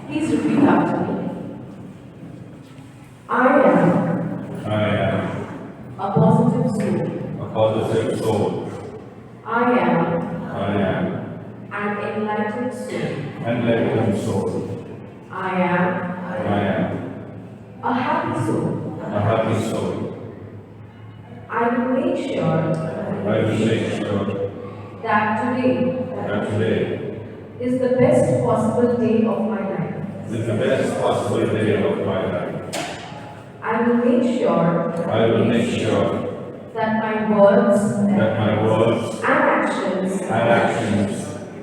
Please repeat after me. I am A positive soul. a positive soul. I am I am an enlightened soul. an enlightened soul. I am I am a happy soul. a happy soul. I will make sure I will make sure that today that today is the best possible day of my life. is the best possible day of my life. I will make sure I will make sure that my words that my words and actions and actions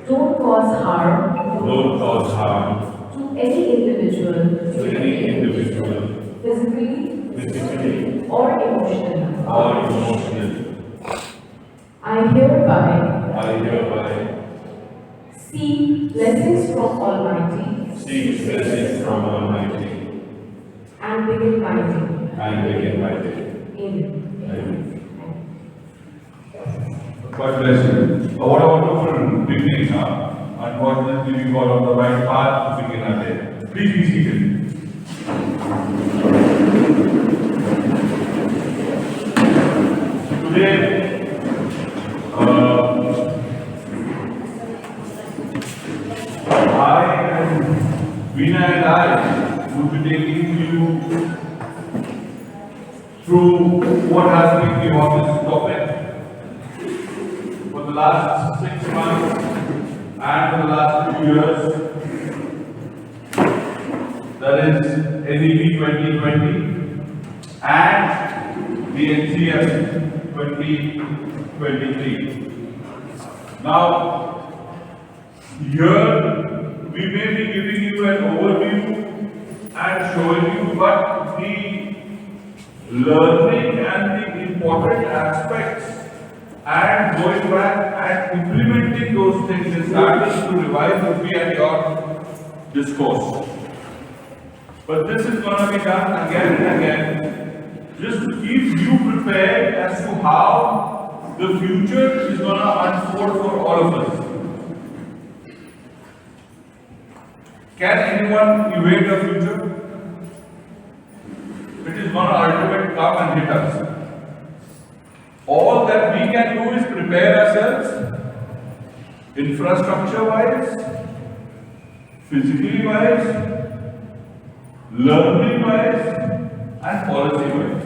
don't cause harm don't cause harm to any individual, to any individual, physically physically or emotionally. or emotionally. I hereby I hereby seek blessings from Almighty seek blessings from Almighty and begin my day. and begin my day. Amen. Amen. God bless you. What a wonderful beginning, huh? Unfortunately, we got on the right path to begin our day. Please be seated. Today, I and Veena and I will be taking you through what has been the hottest topic for the last 6 months and for the last 2 years, that is NEP 2020 and the NCF 2023. Now, here we may be giving you an overview and showing you what the learning and the important aspects and going back and implementing those things and starting to revise would be at your discourse. But this is going to be done again and again just to keep you prepared as to how the future is going to unfold for all of us. Can anyone evade the future? It is going to ultimately come and hit us. All that we can do is prepare ourselves, infrastructure wise, physically wise, learning wise, and policy wise.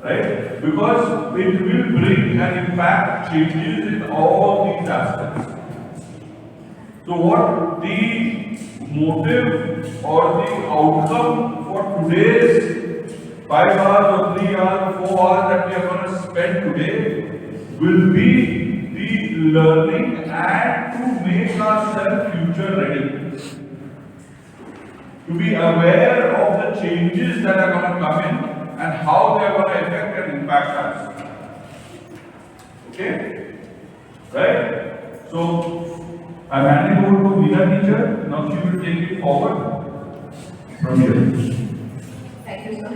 Right? Because it will bring and impact changes in all these aspects. So what the motive or the outcome for today's 5 hours or 3 hours or 4 hours that we are going to spend today will be the learning and to make ourselves future ready. To be aware of the changes that are going to come in and how they are going to affect and impact us. Okay? Right? So, I'm handing over to Veena teacher. Now she will take it forward from here. Thank you, sir.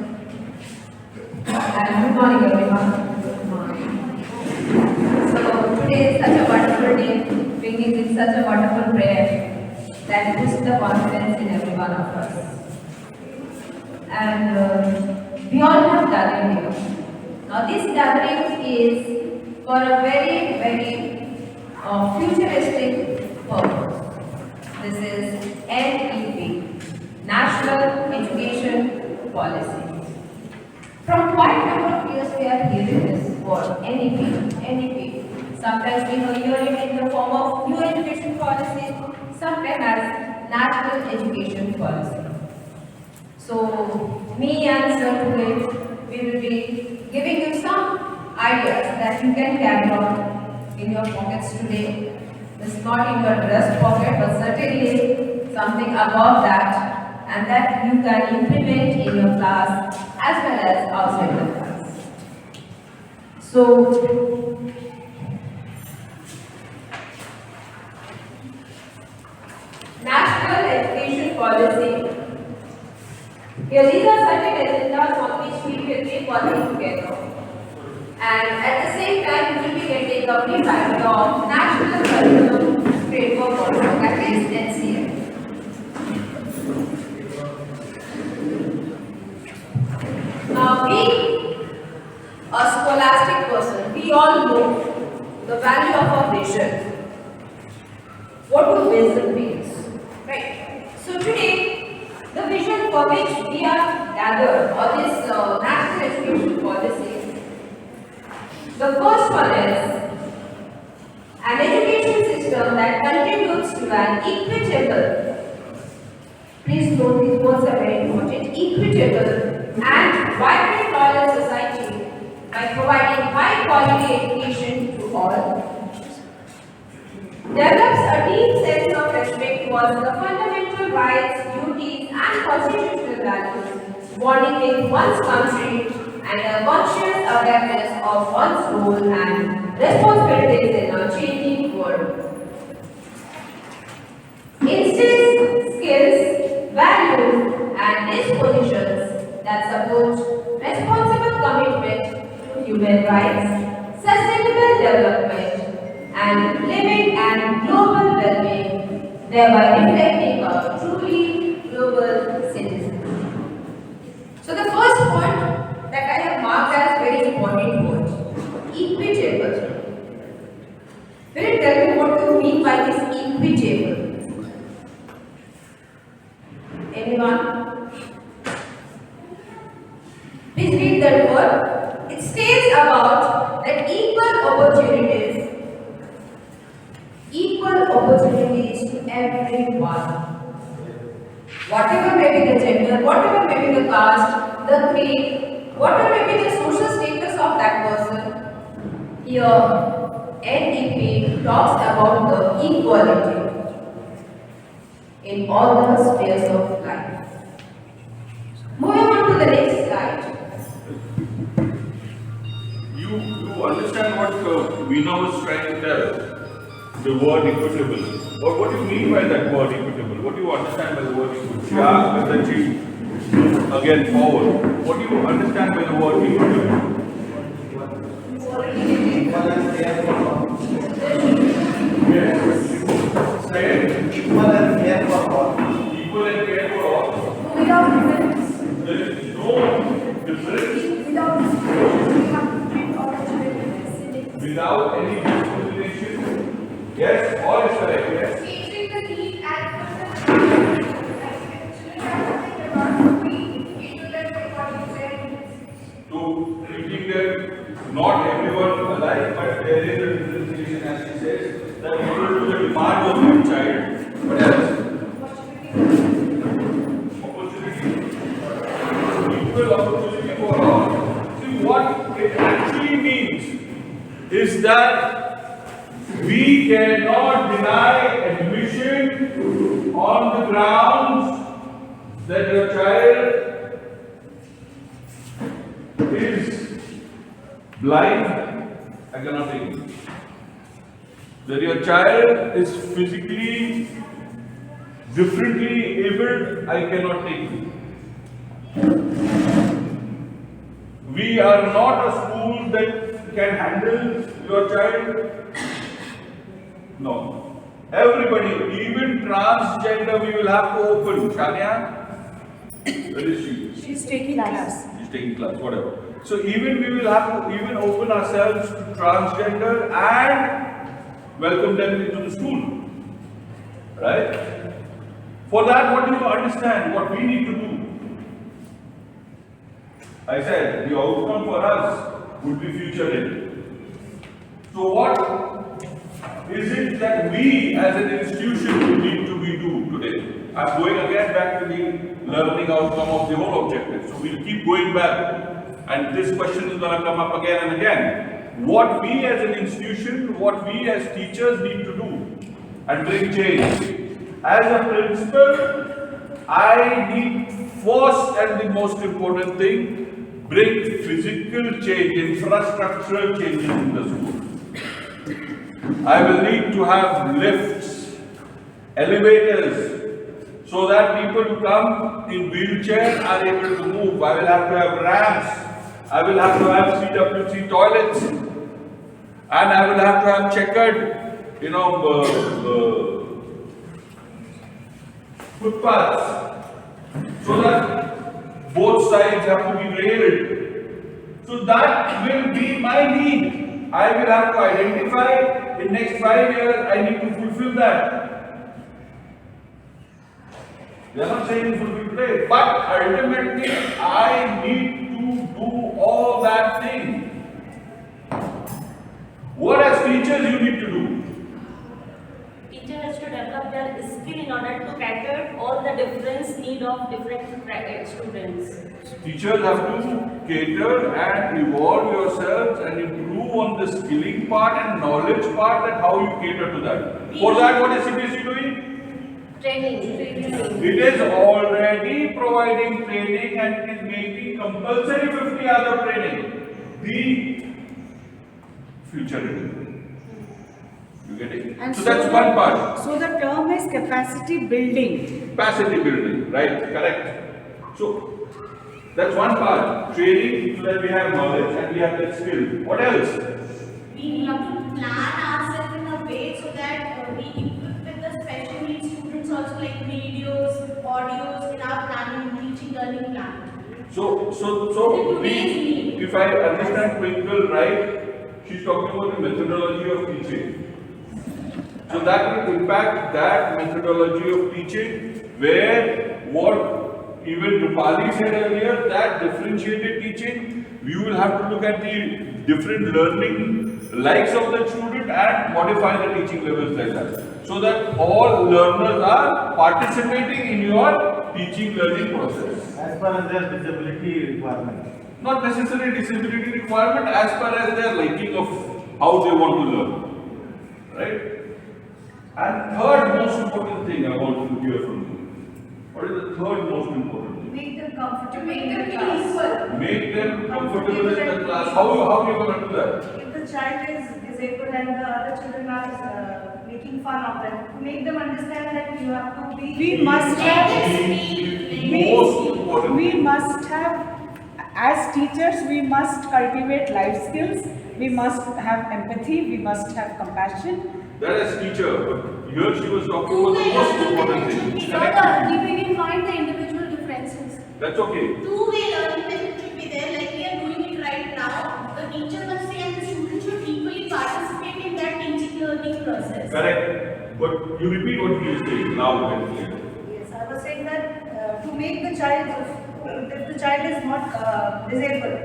And good morning, everyone. Good morning. So today is such a wonderful day, bringing in such a wonderful prayer that boosts the confidence in every one of us. And we all have gathered here. Now this gathering is for a very, very futuristic purpose. This is NEP, National Education Policy. From quite a number of years we are hearing this word NEP. Sometimes we hear it in the form of New Education Policy, sometimes as National Education Policy. So, me and sir today, we will be giving you some ideas that you can carry on in your pockets today. It's not in your dress pocket, but certainly something above that, and that you can implement in your class as well as outside the class. So, National Education Policy. Here, these are certain agendas on which we will be working together. And at the same time, we will be getting a brief idea of National Curriculum Framework also, that is NCF. we all know the value of our vision. What do wisdom means? Right. So today, the vision for which we are gathered, or this national education policy, the first one is an education system that contributes to an equitable, please note these words are very important, equitable and vibrant royal society by providing high quality education to all, develops a deep sense of respect towards the fundamental rights, duties and constitutional values, bonding with one's country and a conscious awareness of one's role and responsibilities in a changing world. Instills skills, values and dispositions that support responsible commitment to human rights, sustainable development and living and global well-being, thereby reflecting a truly global citizen. So the first point that I have marked as very important word, equitable. Will you tell me what you mean by this equitable? Anyone? Please read that word. It states about that equal opportunities to everyone. Whatever may be the gender, whatever may be the caste, the creed, whatever may be the social status of that person, here NEP talks about the equality in all the spheres of life. Moving on to the next slide. You understand what Veena was trying to tell? The word equitable. What do you mean by that word equitable? What do you understand by the word equitable? She asked and then she moved again forward. What do you understand by the word equitable? Yes. Say it. Equal and care for all. Equal and care for all. Without difference. There is no difference. Without opportunities. Without any discrimination. Yes, all is correct. Yes. Catering the need and children have nothing to be into them according to their needs. To treating them, not everyone alike, but there is a differentiation, as she says, that people do the demand of your child. What else? Opportunity. Equal opportunity for all. See, what it actually means is that we cannot deny admission on the grounds that your child is blind. I cannot take it. That your child is physically differently abled. I cannot take it. We are not a school that can handle your child. No. Everybody, even transgender, we will have to open. Shania? Where is she? She's taking class. She's taking class, whatever. So even we will have to even open ourselves to transgender and welcome them into the school. Right? For that, what do you understand? What we need to do? I said, the outcome for us would be future ready. So what is it that we as an institution need to be do today? I'm going again back to the learning outcome of the whole objective. So we'll keep going back. And this question is going to come up again and again. What we as an institution, what we as teachers need to do and bring change. As a principal, I need first and the most important thing, bring physical change, infrastructural changes in the school. I will need to have lifts, elevators, so that people who come in wheelchair are able to move. I will have to have ramps. I will have to have CWC toilets. And I will have to have checkered, footpaths. So that both sides have to be railed. So that will be my need. I will have to identify in next 5 years I need to fulfill that. They are not saying fulfill today, but ultimately I need to do all that thing. What as teachers you need to do? Teacher has to develop their skill in order to cater all the different need of different students. Teachers have to cater and evolve yourselves and improve on the skilling part and knowledge part and how you cater to that. For that, what is CBSE doing? Training. It is already providing training and it is making compulsory 50 hours of training. The future ready. You get it? And So that's one part. So the term is capacity building. Capacity building, right? Correct. So that's one part. Training so that we have knowledge and we have that skill. What else? We have to plan ourselves in a way so that we equip with the special needs students also, like videos, audios in our planning, teaching, learning plan. So if I understand Twinkle right, she's talking about the methodology of teaching. So that will impact that methodology of teaching, where what even Rupali said earlier, that differentiated teaching, we will have to look at the different learning likes of the student and modify the teaching levels like that. So that all learners are participating in your teaching learning process. As per as their disability requirement. Not necessarily disability requirement, as per as their liking of how they want to learn. Right? And third most important thing I want to hear from you. What is the third most important thing? Make them comfortable. Make them feel equal. Make them comfortable in the class. How are you going to do that? If the child is disabled and the other children are making fun of them, to make them understand that you have to be. We must have, Most important we thing. must have, as teachers, we must cultivate life skills. We must have empathy. We must have compassion. That is teacher, but here she was talking about the most important thing. We can find the individual differences. That's okay. Two-way learning method should be there, like we are doing it right now. The teacher must say and the student should equally participate in that teaching learning process. Correct. But you repeat what you saying loud and clear. Yes, I was saying that to make the child, if the child is not disabled,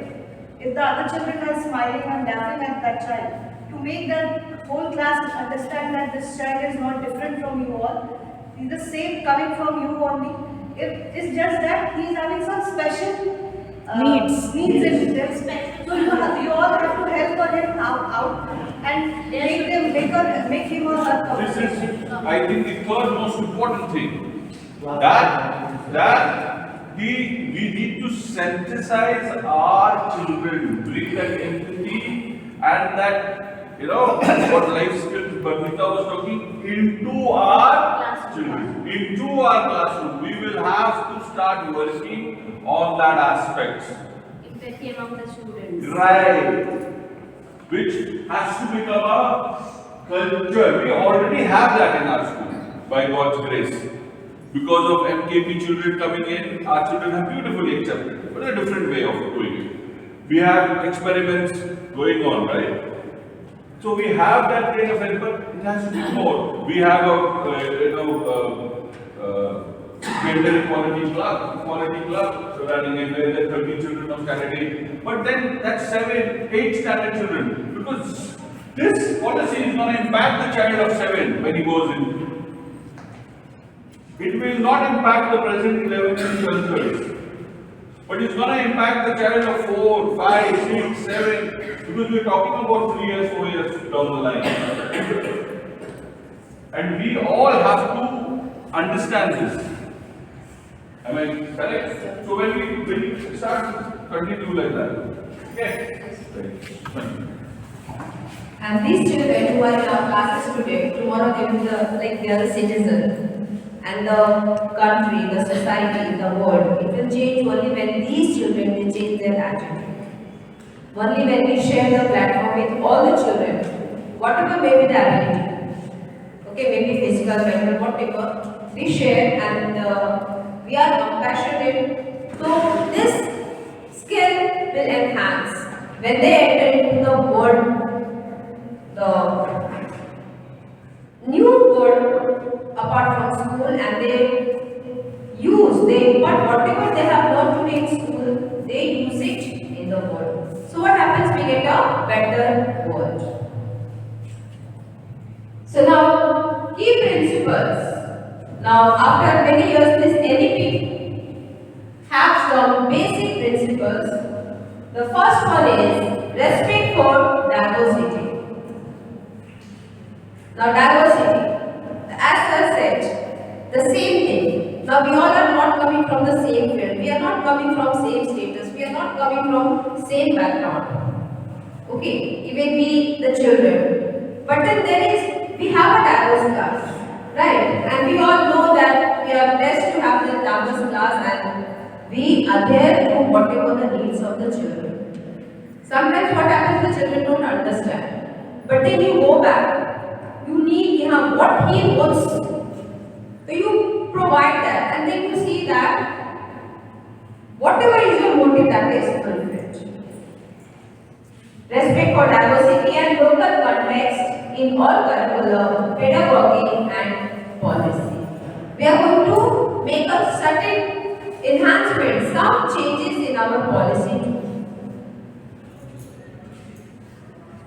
if the other children are smiling and laughing at that child, to make that whole class understand that this child is not different from you all, he's the same coming from you only. If it's just that he is having some special Needs. in him. So you all have to help him out and make him a. This is, I think, the third most important thing. We need to synthesize our children, bring that empathy and that, what life skills Bharmita was talking, into our children, into our classroom. We will have to start working on that aspect. Empathy among the students. Right. Which has to become a culture. We already have that in our school, by God's grace. Because of MKP children coming in, our children have beautifully accepted, but a different way of doing it. We have experiments going on, right? So we have that kind of help, but it has to be more. We have gender equality club running in where there are 30 children of standard 8. But then that's 7, 8 standard children. Because this policy is going to impact the child of 7 when he goes in. It will not impact the present 11 and 12 but it's going to impact the child of 4, 5, 6, 7, because we're talking about 3 years, 4 years down the line. And we all have to understand this. Am I correct? So when we start, continue like that. Okay? And these children who are in our classes today, tomorrow they will be they are the citizens. And the country, the society, the world, it will change only when these children will change their attitude. Only when we share the platform with all the children, whatever may be the ability, okay, maybe physical, mental, whatever, we share and we are compassionate. So this skill will enhance when they enter into the world the new word apart from school, and they impart whatever they have learned today in school, they use it in the world. So what happens? We get a better world. So now, key principles. Now, after many years, this NEP have some basic principles. The first one is respect for diversity. Now, diversity, as I said, the same thing. Now, we all are not coming from the same field. We are not coming from same status. We are not coming from same background. Okay, even we, the children. But then we have a diverse class, right? And we all know that we are blessed to have the diverse class, and we are there to whatever the needs of the children. Sometimes what happens, the children don't understand. But then you go back, you need what he wants. So you provide that, and then you see that whatever is your motive, that is fulfilled. Respect for diversity and local context in all curriculum, pedagogy and policy. We are going to make a certain enhancement, some changes in our policy.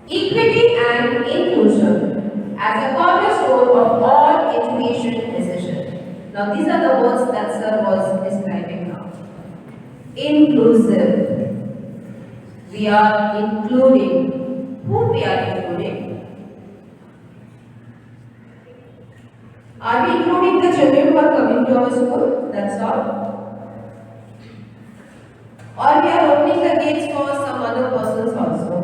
Equity and inclusion as a cornerstone of all education decisions. Now these are the words that Sir was describing now. Inclusive. We are including. Who we are including? Are we including the children who are coming to our school? That's all. Or we are opening the gates for some other persons also.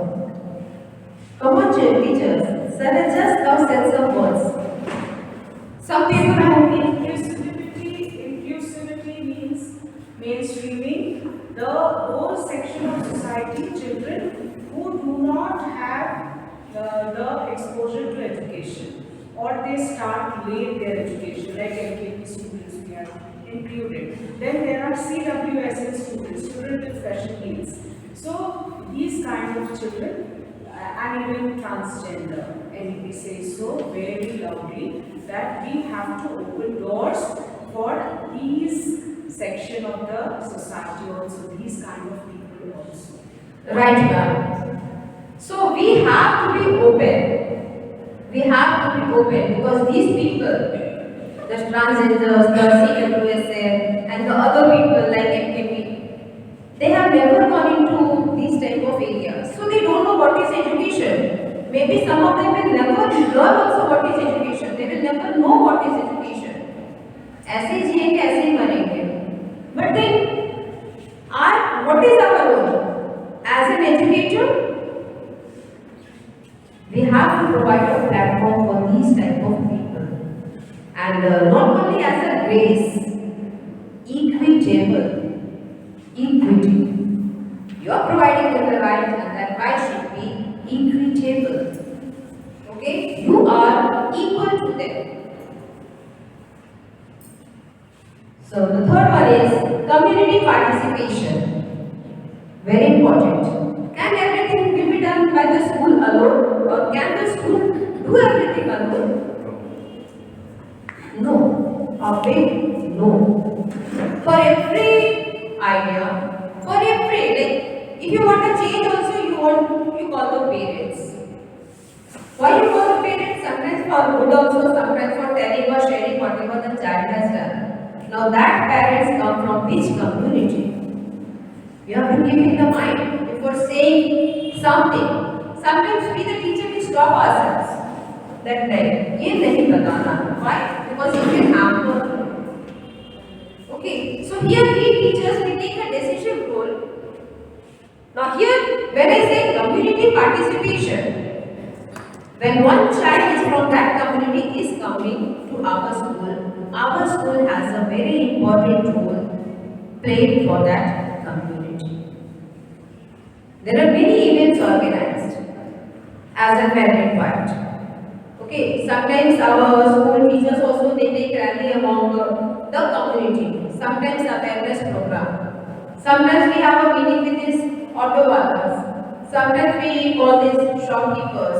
Come on, teachers. Sir has just now said some words. Some people have Inclusivity means mainstreaming the whole section of society, children who do not have the exposure to education, or they start late their education, like LKP students we have included. Then there are CWSN students, children with special needs. So these kind of children, and even transgender, NEP says so very loudly that we have to open doors for these section of the society also, these kind of people also. Right, ma'am. So we have to be open. We have to be open because these people, the transgenders, the CWSN, and the other people like MKP, they have never gone into these type of areas. So they don't know what is education. Maybe some of them will never learn also what is education. They will never know what is education. ऐसे जिएंगे ऐसे ही मरेंगे. But then, what is our role? As an educator, we have to provide a platform for these type of people. And not only as a race, equitable, equity. You are providing them the right, and that right should be equitable. Okay? You are equal to them. So the third one is community participation. Very important. Can everything be done by the school alone, or can the school do everything alone? No. How big? No. For every idea, for every, if you want to change also, you call the parents. Why you call the parents? Sometimes for good also, sometimes for telling or sharing whatever the child has done. Now that parents come from which community? You have to keep in the mind before saying something. Sometimes we the teacher will stop ourselves. That like, ye nahi batana. Why? Because it will hamper. Okay, so here we teachers we take a decision role. Now here, when I say community participation, when one child is from that community is coming to our school has a very important role played for that community. There are many events organized as and when required. Okay, sometimes our school teachers also they take rally among the community. Sometimes awareness program. Sometimes we have a meeting with these auto workers. Sometimes we call these shopkeepers.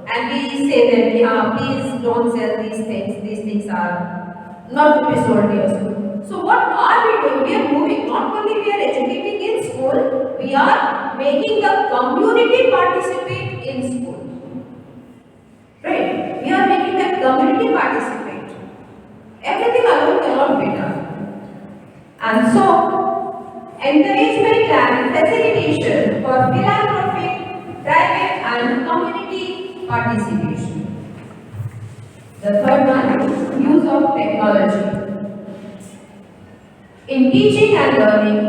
and we say that, yeah, please don't sell these things are not to be sold here. So what are we doing? We are moving, not only we are educating in school, we are making the community participate in school. Right? We are making the community participate. Everything alone cannot be done. And so, encouragement and facilitation for philanthropic, private and community participation. The third one, use of technology. In teaching and learning,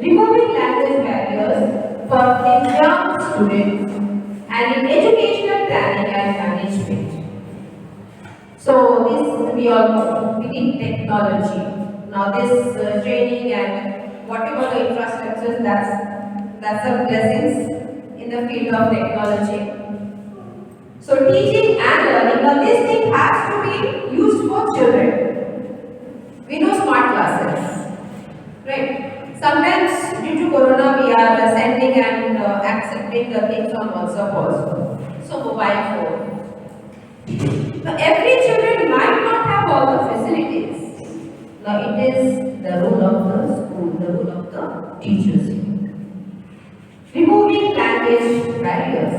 removing language barriers for the young students and in educational planning and management. So this we all know, we need technology. Now this training and whatever the infrastructures, that's a blessings in the field of technology. So teaching and learning, now this thing has to be used for children. We know smart classes, right? Sometimes due to corona we are sending and accepting the things on WhatsApp also. So mobile phone. Now every children might not have all the facilities. Now it is the role of the school, the role of the teachers. Removing language barriers.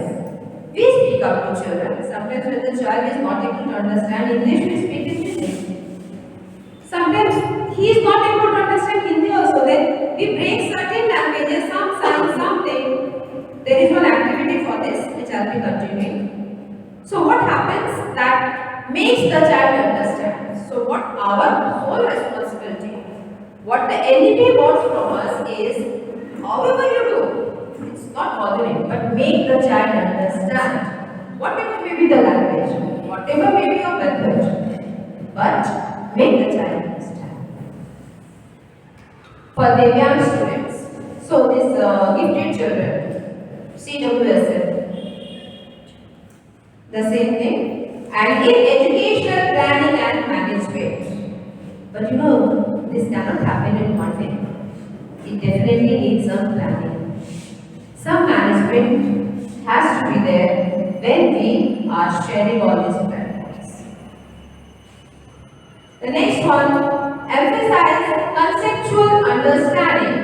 We speak up to children. Sometimes when the child is not able to understand English, we speak in Hindi. Sometimes he is not able to understand Hindi also. Then we break certain languages, some signs, something. There is one activity for this which I will be continuing. So what happens? That makes the child understand. So what our whole responsibility, what the enemy wants from us is, however you do, it's not bothering, but make the child understand. Whatever may be the language, whatever may be your method, but make the child understand. For the young students, so this gifted children, CWSL, the same thing. And in educational planning and management. But you know, this cannot happen in one day. It definitely needs some planning. Some management has to be there when we are sharing all these platforms. The next one, emphasize conceptual understanding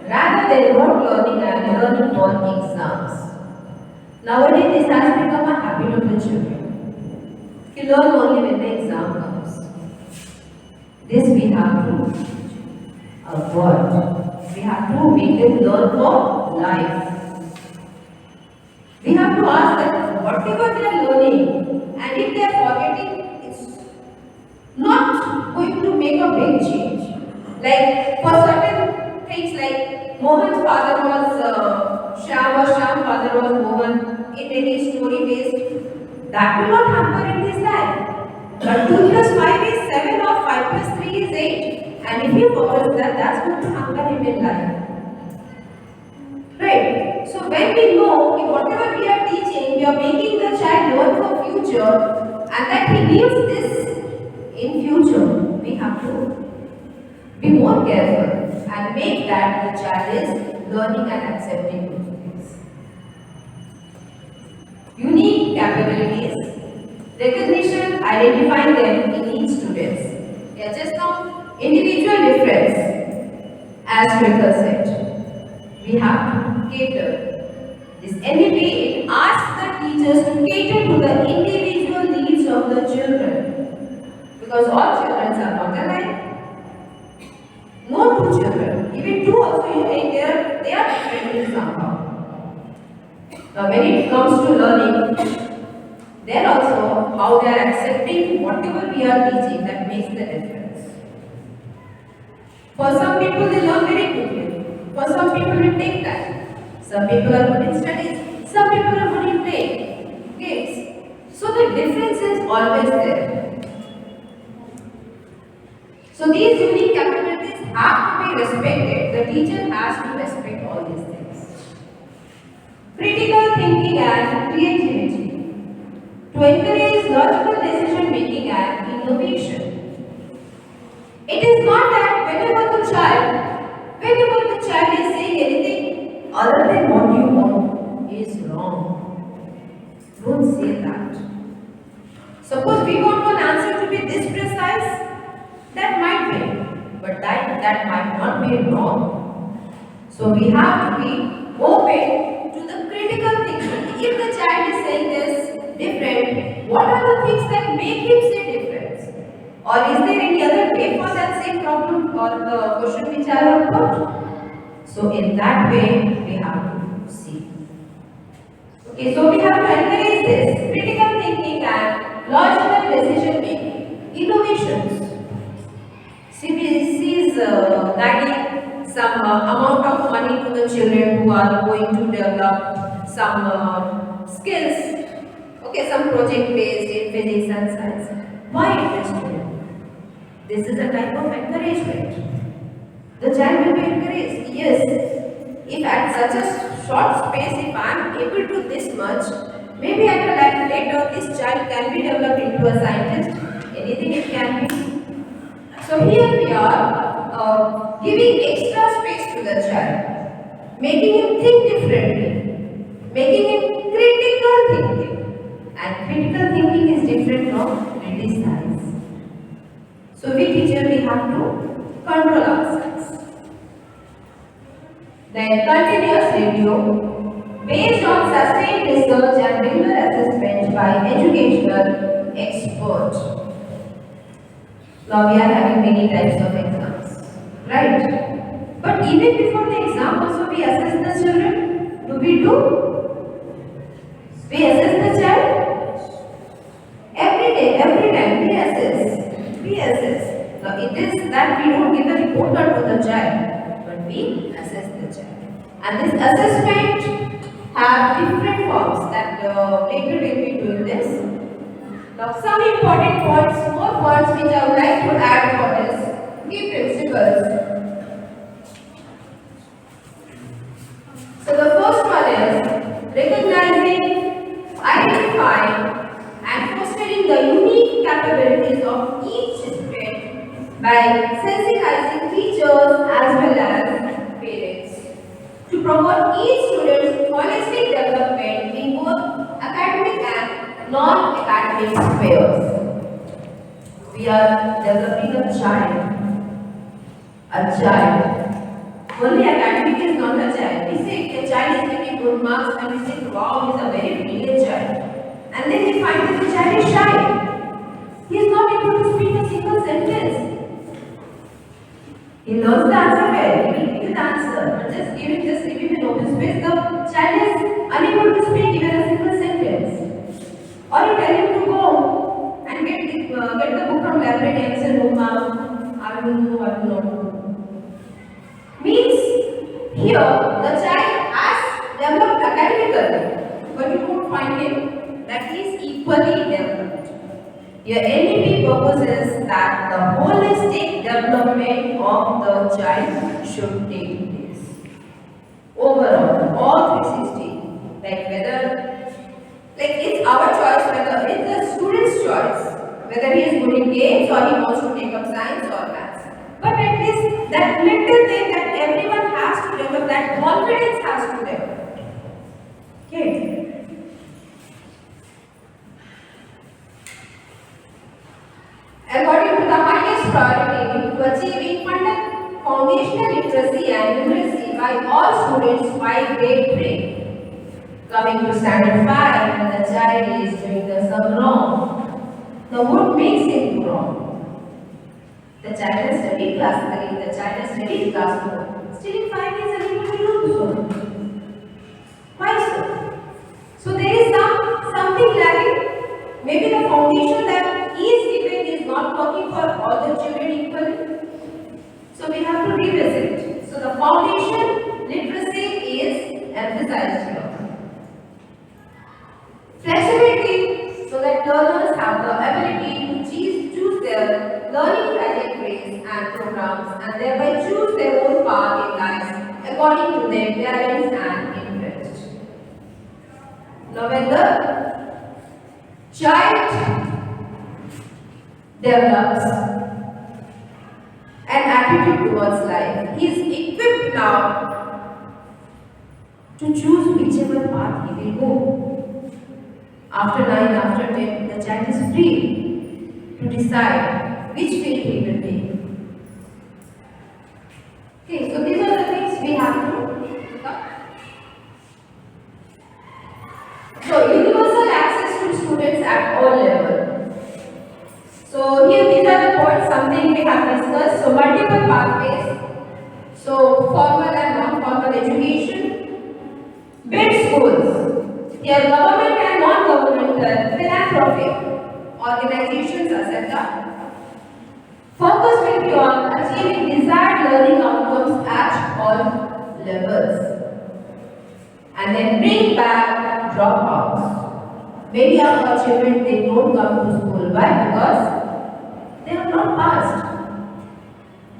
rather than rote learning and learning for exams. Nowadays, this has become a habit of the children. You learn only when the exam comes. This we have to avoid. We have to make them learn for life. We have to ask them whatever they are learning, and if they are forgetting, it's not going to make a big change. Like for certain things, like Mohan's father was Shyam father was Mohan in any story based. That will not hamper in his life. But 2 plus 5 is 7 or 5 plus 3 is 8. And if he follows that, that's going to hamper him in life. Right? So when we know that whatever we are teaching, we are making the child learn for future and that he needs this in future, we have to be more careful and make that the child is learning and accepting those things. Unique capabilities, recognition, identifying them in each student. Yeah, just now, individual difference, as Twinkle said, we have to cater. This NEP, it asks the teachers to cater to the individual needs of the children. Because all children are not alike. No two children, even two also you think they are different somehow. Now when it comes to learning, there also how they are accepting whatever we are teaching, that makes the difference. For some people they learn very quickly. For some people it takes time. Some people are good in studies. Some people are good in playing games. So the difference is always there. So these unique capabilities have to be respected. The teacher has to respect all these things. Critical thinking and creativity. To encourage logical decision making and innovation. It is not that whenever the child is saying anything other than what you want is wrong. Don't say that. Suppose we want one answer to be this precise, that might be, but that might not be wrong. So we have to be open to the critical thinking. If the child is saying this different, what are the things that make him say different? Or is there any other way for that same problem or the question which I have put? So in that way, we have to see. Okay, so we have to encourage this critical thinking and logical decision making, innovations. CBSE is guiding some amount of money to the children who are going to develop some skills. Okay, some project based in physics and science. Why it is to them? This is a type of encouragement. The child will be encouraged. Yes, if at such a short space, if I am able to this much, maybe at a later this child can be developed into a scientist. Anything it can be. So here we are giving extra space to the child, making him think differently, making him critical thinking. And critical thinking is different from criticize. So we teacher, we have to control ourselves. Then continuous review based on sustained research and regular assessment by educational experts. Now we are having many types of exams, right? But even before the exam also we assess the children. Do we do? We assess the child? Every day, every time we assess. We assess. Now it is that we don't give a report card to the child, but we assess the child. And this assessment have different forms that later we'll be doing this. Now some important points, more points which I would like to add for this key principles. So the first one is recognizing, identifying and fostering the unique capabilities of each student by sensitizing teachers as well as parents to promote each student's holistic development in both academic and non-academic spheres. We are developing a child. A child. Only academic is not a child. We say a child is getting good marks and we say, wow, he is a very brilliant child. And then we find that the child is shy. He is not able to speak a single sentence. He knows the answer well, he will give you the answer. But just give him an open space. The child is unable to speak even a single sentence. Or you tell him to go and get the book from library and say, no ma'am, I will not know. Means here the child has developed academically, but you won't find him that he is equally developed. Your NEP proposes that the holistic development of the child should take place. Overall, all 360, like whether, like it's our choice, whether it's the student's choice, whether he is good in games or he wants to take up science or maths. But at least that little thing that everyone has to develop, that confidence has to develop. Okay. According to the highest priority to achieving foundational literacy and numeracy by all students by grade 3. Coming to standard 5, when the child is doing the sum wrong, now what makes it do wrong? The child has studied class 3, the child has studied class 4, still in 5 years unable to do so. Why so? So there is something lacking. Maybe the foundation that he is given is not working for all the children equally. So we have to revisit. So the foundation literacy is emphasized here. Flexibility, so that learners have the ability to choose their learning trajectories and programs and thereby choose their own path in life according to their talents and interests. Now when the child develops an attitude towards life, he is equipped now to choose whichever path he will go. after 9, after 10, the child is free to decide which field he will take. Okay, so these are the things we have to pick up. So universal access to students at all levels. So here these are the points, something we have discussed. So multiple pathways. So formal and non-formal education. Build schools. Here government and non-governmental philanthropic organizations are set up. Focus will be on achieving desired learning outcomes at all levels. And then bring back dropouts. Many of our children, they don't come to school. Why? Because they have not passed.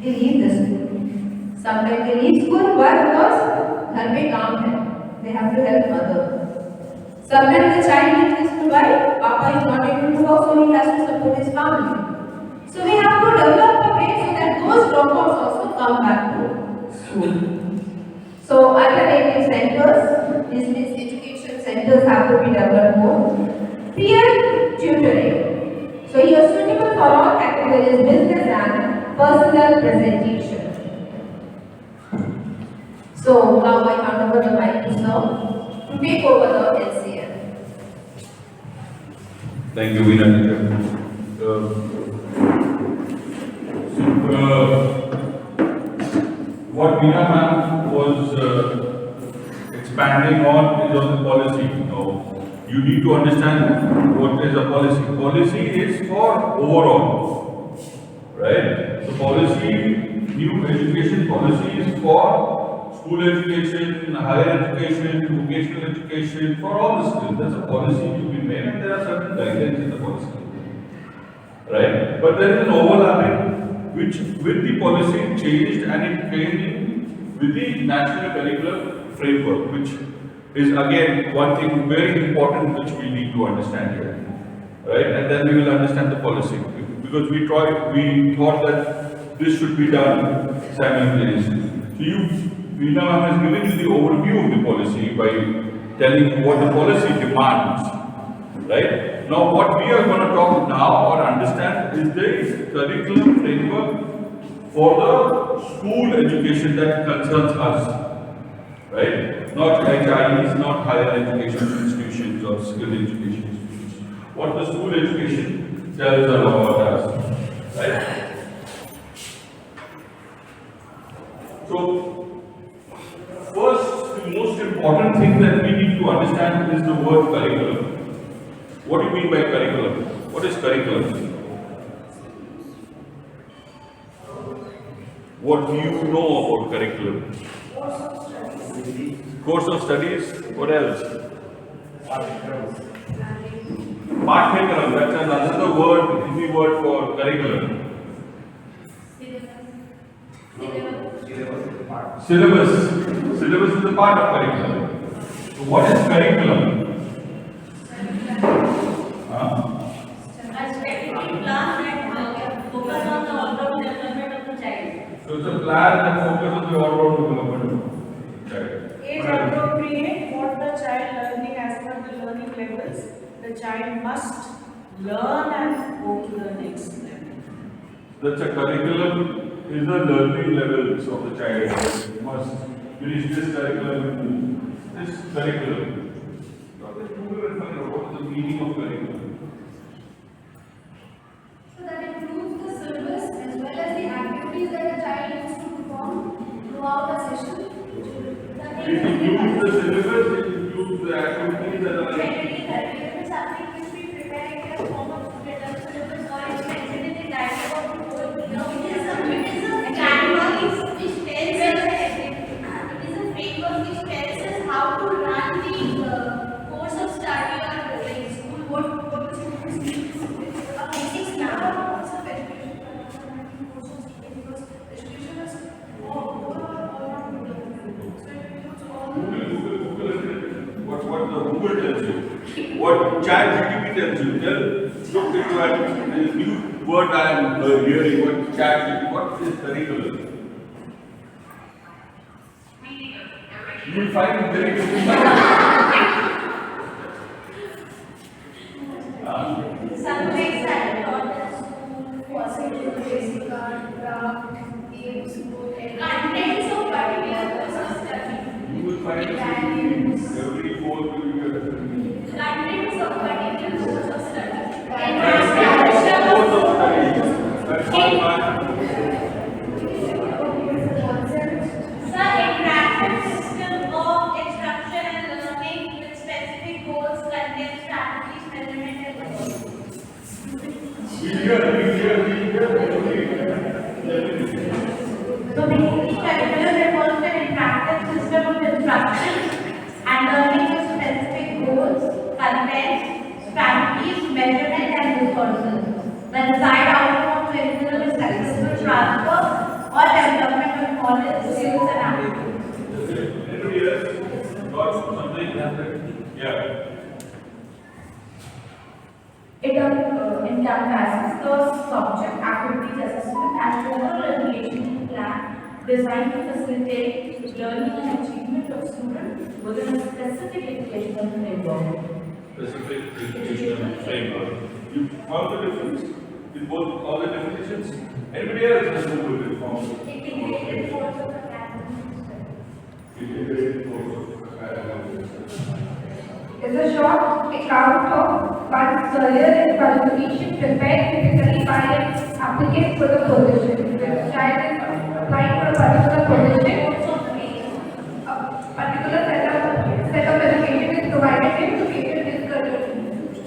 They leave the school. Sometimes they leave school. Why? Because घर में काम है. They have to help mother. Sometimes the child leaves the school. Why? Papa is not able to work, so he has to support his family. So we have to develop a way so that those dropouts also come back to school. So alternative centers, business education centers have to be developed more. Peer tutoring. So you are suitable for all categories, business and personal presentation. So now I hand over the mic to Sir to take over the LCM. Thank you, Veena. What Veena ma'am was expanding on is on the policy. You need to understand what is a policy. Policy is for overall, right? So policy, new education policy is for school education, higher education, vocational education, for all the skills. That's a policy to be made, and there are certain guidelines in the policy, right? But there is an overlapping which with the policy changed and it came in with the national curricular framework, which is again one thing very important which we need to understand here, right? And then we will understand the policy, because we thought that this should be done simultaneously. So Veena ma'am has given you the overview of the policy by telling you what the policy demands, right? Now what we are going to talk now or understand is the curriculum framework for the school education that concerns us, right? Not HIEs, not higher education institutions or skill education institutions. What the school education tells us about us, right? So, first, the most important thing that we need to understand is the word curriculum. What do you mean by curriculum? What is curriculum? What do you know about curriculum? Course of studies. What else? Pathyagram. That's another word, Hindi word for curriculum. Syllabus. Syllabus is a part of curriculum. So what is curriculum? A strategic plan that focus on the all-round development of the child. So it's a plan that focuses on the all-round development of the child. Age appropriate what the child learning as per the learning levels. The child must learn and go to the next level. That's a curriculum is the learning levels of the child. You must finish this curriculum and this curriculum. Now let's Google and find out what is the meaning of curriculum. So that includes the syllabus as well as the activities that the child needs to perform throughout the session. It includes the syllabus, it includes the activities that are Generally, curriculum is something which we prepare in a form of written syllabus or it's mentioned in the dialogue of the whole. It is a framework which tells us it is a framework which tells us how to run the course of study or like school, what the students need. A basic plan. Course of education, because education is overall all-round development. So it includes all what the Google tells you, what ChatGPT tells you. Look into a new word I am hearing. What ChatGPT? What is curriculum? You will find it very difficult. Subjects that are taught in school, possible basic art, craft, games, contents of particular course of study. You will find Values. every 4 will be a different. Contents of particular course of study. Course of study. That's one part. Sir, interactive system of instruction and learning with specific goals, content, strategies, measurement, and results. We hear. So basically, curriculum refers to an interactive system of instruction and learning with specific goals, content, strategies, measurement, and resources. The desired outcome of curriculum is successful transfer or development of knowledge, skills, and aptitudes. Anybody else got something? Yeah. It encompasses the subject activities assessment and overall engagement plan designed to facilitate learning and achievement of students within a specific educational framework. Specific educational framework. You found the difference in both all the definitions? Anybody else has to do it? Integrated force of academic system. Integrated course of academic system. Is a short account of one's career and qualification prepared typically by an applicant for the position. The child is applying for a particular position. A particular set of education is provided him to cater his career.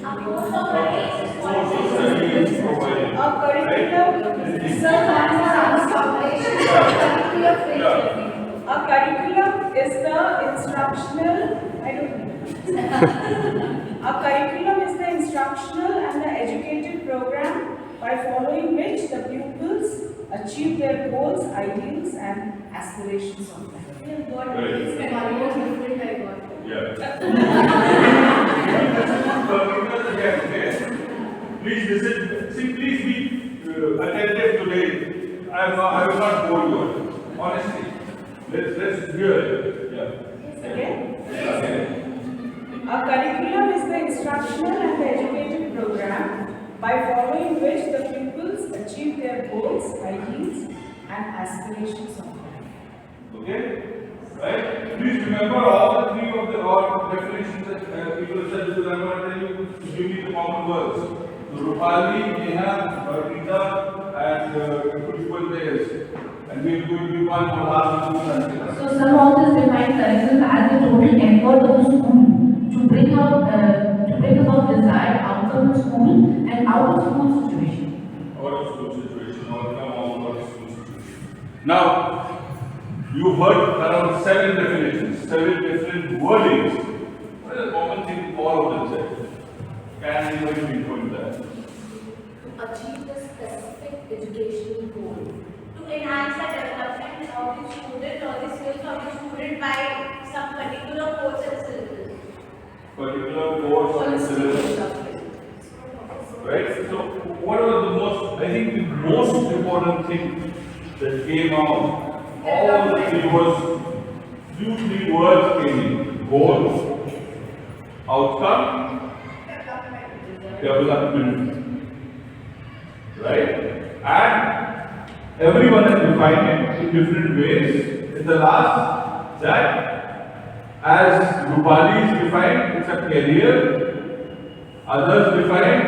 A course of study is Course of study is provided. A curriculum, Sir, that's a curriculum is the instructional, I don't know. A curriculum is the instructional and the educative program by following which the pupils achieve their goals, ideals, and aspirations of life. Yeah. Please listen. See, please be attentive today. I will not bore you. Honestly, let's hear it. Yeah. Again? Okay. A curriculum is the instructional and the educative program by following which the pupils achieve their goals, ideals, and aspirations of life. Okay? Right? Please remember all the three of the all definitions that people said, because I'm going to tell you to give me the common words. So Rupali, Neha, Veena, and Kushpal Deyas. And we'll do one more last one. So some of this define curriculum as a total effort of the school to bring about desired outcome in school and out of school situation. Out of school situation, outcome out of school situation. Now, you heard around 7 definitions, 7 different wordings. What is the common thing all of them said? Can anybody pinpoint that? To achieve the specific educational goal. to enhance the development of the student or the skills of the student by some particular course and syllabus. Particular course and syllabus. Right? So, what was the most, I think the most important thing that came out, all the three was, 2-3 words came in. Goals, outcome, development. Right? And everyone has defined it in different ways. In the last, that as Rupali is defined, it's a career. Others define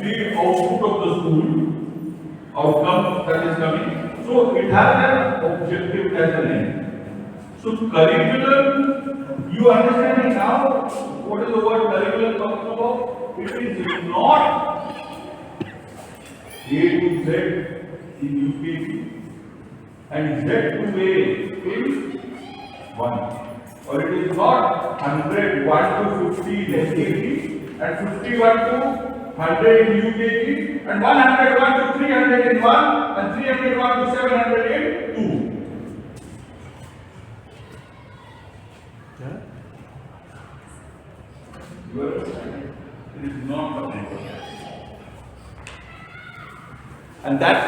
the output of the school, outcome that is coming. So it has an objective as an end. So curriculum, you understand now what is the word curriculum talking about? It is not A to Z in UKG and Z to A in 1. Or it is not 100, 1 to 50 in SKG and 51 to 100 in UKG and 101 to 300 in 1 and 301 to 700 in 2. You understand? It is not happening. And that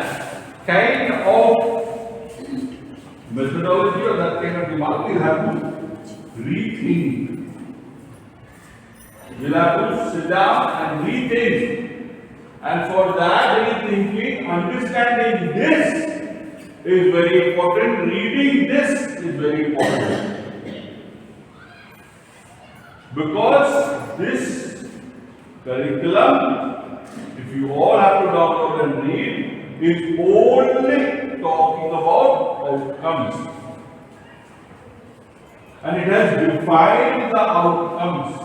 kind of methodology or that kind of demand we have to rethink. We'll have to sit down and rethink. And for that rethinking, understanding this is very important. Reading this is very important. Because this curriculum, if you all have to download and read, is only talking about outcomes. And it has defined the outcomes.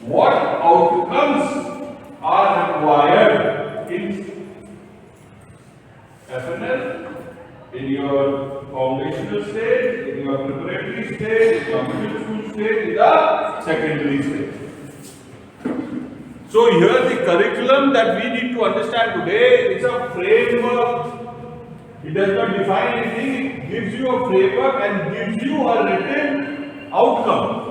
What outcomes are required in FNL, in your foundational stage, in your preparatory stage, in your middle school stage, in the secondary stage. So here the curriculum that we need to understand today is a framework. It does not define anything, it gives you a framework and gives you a written outcome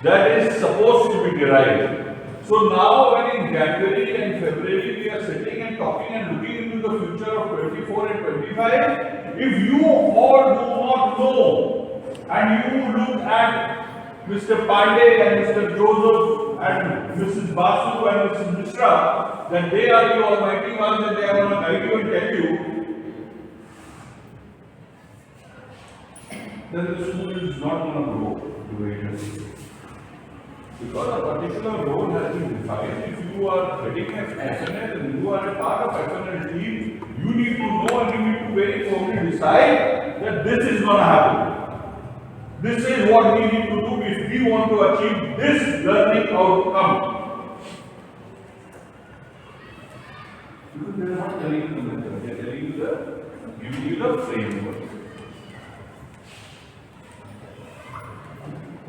that is supposed to be derived. So now when in January and February we are sitting and talking and looking into the future of 24 and 25, if you all do not know and you look at Mr. Pandey and Mr. Joseph and Mrs. Basu and Mrs. Mishra, then they are the almighty ones and they are going to guide you and tell you, then the school is not going to grow the way it is. Because a particular role has been defined. If you are heading at FNL and you are a part of FNL team, you need to know and you need to very firmly decide that this is going to happen. This is what we need to do if we want to achieve this learning outcome. Because they are not telling you the method, they are telling you giving you the framework.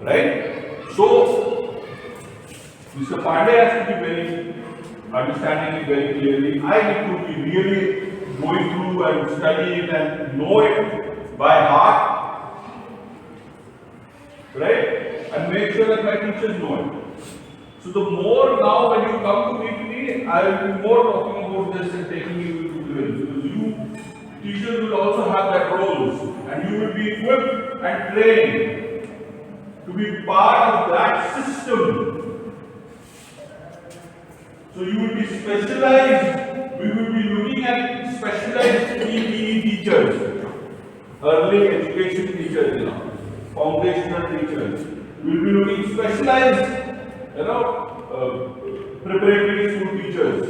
Right? So, Mr. Pandey has to be very understanding it very clearly. I need to be really going through and study it and know it by heart. Right? And make sure that my teachers know it. So the more now when you come to meet me, I will be more talking about this and taking you into drills. Because you teachers will also have that roles and you will be equipped and trained to be part of that system. So you will be specialized, we will be looking at specialized PE teachers, early education teachers, foundational teachers. We will be looking specialized, preparatory school teachers.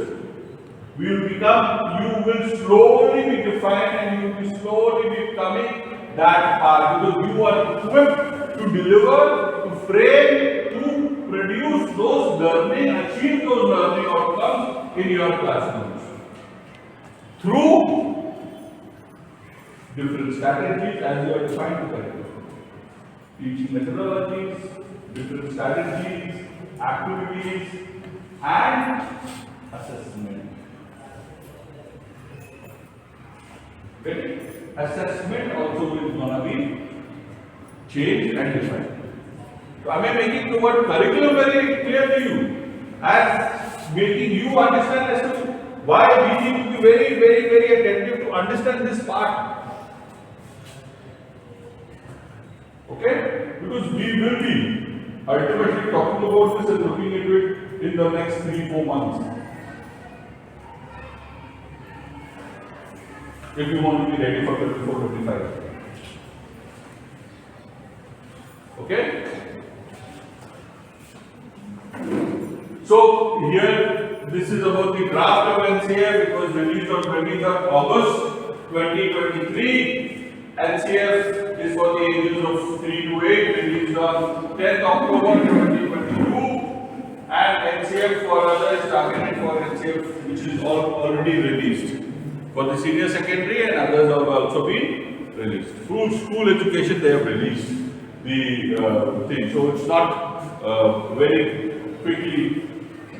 We will become, you will slowly be defined and you will be slowly becoming that part because you are equipped to deliver, to frame, to produce those learning, achieve those learning outcomes in your classrooms through different strategies as you are defined to curriculum. Teaching methodologies, different strategies, activities, and assessment. Okay? Assessment also is going to be changed and defined. So am I making the word curriculum very clear to you? As making you understand as to why we need to be very, very, very attentive to understand this part. Okay? Because we will be ultimately talking about this and looking into it in the next 3-4 months. If you want to be ready for 24-25. Okay? So here, this is about the draft of NCF. It was released on 23rd August 2023. NCF is for the ages of 3 to 8, released on 10th October 2022. And NCF for others targeted for NCF, which is already released. For the senior secondary and others have also been released. Through school education, they have released the thing. So it's not very quickly.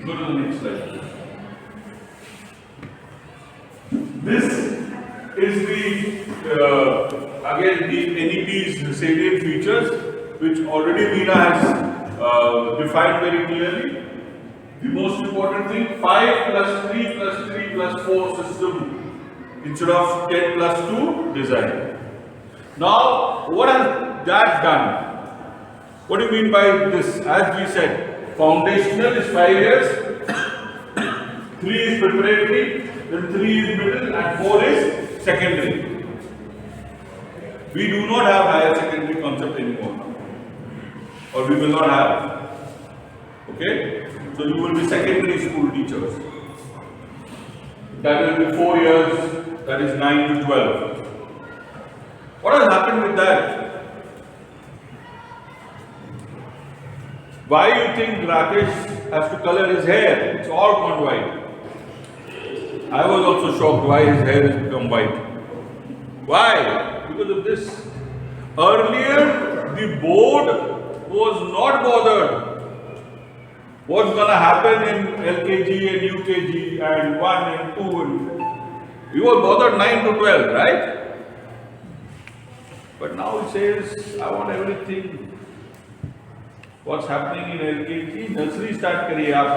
Go to the next slide. This is the again the NEP's salient features, which already Veena has defined very clearly. The most important thing: 5 plus 3 plus 3 plus 4 system instead of 10 plus 2 design. Now, what has that done? What do you mean by this? As we said, foundational is 5 years, 3 is preparatory, then 3 is middle, and 4 is secondary. We do not have higher secondary concept anymore, or we will not have. Okay? So you will be secondary school teachers. That will be 4 years, that is 9 to 12. What has happened with that? Why you think Rakesh has to color his hair? It's all gone white. I was also shocked why his hair has become white. Why? Because of this. Earlier, the board was not bothered what's going to happen in LKG and UKG and 1 and 2 and we were bothered 9 to 12, right? But now it says, I want everything. What's happening in LKG? Nursery start करिए आप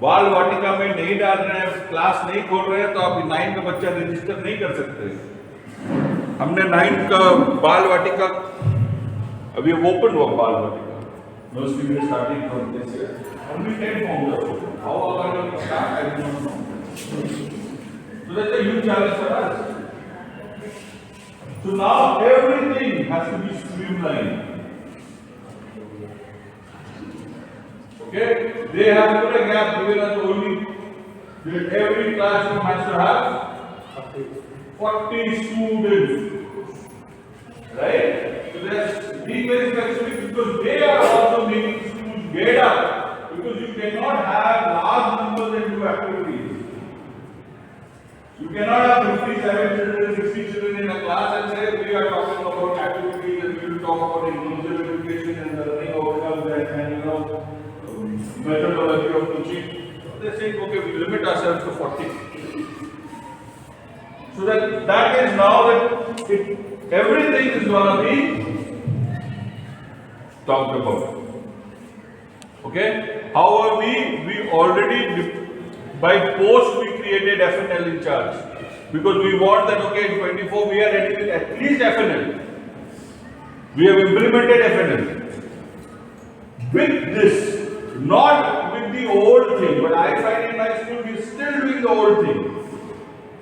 बाल वाटिका में नहीं डाल रहे हैं, class नहीं खोल रहे हैं, तो आप 9 का बच्चा रजिस्टर नहीं कर सकते। हमने 9 का बाल वाटिका अभी ओपन हुआ बाल वाटिका nursery we are starting from this year only 10 founders. How are we going to start? I do not know. So that's a huge challenge for us. So now everything has to be streamlined. Okay, they have put a gap given us only that every classroom has to have 40 students, right? So that's being very specific because they are also making schools get up because you cannot have large numbers and do activities. You cannot have 57 children, 60 children in a class and say we are talking about activities and we will talk about inclusive education and learning outcomes and you know methodology of teaching. They say okay, we limit ourselves to 40. So that is now that everything is going to be talked about. Okay? How are we already by post we created FNL in charge because we want that okay in 24 we are ready with at least FNL. We have implemented FNL. With this, not with the old thing, but I find in my school we are still doing the old thing.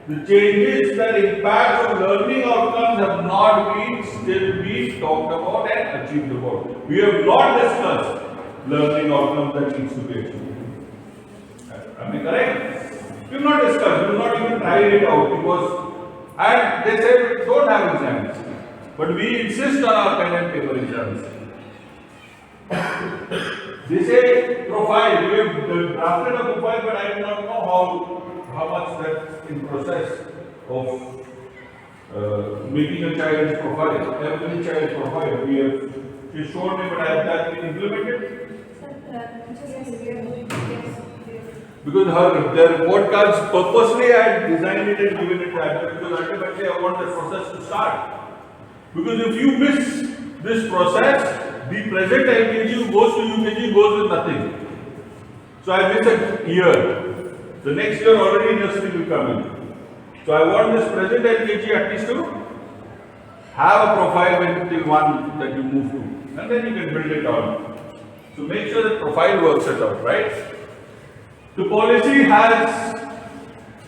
The changes that impact on learning outcomes have not been still been talked about and achieved about. We have not discussed learning outcomes that needs to be achieved. Am I correct? We have not discussed, we have not even tried it out because, and they say we don't have exams, but we insist on our pen and paper exams. They say profile, we have drafted a profile, but I do not know how much that's in process of making a child's profile. Every child's profile, we have, she showed me, but has that been implemented? Because their report cards purposely I had designed it and given it that because ultimately I want the process to start. Because if you miss this process, the present LKG who goes to UKG goes with nothing. So I miss a year. The next year already nursery will come in. So I want this present LKG at least to have a profile when till one that you move to. And then you can build it on. So make sure that profile works it out, right? The policy has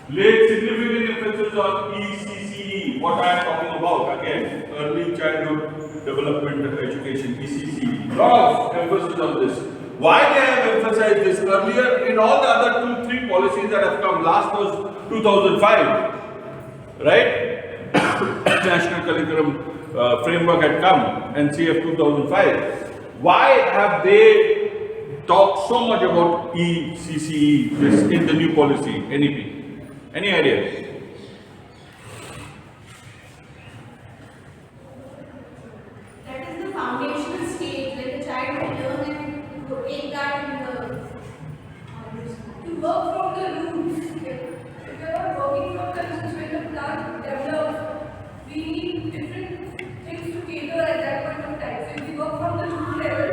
laid significant emphasis on ECCE, what I am talking about again, early childhood development education, ECCE. Lot of emphasis on this. Why they have emphasized this earlier in all the other 2-3 policies that have come? Last was 2005, right? National Curriculum Framework had come, NCF 2005. Why have they talked so much about ECCE this in the new policy, NEP? Any idea? That is the foundational stage where the child will learn and take that in the To work from the roots. If you are not working from the roots, when the plant develops, we need different things to cater at that point of time. So if we work from the root level,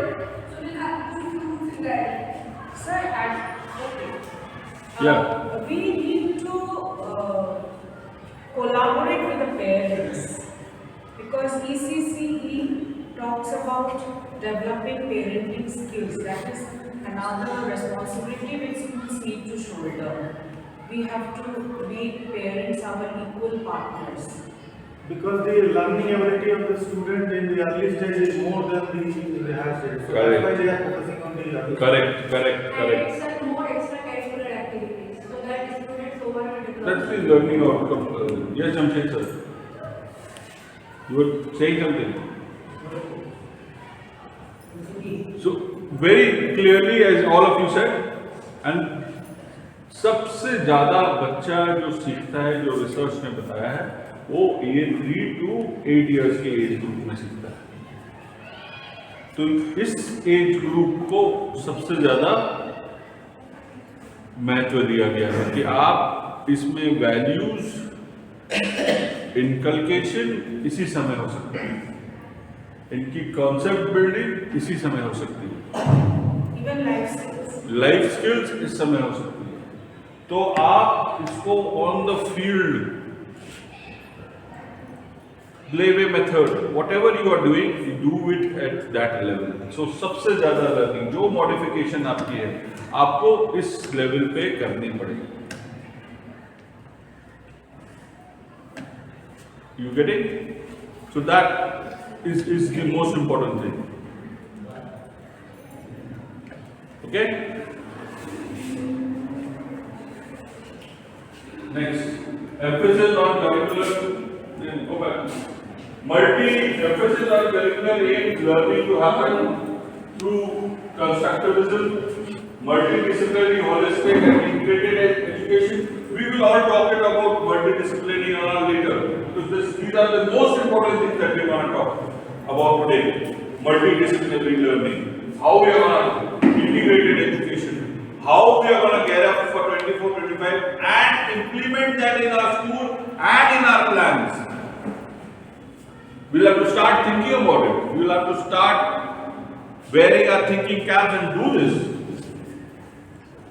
so we'll have good roots in that. Sir, Yeah. we need to collaborate with the parents because ECCE talks about developing parenting skills. That is another responsibility which schools need to shoulder. We have to make parents our equal partners. Because the learning ability of the student in the early stage is more than the higher stage. So Correct. that's why they are focusing on the early Correct. And it's more extracurricular activities so that the students overall develop. That's the learning outcome. Yes, Jamshed sir. You were saying something. So very clearly, as all of you said, and सबसे ज़्यादा बच्चा जो सीखता है, जो research ने बताया है, वो 3 to 8 years के एज ग्रुप में सीखता है। तो इस एज ग्रुप को सबसे ज़्यादा महत्व दिया गया है कि आप इसमें वैल्यूज इनकलकेशन इसी समय हो सकती है, इनकी कॉन्सेप्ट बिल्डिंग इसी समय हो सकती है, Even लाइफ स्किल्स इस समय हो सकती है। तो आप इसको on the field play way method, whatever you are doing, you do it at that level. So सबसे ज़्यादा लर्निंग जो मॉडिफिकेशन आपकी है, आपको इस लेवल पे करनी पड़ेगी। You get it? So that is the most important thing. Okay? Next, emphasis on curriculum. Then go back. Emphasis on curricular aims learning to happen through constructivism, multidisciplinary, holistic, and integrated education. We will all talk about multidisciplinary later, because these are the most important things that we want to talk about today. Multidisciplinary learning, how we are going to integrated education, how we are going to gear up for 24-25 and implement that in our school and in our plans. We'll have to start thinking about it. We'll have to start wearing our thinking caps and do this.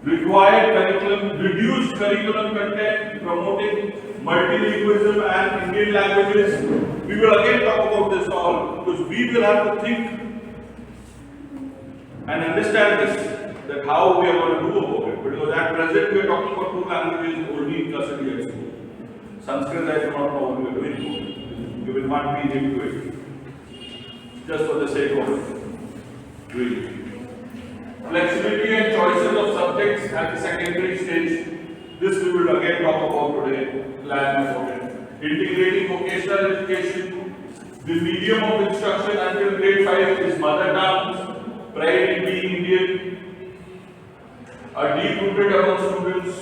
Required curriculum, reduced curriculum content, promoting multilingualism and Indian languages. We will again talk about this all, because we will have to think and understand this, that how we are going to do about it. Because at present we are talking about 2 languages only in custody at school. Sanskrit I do not know what we are doing. We will not be into it, just for the sake of doing it. Flexibility and choices of subjects at the secondary stage. This we will again talk about today. Plan about it. Integrating vocational education. The medium of instruction until grade 5 is mother tongue. Pride in being Indian. Are deep-rooted among students.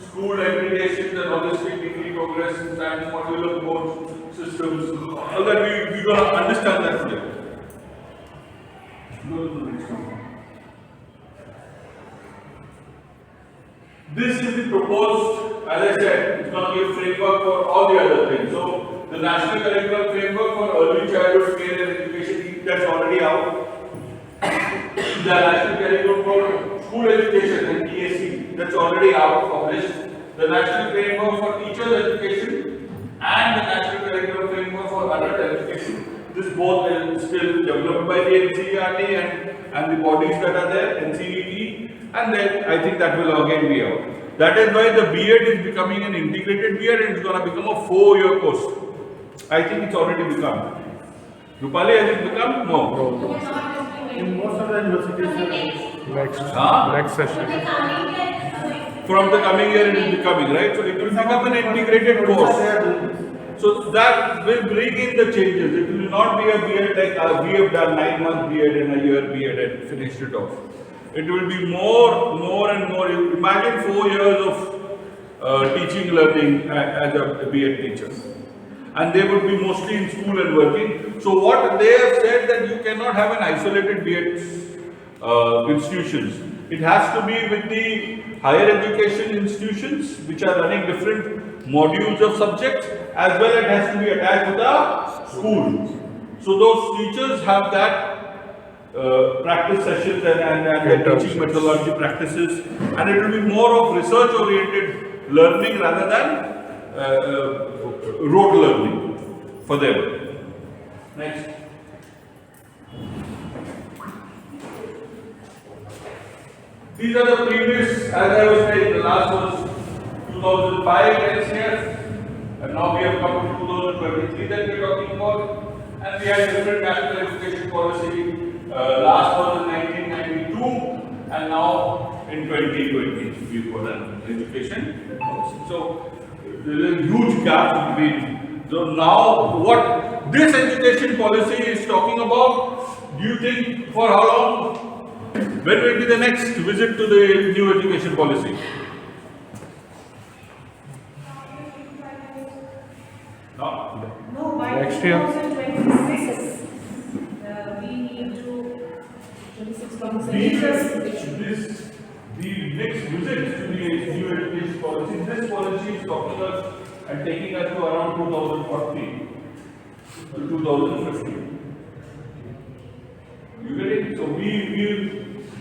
School accreditations and holistic degree progress and modular course systems. All that we're going to understand that today. Go to the next one. This is the proposed, as I said, it's going to be a framework for all the other things. So, the National Curriculum Framework for Early Childhood Care and Education, that's already out. The National Curriculum for School Education and TSC, that's already out, published. The National Framework for Teachers Education and the National Curriculum Framework for Adult Education. This both is still developed by the NCERT and the bodies that are there, NCET. And then I think that will again be out. That is why the B.Ed is becoming an integrated B.Ed and it's going to become a 4-year course. I think it's already become. Rupali, has it become? No. In most of the universities, Next session. From the coming year it is becoming, right? So it will become an integrated course. So that will bring in the changes. It will not be a B.Ed like we have done 9-month B.Ed and a year B.Ed and finished it off. It will be more and more. Imagine 4 years of teaching, learning as a B.Ed teacher. And they would be mostly in school and working. So what they have said that you cannot have an isolated B.Ed institutions. It has to be with the higher education institutions which are running different modules of subjects, as well it has to be attached to the school. So those teachers have that practice sessions and teaching methodology practices, and it will be more of research oriented learning rather than rote learning for them. Next. These are the previous, as I was saying, the last was 2005 NCF, and now we have come to 2023 that we are talking about, and we had different national education policy. Last was in 1992, and now in 2020 we've got an education policy. So there is a huge gap between. So now what this education policy is talking about, do you think for how long? When will be the next visit to the new education policy? No? No, by Next year. 2026, we need to, 26 The next visit to the new education policy, this policy is talking us and taking us to around 2040 to 2050. You get it? So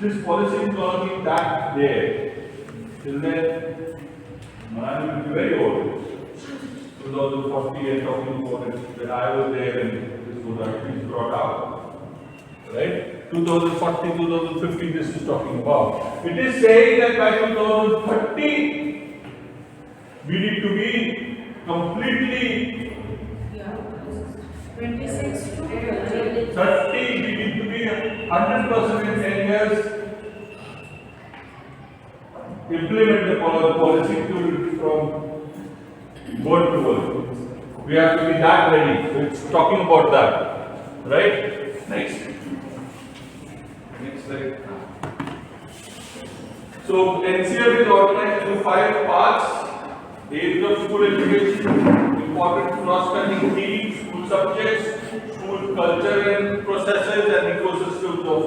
this policy is going to be that there. Till then, Manali will be very old. 2040 and talking about it, when I was there and this was actually brought out. Right? 2040, 2050, this is talking about. It is saying that by 2030, we need to be completely 26 to 30. 30, we need to be 100% in 10 years. Implement the policy from word to word. We have to be that ready. So it's talking about that. Right? Next. Next slide. So NCF is organized into 5 parts. Aims of school education, important cross-cutting themes, school subjects, school culture and processes, and ecosystems of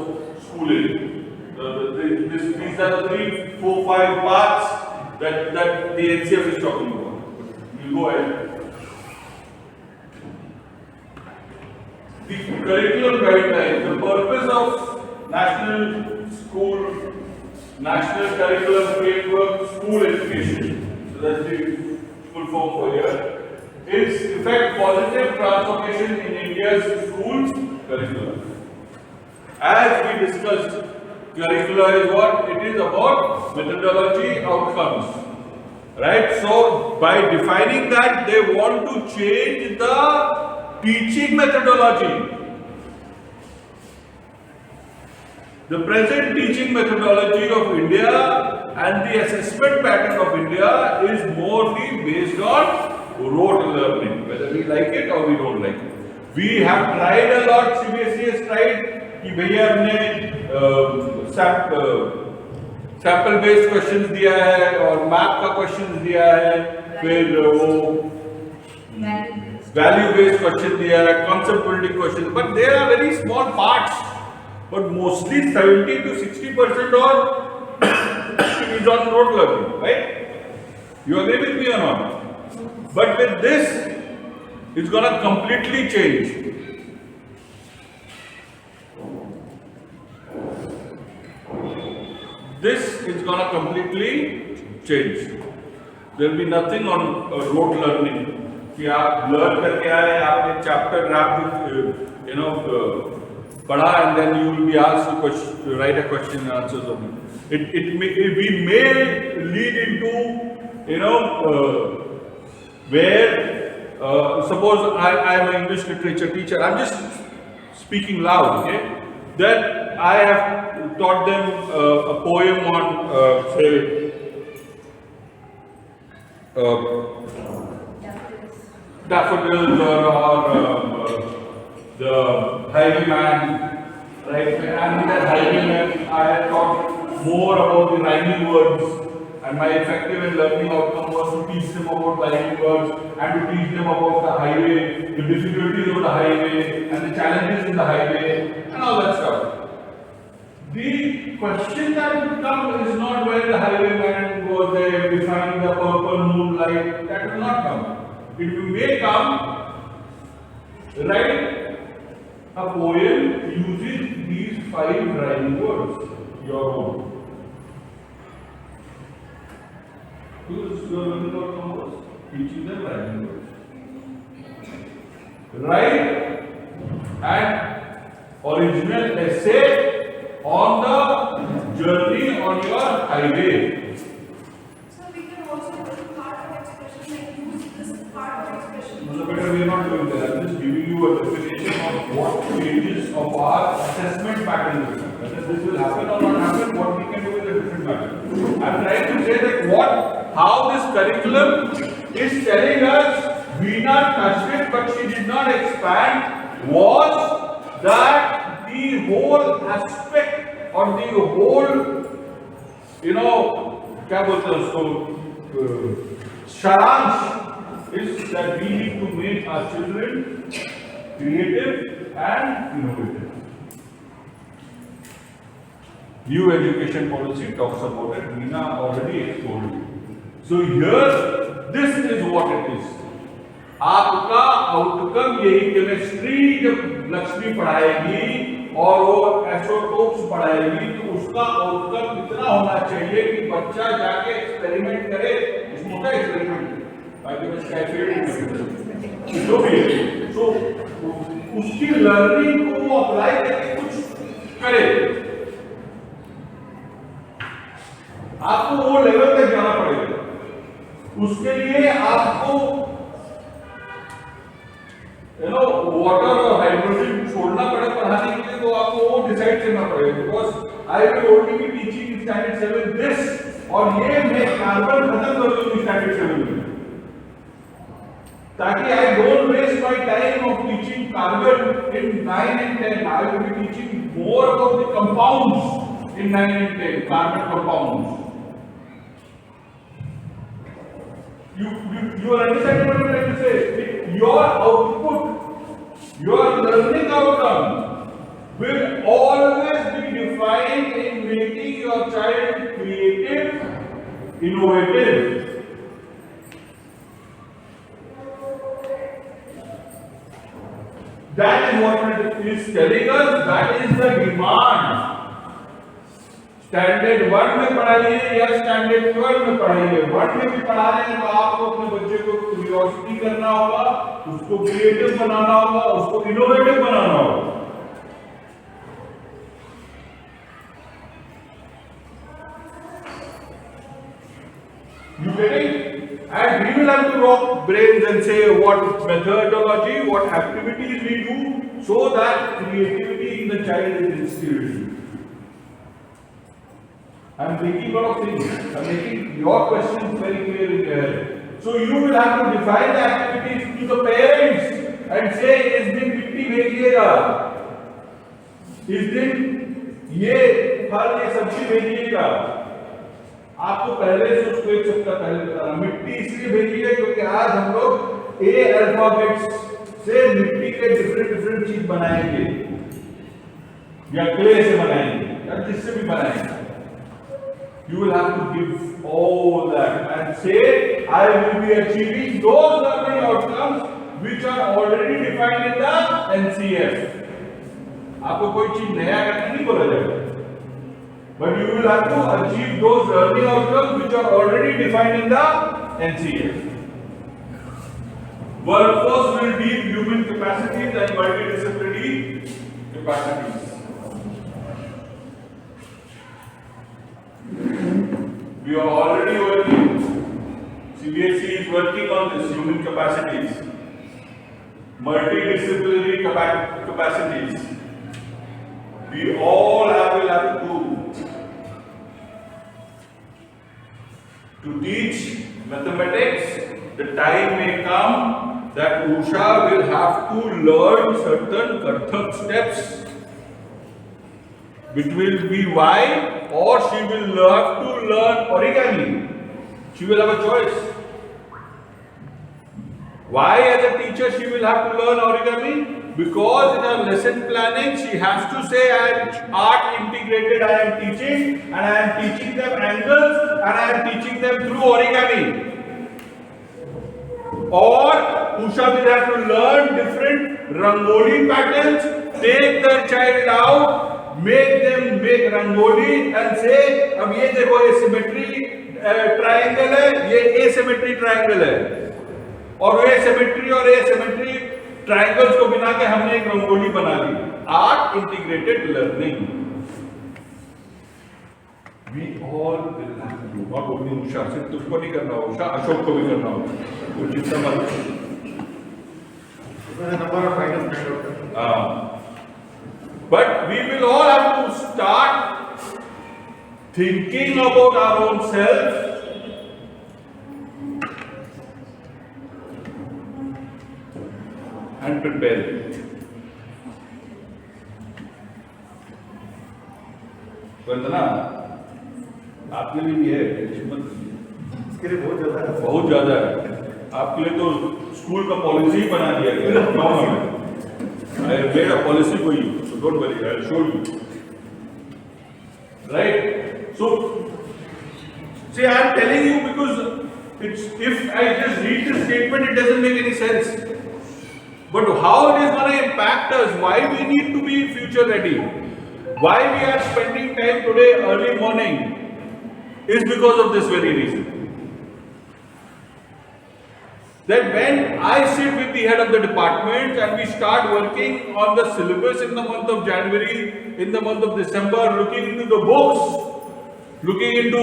schooling. These are the 3, 4, 5 parts that the NCF is talking about. You go ahead. The curriculum guidelines, the purpose of National Curriculum Framework School Education. So that's the full form for here. Is effect positive transformation in India's schools curriculum. As we discussed, curricula is what? It is about methodology outcomes. Right? So, by defining that, they want to change the teaching methodology. The present teaching methodology of India and the assessment pattern of India is morely based on rote learning, whether we like it or we don't like it. We have tried a lot, CBSE has tried, कि भैया हमने sample based questions दिया है और map का questions दिया है, फिर वो वैल्यू बेस्ड क्वेश्चन दिया है, concept building question, but there are very small parts, but mostly 70 to 60% on is on rote learning, right? You agree with me or not? But with this, it's gonna completely change. This is gonna completely change. There will be nothing on rote learning. कि आप learn करके आए, आपने chapter पढ़ा, and then you will be asked to write a question and answers of it. We may lead into, where suppose I am an English literature teacher. I'm just speaking loud, okay? Then I have taught them a poem on, say, daffodils or the highwayman, right? And that highwayman, I had taught more about the rhyming words, and my effective and learning outcome was to teach them about rhyming words and to teach them about the highway, the difficulties of the highway, and the challenges in the highway, and all that stuff. The question that will come is not where the highwayman was there defining the purple moonlight. That will not come. It may come, right? A poem uses these 5 rhyming words, your own. Who's learning about numbers? Teaching them rhyming words. Write an original essay on the journey or on your highway. So we can also do part of expression and use this part of expression. No, better we are not doing that. I'm just giving you a definition of what changes of our assessment pattern will be. Whether this will happen or not happen, what we can do is a different matter. I'm trying to say that how this curriculum is telling us, Veena touched it, but she did not expand, was that the whole aspect or the whole, क्या बोलते हैं उसको, सारांश is that we need to make our children creative and innovative. New education policy talks about it. Veena already explained it. So here, this is what it is. आपका outcome यही chemistry जब लक्ष्मी पढ़ाएगी और वो एसोटोप्स पढ़ाएगी तो उसका आउटकम इतना होना चाहिए कि बच्चा जाके एक्सपेरिमेंट करे, इसमें होता है एक्सपेरिमेंट, जो भी है, तो उसकी लर्निंग को वो अप्लाई करके कुछ करे। आपको वो लेवल तक जाना पड़ेगा, उसके लिए आपको वाटर और हाइड्रोजन छोड़ना पड़े पढ़ाने के लिए, तो आपको वो डिसाइड करना पड़ेगा, because I will only be teaching standard 7 this, और ये मैं कार्बन खत्म कर दूंगी स्टैंडर्ड 7 में, ताकि I don't waste my time of teaching carbon in 9 and 10. I will be teaching more about the compounds in 9 and 10, carbon compounds. You are understanding what I am trying to say? Your output, your learning outcome will always be defined in making your child creative, innovative. That is what it is telling us. That is the demand. Standard 1 में पढ़ाइए या standard 12 में पढ़ाइए, 1 में भी पढ़ा रहे हैं तो आपको अपने बच्चे को क्यूरियोसिटी करना होगा, उसको क्रिएटिव बनाना होगा, उसको इनोवेटिव बनाना होगा. You getting? And we will have to rock brains and say what methodology, what activities we do so that creativity in the child is instilled. I am making a lot of things. I am making your questions very clear in there. So you will have to define the activities to the parents and say, इस दिन मिट्टी भेजिएगा, इस दिन ये फल ये सब्जी भेजिएगा. आपको पहले से उसको एक सप्ताह पहले बताना. मिट्टी इसलिए भेजिए क्योंकि आज हम लोग ए अल्फाबेट्स से मिट्टी के डिफरेंट चीज बनाएंगे या क्ले से बनाएंगे या जिससे भी बनाएंगे. You will have to give all that and say, I will be achieving those learning outcomes which are already defined in the NCF. आपको कोई चीज नया करने नहीं बोला जाएगा, but you will have to achieve those learning outcomes which are already defined in the NCF. Workforce will deal human capacities and multidisciplinary capacities. We are already working. CBSE is working on this human capacities, multidisciplinary capacities. We all will have to do. To teach mathematics, the time may come that Usha will have to learn certain Kathak steps. It will be Y, or she will have to learn origami. She will have a choice. Why as a teacher she will have to learn origami? Because in her lesson planning she has to say I am art integrated, I am teaching, and I am teaching them angles and I am teaching them through origami. Or Usha will have to learn different rangoli patterns, take their child out, make them make rangoli and say अब ये देखो ये symmetry triangle है, ये asymmetry triangle है, और ये symmetry और एसिमेट्री ट्रायंगल्स को बिना के हमने एक रंगोली बना ली. Art integrated learning. We all will have to do, not only Usha, सिर्फ तुझको नहीं करना होगा, Usha, अशोक को भी करना होगा, तो जितना मत number of items kind of. But we will all have to start thinking about our own self. And prepare it. वंदना, आपके लिए भी है, टेंशन मत लीजिए। इसके लिए बहुत ज़्यादा है। आपके लिए तो स्कूल का पॉलिसी बना दिया गया। I have made a policy for you, so don't worry, I will show you. Right? So, see, I am telling you because if I just read this statement, it doesn't make any sense. But how it is going to impact us, why we need to be future ready, why we are spending time today early morning, is because of this very reason. That when I sit with the head of the department and we start working on the syllabus in the month of January, in the month of December, looking into the books, looking into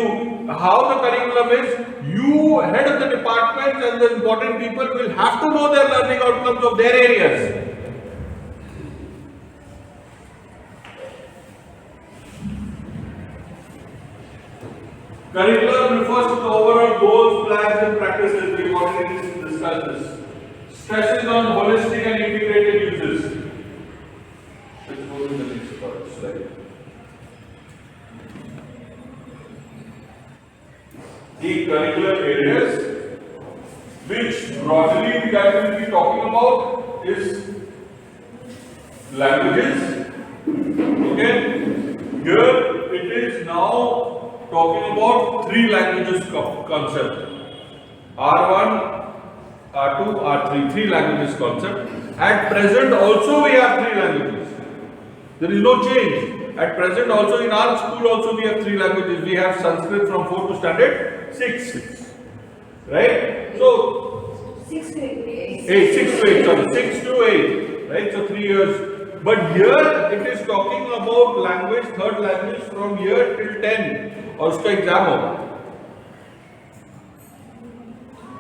how the curriculum is, you, head of the department and the important people will have to know their learning outcomes of their areas. Curriculum refers to the overall goals, plans and practices. We have already discussed this. Stresses on holistic and integrated uses. Let's go to the next slide. The curricular areas which broadly that we will be talking about is languages. Okay. Here it is now talking about three languages concept. R1, R2, R3, three languages concept. At present also we have three languages. There is no change. At present also in our school also we have three languages. We have Sanskrit from 4 to standard 6. Right? So 6 to 8. 6 to 8. Right? So 3 years. But here it is talking about language, third language from here till 10. और उसका exam होगा,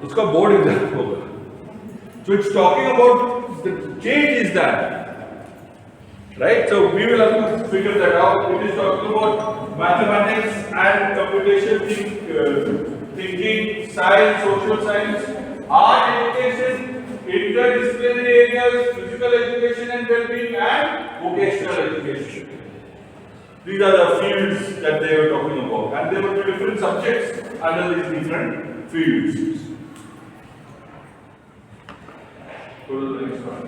उसका board exam होगा. So it's talking about the change is that, right? So we will have to figure that out. It is talking about mathematics and computation, thinking, science, social science, art education, interdisciplinary areas, physical education and well-being, and vocational education. These are the fields that they were talking about, and there were different subjects under these different fields. Go to the next one.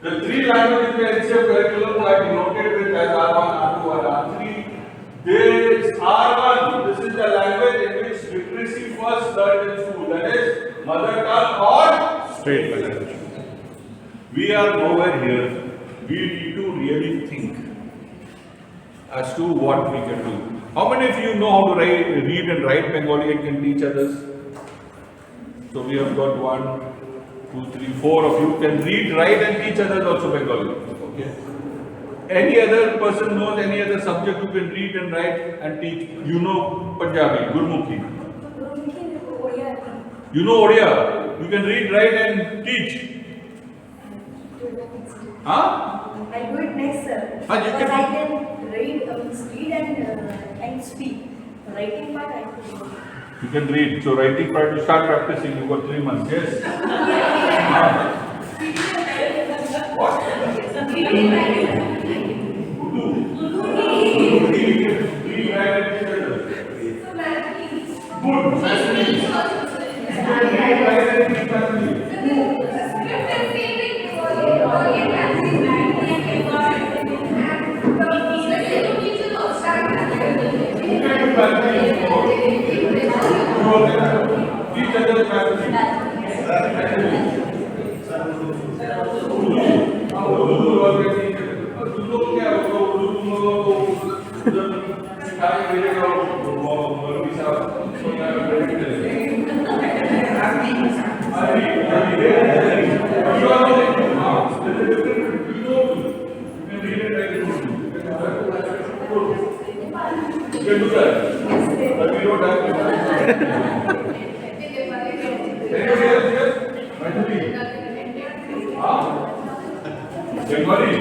The three language intensive curriculum are denoted with as R1, R2, and R3. There is R1. This is the language in which literacy first learned in school. That is mother tongue or state language. We are nowhere here. We need to really think as to what we can do. How many of you know how to read and write Bengali and can teach others? So we have got 1, 2, 3, 4 of you can read, write and teach others also Bengali. Okay. Any other person knows any other subject who can read and write and teach? You know Punjabi, Gurmukhi. You know Odia. You can read, write and teach. Huh? I'll do it next, sir. Because I can read and speak. Writing part I can do. You can read. So writing part you start practicing. You got 3 months. Yes. What? Bengali.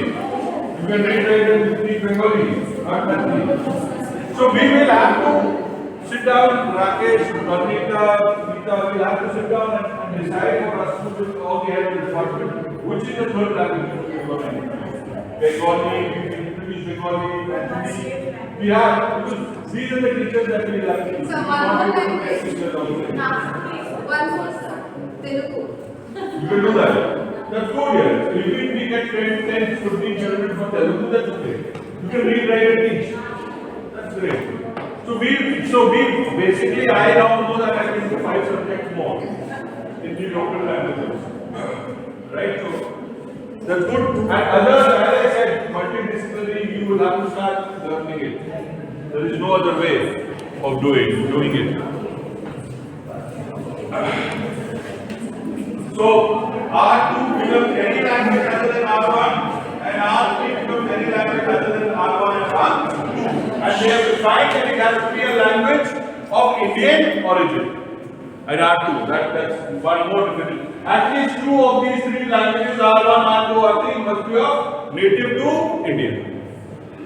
You can rewrite it with the Bengali, not Bengali. So we will have to sit down, Rakesh, Anita, Geeta, we'll have to sit down and decide for us to do all the health department, which is the third language. Bengali, English, Bengali, and we have, because these are the teachers that we like. So one more language. One more, sir. Telugu. You can do that. That's good, yes. If we get 10, 15 children from Telugu, that's okay. You can read, write, and teach. That's great. So we basically, I now know that I can do 5 subjects more in the local languages. Right? So that's good. And others, as I said, multidisciplinary, you will have to start learning it. There is no other way of doing it. So R2 becomes any language other than R1, and R3 becomes any language other than R1 and R2. And they have defined that it has to be a language of Indian origin. And R2, that's one more definition. At least 2 of these 3 languages, R1, R2, R3, must be of native to Indian.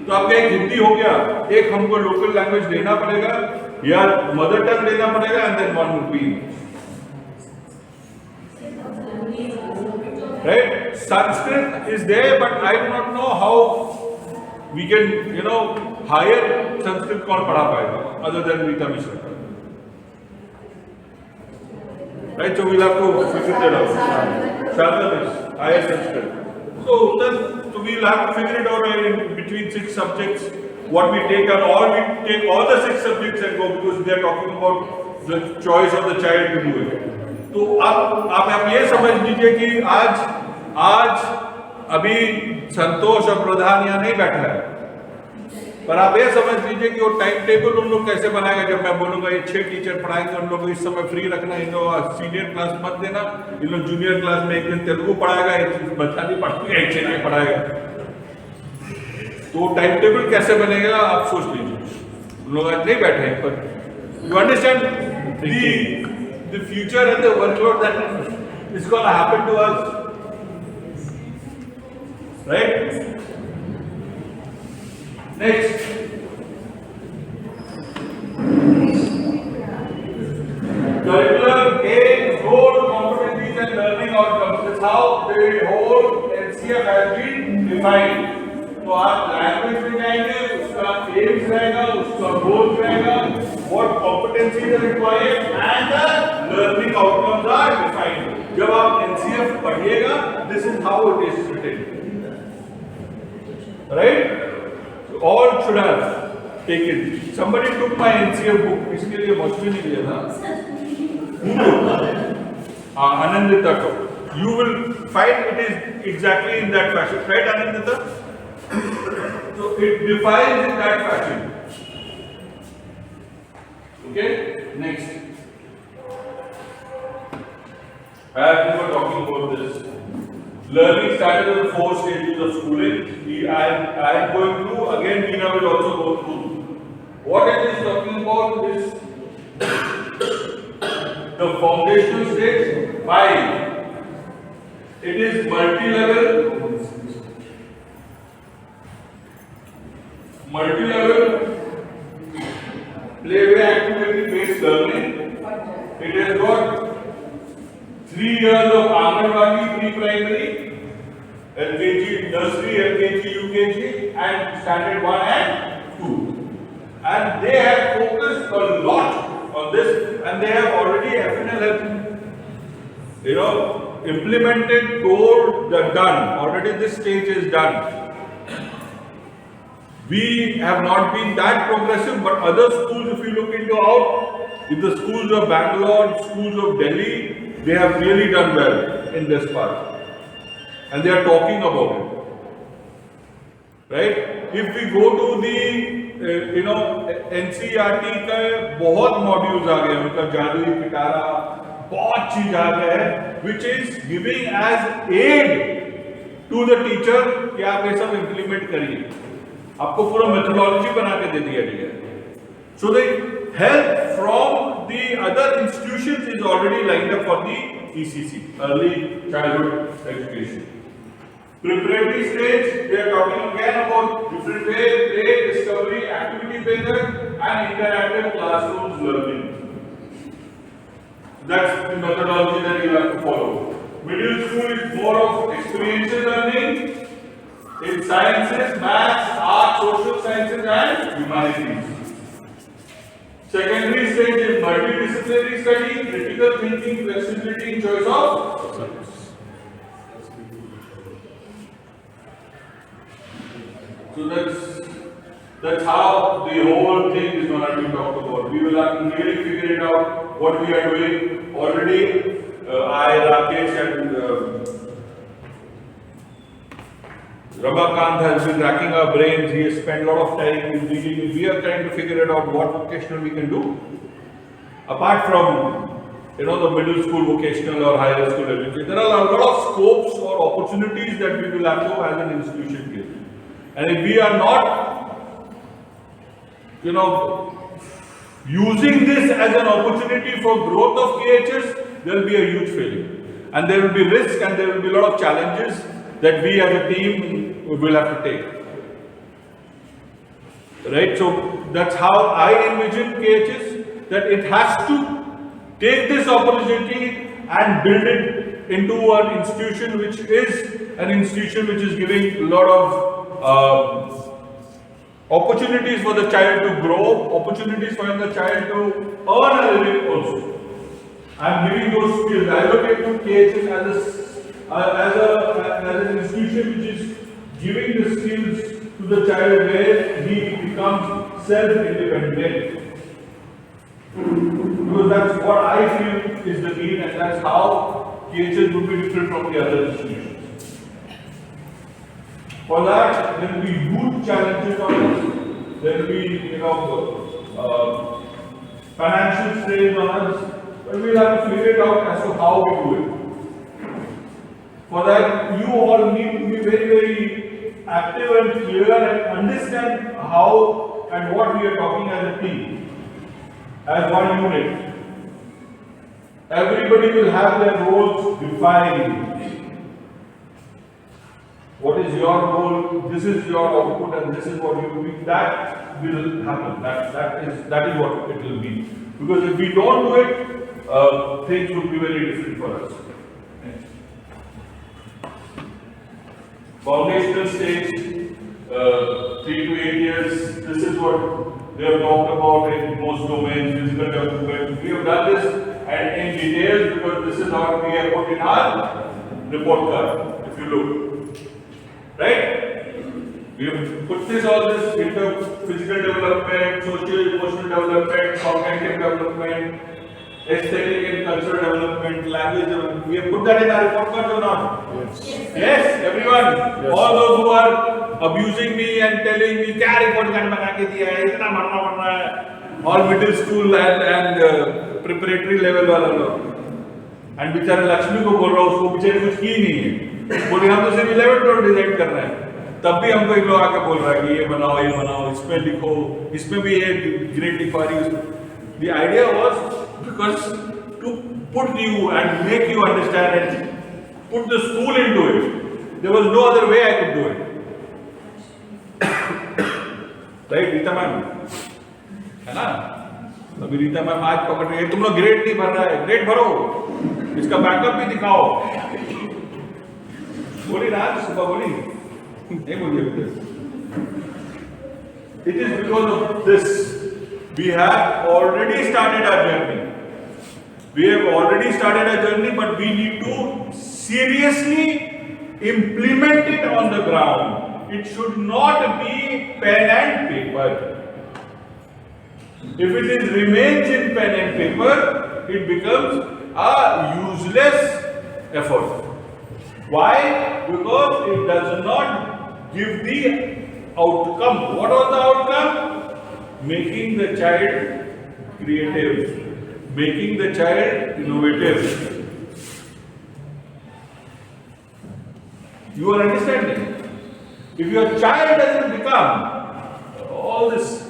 तो आपका एक हिंदी हो गया, एक हमको local language लेना पड़ेगा, या मदर टंग लेना पड़ेगा, and then one would be English. Right? Sanskrit is there, but I do not know how we can, hire Sanskrit कौन पढ़ा पाएगा, other than Rita Mishra. Right? So we'll have to figure that out. Sharda higher Sanskrit. So we'll have to figure it out in between 6 subjects, what we take, or we take all the 6 subjects and go, because they are talking about the choice of the child to do it. तो आप ये समझ लीजिए कि आज अभी संतोष और प्रधान यहाँ नहीं बैठा है, पर आप ये समझ लीजिए कि वो टाइम टेबल उन लोग कैसे बनाएगा। जब मैं बोलूँगा ये 6 टीचर पढ़ाएंगे, उन लोग को इस समय फ्री रखना, इन लोग सीनियर क्लास मत देना, इन लोग जूनियर क्लास में एक दिन तेलुगु पढ़ाएगा, एक दिन बच्चानी पढ़ाएगा, एक दिन पढ़ाएगा। तो टाइम टेबल कैसे बनेगा आप सोच लीजिए। उन लोग आज नहीं बैठे हैं, पर you understand the future and the workload that is going to happen to us, right? Next, curriculum aims, goal, competencies and learning outcomes. That's how the whole NCF has been defined. तो आप language में जाएंगे, उसका AIIMS रहेगा, उसका गोल रहेगा, what competencies are required and the learning outcomes are defined. जब आप NCF पढ़िएगा, this is how it is written, right? So all should have taken. Somebody took my NCF book. इसके लिए मौसमी नहीं लिया था. Anandita took. You will find it is exactly in that fashion, right, Anandita? So it defines in that fashion. Okay, next. As we were talking about this, learning started in the 4 stages of schooling. I am going through, again Veena will also go through. What it is talking about is the foundational stage 5. It is multi-level play-way activity-based learning. It has got 3 years of Anganwadi, pre-primary, LKG, nursery, LKG, UKG, and standard 1 and 2. And they have focused a lot on this, and they have already FNL have, implemented, told, done. Already this stage is done. We have not been that progressive, but other schools, if you look in the schools of Bangalore, schools of Delhi, they have really done well in this part. And they are talking about it. Right? If we go to the, NCERT का बहुत modules आ गए, उनका जादुई पिटारा, बहुत चीज आ गया है, which is giving as aid to the teacher कि आप ये सब implement करिए. आपको पूरा methodology बना के दे दिया गया है. So the help from the other institutions is already lined up for the ECC, early childhood education. Preparatory stage, they are talking again about different way, play, discovery, activity based and interactive classrooms learning. That's the methodology that you have to follow. Middle school is more of experiential learning in sciences, maths, arts, social sciences and humanities. Secondary stage is multidisciplinary study, critical thinking, flexibility in choice of subjects. So that's how the whole thing is going to be talked about. We will have to really figure it out what we are doing already. I, Rakesh and Ramakant has been racking our brains. He has spent a lot of time in dealing. We are trying to figure it out what vocational we can do. Apart from, the middle school vocational or higher school education, there are a lot of scopes or opportunities that we will have to as an institution give. And if we are not, using this as an opportunity for growth of KHS, there will be a huge failure. And there will be risk and there will be a lot of challenges that we as a team will have to take. Right? So that's how I envision KHS, that it has to take this opportunity and build it into an institution which is giving a lot of opportunities for the child to grow, opportunities for the child to earn a living also. I am giving those skills. I look into KHS as an institution which is giving the skills to the child where he becomes self-independent. Because that's what I feel is the need, and that's how KHS would be different from the other institutions. For that, there will be huge challenges on us. There will be, financial strain on us. But we will have to figure it out as to how we do it. For that, you all need to be very, very active and clear and understand how and what we are talking as a team, as one unit. Everybody will have their roles defined. What is your role? This is your output, and this is what you will be. That will happen. That is what it will be. Because if we don't do it, things will be very different for us. Foundational stage, 3 to 8 years. This is what they have talked about in most domains, physical development. We have done this and in detail because this is what we have put in our report card. If you look. Right? We have put all this into physical development, social, emotional development, cognitive development, aesthetic and cultural development, language development. We have put that in our report card or not? Yes. Yes, everyone. Yes. All those who are abusing me and telling me, "Kya report card bana ke diya hai? Itna marna marna hai." All middle school and preparatory level वाला लोग. And बेचारा लक्ष्मी को बोल रहा हूँ, उसको बेचारे कुछ की नहीं है. बोले हम तो सिर्फ 11 डिजाइन कर रहे हैं, तब भी हमको एक लोग आके बोल रहा है कि ये बनाओ, इसमें लिखो, इसमें भी ये great लिखवारी. The idea was because to put you and make you understand and put the school into it. There was no other way I could do it. Right, Rita ma'am? है ना? अभी रीता मैम आज पकड़ रही है, तुम लोग grade नहीं भर रहा है, ग्रेड भरो, इसका बैकअप भी दिखाओ. बोली रात सुबह बोली नहीं बोलिए. It is because of this we have already started our journey. We have already started our journey, but we need to seriously implement it on the ground. It should not be pen and paper. If it remains in pen and paper, it becomes a useless effort. Why? Because it does not give the outcome. What was the outcome? Making the child creative, making the child innovative. You are understanding? If your child doesn't become all this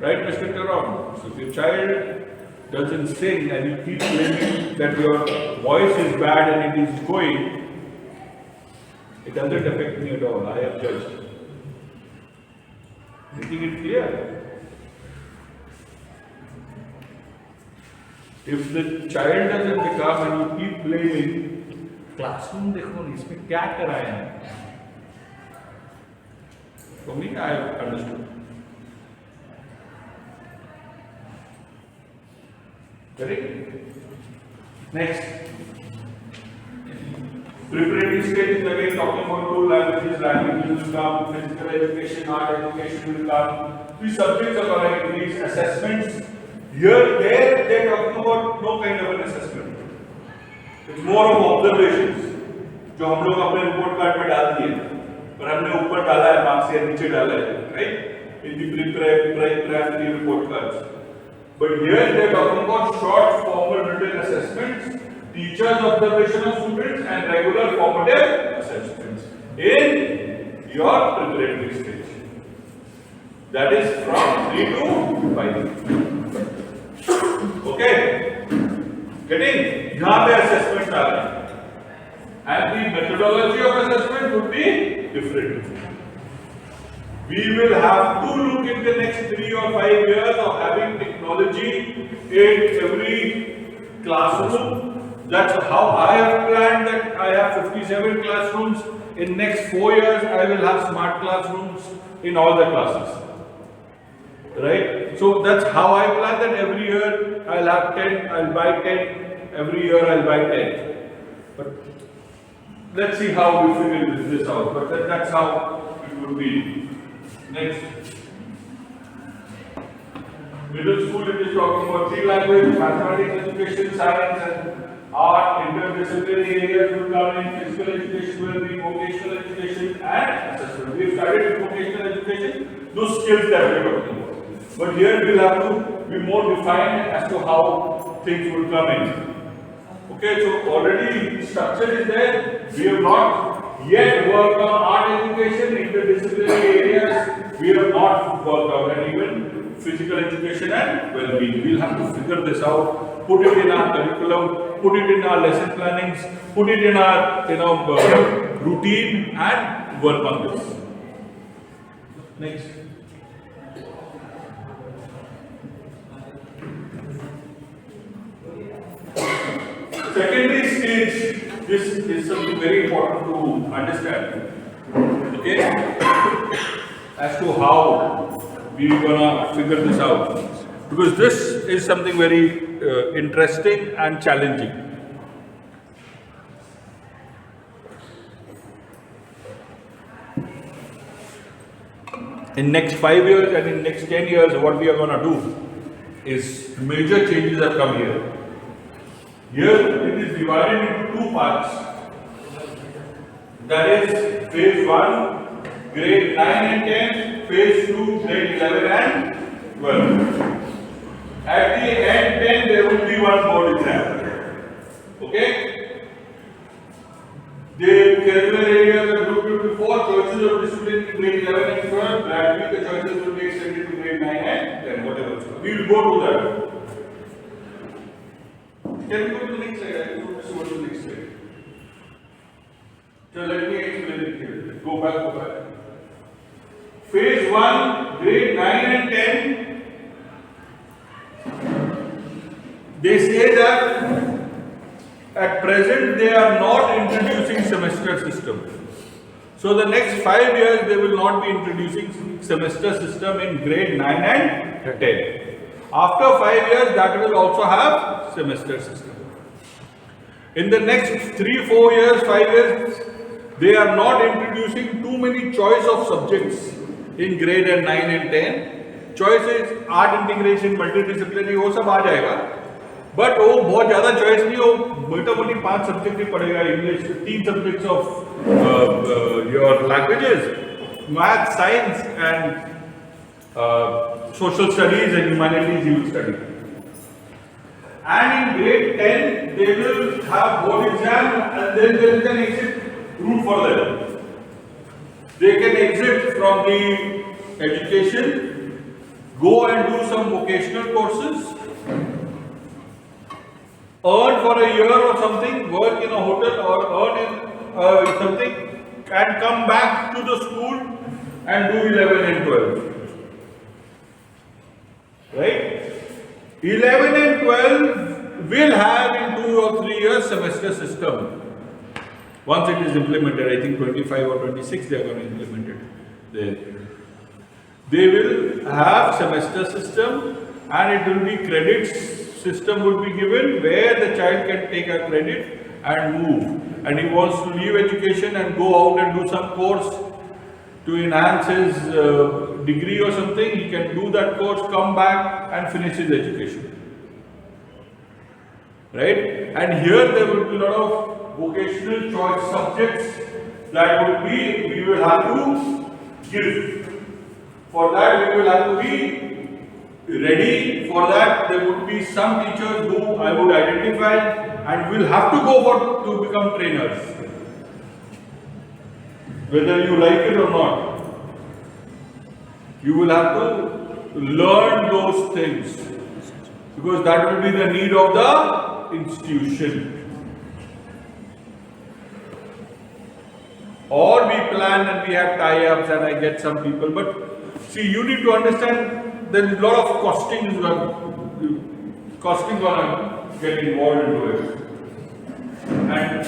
right, Mr. Karam? So if your child doesn't sing and you keep claiming that your voice is bad and it is going, it doesn't affect me at all. I am judged. Making it clear. If the child doesn't become and you keep blaming, classroom देखो नहीं इसमें क्या कराया है? For me, I understood. Correct? Next. Preparatory stage is again talking about two languages. Languages will come, physical education, art education will come. These subjects are going to these assessments. Here, there, they are talking about no kind of an assessment. It's more of observations. जो हम लोग अपने report card में डाल दिए, पर हमने ऊपर डाला है marks या नीचे डाला है, right? In the primary report cards. But here they are talking about short formal written assessments, teachers' observation of students, and regular formative assessments in your preparatory stage. That is from 3 to 5. Okay? Getting? यहाँ पे assessments आ रहे हैं. And the methodology of assessment would be different. We will have to look in the next 3 or 5 years of having technology in every classroom. That's how I have planned that I have 57 classrooms. In next 4 years, I will have smart classrooms in all the classes. Right? So that's how I plan that every year I'll have 10, I'll buy 10, every year I'll buy 10. But let's see how we figure this out. But that's how it would be. Next. Middle school, it is talking about 3 languages, mathematics, education, science, and art, interdisciplinary areas will come in, physical education will be, vocational education, and assessment. We have started with vocational education, those skills that we are talking about. But here we will have to be more defined as to how things will come in. Okay, so already structure is there. We have not yet worked on art education, interdisciplinary areas. We have not worked out, and even physical education and well-being. We'll have to figure this out, put it in our curriculum, put it in our lesson plannings, put it in our routine, and work on this. Next. Secondary stage, this is something very important to understand. Okay? As to how we're gonna figure this out. Because this is something very interesting and challenging. In next 5 years and in next 10 years, what we are gonna do is major changes have come here. Here it is divided into 2 parts. That is phase 1, grade 9 and 10, phase 2, grade 11 and 12. At the end 10 there will be one board exam. Okay? The curricular areas are grouped into 4 choices of discipline in grade 11 and 12. Gradually the choices will be extended to grade 9 and 10, whatever. We will go to that. Can we go to the next slide? I just want to go to the next slide. So let me explain it here. Go back. Phase 1, grade 9 and 10. They say that at present they are not introducing semester system. So the next 5 years they will not be introducing semester system in grade 9 and 10. After 5 years, that will also have semester system. In the next 3, 4 years, 5 years, they are not introducing too many choice of subjects in grade 9 and 10. Choices, art integration, multidisciplinary, वो सब आ जाएगा. But वो बहुत ज़्यादा choice नहीं हो. मोटा-मोटी 5 subjects ही पढ़ेगा. English, 15 subjects of your languages, math, science, and social studies and humanities you will study. And in grade 10, they will have board exam and then there is an exit route for them. They can exit from the education, go and do some vocational courses, earn for a year or something, work in a hotel or earn in something, and come back to the school and do 11 and 12. Right? 11 and 12 will have in 2 or 3 years semester system. Once it is implemented, I think 25 or 26 they are going to implement it there. They will have semester system and it will be credits system would be given where the child can take a credit and move. And he wants to leave education and go out and do some course to enhance his degree or something, he can do that course, come back and finish his education. Right? And here there will be a lot of vocational choice subjects that would be, we will have to give. For that we will have to be ready. For that there would be some teachers who I would identify and will have to go to become trainers. Whether you like it or not, you will have to learn those things because that will be the need of the institution. Or we plan and we have tie-ups and I get some people, but see, you need to understand there is a lot of costing gonna get involved into it. And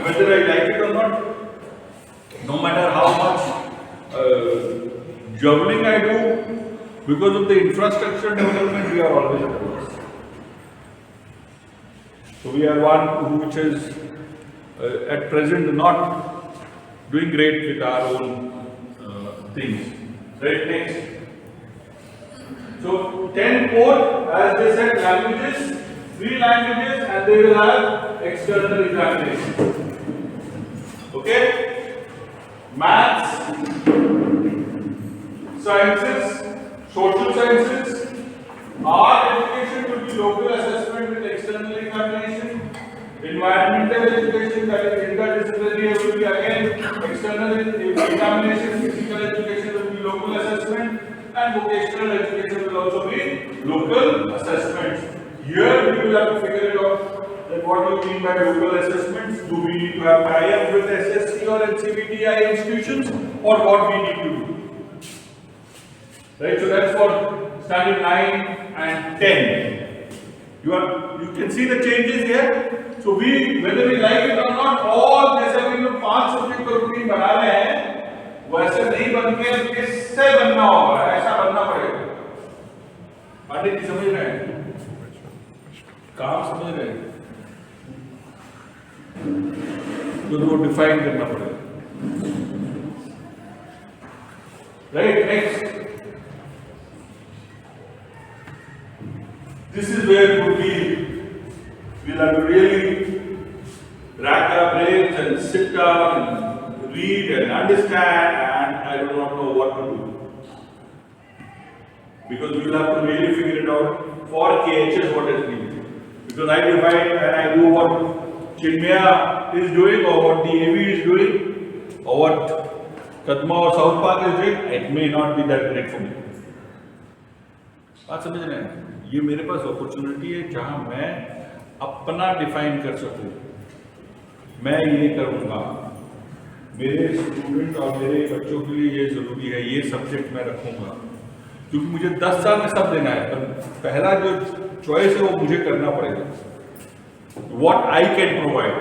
whether I like it or not, no matter how much juggling I do, because of the infrastructure development, we are always at worst. So we are one which is at present not doing great with our own things. Right, next. So 10 core, as they said, languages, 3 languages, and they will have external examination. Okay? Maths, sciences, social sciences, art education will be local assessment with external examination. Environmental education, that is interdisciplinary, will be again external examination. Physical education will be local assessment, and vocational education will also be local assessments. Here we will have to figure it out that what do you mean by local assessments? Do we need to have tie-up with SSC or NCBTI institutions, or what we need to do? Right, so that's for standard 9 and 10. You can see the changes here. So whether we like it or not, all जैसे हम लोग 5 subject का routine बना रहे हैं, वैसे नहीं बन के किससे बनना होगा, ऐसा बनना पड़ेगा। पंडित जी समझ रहे हैं? काम समझ रहे हैं? तो वो डिफाइन करना पड़ेगा। Right, next. This is where it would be. We'll have to really rack our brains and sit down and read and understand, and I do not know what to do. Because we will have to really figure it out for KHS what is needed. Because I divide and I do what Chinmaya is doing or what the AV is doing or what Kadma or South Park is doing, it may not be that great for me. बात समझ रहे हैं? ये मेरे पास opportunity है जहां मैं अपना डिफाइन कर सकूं, मैं ये करूंगा, मेरे स्टूडेंट और मेरे बच्चों के लिए ये जरूरी है, ये सब्जेक्ट मैं रखूंगा, क्योंकि मुझे 10 साल में सब देना है, पर पहला जो चॉइस है वो मुझे करना पड़ेगा, what I can provide.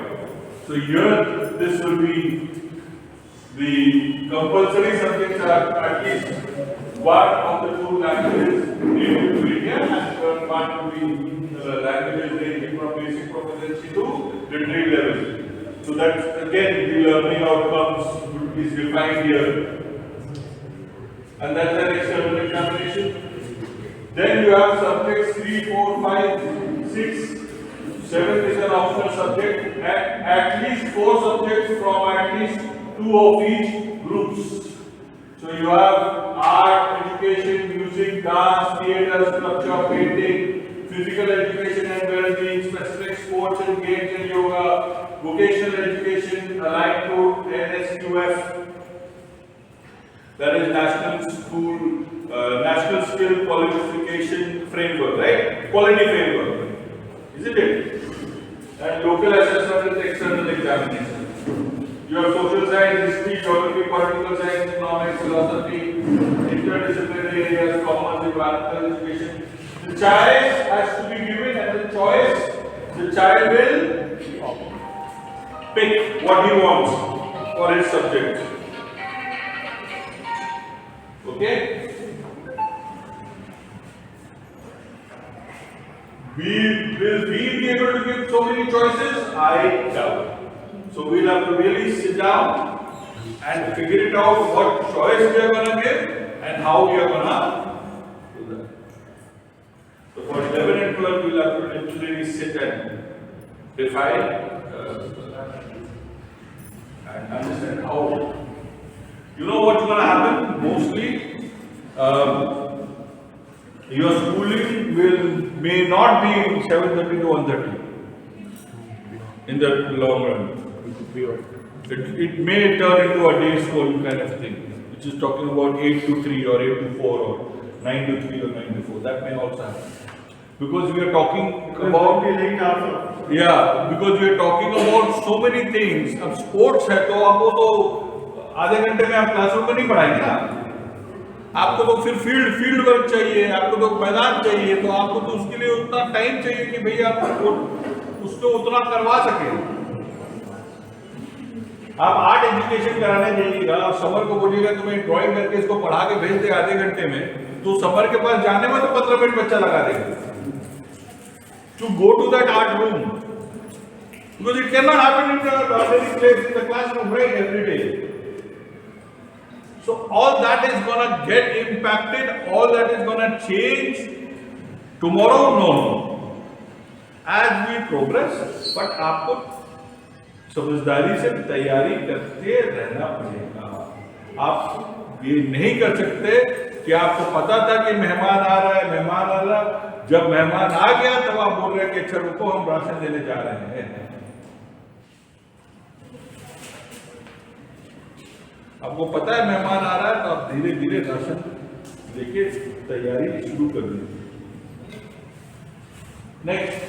So here this will be the compulsory subjects are at least one of the 2 languages native to India and one to be languages ranging from basic proficiency to literary level. So that's again the learning outcomes is defined here. And that's an external examination. Then you have subjects 3, 4, 5, 6, 7 is an optional subject, and at least 4 subjects from at least 2 of each groups. So you have art, education, music, dance, theatre, sculpture, painting, physical education and well-being, specific sports and games and yoga, vocational education aligned to NSQF, that is National Skill Qualification Framework, right? Quality framework, isn't it? And local assessment is external examination. You have social science, history, geography, political science, economics, philosophy, interdisciplinary areas, commerce, environmental education. The choice has to be given, and the choice, the child will pick what he wants for his subject. Okay? Will we be able to give so many choices? I doubt. So we'll have to really sit down and figure it out what choice we are going to give and how we are going to do that. So for 11 and 12, we'll have to literally sit and define and understand how. You know what's going to happen? Mostly, your schooling may not be 7:30 to 1:30 in the long run. It may turn into a day school kind of thing, which is talking about 8 to 3 or 8 to 4 or 9 to 3 or 9 to 4. That may also happen. Because we are talking about because we are talking about so many things. अब sports है तो आपको तो आधे घंटे में आप classroom में नहीं पढ़ाएंगे ना. आपको तो फिर फील्ड वर्क चाहिए, आपको तो मैदान चाहिए, तो आपको तो उसके लिए उतना टाइम चाहिए कि भैया आप उसको उतना करवा सके. आप आर्ट एजुकेशन कराने जाइएगा और समर को बोलिएगा तुम्हें ड्राइंग करके इसको पढ़ा के भेज दे आधे घंटे में, तो समर के पास जाने में तो 15 मिनट बच्चा लगा देगा to go to that art room, because it cannot happen in the ordinary place in the classroom, right, every day. So all that is going to get impacted, all that is going to change tomorrow, no, as we progress. But आपको समझदारी से तैयारी करते रहना पड़ेगा. आप ये नहीं कर सकते कि आपको पता था कि मेहमान आ रहा है, जब मेहमान आ गया तब आप बोल रहे हैं कि अच्छा रुको हम राशन देने जा रहे हैं. आपको पता है मेहमान आ रहा है तो आप धीरे धीरे राशन लेके तैयारी शुरू कर दीजिए. Next,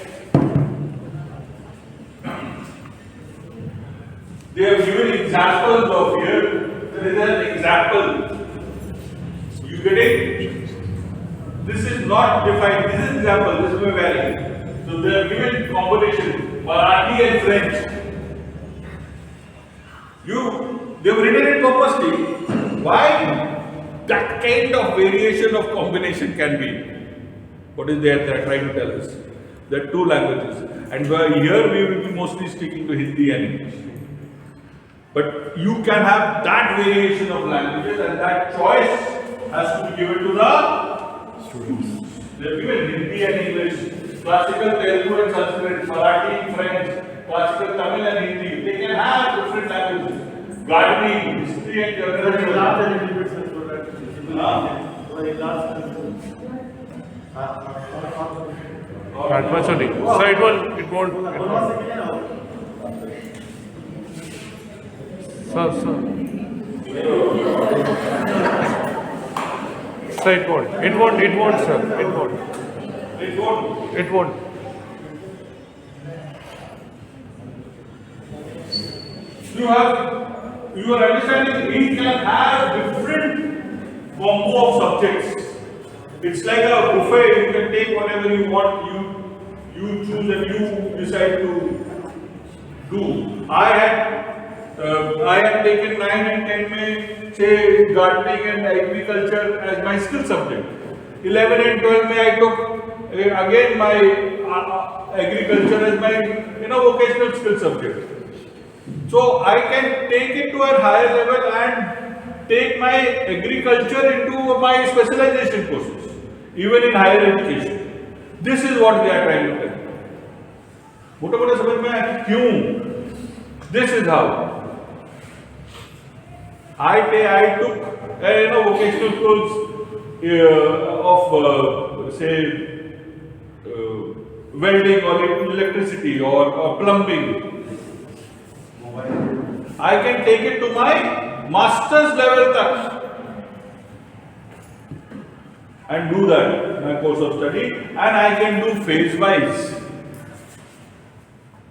they have given examples of here. There is an example. You get it? This is not defined. This is example. This may vary. So they have given combination Marathi and French. They have written it purposely. Why? That kind of variation of combination can be. What is there? They are trying to tell us. There are two languages, and here we will be mostly sticking to Hindi and English. But you can have that variation of languages, and that choice has to be given to the students. They are given Hindi and English, classical Telugu and Sanskrit, Marathi and French, classical Tamil and Hindi. They can have different languages. Gardening, history and geography. That much only. So it won't. Sir. So it won't, sir. It won't. You are understanding we can have different combo of subjects. It's like a buffet, you can take whatever you want, you choose and you decide to do. I had taken 9 and 10 में say gardening and agriculture as my skill subject. 11 and 12 में I took again my agriculture as my vocational skill subject. So I can take it to a higher level and take my agriculture into my specialization courses, even in higher education. This is what they are trying to tell. मोटा समझ में आया क्यों? This is how. I took vocational course of say welding or electricity or plumbing. I can take it to my master's level and do that, my course of study, and I can do phase wise.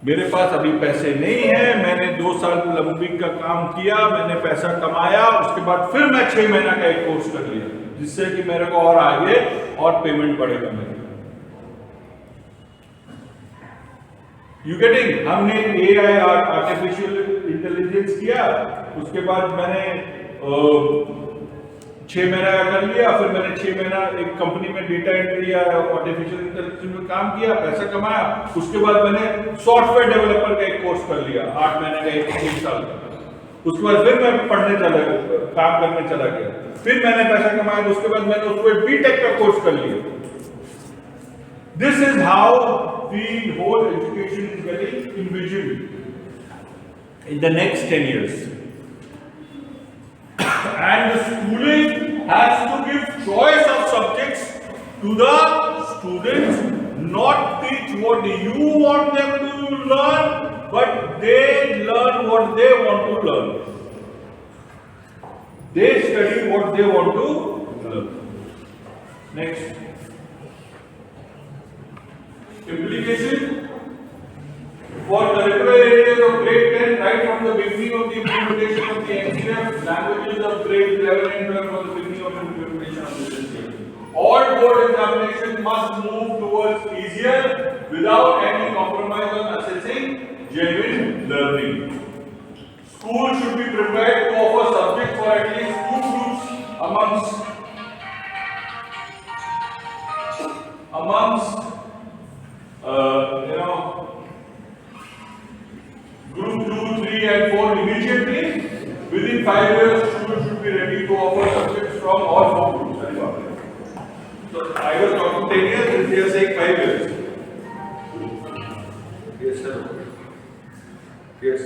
मेरे पास अभी पैसे नहीं है, मैंने 2 साल plumbing का काम किया, मैंने पैसा कमाया, उसके बाद फिर मैं 6 महीना का एक कोर्स कर लिया, जिससे कि मेरे को और आगे और पेमेंट बढ़ेगा मेरे। You getting? हमने AI आर्टिफिशियल इंटेलिजेंस किया, उसके बाद मैंने 6 महीना का कर लिया, फिर मैंने 6 महीना एक कंपनी में डेटा एंट्री या आर्टिफिशियल इंटेलिजेंस में काम किया, पैसा कमाया, उसके बाद मैंने सॉफ्टवेयर डेवलपर का एक कोर्स कर लिया 8 महीने का, 1 साल का। उसके बाद फिर मैं पढ़ने चला गया, काम करने चला गया, फिर मैंने पैसा कमाया, तो उसके बाद मैंने उसको बीटेक का कोर्स कर लिया। This is how the whole education is getting envisioned in the next 10 years. And the schooling has to give choice of subjects to the students, not teach what you want them to learn, but they learn what they want to learn. They study what they want to learn. Next. Implication for curricular areas of grade 10, right from the beginning of the implementation of the NCF, languages of grade 11 and 12 from the beginning of the implementation of the NCF. All board examinations must move towards easier without any compromise on assessing genuine learning. School should be prepared to offer subjects for at least 2 groups amongst Group 2, 3 and 4 immediately. Within 5 years, students should be ready to offer subjects from all 4 groups. So I was talking 10 years, and they are saying 5 years. Yes, sir. Yes.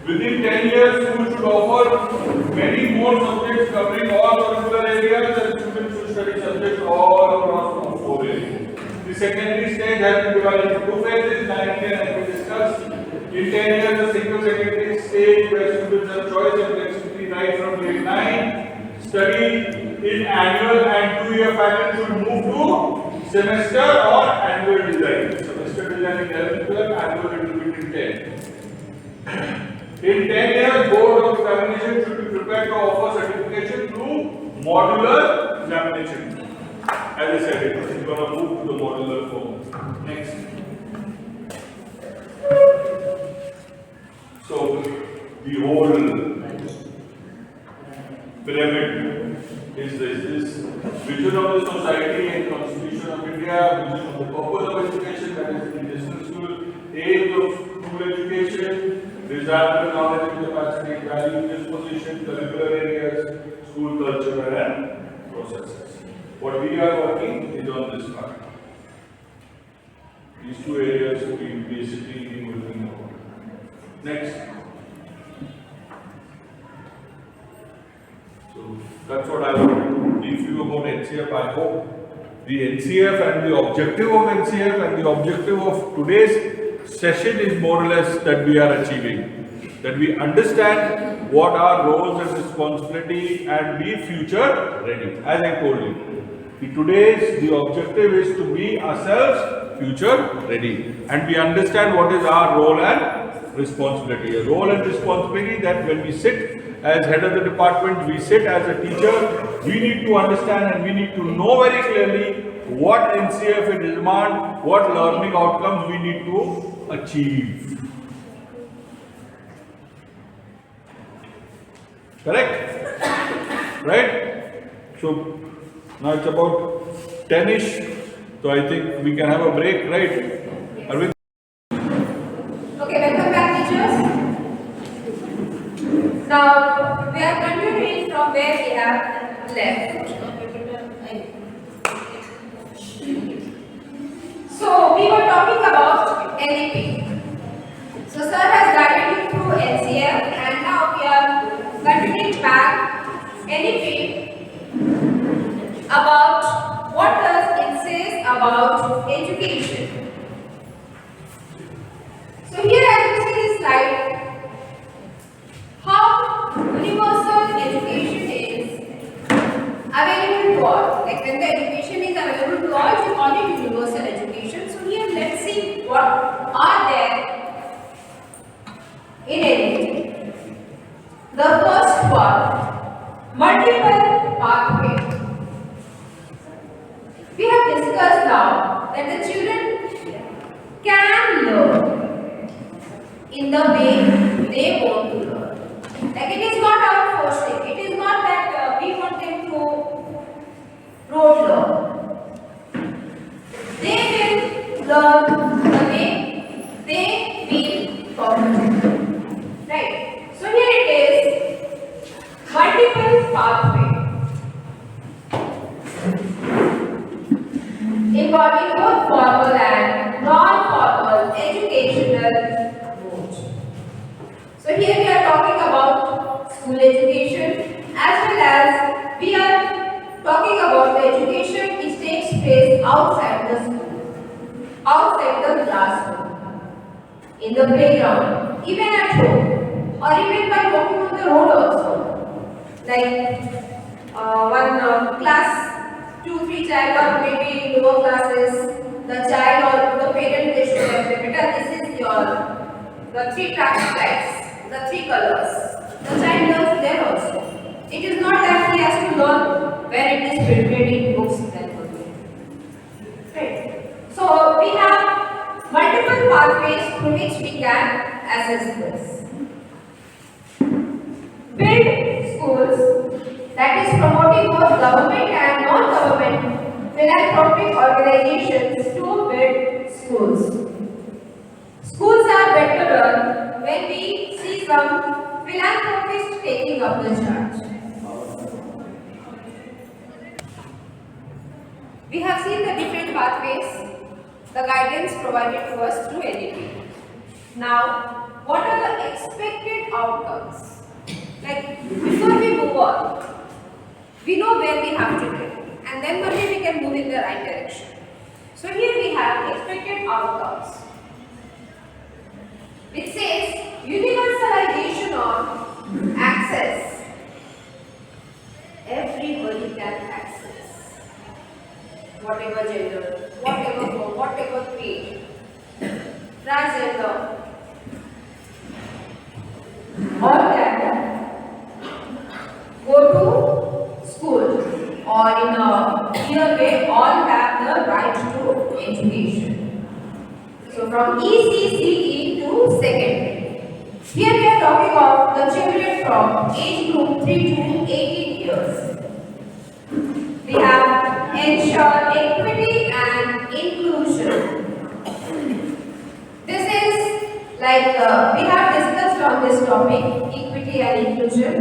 Within 10 years, schools should offer many more subjects covering all curricular areas, and students should study subjects all across from 4 areas. The secondary stage has been divided into 2 phases, 9 and 10 as we discussed. In 10 years, the single secondary stage where students have choice and flexibility right from grade 9. Study in annual and 2-year pattern should move to semester or annual design. Semester design in 11 and 12, annual it will be in 10. In 10 years, board of examination should be prepared to offer certification through modular examination. As I said, it is going to move to the modular form. Next. So, the whole pyramid is this vision of the society and constitution of India, vision of the purpose of education, that is the national school, aim of school education, desirable knowledge and capacity, value disposition, curricular areas, school culture and processes. What we are working is on this part. These 2 areas we basically be working on. Next. So that's what I want to brief you about NCF. I hope the NCF and the objective of NCF and the objective of today's session is more or less that we are achieving. That we understand what our roles and responsibility and be future ready. As I told you. The objective is to be ourselves future ready, and we understand what is our role and responsibility. A role and responsibility that when we sit as head of the department, we sit as a teacher, we need to understand and we need to know very clearly what NCF will demand, what learning outcomes we need to achieve. Correct? Right? So now it's about 10ish, so I think we can have a break, right? Arvind? Okay, welcome back, teachers. Now we are continuing from where we have left. So we were talking about NEP. So sir has guided you through NCF, and now we are continuing back NEP. About what does it says about education. So here as you see this slide, how universal education is available to all. Like when the education is available to all, we call it universal education. So here discuss now that the children can learn in the way they want to learn. Like it is not our forcing. It is not that we want them to rote learn. They will learn the way they feel comfortable. Right. So here it is, multiple pathway involving both formal and non-formal educational modes. So here we are talking about school education as well as we are talking about the education which takes place outside the school, outside the classroom, in the playground, even at home, or even by walking on the road also. Like one class 2-3 child or maybe lower classes, the child or the parent they show them, beta, this is your the 3 traffic lights, the 3 colors. The child learns there also. It is not that he has to learn when it is printed in books then only. Right. So we have multiple pathways through which we can assess this. Build schools, that is promoting both government and non-government philanthropic organizations to build schools. Schools are better run when we see some philanthropists taking up the charge. We have seen the different pathways, the guidance provided to us through NEP. Now, what are the expected outcomes? Like, before we move on, we know where we have to go, and then only we can move in the right direction. So here we have expected outcomes, which says universalization of access. Everybody can access, whatever gender, whatever form, whatever creed, transgender, all can go to school, or in a clear way, all have the right to education. So from ECCE to secondary. Here we are talking of the children from age group 3 to 18 years. We have ensure equity and inclusion. This is like we have discussed on this topic, equity and inclusion.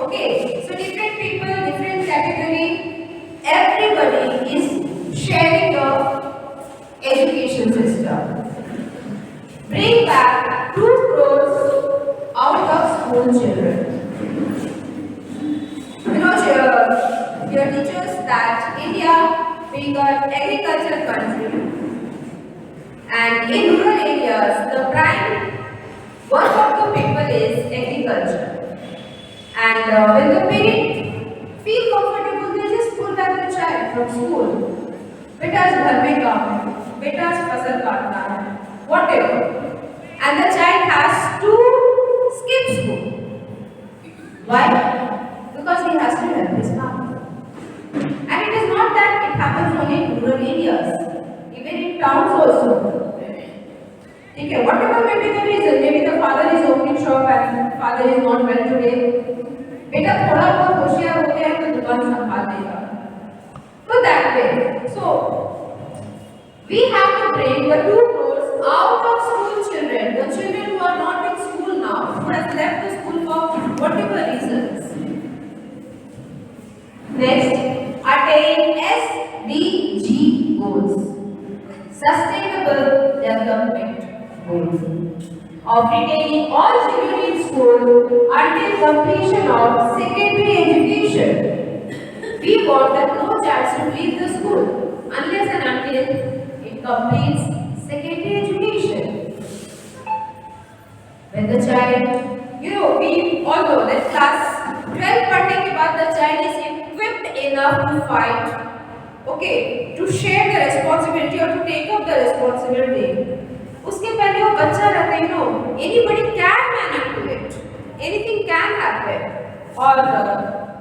Okay, so different people, different category, everybody is sharing the education system. Bring back 2 crores out of school children. You know, your teachers that India being an agricultural country, and in rural areas, the prime work of the people is agriculture. And when the parent feel comfortable, they just pull back the child from school. Beta's ghar mein kaam hai, beta's fasal kaatna hai, whatever. And the child has to skip school. Why? Because he has to help his father. And it is not that it happens only in rural areas, even in towns also. Okay, whatever may be the reason, maybe the father is opening shop and father is not well today. बेटा थोड़ा बहुत होशियार हो गया है तो दुकान संभाल देगा. So that way. So we have to bring the 2 crores out of school children, the children who are not in school now, who have left the school for whatever reasons. Next, attain SDG goals, Sustainable Development Goals, of retaining all children in school until completion of secondary education. We want that no child should leave the school unless and until it completes secondary education. When the child, we all know that class 12 पढ़ने के बाद the child is equipped enough to fight, okay, to share the responsibility or to take up the responsibility. उसके पहले वो बच्चा रहता है, anybody can manipulate, anything can happen. और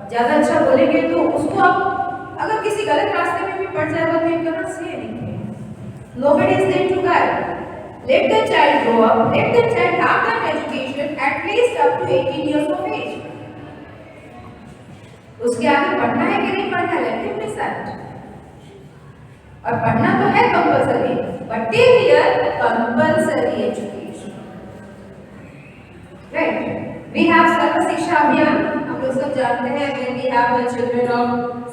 ज़्यादा अच्छा बोलेंगे तो उसको आप अगर किसी गलत रास्ते में भी पड़ जाएगा तो you cannot say Nobody is there to guide. Let the child grow up, let the child have that education at least up to 18 years of age. उसके आगे पढ़ना है कि नहीं पढ़ना, let him decide. और पढ़ना तो है compulsory, but till here compulsory education. Right? We have सर्व शिक्षा अभियान, हम लोग सब जानते हैं, when we have the children of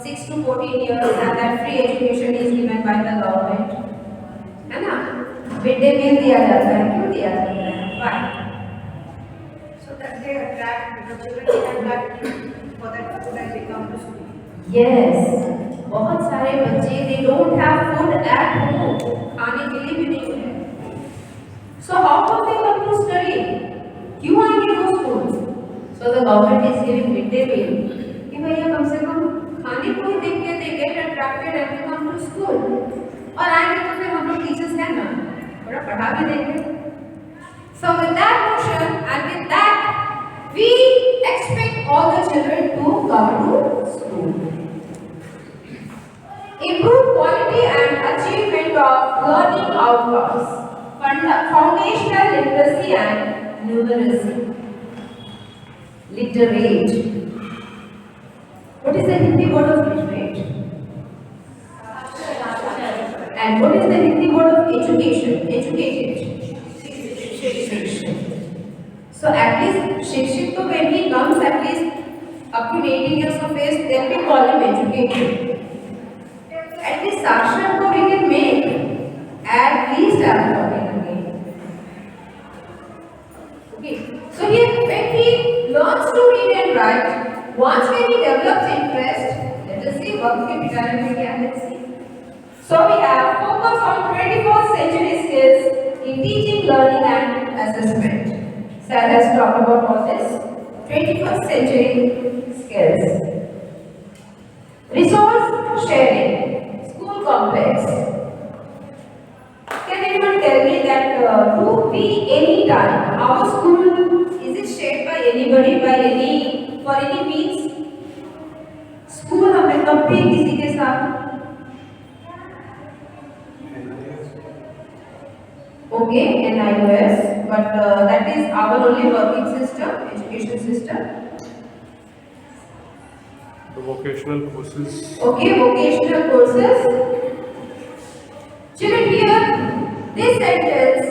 6 to 14 years and that free education is given by the government. है ना? मिड डे मील दिया जाता है, क्यों दिया जाता है? Why? So that they attract, the children attract for that when they come to school. Yes. बहुत सारे बच्चे they don't have food at home, खाने के लिए भी नहीं है. So how come they come to study? क्यों आएंगे वो school? So the government is giving mid day meal. कि भैया कम से कम खाने को ही देख के they get attracted and they come to school. और आएंगे तो फिर हम लोग टीचर्स हैं ना, थोड़ा पढ़ा भी देंगे. So with that notion and with that, we expect all the children to come to school. Improve quality and achievement of learning outcomes. Foundational literacy and numeracy. Literate. What is the Hindi word of literate? And what is the Hindi word of education? Educated. So at least Shikshit, so when he comes at least up to 18 years of age, then we call him educated. At least Sakshat ko we can make at least I am talking again. Okay. So here when he learns to read and write, once when he develops interest, let us see work के बिटाने में क्या है, let's see. So we have focus on 21st century skills in teaching, learning and assessment. Sir has talked about all this. 21st century skills. Resource sharing. School complex. Can anyone tell me that to be any time, our school, is it shared by anybody, by any, for any means? School हमें कब भी किसी के साथ? Okay, NIOS, but that is our only working system, education system. The vocational courses. Okay, vocational courses. Children, here, this sentence,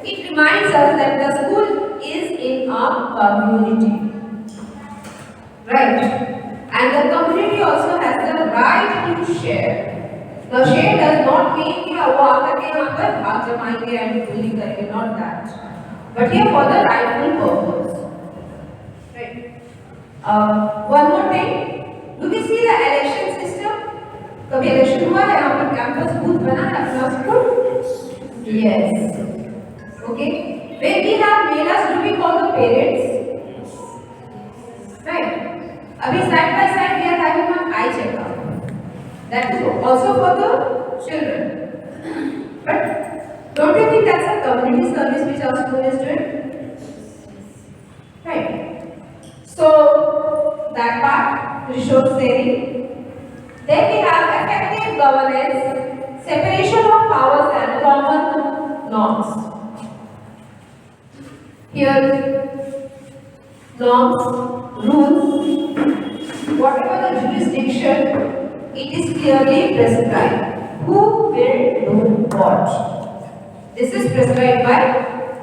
it reminds us that the school is in our community. Right? And the community also has the right to share. The share does not mean कि वो आकर के यहाँ पर भाग जमाएंगे and bully करेंगे, not that. But here for the rightful purpose. Right? One more thing. Do we see the election system? कभी election हुआ है यहाँ पर campus booth बना है अपना school? Yes. Okay. When we have melas, do we call the parents? Right. अभी side by side we are having one eye checkup. That is also for the children. But don't you think that's a community service which our school is doing? Right. So that part, resource sharing. Then we have effective governance, separation of powers and common norms. Here, norms, rules, whatever the jurisdiction, it is clearly prescribed. Who will do what? This is prescribed by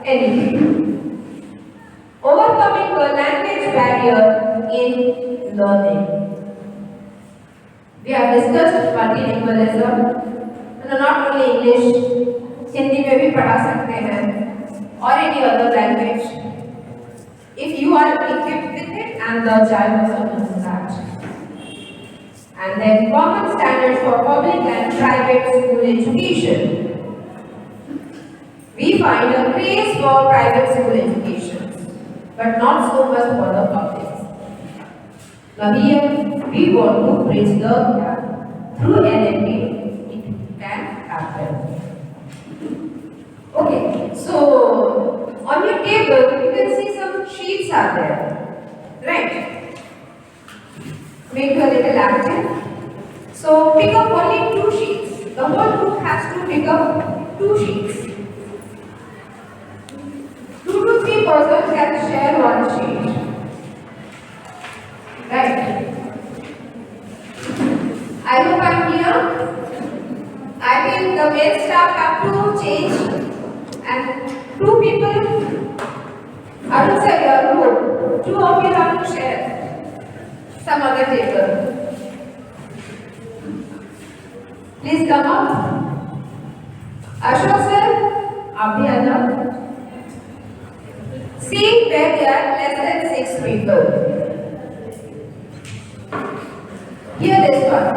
anything. Overcoming the language barrier in learning. We have discussed multilingualism. Not only English, Hindi में भी पढ़ा सकते हैं, or any other language. If you are equipped with it, and the child also knows that. And then common standards for public and private school education. We find a craze for private school education, but not so much for the public. Now here we want to bridge the gap. Through NLP, it can happen. Okay, so on your table you can see some sheets are there, right? Make you a little active. So pick up only 2 sheets. The whole group has to pick up 2 sheets. 2 to 3 persons can share 1 sheet. Right? I hope I'm clear. I think the male staff have to change and 2 people, I would say your group, 2 of you have to share some other table. Please come up. Ashok sir, आप भी आ जाओ. See where there are less than 6 people. Here this one.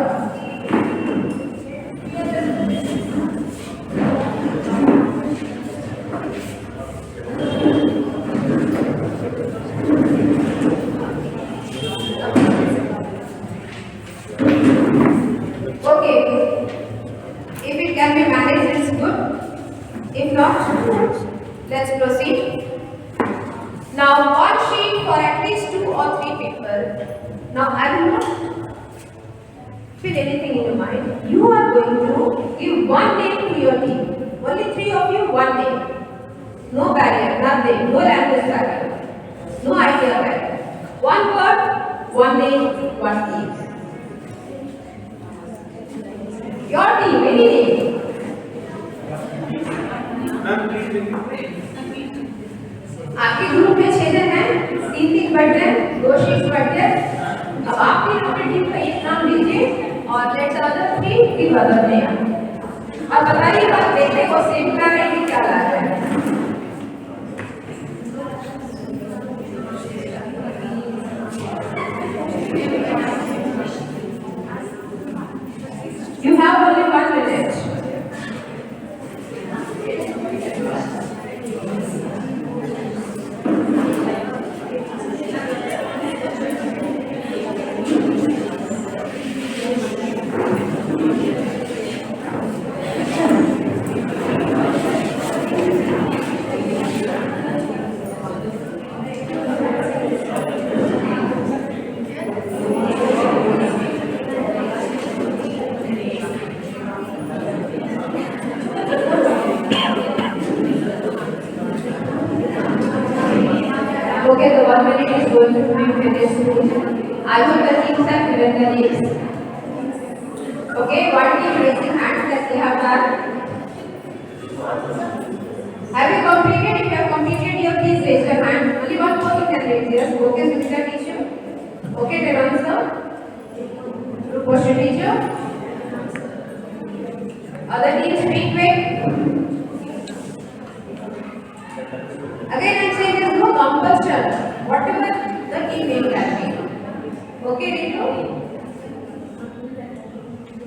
Okay. If it can be managed, it's good. If not, let's proceed. Now, 1 sheet for at least 2 or 3 people. Now, I will not fill anything in your mind. You are going to give 1 name to your team. Only 3 of you, 1 name. No barrier, nothing. No language barrier. No idea barrier. 1 word, 1 name, 1 team. Your team, any name. आपके group में 6 जन हैं, 3 बढ़ते हैं, 2 sheets बढ़ते हैं. अब आप 3 अपनी टीम का एक नाम लीजिए और let the other 3 give other name. अब बताइए बस देखने को सेम कर रहे हैं क्या लग रहा है. You have only 1 minute. Okay, the 1 minute is going to be finished. I hope the teams have given the names. Okay, one team raising hands that they have done. Have you completed? If you have completed, you please raise your hand. Only 1 person can raise yours. Okay, Sumita teacher. Okay, Devang sir. Ruposha teacher. Other teams, speak quick. Again, I'm saying there is no compulsion. Whatever the team name can be. Okay, Ritu?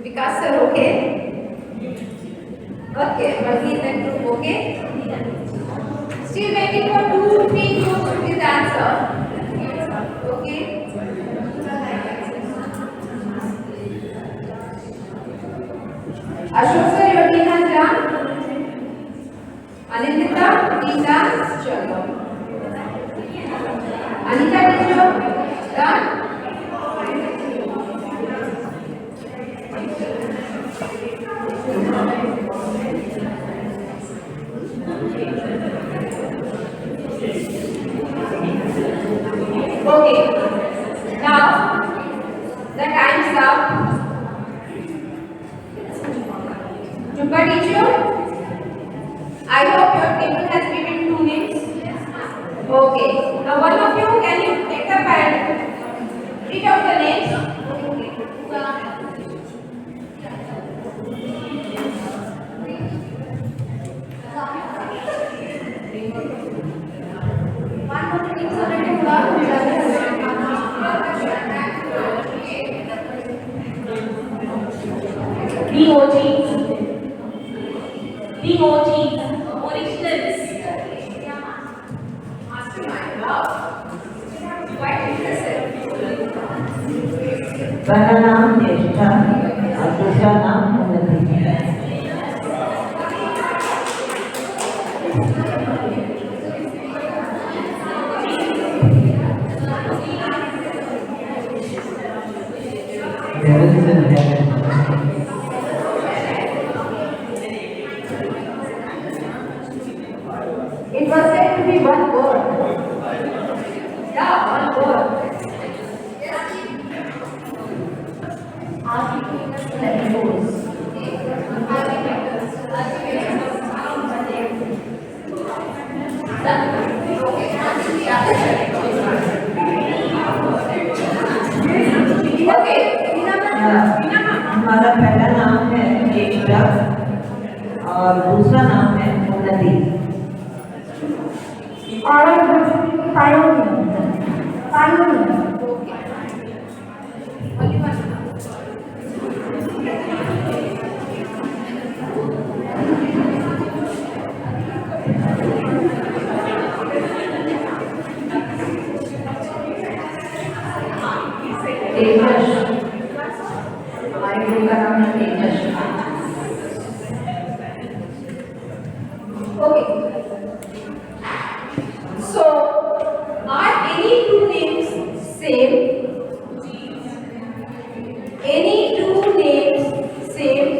Vikas sir, okay? Okay, Madhi is that group, okay? Still waiting for 2, 3 groups to please answer. Okay? Ashok sir, your team has done? Anindita, team done? Chalo. Anita teacher, done? Okay. Now, the time's up. Chupa teacher, I hope your table has given 2 names. Okay. Now, one of you, can you take up and read out the names? originals. पहला नाम ज्येष्ठा और दूसरा नाम उन्नति. to be one word. Yeah, one word. Okay. हमारा पहला नाम है एकता और दूसरा नाम है उन्नति। और पायोनी पायोनी तेजस हमारे गुरु का नाम है तेजस। Okay. So, are any two names same? Any two names same?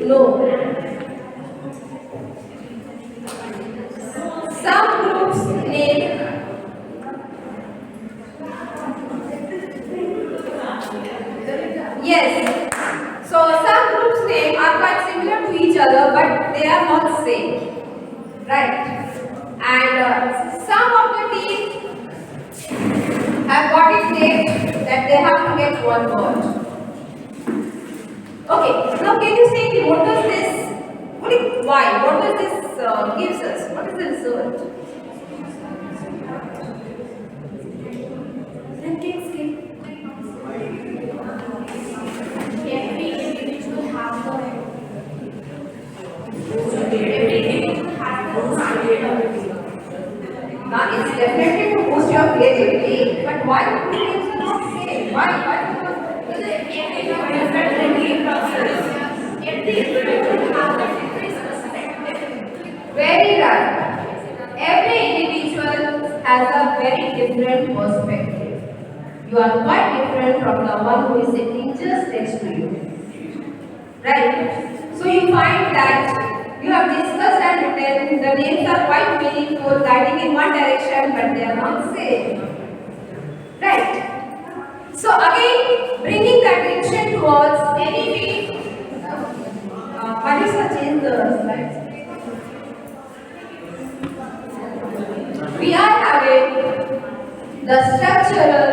No. Some groups name yes. So some groups name are quite similar to each other, but they are not same, right? And some of the teams have got it named that they have to get one word. Okay, now can you say what does this? Why? What does this gives us? What is the result? Every individual has Now it's definitely to boost your creativity, but why the two names are not same? Why? Every individual has a different perspective. Very right. Every individual has a very different perspective. You are quite different from the one who is sitting just next to you. Right? So you find that you have discussed and written, the names are quite meaningful, guiding in one direction, but they are not same. Right? So again, bringing the attention towards any Manisha change the slides. We are having the structural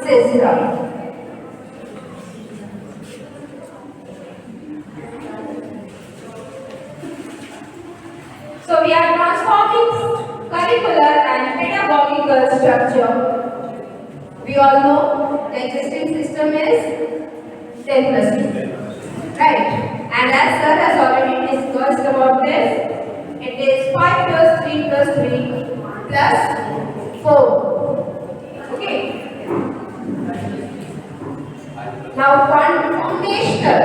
system. So we are transforming curricular and pedagogical structure. We all know the existing system is 10+2. Right? And as sir has already discussed about this, it is 5 plus 3 plus 3 plus 4. Okay. Now foundational.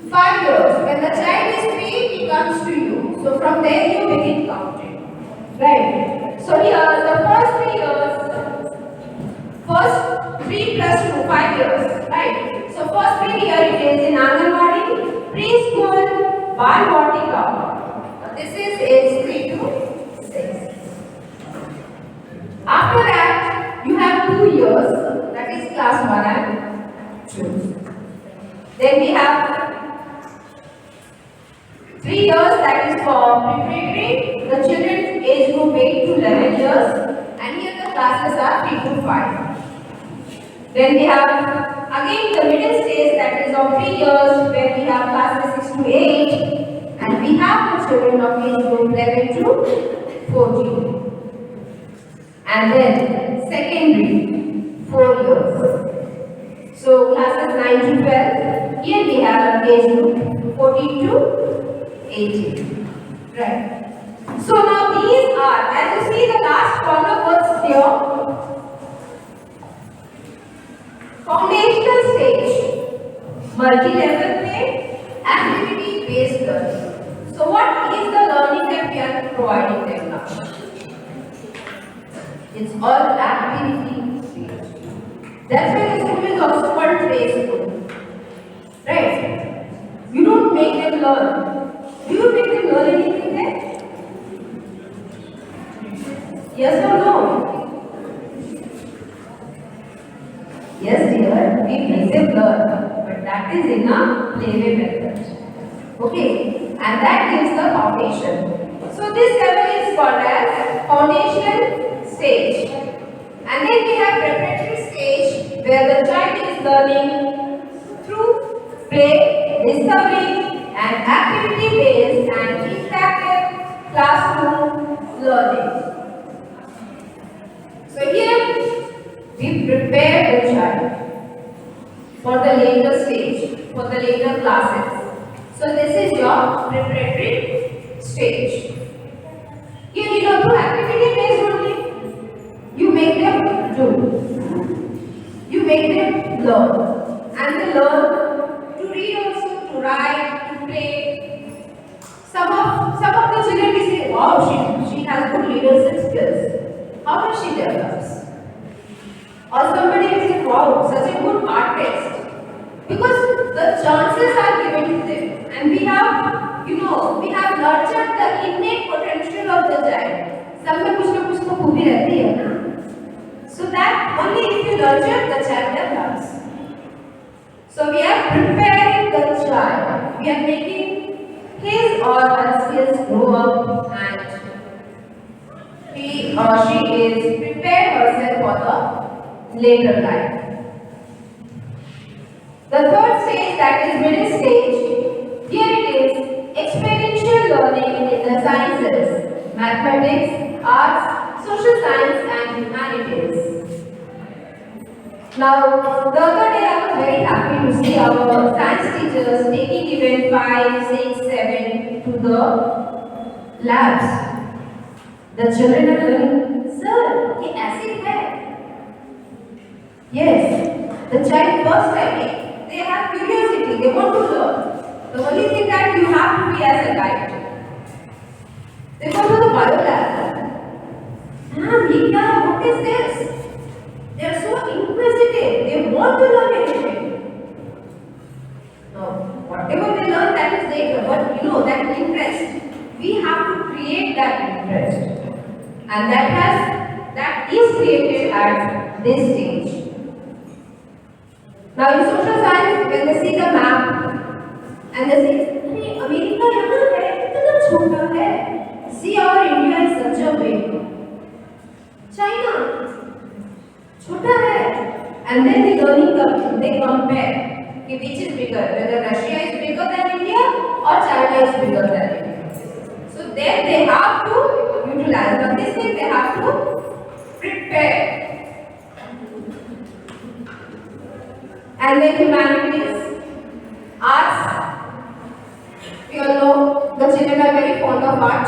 5 years. When the child is 3, he comes to you. So from there you begin counting. Right. So here the first 3 years, first 3 plus 2, 5 years. Right. So first 3 here it is in Anganwadi, preschool, Bal Vatika. This is age 3 to 6. After that, you have 2 years, that is class 1 and 2. Then we have 3 years, that is for preparatory, the children's age group 8 to 11 years, and here the classes are 3 to 5. Then we have again the middle stage, that is of 3 years, where we have classes 6 to 8, and we have the children of age group 11 to 14. And then secondary, 4 years. So classes 9 to 12, here we have age group 14 to 18. Right. So now these are, as you see the last corner words here, foundational stage, multi-level play, activity-based learning. So what is the learning that we are providing them now? It's all activity-based. That's why the school is also called play school. Right? You don't make them learn. practice in a playway method. Okay, and that gives the foundation. So this level is called as foundation stage. And then we have preparatory stage where the child is learning through play, discovery and activity based and interactive classroom learning. So here we prepare the child for the later stage, for the later classes. So this is your preparatory stage. Here you know through activity based only. You make them do. You make them learn. And they learn to read also, to write, to play. Some of the children we say, wow, she has good leadership skills. How much she develops? Or somebody will say, wow, such a good artist. Because the chances are given to them. And we have, we have nurtured the innate potential of the child. सब में कुछ ना कुछ तो खूबी रहती है ना. So that only if you nurture the child develops. So we are preparing the child. We are making his or her skills grow up and he or she is prepared herself for the later life. The third stage, that is middle stage, here it is experiential learning in the sciences, mathematics, arts, social science and humanities. Now, the other day I was very happy to see our science teachers taking even 5, 6, 7 to the labs. The children are learning, sir, ये acid है. Yes, the child first time they have curiosity, they want to learn. The only thing that you have to be as a guide. They go to the bio lab. What is this? They are so inquisitive, they want to learn everything. Now, whatever they learn, that is later, but that interest, we have to create that interest. And that is created at this stage. Now in social science, when they see the map and they say, America यहाँ है, इतना छोटा है. See our India is such a big. China, छोटा है. And then the learning comes, they compare which is bigger, whether Russia is bigger than India or China is bigger than India. So there they have to utilize, but this thing they have to prepare. And then humanities, arts, we all know the children are very fond of art.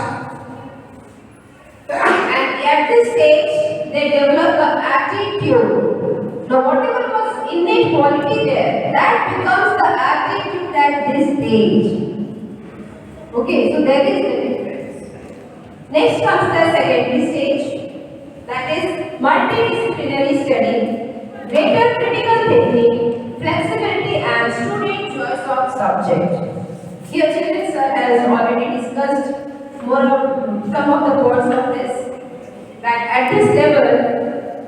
And at this stage, they develop the attitude. Now whatever was innate quality there, that becomes the attitude at this stage. Okay, so there is the difference. Next comes the secondary stage, that is multidisciplinary study. Greater critical thinking, flexibility and student choice of subject. Here children sir has already discussed some of the words of this. That at this level,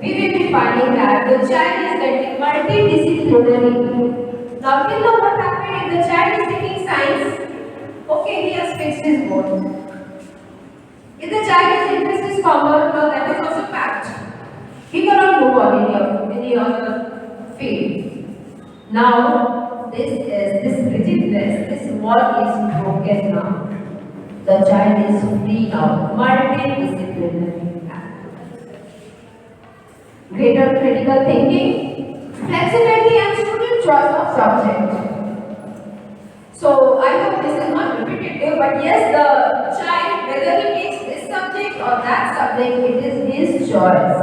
we will be finding that the child is getting multidisciplinary. Now till now what happened if the child is taking science, okay, he has fixed his goal. If the child is interested in commerce, now that is also fact. He cannot move on any other field. Now, this rigidness, this wall is broken now. The child is free now. Multidisciplinary. Greater critical thinking, flexibility and student choice of subject. So, I hope this is not repetitive, but yes, the child, whether he takes this subject or that subject, it is his choice.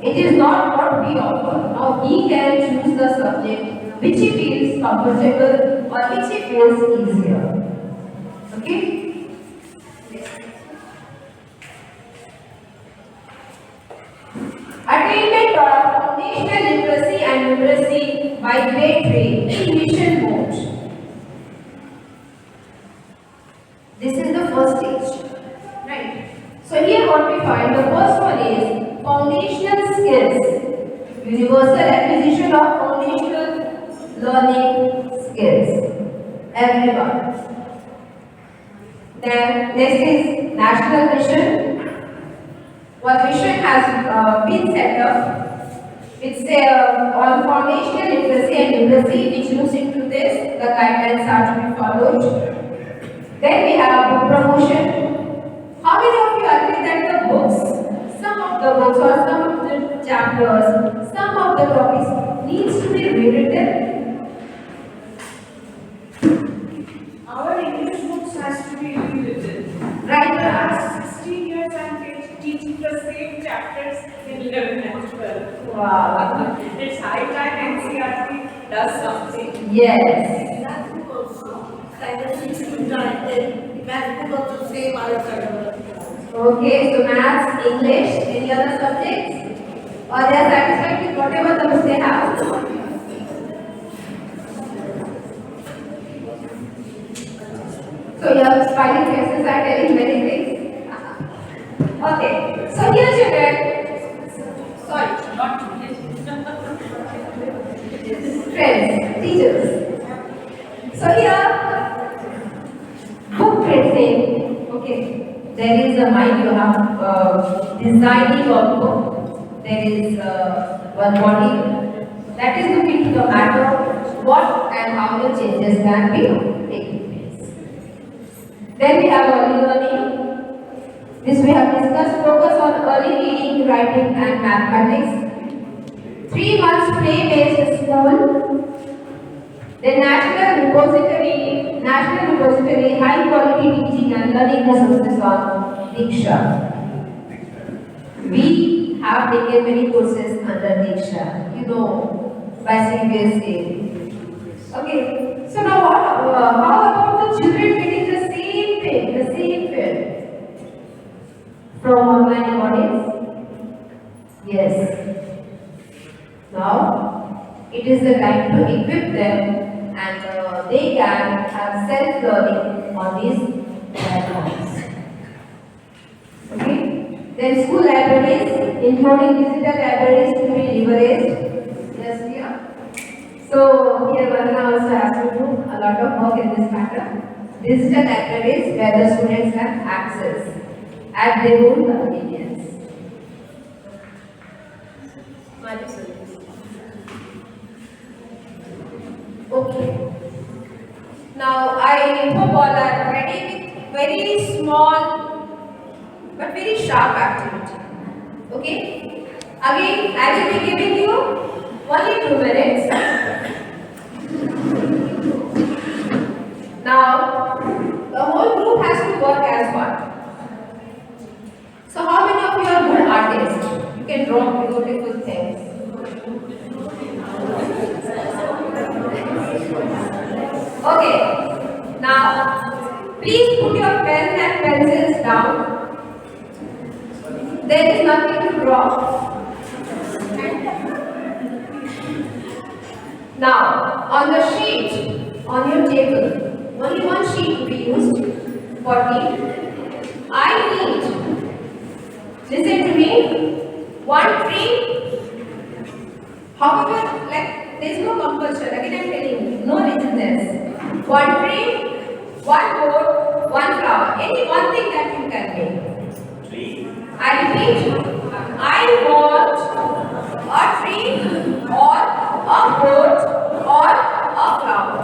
It is not what we offer. Now he can choose the subject which he feels comfortable or which he feels easier. Okay? Attainment of foundational literacy and numeracy by grade 3 in mission mode. This is the first stage. Right? So here what we find, the first one is foundational skills, universal acquisition of foundational learning everyone. Then next is national mission. One mission has been set up. It's on foundational literacy and numeracy, which looks into this. The guidelines are to be followed. Then we have book promotion. How many of you agree that the books, some of the books or some of the chapters, some of the topics needs to be rewritten? Our English books has to be rewritten. Right. For the last 16 years I am teaching the same chapters in 11 and 12. Wow. It's high time NCERT does something. Yes. Okay, so maths, English, any other subjects? Or they are satisfied with whatever the books they have? So your smiling faces are telling many things. Okay, so here children, sorry, Not English. friends, teachers. So here, book printing, okay. There is a mind you have designing of book. There is one body that is looking to the matter what and how the changes can be taking place. Then we have early learning. This we have discussed focus on early reading, writing and mathematics. 3 months play-based school. The National Repository, High Quality Teaching and Learning Resources on Diksha. We have taken many courses under Diksha, you know, by Khs-Cbse. Okay, so now how about the children getting the same field from online audience? Yes. Now, it is the time to equip them and they can have self-learning on these platforms. Okay? Then school libraries, including digital libraries to be leveraged. Yes, here. So here Veena also has to do a lot of work in this matter. Digital libraries where the students can access at their own convenience. Okay. Now I hope all are ready with very small but very sharp activity. Okay? Again, I will be giving you only 2 minutes. Now, the whole group has to work as one. So how many of you are good artists? You can draw beautiful things. Okay, now please put your pens and pencils down. There is nothing to draw. Now, on the sheet, on your table, only one sheet to be used for me. I need, listen to me, one tree. However, like there is no compulsion. Again, I am telling you, no rigidness. One tree, one board, one flower. Any one thing that you can make. Tree. I repeat, I want a tree or a board or a flower.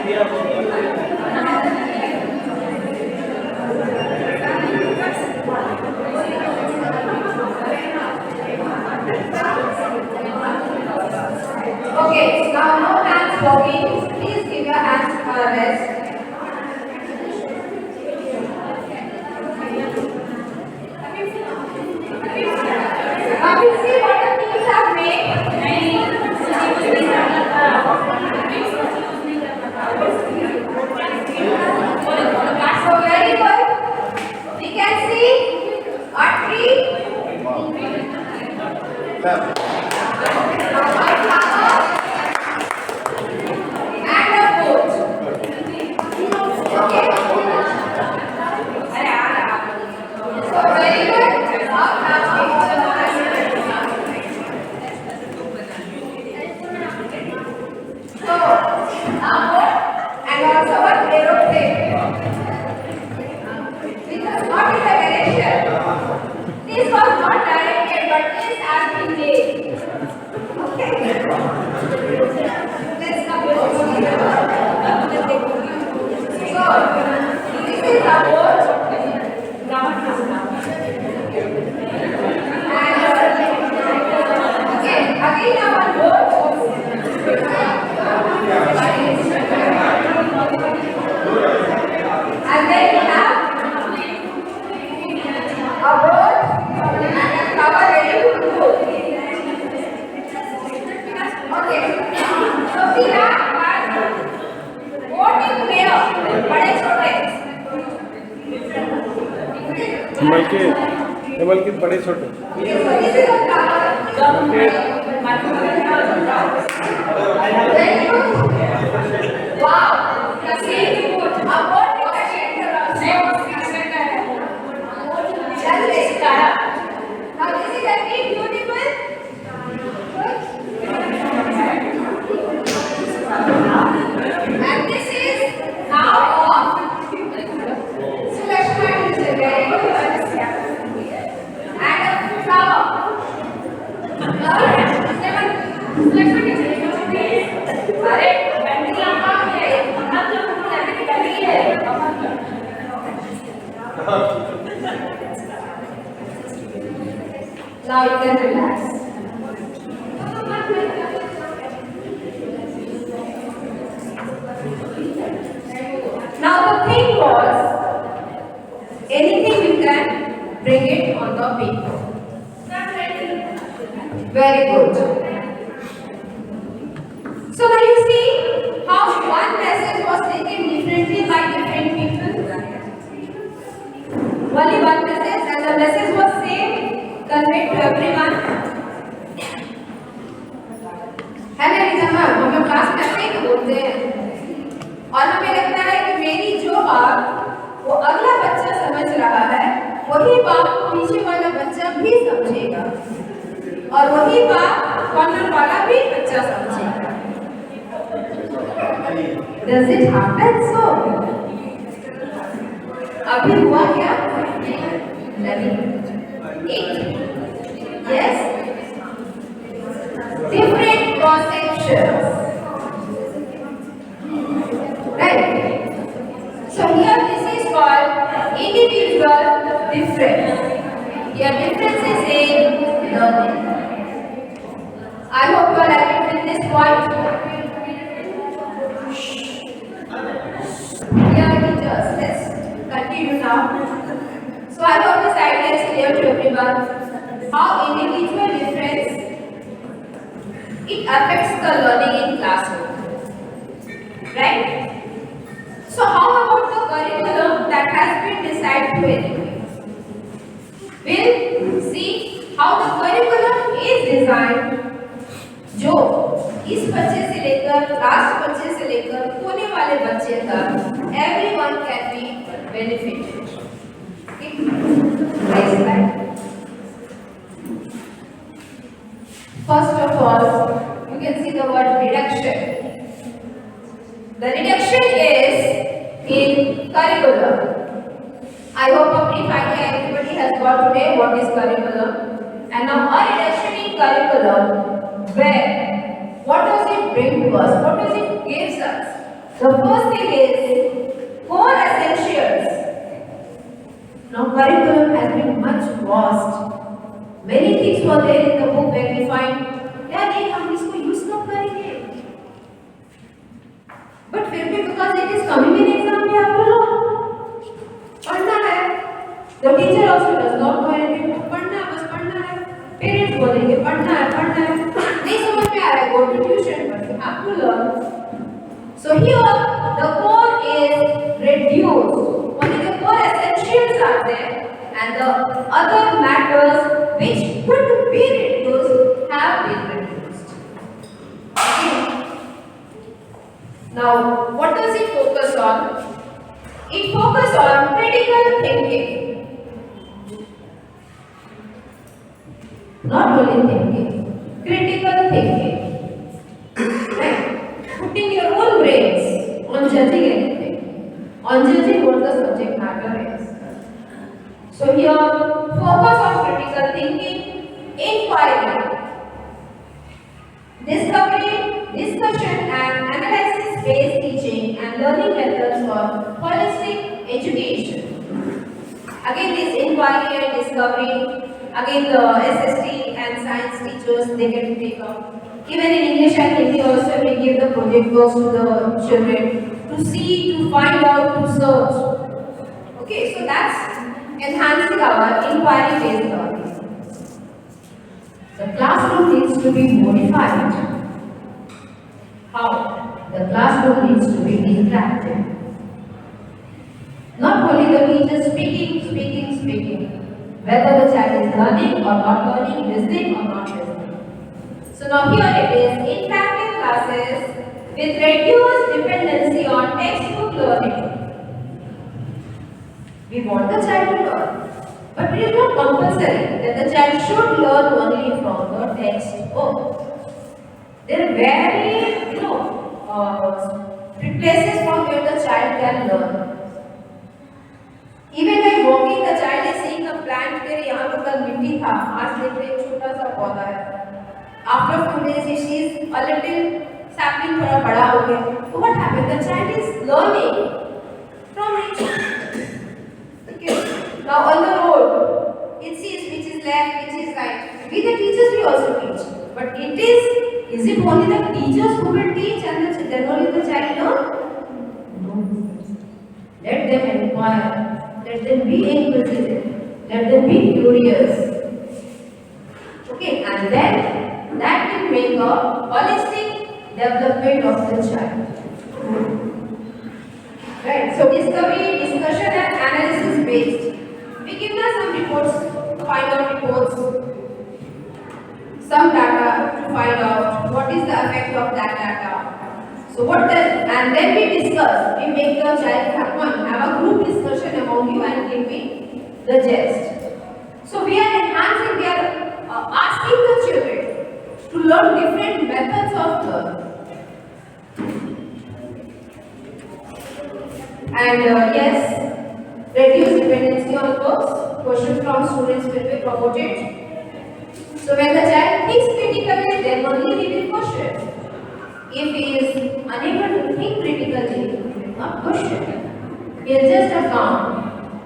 Okay, now no hands walking. Please give your hands a rest. Now we see what the teams have made. So very good. We can see a tree, and a boat. Okay. So very good. So a boat and also an aeroplane. Because what is the direction? This was not directed, but this has been made. Okay. Let's come to so this is a boat. And again our boat. And then we have a boat and a cover ready to go. Okay. So we have boat in pair, बड़े छोटे. केवल के बड़े छोटे This is a cover. Very good. Wow. See, a boat with a shape around. That is Kara. Now this is very beautiful. And this is now of Sulashma is very good. And a flower. Now you can relax. Now the thing was, anything you can bring it on the paper. Very good. So now you see how one message was taken differently by different people. Only one message and the message was same, conveyed to everyone. है ना रिजमा, हम लोग class में ऐसे ही बोलते हैं और हमें लगता है कि मेरी जो बात वो अगला बच्चा समझ रहा है वही बात पीछे वाला बच्चा भी समझेगा और वही बात कॉर्नर वाला भी बच्चा समझेगा. Does it happen so? अभी हुआ क्या? Yes. Different conceptions. Right. So here this is called individual difference. Your differences in learning. I hope you are agree with this point. Dear teachers, let's continue now. So I hope this idea is clear to everyone. How individual difference it affects the learning in classroom. Right? So how about the curriculum that has been decided to educate? We'll see how the curriculum is designed जो इस बच्चे से लेकर last बच्चे से लेकर कोने वाले बच्चे तक everyone can be benefited. Next slide. First of all, you can see the word reduction. The reduction is in curriculum. I hope a brief idea everybody has got today what is curriculum. And now a reduction in curriculum where what does it bring to us? What does it gives us? The first thing is core essentials. Now curriculum has been much vast. Many things were there in the book where we find यार ये हम इसको use कब करेंगे, but फिर भी because it is coming in exam में आप बोलो पढ़ना है. The teacher also does not know anything, पढ़ना है बस पढ़ना है. पेरेंट्स बोलेंगे पढ़ना है नहीं समझ में आ रहा है, go to tuition, but you have to learn. So here the core is reduced. Only the core essentials are there, and the other matters which could be reduced have been reduced. Okay. Now, what does it focus on? It focuses on critical thinking. Not only thinking, critical thinking. Right? Putting your own brains on judging anything, on judging what the subject matter is. So here, focus on critical thinking, inquiry, discovery, discussion and analysis-based teaching and learning methods for holistic education. Again, this inquiry and discovery, again the SST and science teachers, they get to take up. Even in English and Hindi also we give the project works to the children to see, to find out, to search. Okay, so that's enhancing our inquiry-based learning. The classroom needs to be modified. How? The classroom needs to be interactive. Not only the teacher speaking, whether the child is learning or not learning, listening or not listening. So now here it is, interactive classes with reduced dependency on textbook learning. We want the child to learn, but it is not compulsory that the child should learn only from the textbook. There are very, places from where the child can learn. Even when walking, the child is seeing a plant where यहाँ तो कल मिट्टी था, आज देख रहे एक छोटा सा पौधा है. After few days, he sees a little sapling थोड़ा बड़ा हो गया. So what happened? The child is learning from nature. Okay. Now on the road, it sees which is left, which is right. We the teachers we also teach, but is it only the teachers who will teach and then only the child learn? No. Let them inquire. Let them be inquisitive. Let them be curious. Okay, and then that will make a holistic development of the child. Right, so discovery, discussion and analysis based. We give them some reports, final reports, some data to find out what is the effect of that data. So and then we discuss, we make the child have a group discussion among you and give me the gist. So we are enhancing, we are asking the children to learn different methods of learning. And yes, reduce dependency on books. Questions from students will be promoted. So when the child thinks critically, then only he will question. If he is unable to think critically, he will not question. He is just a calm.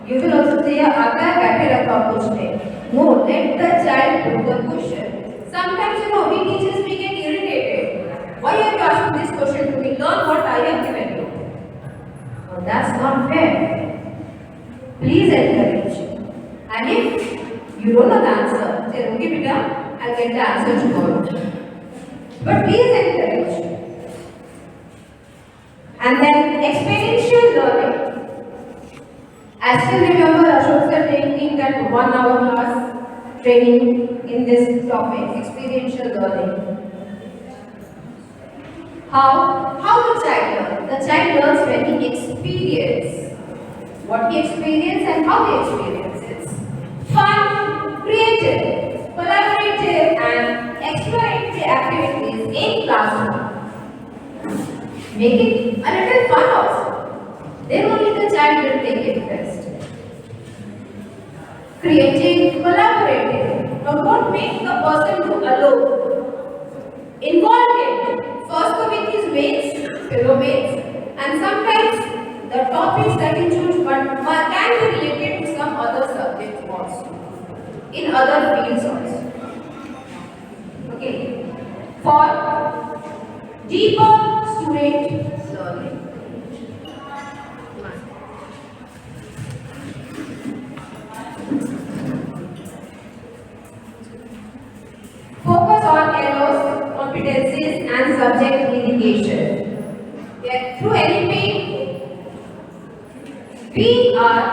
You will also say, "Aata hai, baithe rakha kuch nahi." No, let the child put the question. Sometimes we teachers we get irritated. Why are you asking this question to me? Learn what I have given you. No, that's not fair. Please encourage. And if you don't know the answer, say, "Okay, beta, I'll get the answer tomorrow." But please encourage. And then experiential learning. I still remember Ashok sir taking that 1 hour class training in this topic, experiential learning. How the child learns? The child learns when he experiences what he experiences and how he experiences. Fun, creative, collaborative and exploratory activities in classroom. Make it a little fun also. Then only the child will take it best. Creative, collaborative. Now don't make the person do alone. Involve him. First with his mates, fellow mates, And sometimes the topics that you choose but can be related to some other subjects also, in other fields also. Okay. For deeper student learning. Focus on errors, competencies and subject dedication. Yet through NLP, we are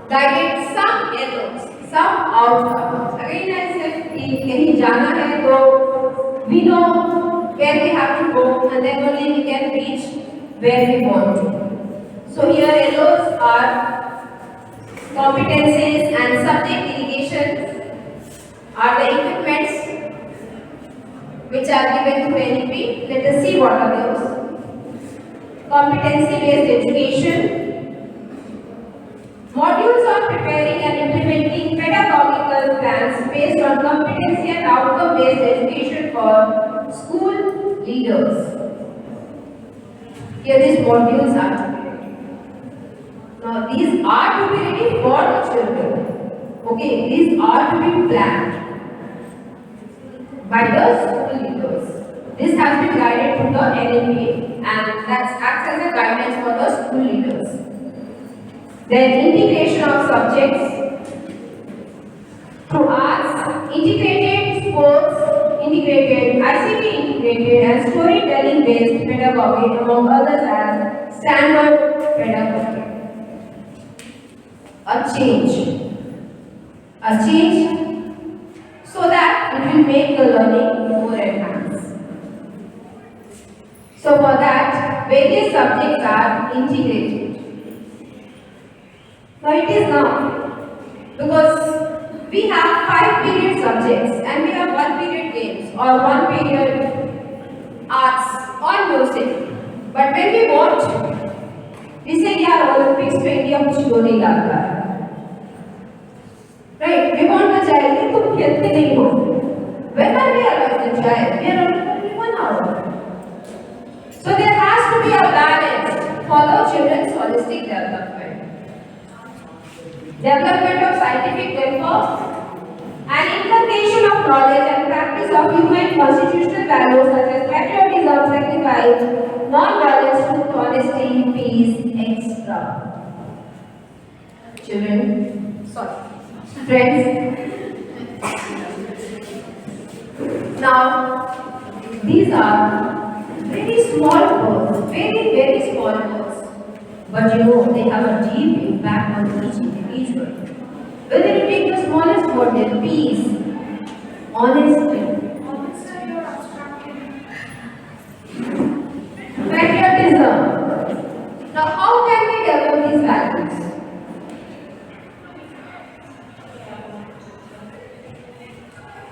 guided some errors, some outcomes. Again I said, कहीं जाना है तो we know where we have to go and then only we can reach where we want to. So here errors are competencies and subject dedication are the equipments which are given to NLP. Let us see what are those. Competency based education. Modules on preparing and implementing pedagogical plans based on competency and outcome based education for school leaders. Here these modules are to be ready. Now these are to be ready for the children. Okay, these are to be planned by the school leaders. This has been guided to the NLP and that acts as a guidance for the school leaders. Then integration of subjects through arts, integrated sports, integrated ICT integrated and storytelling based pedagogy among others as standard pedagogy. A change so that it will make the learning more enhanced. So for that, various subjects are integrated. Now it is now, because we have 5 period subjects and we have 1 period games or 1 period arts or music. But when we want, we say यार Olympics में India कुछ क्यों नहीं लाता है? Right? We want the child कि तुम खेलते नहीं हो. When are we allowed the child? We are only 1 hour. So there has to be a balance for the children's holistic development. Development of scientific temper and inculcation of knowledge and practice of human constitutional values such as patriotism, sacrifice, non-violence, truth, honesty, peace, etc. Friends. Now, these are very small words, very small words. But you know, they have a deep impact on each individual. Whether you take the smallest word, then peace, honesty, patriotism. Now, how can we develop these values?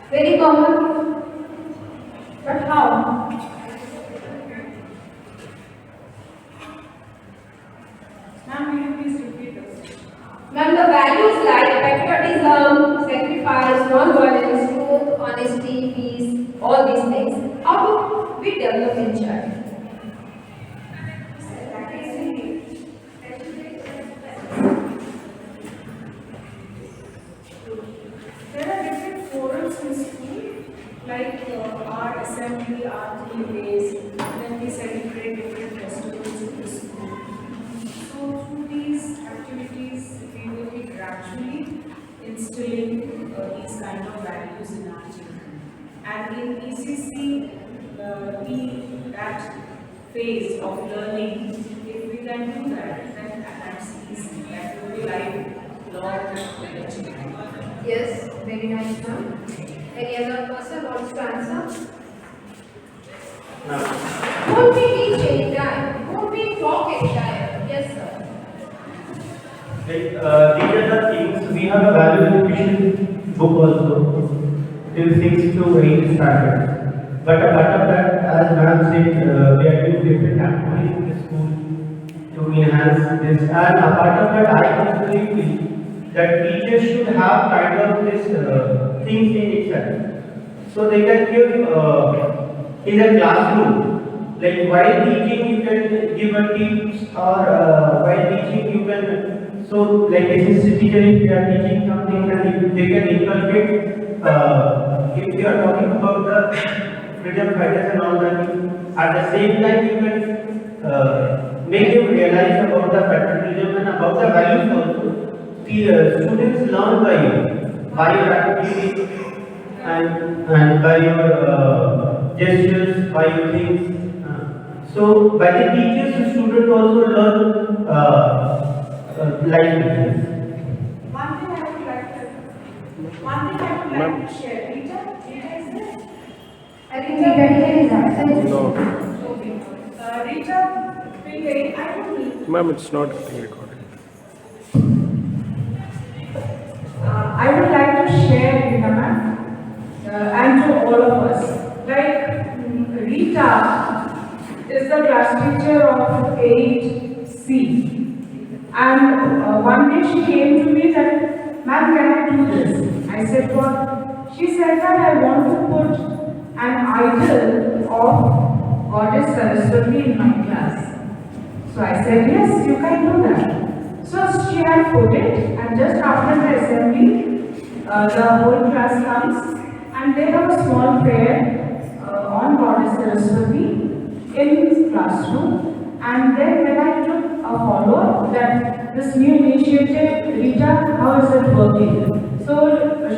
Very common. But how? Ma'am, the values like patriotism, sacrifice, non-violence, truth, honesty, peace, all these things, how do we develop in child? There are different forums in school, like our assembly, our 3 days, then we celebrate different festivals in the school. So through these activities, we will be gradually instilling these kind of values in our children. And in ECC, that phase of learning, if we can do that, then that's easy. That will be lifelong children. Yes, very nice, ma'am. Any other person wants to answer? Don't we teach any time? Don't we talk any time? Yes, sir. These are the things. We have a value education book also till 6 to 8 standards. But apart of that, as ma'am said, we are doing different activities in the school to enhance this. And apart of that, I personally feel that teachers should have kind of this things in itself. So they can give in a classroom, like while teaching, you can give a tips or while teaching you can, so like assistant teacher if they are teaching something and if they can inculcate, if they are talking about the freedom fighters and all that, at the same time you can make them realize about the patriotism and about the values also. The students learn by your activity and by your gestures, by your things. So by the teachers, the student also learn life lessons. One thing I would like to share. Rita is there? I think Rita is absent. No. Okay. Rita, wait, I don't. Ma'am, it's not getting recorded. I would like to share, Veena ma'am, and to all of us. Like, Rita is the class teacher of 8C. And one day she came to me that, ma'am, can I do this? I said, what? She said that I want to put an idol of Goddess Saraswati in my class. So I said, yes, you can do that. So she had put it, and just after the assembly, the whole class comes, and they have a small prayer on Goddess Saraswati in classroom. And then when I took a follow-up that this new initiative, Rita, how is it working? So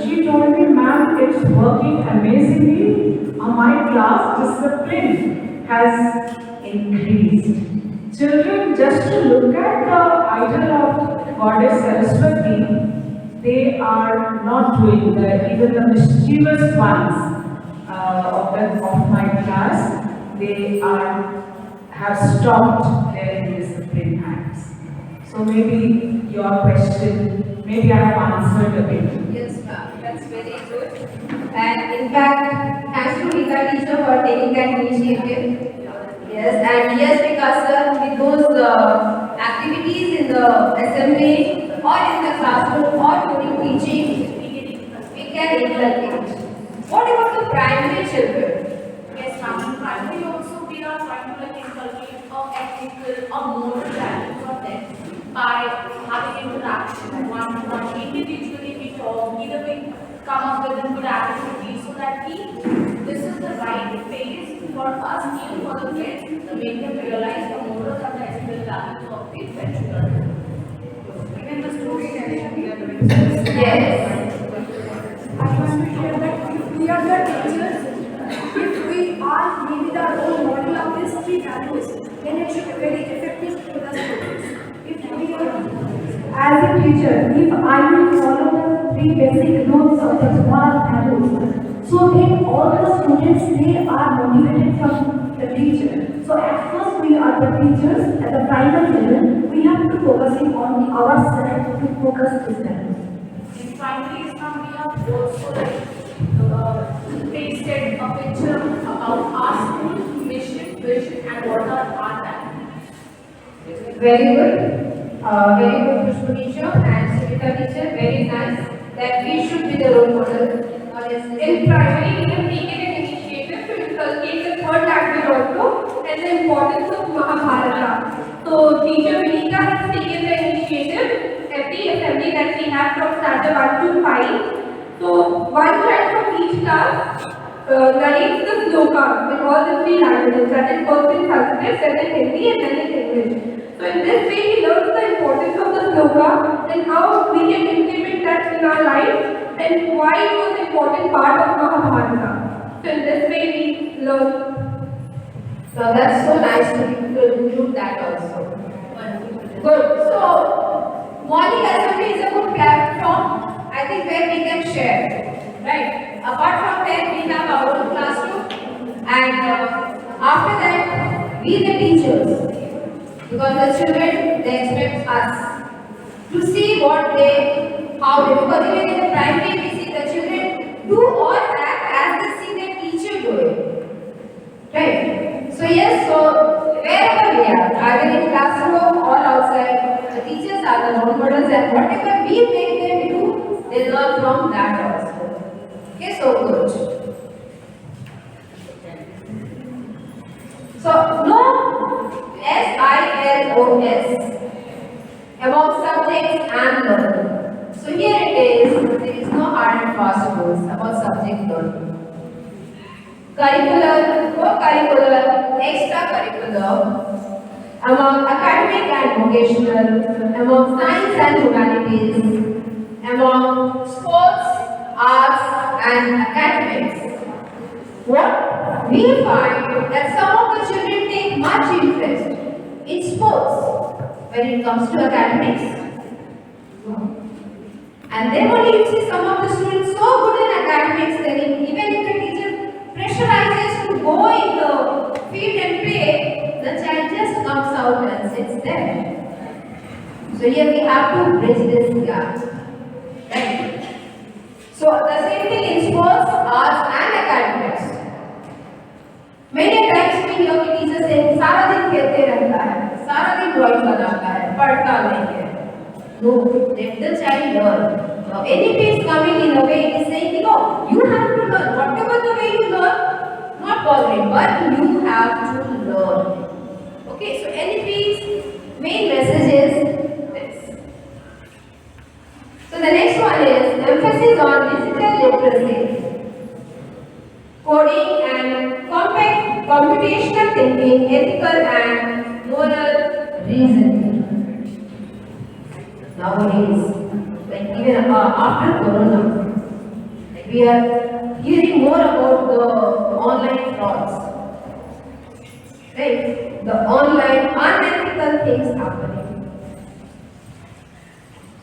she told me, ma'am, it's working amazingly. My class discipline has increased. Children, just to look at the idol of Goddess Saraswati, they are not doing even the mischievous ones of my class, they have stopped their indisciplined acts. So maybe your question, maybe I have answered a bit. Yes, ma'am, that's very good. And in fact, thanks to Rita teacher for taking that initiative. Yes, and yes, because with those activities in the assembly or in the classroom or during teaching, we can inculcate. What about the primary children? Yes, ma'am. In primary also we are trying to inculcate ethical or moral values of them by having interaction. One individually we talk, either we come up with a good activity so that this is the right phase for us, even for the kids, to make them realize the morals and the ethical values of the adventure. Even the storytelling we are doing. Yes. I want to share that if we are the teachers, if we are maybe the role model of these three values, then it should be very effective to the students. If we are, as a teacher, if I will follow the three basic rules of the small values, so then all the students, they are motivated from the teacher. So at first we are the teachers at the primary level, we have to focusing on ourselves to focus this level. In primary Islam, we have also pasted a picture about our school, mission, vision, and what are our values. Very good. Very good, Pushpa teacher and Sumita teacher. Very nice that we should be the role model. in primary, we have taken an initiative to inculcate the third language also and the importance of Mahabharata. So, teacher Veena has taken the initiative at the assembly that we have from standard 1 to 5. So, one child from each class narrates the sloka in all the three languages, that is first in Sanskrit, then in Hindi, and then in English. So, in this way, he learns the importance of the sloka and how we can implement that in our life, and why it was an important part of Mahabharata. So in this way we learn. So that's so nice to include that also. Good. So morning assembly is a good platform, I think, where we can share. Right. Apart from that, we have our own classroom, and after that, we the teachers, because the children, they expect us to see what how they, because even in the primary we see the children do or act as they see their teacher do it. Right? So yes, so wherever we are, either in classroom or outside, the teachers are the role models, and whatever we make them do, they learn from that also. Okay, so good. So no, KSOS, among subjects and learning. So here it is, there is no hard and fast rules about subject learning. Curricular, co-curricular, extracurricular, among academic and vocational, among science and humanities, among sports, arts and academics. What we find that some of the children take much interest in sports when it comes to academics. And then only you see some of the students so good in academics that even if the teacher pressurizes to go in the field and play, the child just comes out and sits there. So here we have to bridge this gap. Right? So the same thing in sports, arts and academics. Many times we hear the teacher saying, सारा दिन खेलते रहता है, सारा दिन drawing बनाता है, पढ़ता नहीं है. No, let the child learn. Now, NEP is coming in a way, it is saying, no, you have to learn. Whatever the way you learn, not bothering, but you have to learn. Okay, so NEP's main message is this. So the next one is emphasis on digital literacy, coding and computational thinking, ethical and moral reasoning. Nowadays, like even after Corona, like we are hearing more about the online frauds, right? The online unethical things happening.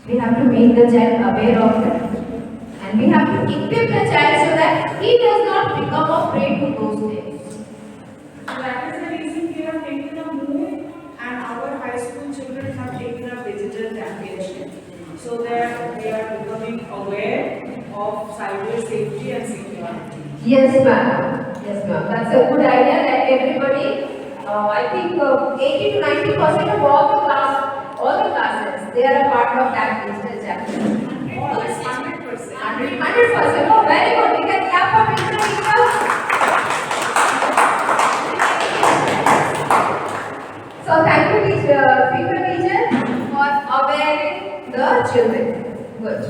We have to make the child aware of that, and we have to equip the child so that he does not become afraid to those things. That is the reason we have taken a move, and our high school children have taken a digital championship, so that they are becoming aware of cyber safety and security. Yes, ma'am. Yes, ma'am. That's a good idea. That everybody, I think 80 to 90% of all the classes, they are a part of that digital championship. 100%. 100%. Oh, very good. We can clap for digital people. So thank you, teacher, for awareing the children. Good.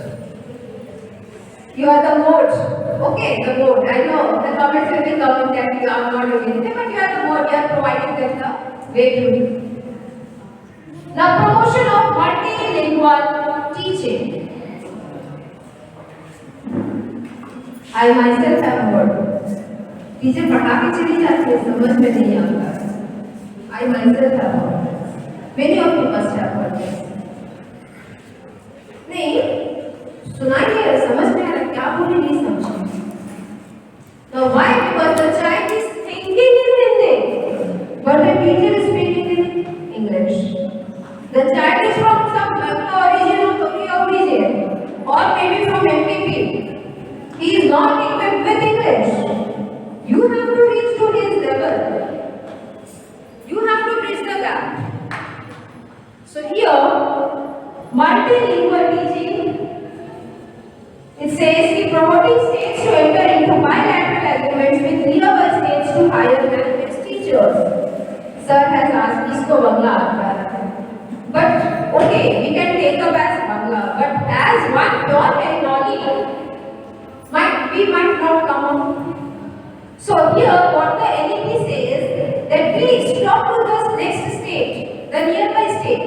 You are the mode. Okay, the mode. I know the comments will be coming that you are not doing anything, but you are the mode. You are providing them the way to do. Now, promotion of multilingual teaching. I myself have heard. Teacher पढ़ा के चली जाती है, समझ में नहीं आता. I myself have heard. Many of you must have heard this. नहीं, सुनाइए, समझ में आ रहा क्या बोली नहीं समझे. Now why? Because the child is thinking in Hindi, but the teacher is speaking in English. The child is from some Bangla origin or Korea origin, or maybe from MPP. He is not equipped with English. You have to reach to his level. You have to bridge the gap. So here, multilingual teaching, it says कि promoting states to enter into bilateral agreements with reliable states to hire language teachers. Sir has asked इसको बंगला आता है. But okay, we can take up as Bangla, but as one pure Bengali, we might not come up. So here, what the NEP says that please talk to the next state, the nearby state.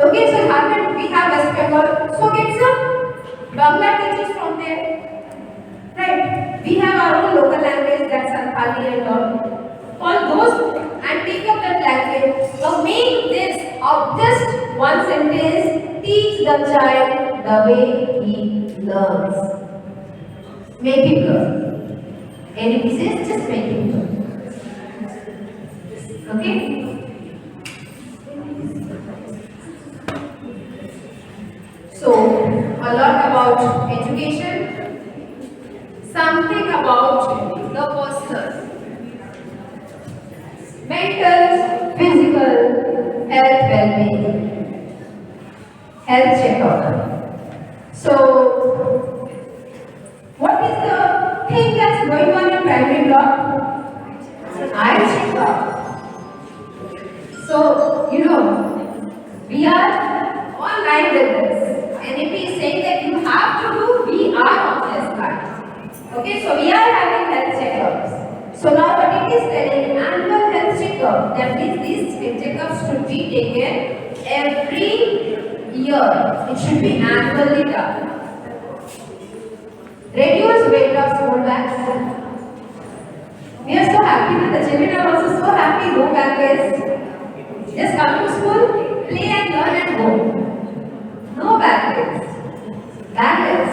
Okay, so we have West Bengal, so get some Bangla teachers from there, right? We have our own local language, that's Santhali and all those, and take up that language. Now make this of just one sentence, teach the child the way he learns. Make him learn. NEP says just make him learn. Okay? So, a lot about education, something about the person. Mental, physical, health well-being, health checkup. So, what is the thing that's going on in primary block? Eye checkup. So, we are online with this. And if he is saying that you have to do, we are on this line. Okay, so we are having health checkups. So now what it is telling, annual health checkup, that means these checkups should be taken every year. It should be annually done. Reduce weight loss holdbacks. We are so happy that the children are also so happy, no backdays. Just come to school, play and learn and go. No backdays. Backdays.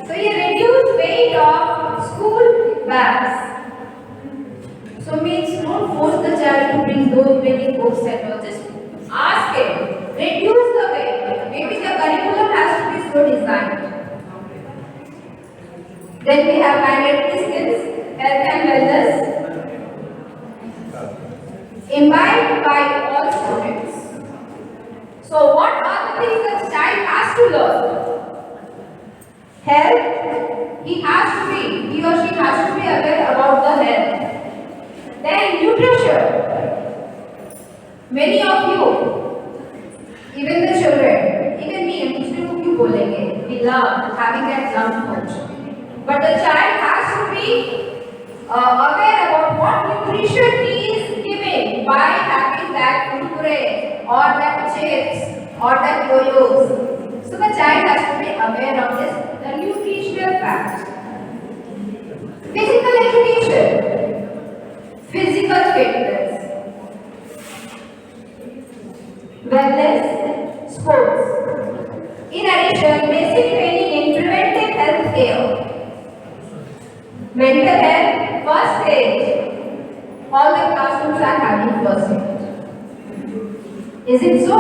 So you reduce weight of school bags. So means don't force the child to bring those many books and all. Just ask him. Reduce the weight. Maybe the curriculum has to be so designed. Then we have mandatory skills, health and wellness, imbibed by all students. So what are the things that child has to learn? Health, he or she has to be aware about the health. Then nutrition. Many of you, even the children, even me, we love having that junk food. But the child has to be aware about what nutrition he is giving by having that kurkure or that chips or that yo-yos. So the child has to be aware of this, the nutritional facts. Physical education, physical fitness, wellness, sports. In addition, basic training in preventive health care. Mental health, first aid. All the classrooms are having first aid. Is it so?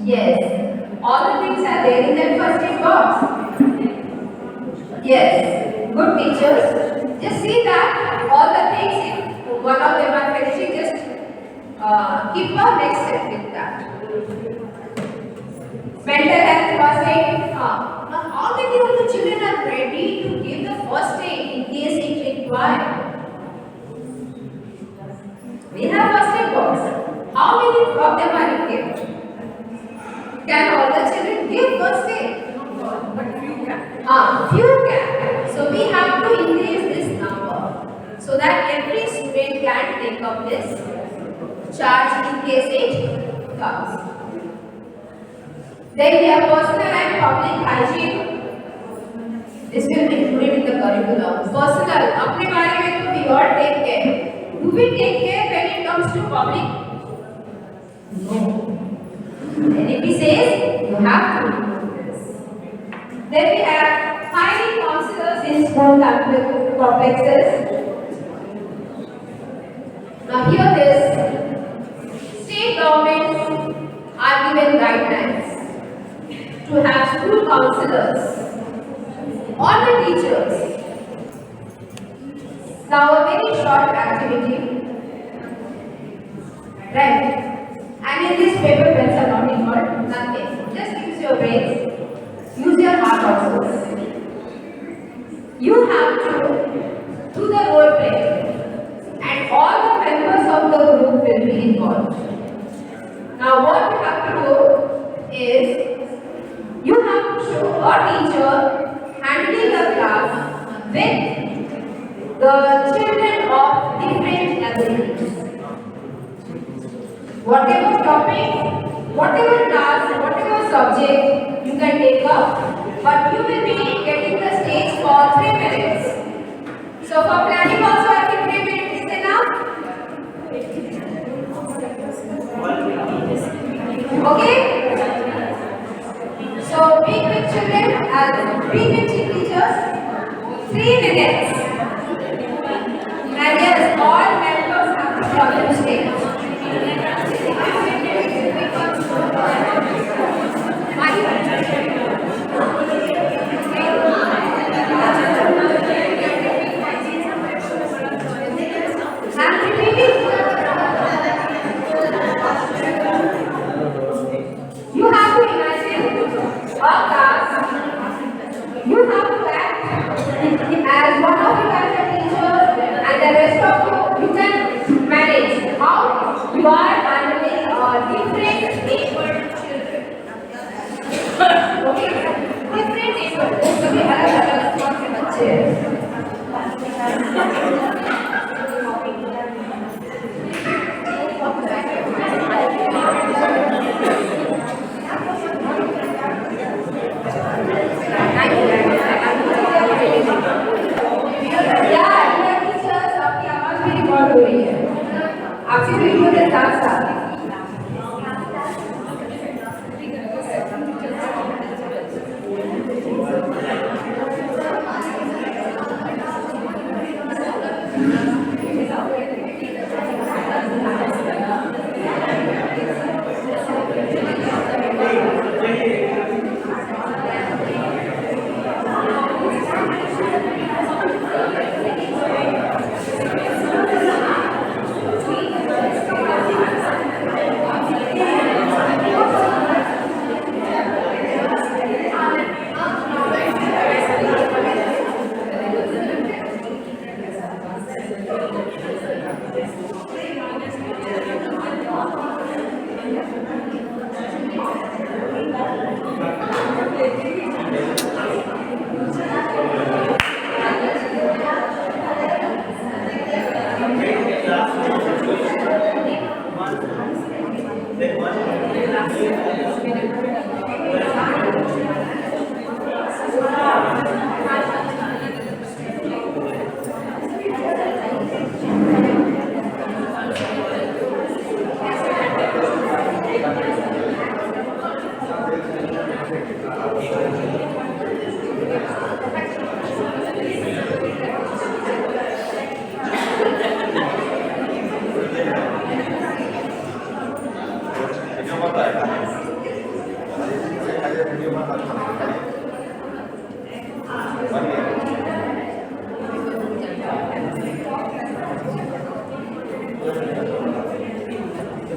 Yes. All the things are there in that first aid box. Yes. Good teachers. Just see that all the things, if one of them are finishing, just keep a next step with that. Mental health, first aid. Now, how many of the children are ready to give the first aid in case it required? We have first aid box. How many of them are equipped? Can all the children give first aid? But few can. Few can. So we have to increase this number so that every student can take up this charge in case it comes. Then we have personal and public hygiene. This will be included in the curriculum. Personal, अपने बारे में तो we all take care. Do we take care when it comes to public? No. Then if he says, you have to do this. Then we have hiring counselors in school complexes. Now here this, state governments are given guidelines to have school counselors or the teachers. Now a very short activity, right? And in this paper pens are not involved, nothing. Just use your brains, use your heart also. You have to do the role play and all the members of the group will be involved. Now what you have to do is, you have to show a teacher handling the class with the children of different abilities. Whatever topic, whatever class, whatever subject you can take up, but you will be getting the stage for 3 minutes. So for planning also I think 3 minutes is enough. Okay? So be with children and be with teachers 3 minutes. And yes, all members have to come to stage. You have to imagine a class. You have to act as one of you as a teacher and the rest of you can manage. you are handling different abled children. Okay, different abled. सभी अलग-अलग कौन से बच्चे हैं? आपसे video के साथ साथ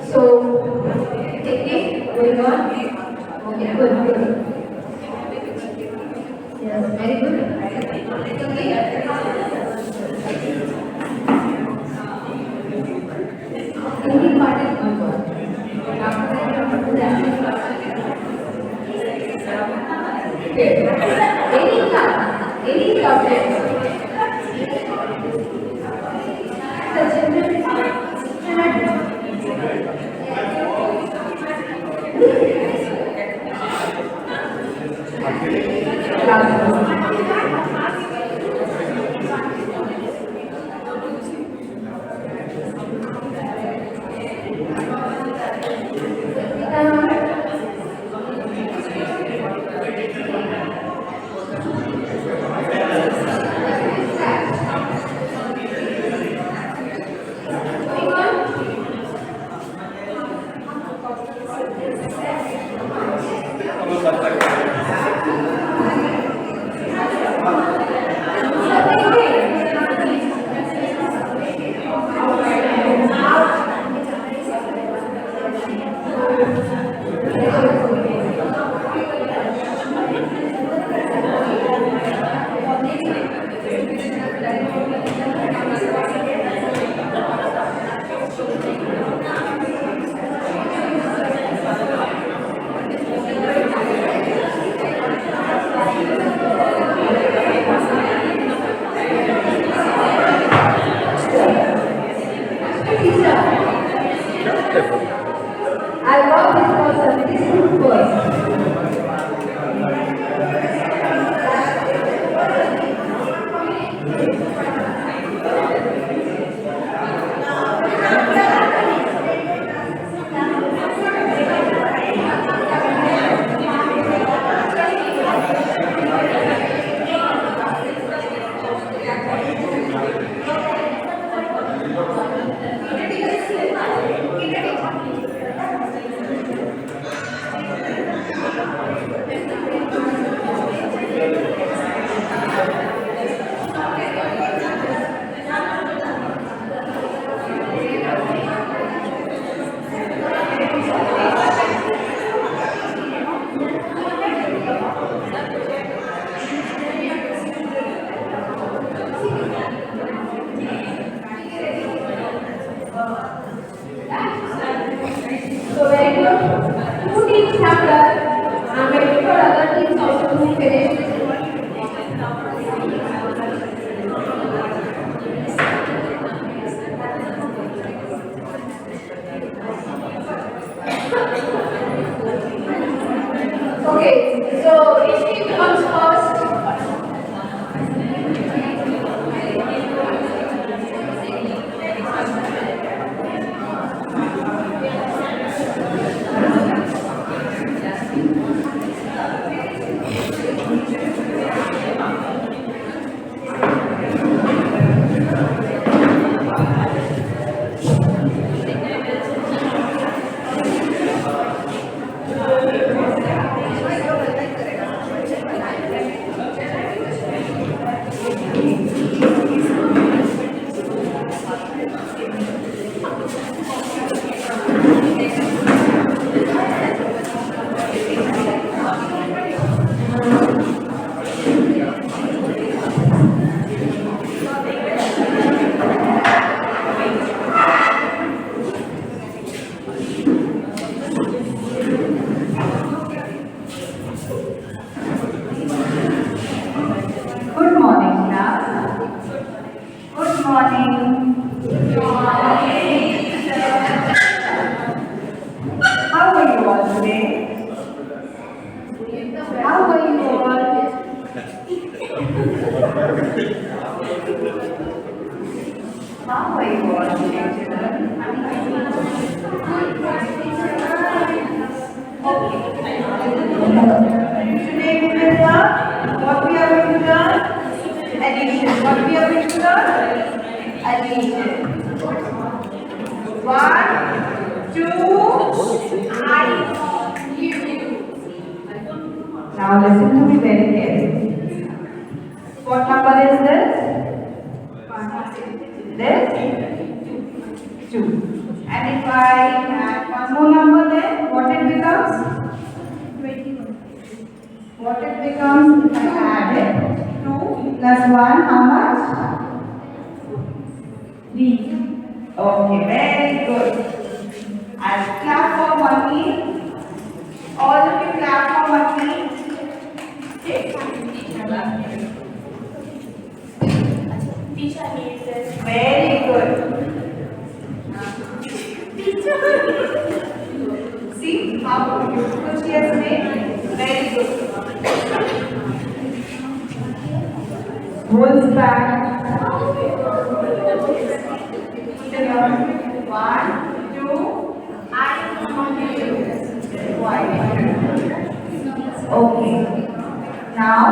So, technique going on. Okay, good. Yes, very good. Thinking part is good one. Okay. Any subject. The children I love this person. This is first. So very good. Two teams have done. I'm waiting for other teams also to finish. Okay, so which team comes first? Good morning, class. Good morning. How are you all today? How are you all? How are you all today, children? Okay. Today we will learn what we are going to learn. Addition. What we are going to learn? Addition. 1, 2, I, you. Now listen to me very carefully. What number is this? This? 2. And if I add one more number then, what it becomes? 21. What it becomes if I add it? 2 plus 1, how much? 3. Okay, very good. I'll clap for Mummy. All of you clap for Mummy. Teacher hates it. Very good. See how beautiful she has made? Very good. Holds back. 1, 2, I okay. Now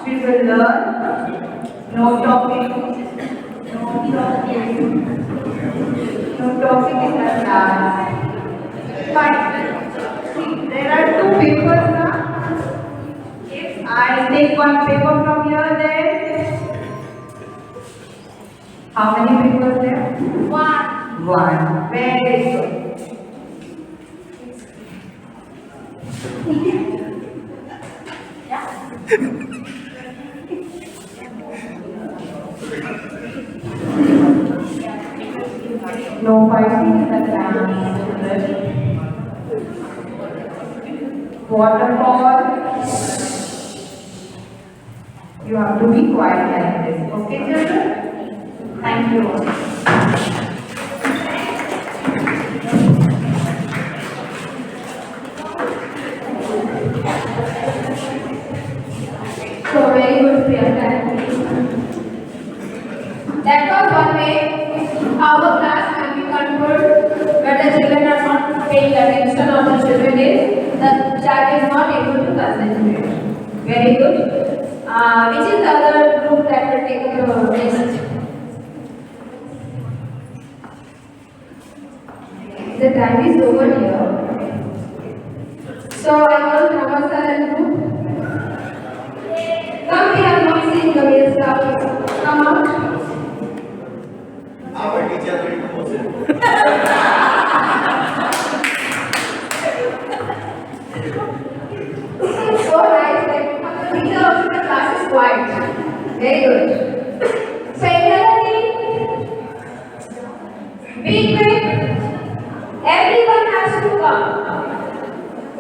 we will learn no talking. No talking in the class. Fine. See, there are 2 papers now. If I take one paper from here, then how many papers there? 1. Very good. No fighting in the class. Waterfall. You have to be quiet like this. Okay, children? Thank you. So very good, Priyanka. That was one way our class can be controlled when the children are not paying attention or the children is, the child is not able to concentrate. Very good. Which is the other group that will take the next? The time is over here. So I want Namaskar and group. Come, we have not seen the male staff. Come out. Our teacher will do So nice. Like, teacher also the class is quiet. Very good. So another thing, be quick. Everyone has to come.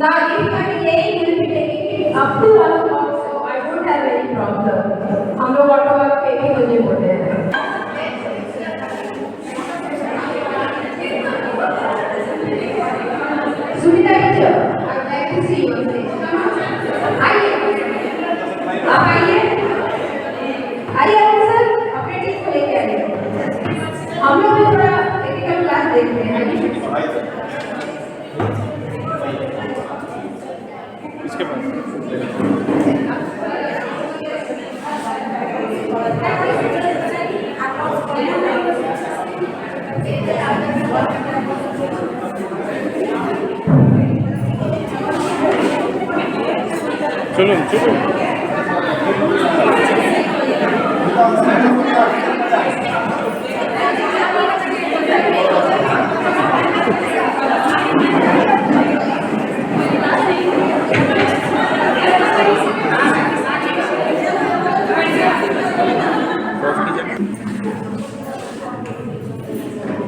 Now, if my A will be taking it up to 1 o'clock, so I won't have any problem. हम लोग auto वाला पे भी मुझे बोलते हैं. Sunita teacher, I would like to see you on stage. आइए, आप आइए सर, अपने टीम को लेके आइए. हम लोग भी थोड़ा टेक्निकल क्लास देखते हैं. इसके बाद चलो चलो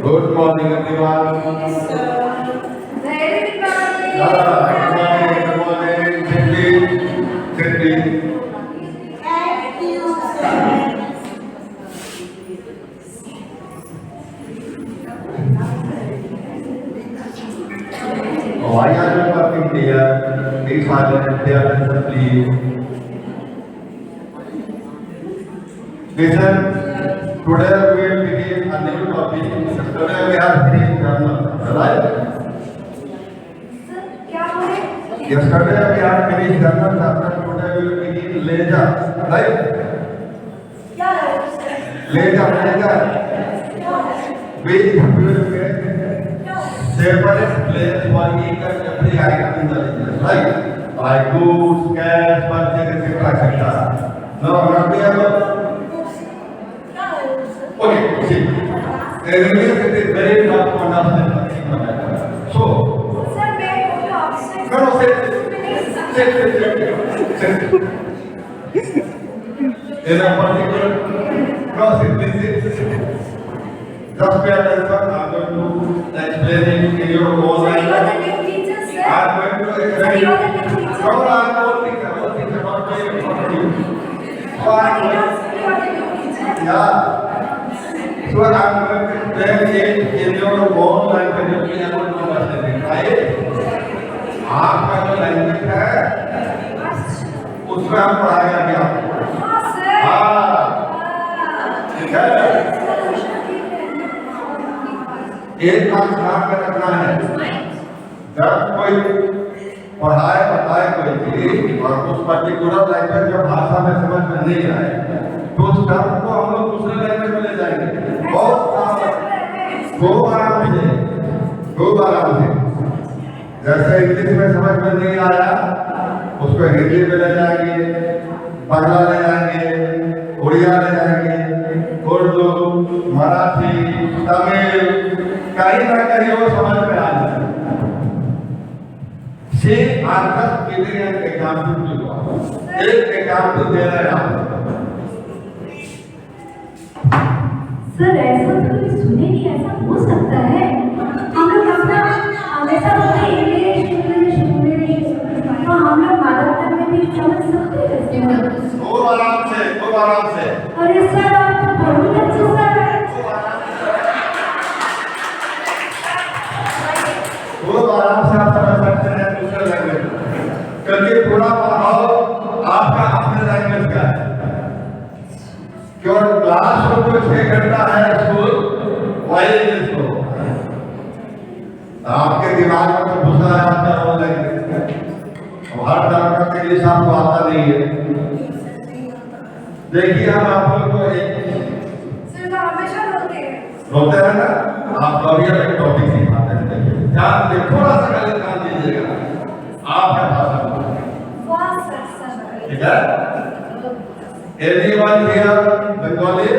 Good morning, everyone. Very good morning. Good morning. Sit please. Why are you working here? Be silent. They are please. Listen. Today we will begin a new topic. Today we are finished journal, right? Yesterday we have finished journal chapter. Today we will begin leisure, right? Leisure. We will make separate place for each and every item in the leisure, right? Like goods, cash, purchase, etc. No, not be able. Okay, see. It is very tough to understand. So, Sir, may I go to upstairs? no, sit. In a particular, no, sit. Just pay attention. I'm going to explain it in your own Sir, you are the language. new teacher, sir. I'm going to Sir, explain. you are the new teacher. No, I'm not teacher. I'm not teacher. Not paying for you. So I'm going. You are the new teacher. Yeah. So I'm going to explain it in your own language. You will be able to understand it, right? आपका जो language है उसमें हम पढ़ाएंगे अभी आपको. हाँ, sir. हाँ, ठीक है. एक बात ध्यान में रखना है, जब कोई पढ़ाए बताए कोई चीज और उस पर्टिकुलर लैंग्वेज जो भाषा में समझ में नहीं आए तो उस टर्म को हम लोग दूसरे लैंग्वेज में ले जाएंगे. बहुत खूब आराम से. जैसे इंग्लिश में समझ में नहीं आया उसको हिंदी में ले जाएंगे, बांग्ला ले जाएंगे, उड़िया ले जाएंगे, उर्दू, मराठी, तमिल, कहीं ना कहीं वो समझ में आ जाए. See, I'm just giving an example to you. एक example दे रहे हैं आपको. सर ऐसा तो कभी सुने नहीं, ऐसा हो सकता है? हम लोग अपना हमेशा बोलते हैं इंग्लिश. हाँ, हम लोग मदर टंग में भी समझ सकते हैं. खूब आराम से. अरे सर आप तो बहुत अच्छे सर हैं. खूब आराम से आप समझ सकते हैं दूसरे लैंग्वेज में, क्योंकि पूरा माहौल आपका अपने लैंग्वेज का है. केवल क्लासरूम में 6 घंटा है स्कूल, वही इंग्लिश को आपके दिमाग में तो घुसा है आपका रोल लैंग्वेज. हर तरह का इंग्लिश आपको आता नहीं है. देखिए हम आप लोग को एक Sir, तो हमेशा रोते हैं. रोते हैं ना, आप अभी एक टॉपिक सिखाते हैं. ध्यान दे, थोड़ा सा गलत ध्यान दीजिएगा आपका भाषा में. वाह, sir. ठीक है? Anyone here Bengali?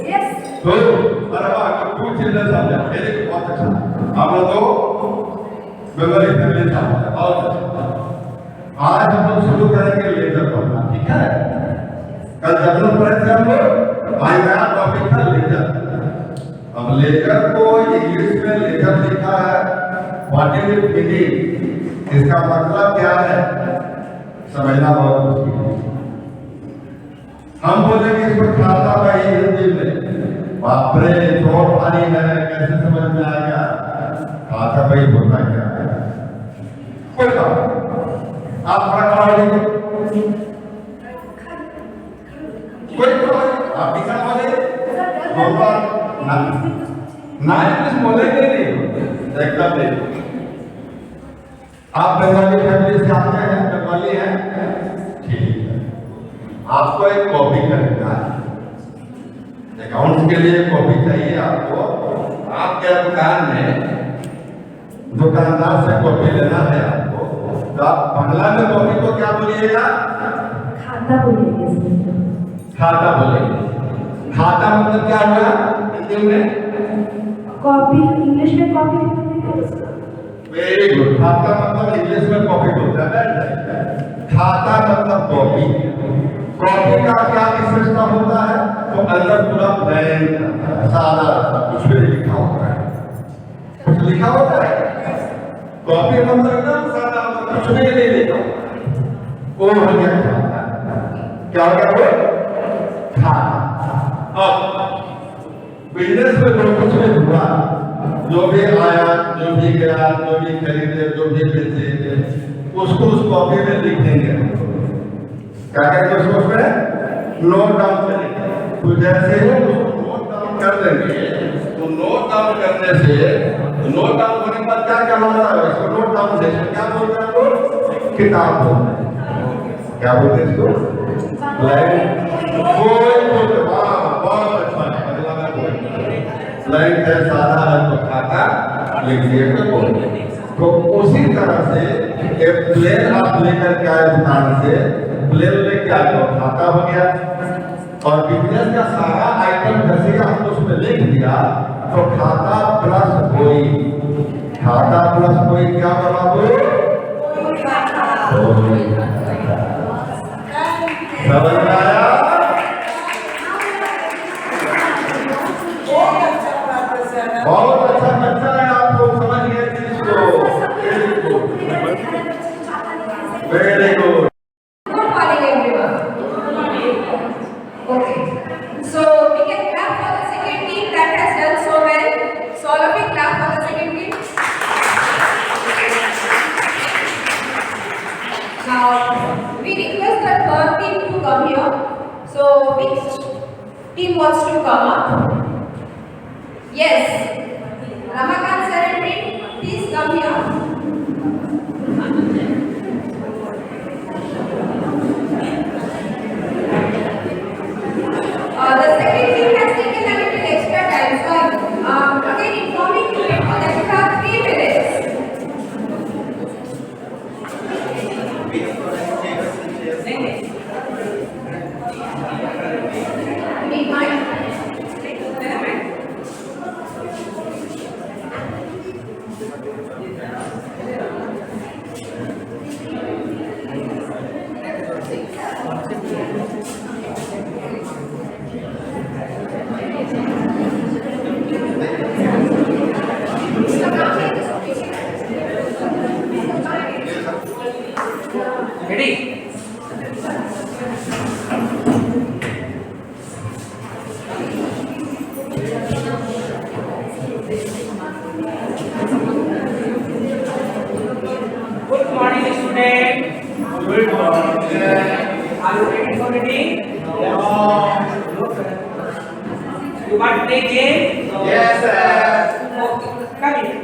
Yes. Good. अरे वाह, two children समझा. very good, बहुत अच्छा. हम लोग तो बंगाली फैमिली समझा, बहुत अच्छा. आज हम लोग शुरू करेंगे लेजर पढ़ना, ठीक है? कल जनरल पढ़े थे हम लोग, आज नया टॉपिक था लेजर. अब लेजर को इंग्लिश में लेजर लिखा है. What is it meaning? इसका मतलब क्या है समझना बहुत मुश्किल है। हम बोलेंगे इसको खाता भाई हिंदी में, बाप रे थोड़ा भारी है, कैसे समझ में आएगा? खाता भाई होता क्या है? कोई बात आप खड़ा होइए, कोई आप भी खड़ा होइए, ना इंग्लिश बोलेंगे नहीं एकदम नहीं। आप बंगाली फैमिली से आते हैं, बंगाली हैं, ठीक है। आपको एक कॉपी खरीदना है, अकाउंट्स के लिए कॉपी चाहिए आपको। आपके दुकान में दुकानदार से कॉपी लेना है आपको, तो आप बांग्ला में कॉपी को क्या बोलिएगा? खाता बोलिएगा। खाता बोलेंगे। खाता मतलब क्या हुआ हिंदी में? कॉपी, इंग्लिश में कॉपी। Very good. खाता मतलब इंग्लिश में कॉपी बोलता है। खाता मतलब कॉपी। कॉपी का क्या विशेषता होता है? तो अंदर पूरा प्लेन सादा कुछ भी लिखा होता है, कुछ लिखा होता है। कॉपी मतलब एकदम सादा, कुछ भी नहीं लिखा होता है, वो हो गया खाता। क्या हो गया वो? खाता। अब बिजनेस में जो कुछ भी हुआ, जो भी आया, जो भी गया, जो भी खरीदे, जो भी बेचे, उसको उस कॉपी में लिखेंगे। क्या करेंगे उसमें? नोट डाउन करेंगे। तो जैसे ही उसको नोट डाउन कर देंगे, तो नोट डाउन करने से, नोट डाउन होने के बाद क्या कहलाता है? इसको नोट डाउन से क्या बोलते हैं लोग? किताब बोलते हैं। क्या बोलते हैं इसको? बहुत अच्छा है, अगला मैं बोल लाइन है, साधा है तो खाता, लिख दिए तो बोल। तो उसी तरह से एक प्लेन आप लेकर के आए दुकान से, प्लेन लेके आए तो खाता हो गया, और बिजनेस का सारा आइटम जैसे हमने उसमें लिख दिया तो खाता प्लस कोई, खाता प्लस कोई क्या बना? समझ में आया? बहुत अच्छा बच्चा है, आपको समझ गए चीज को। Very good. Good morning, everyone. Okay. So we can clap for the second team that has done so well. So all of you clap for the second team. Now we request the third team to come here. So which team wants to come up? Yes. Ramakant sir and team, please come here. The second team has taken a little extra time, so again informing you people that you have 3 minutes. Need mine? Ready? Good morning, student. Good morning. Are you ready for reading? Yes. You want to play game? Yes, sir. Okay. Come here.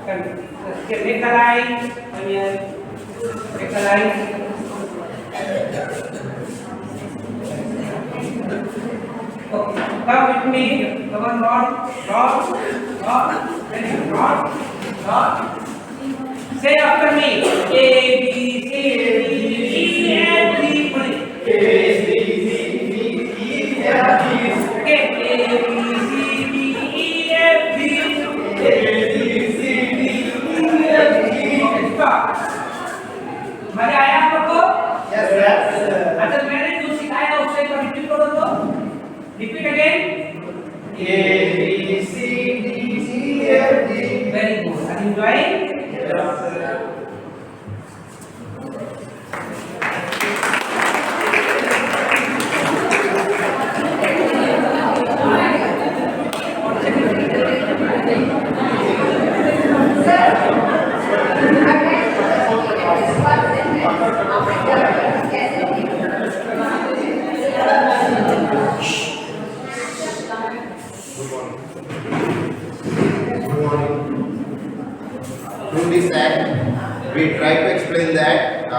Come here. Okay, make a line. Come here. Make a line. Okay. Come with me. Come on, Rod. Then Rod. Say after me. A, B, C, D, E, F, G. A, B, C, D, E, F, G. Okay. A, B, C, D, E, F, G. A, B, C, D, E, F, G. Okay, stop. मजा आया आप लोग को? Yes, sir. अच्छा मैंने जो सिखाया उससे एक बार रिपीट करो तो. Repeat again. A, B, C, D, Very good. Are you enjoying? Through this act, we try to explain that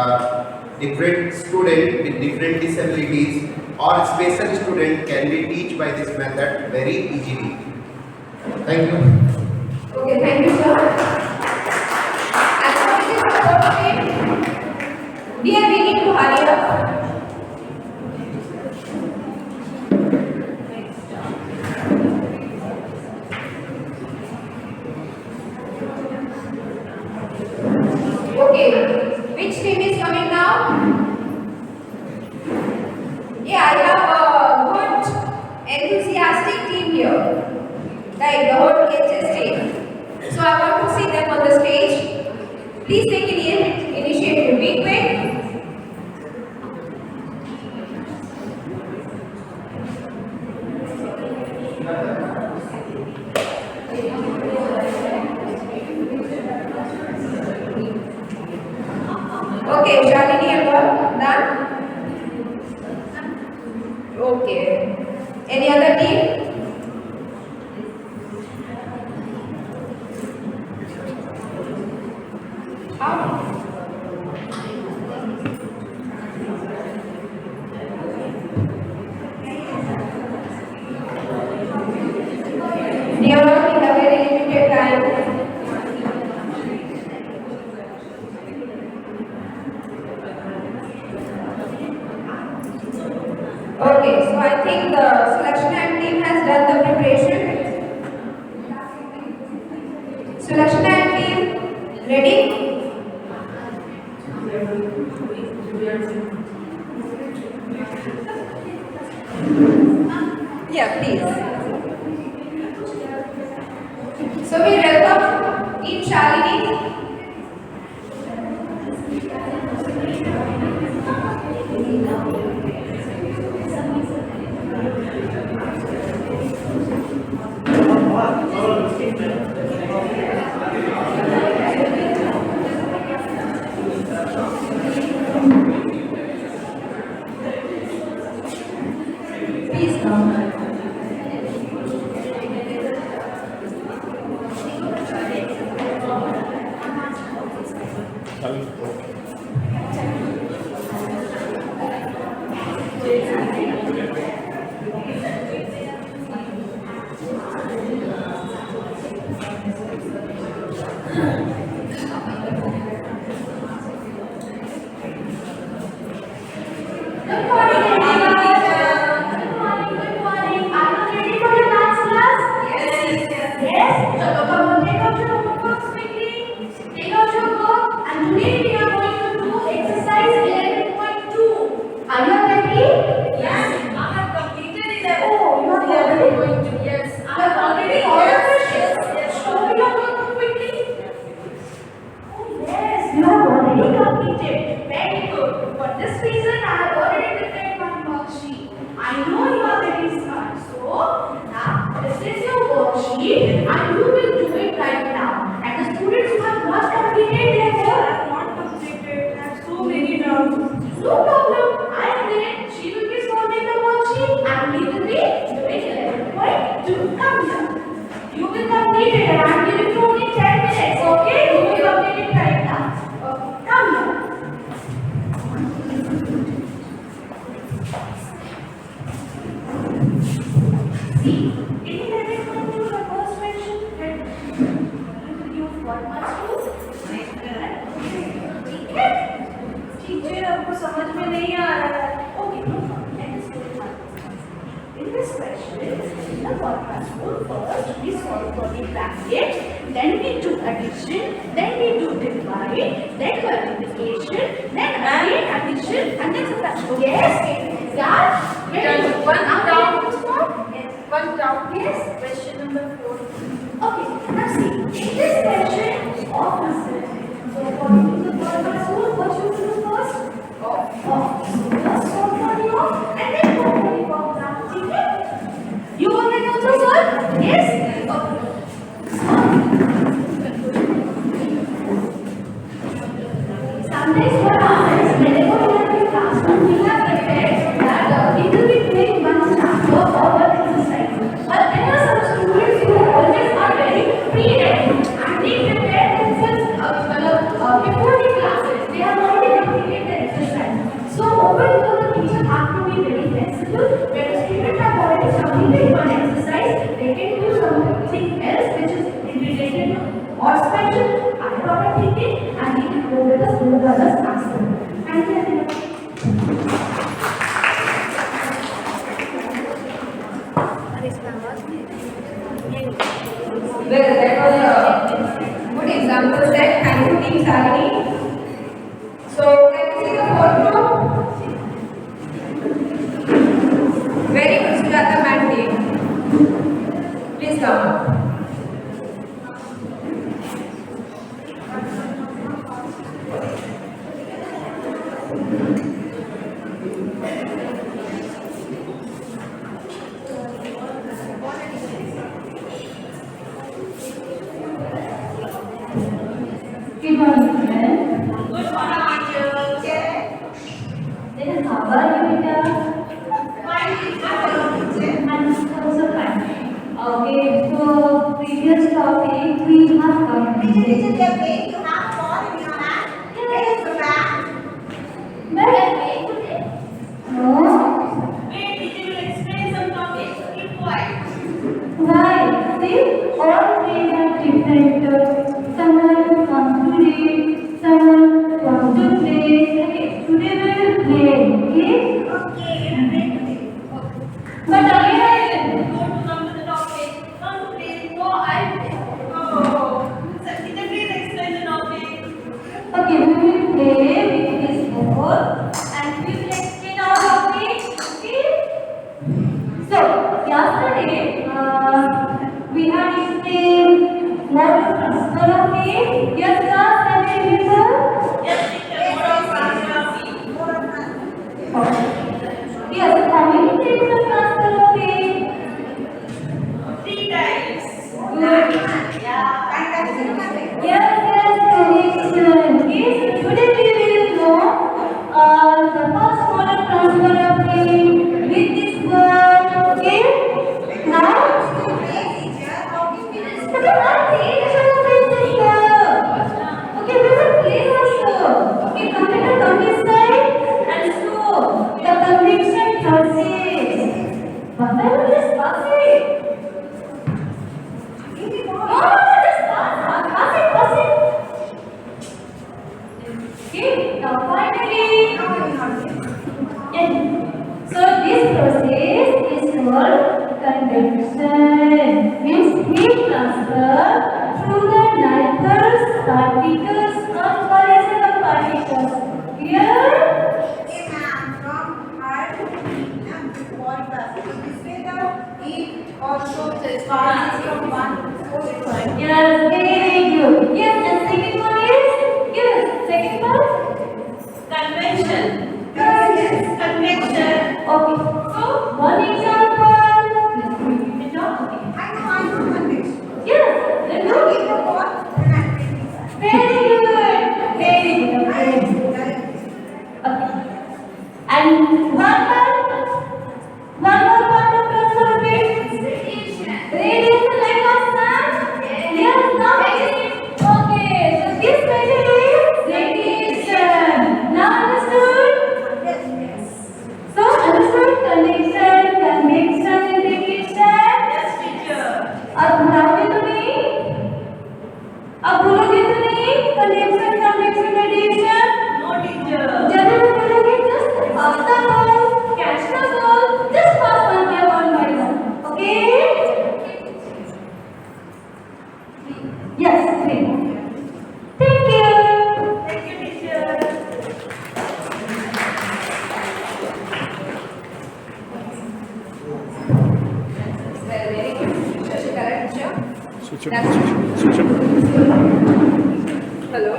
different student with different disabilities or special student can be taught by this method very easily. Thank you. Okay, thank you, sir. And for this support team, dear, we need to hurry up. Okay, which team is coming now? Yeah, I have a good enthusiastic team here. Like the whole Khs team. So I want to see them on the stage. Please take initiative. Be quick. Okay, Shalini and all done. Okay. Any other team? Dear all, we have very limited time. Okay, so I think the selection and team has done the preparation. Selection and team, ready? Yeah, please. So we welcome Team Shalini. Please come. One down, yes. Question number 4. Okay, now see, in this already also solved? Yes? Sometimes what happens, whenever we are in classroom, we have prepared that we will be doing one chapter or one exercise. But there are some students who always are very pre-ready and they prepare themselves before the classes. They have already completed the exercise. So over here, the teacher has to be very flexible. When the students have already completed one exercise, they can do something else which is related to or special higher order thinking and they can go with the school brothers answer. Thank you very much. Well, that was a good example set. Thank you, Team Salini. So, can we see the photo? Very good, Sujata ma'am team. Please come up. Good morning, friends. Good morning, teacher. Then how are you, Veena? Fine, teacher. I'm also fine. Okay, so previous topic we have completed. Teacher, you are going to have ball in your hand. Where is the bat? But no. Wait, teacher will explain some topics. Keep quiet. Why? See, all three are different. Someone wants to read, someone wants to play. Okay, today we will play. Okay? Okay, we will play today. But again, Come to the topic. Come to play. No, I play. Oh, so teacher, please explain the topic. okay, we will play with this board and we will explain our topic. Okay? So, yesterday we had explained what is transfer of name. Yes, class, can you remember? Yes, teacher. Mode of transfer of fee. Yes, how many types of transfer of name? 3 times. Good. Yeah. Yes, connection. Yes, today we will know the first mode of transfer of name with this word. Okay? Now, okay, now teacher is here. Okay, we will play also. Okay, computer come this side and show the conviction process. What are this process? No, just pass it. Okay, now finally. Yes. So this process is called convection. Means heat transfer through the neighbors, particles or collision of particles. Clear? Okay, ma'am. From hard to heat and before process. This way the heat also passes from one to another. Yes, very good. Yes, and second one is? Yes, second one? Convection. Yes, convection. Okay. So, one example. Let's repeat it now. Okay. I know convection. Yes, let's do it. Very good. Very good. Okay. And one more part of transfer of heat. Radiation like what, ma'am? Yes, now okay. So this method is radiation. Now understood? Yes. So understood convection, convection and radiation. Yes, teacher. अब भुलाओगे तो नहीं? अब भूलोगे तो नहीं? Convection, convection, radiation. No, teacher. जब भी बोलोगे just pass the ball, catch the ball, just pass one by one. Okay? Yes, great. Thank you. Thank you, teacher. Well, very good. Shashikala teacher. Switch up. That's Switch up. Hello.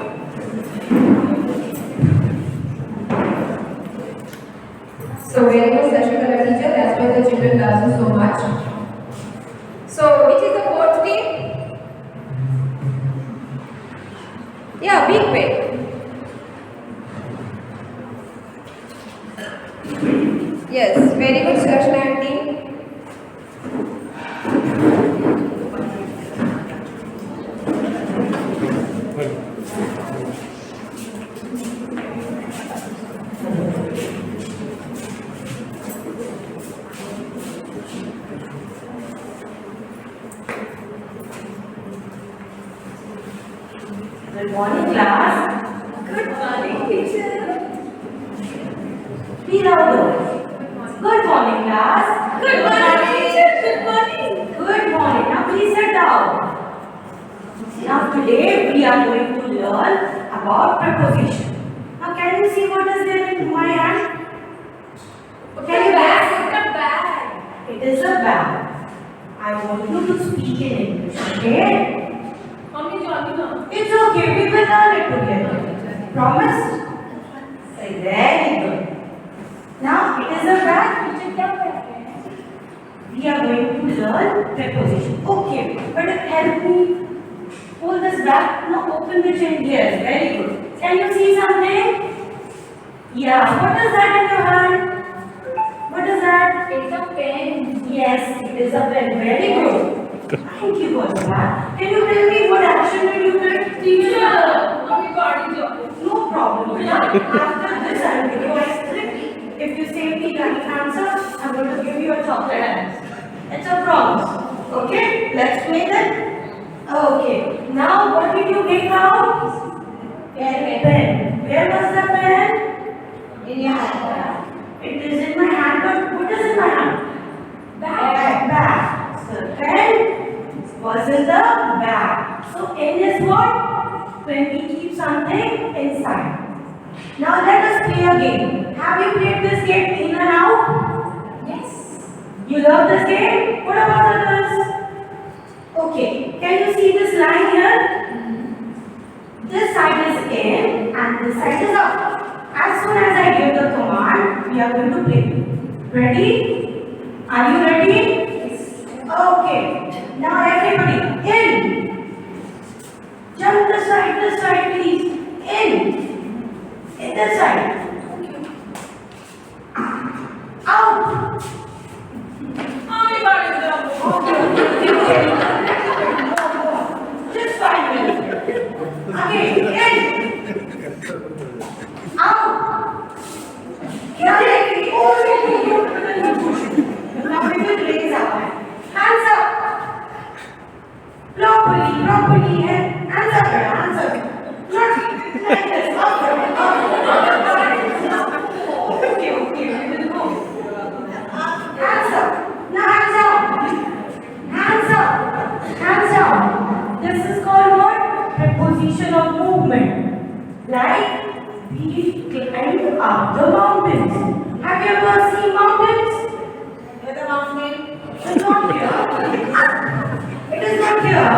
So very good, Shashikala teacher. That's why the children love you so much. Good morning, class. Good morning, teacher. Be louder. Good morning, class. Good morning, teacher. Good morning. Good morning. Now please sit down. Now today we are going to learn about preposition. Now can you see what is there in my hand? Can you guess? It is a bag. I want you to speak in English, okay? It's okay, we will learn it together. Promise? Very good. Now it is a bag. We are going to learn preposition. Okay, but help me pull this back. Now open the chain. Yes, very good. Can you see something? Yeah, what is that in your hand? What is that? It's a pen. Yes, it is a pen. Very good. Thank you for that. Can you tell me what action did you take? Teacher, mommy party job. No problem. After this, I will give you a script. If you say the right answer, I'm going to give you a chocolate answer. It's a promise. Okay? Let's play that. Okay. Now, what did you take out? Pen. Where was the pen? In your hand. It is in my hand, but what is in my hand? Bag. So pen was in the bag. So N is what? When we keep something inside. Now let us play a game. Have you played this game in and out? Yes. You love this game? What about others? Okay. Can you see this line here? This side is in and this side is out. As soon as I give the command, we are going to play. Ready? Are you ready? Okay. Now everybody, in. Jump this side, please. In this side. Out. Just 5 minutes. Again, in. Out. Now we will raise our hand. Hands up. Properly. Hands up. Not like this. Okay, we will go. Hands up. Now hands down. This is called what? Preposition of movement. Like we climb up the mountains. Have you ever seen mountains? Where the mountain? It's not here. It is not here.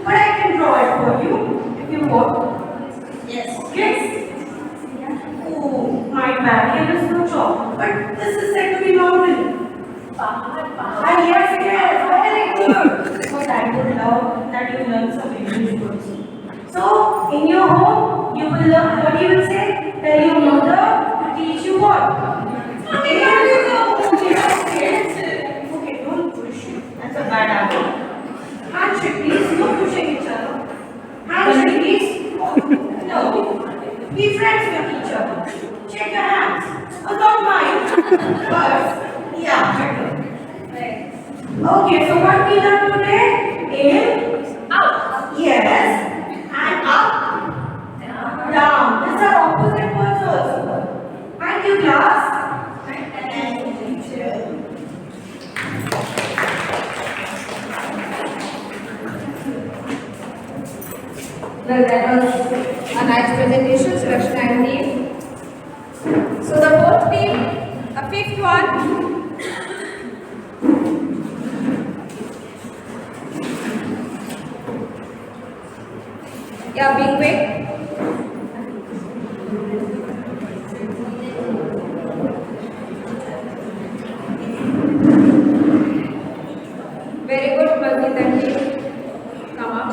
But I can draw it for you if you want. Yes. Oh, my bad. Here is no chalk. But this is said to be mountain. Yes. Very good. But I would love that you learn some English words. So, in your home, you will learn what you will say. Tell your mother to teach you what? Okay, don't push. That's a bad habit. Handshake, please. No pushing each other. Handshake, please. No. Be friends with each other. Shake your hands. Oh, don't mind. But, yeah, better. Okay, so what we learned today? In, out. Yes. And up, down. These are opposite words also. Thank you, class. Thank you, teacher. Well, that was a nice presentation, Surakshita and team. So the fourth team, a fifth one. Yeah, being quick. Very good, Malkit and team. Come up.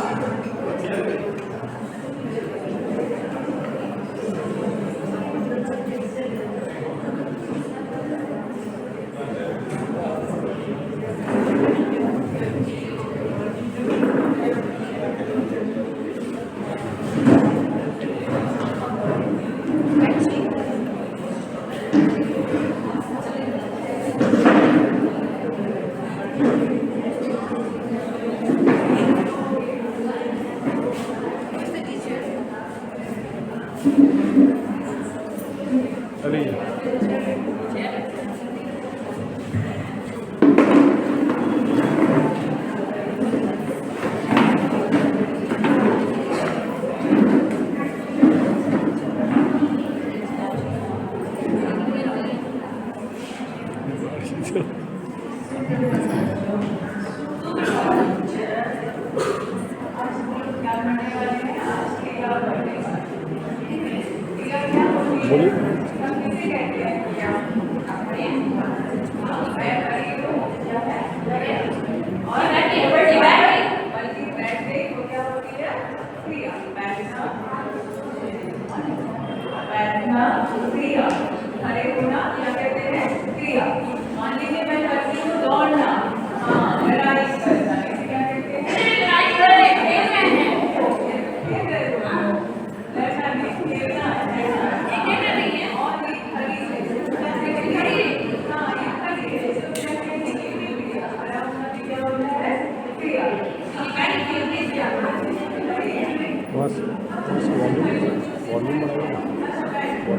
So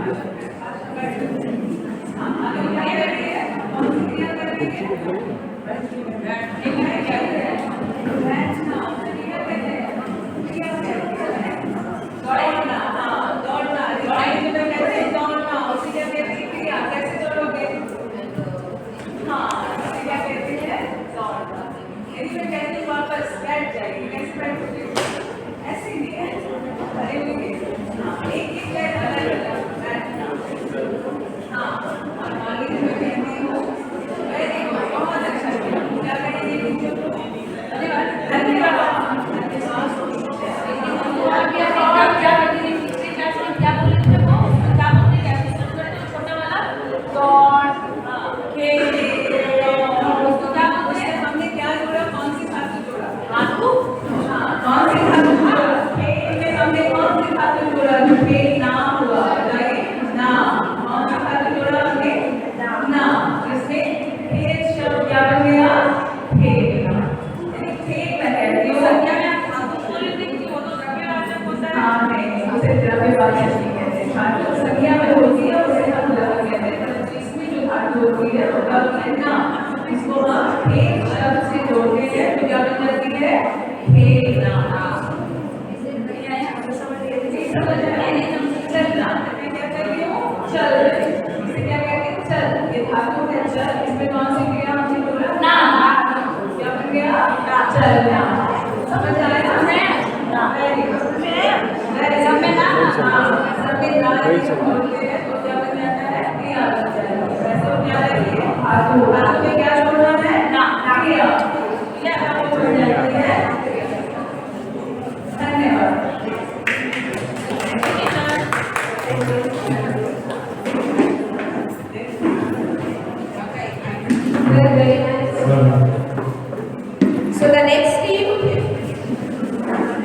the next team,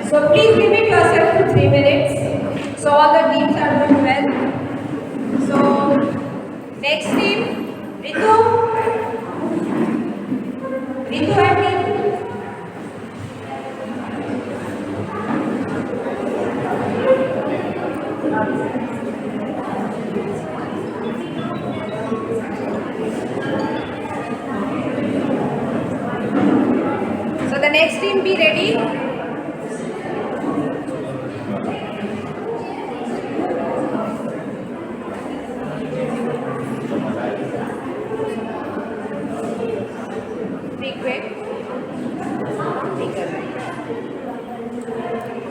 so please limit yourself to 3 minutes. So all the teams are doing well. So next team, Ritu and team. So the next team, be ready.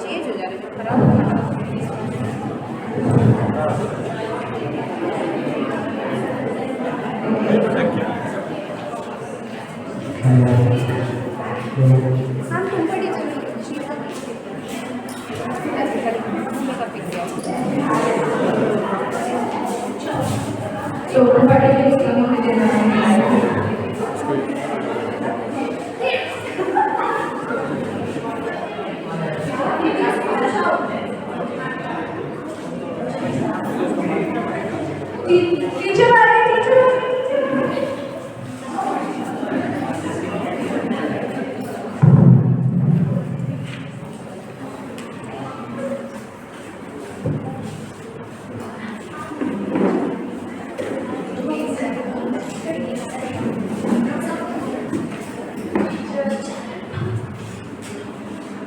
Change हो जा रहा है, खराब हो रहा So Kumari is coming with the teacher आ रही है, teacher।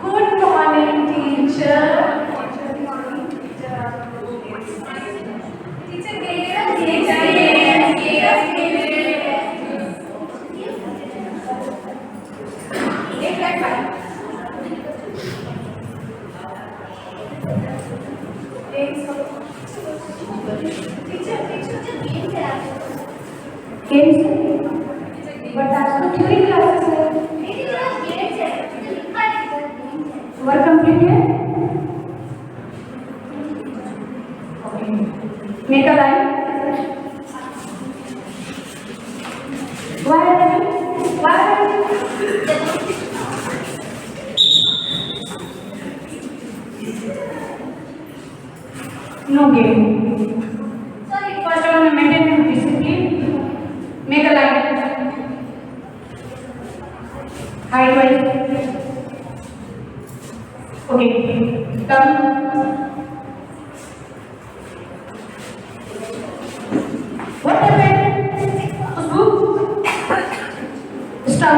Good morning, teacher. Games, but that's the theory classes. Work completed? Okay. Make a line. Why? No game. Sorry, first of all, maintain discipline. Make a line. Height wise. Okay. Turn. सब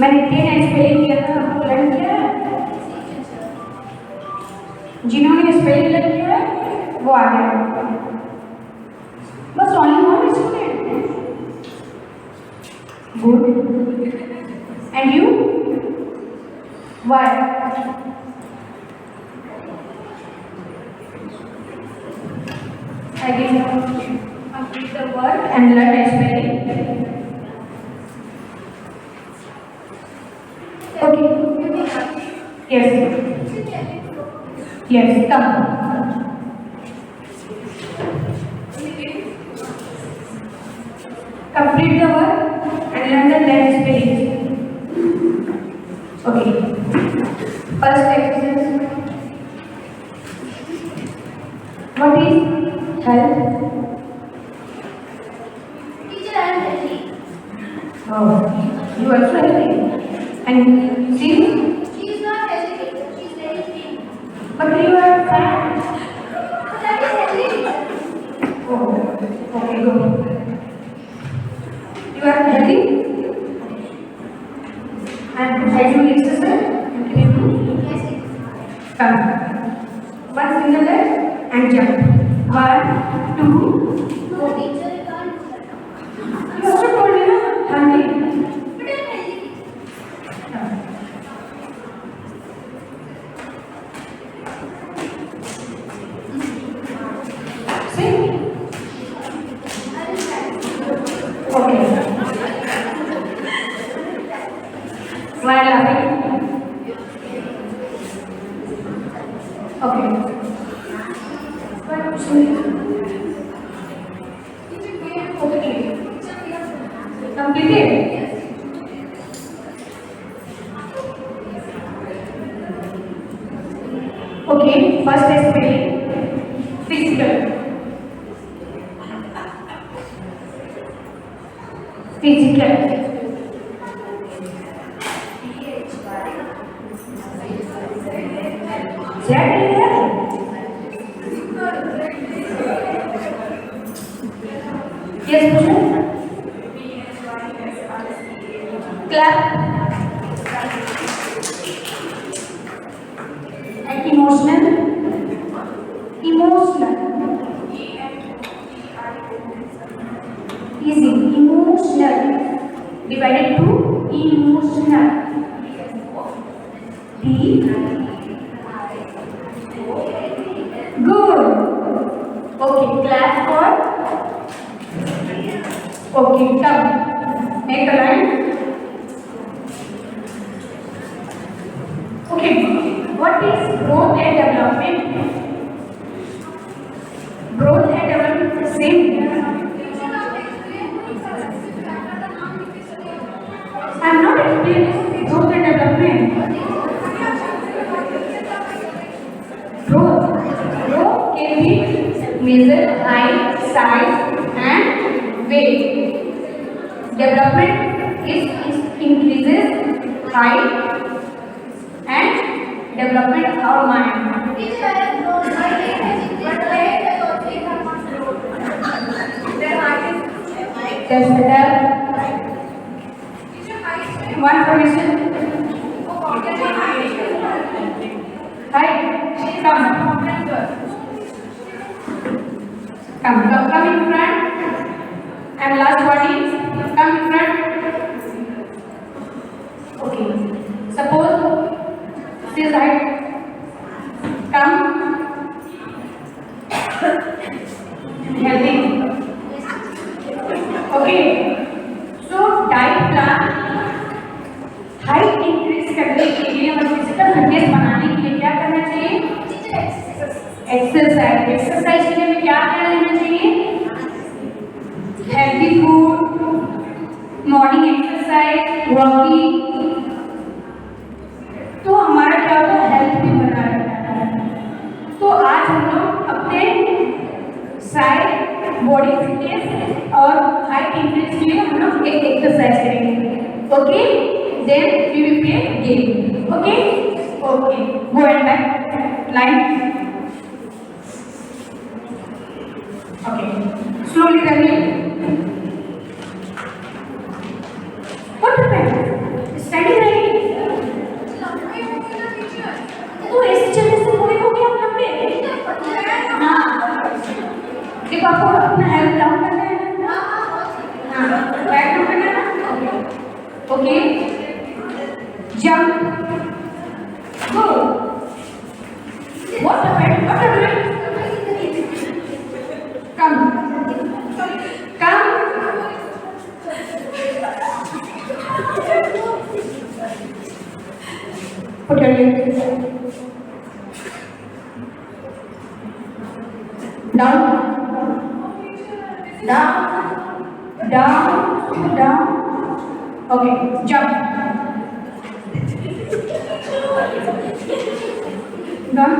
मैंने 10 spelling किया था, आपको learn किया है? जिन्होंने spelling learn किया है वो आ गया। बस only one student. Good. And you? Why? Again, complete the word and learn spelling. Okay. Yes. Yes, come. Complete the word and learn the letter spelling. Okay. First exercise. What is health? Teacher, I am healthy. Oh, you are also healthy. And she? She is not healthy, teacher. She is very thin. But you are fat. But that is healthy, teacher. Oh, okay, go. You are healthy? And I do exercise? And can you do? Yes, teacher. Come. One single leg and jump. 1, 2. No, teacher, you can't do that. You also told me, no? Healthy. But I am healthy. See? I will try. Okay. Why laughing? Okay. Okay. Completed? Okay, first is spelling. Physical. Physical. Yes, Bhushan? Clap. And emotional. Emotional. Easy. Emotional. Divided to emotional. D. Good. Okay, clap for. Okay, come. Make a line. Okay, what is growth and development? Growth and development is the same. I am not explaining growth and development. Growth can be measured height, size, and weight. Development is increases height and development of our mind. Teacher, I have grown. My height has increased. But my height has also grown. Their height is. That's better. One permission. Height. Come in front. And last one is come in front. Okay. Suppose this height. Come. Healthy. Okay. So diet plan. Height increase करने के लिए और physical fitness बनाने के लिए क्या करना चाहिए? एक्सरसाइज। एक्सरसाइज के लिए हमें क्या करना चाहिए? Healthy food, morning exercise, walking. तो हमारा क्या होता है? हेल्थ भी बना रहता है। तो आज हम लोग अपने साइड बॉडी फिटनेस और हाइट इंक्रीज के लिए हम लोग एक एक्सरसाइज करेंगे। Okay? Then we will play game. Okay? Okay. Go and back line. Okay. Slowly running. Okay? Jump. Go. What happened? What happened? Come. Come. Put your legs down. Down. Down. Down. Okay. Jump. Done.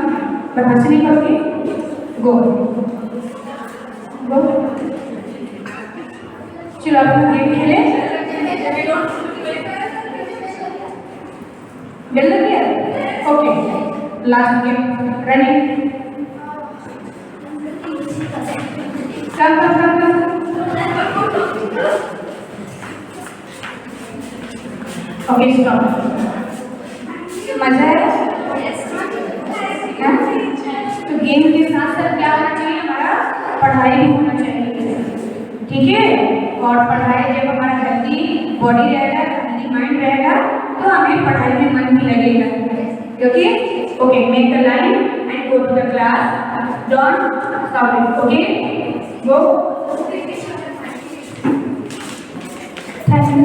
But हंस नहीं करोगे? Go. Go. चलो आप game खेले? Well done here. Okay. Last game. Running. Come. Okay, stop. मजा है? तो game के साथ साथ क्या होना चाहिए हमारा? पढ़ाई भी होना चाहिए, ठीक है? और पढ़ाई जब हमारा हेल्दी बॉडी रहेगा, हेल्दी माइंड रहेगा, तो हमें पढ़ाई में मन भी लगेगा, okay? Okay, make the line and go to the class. Don't stop it, okay? Go. Thank you.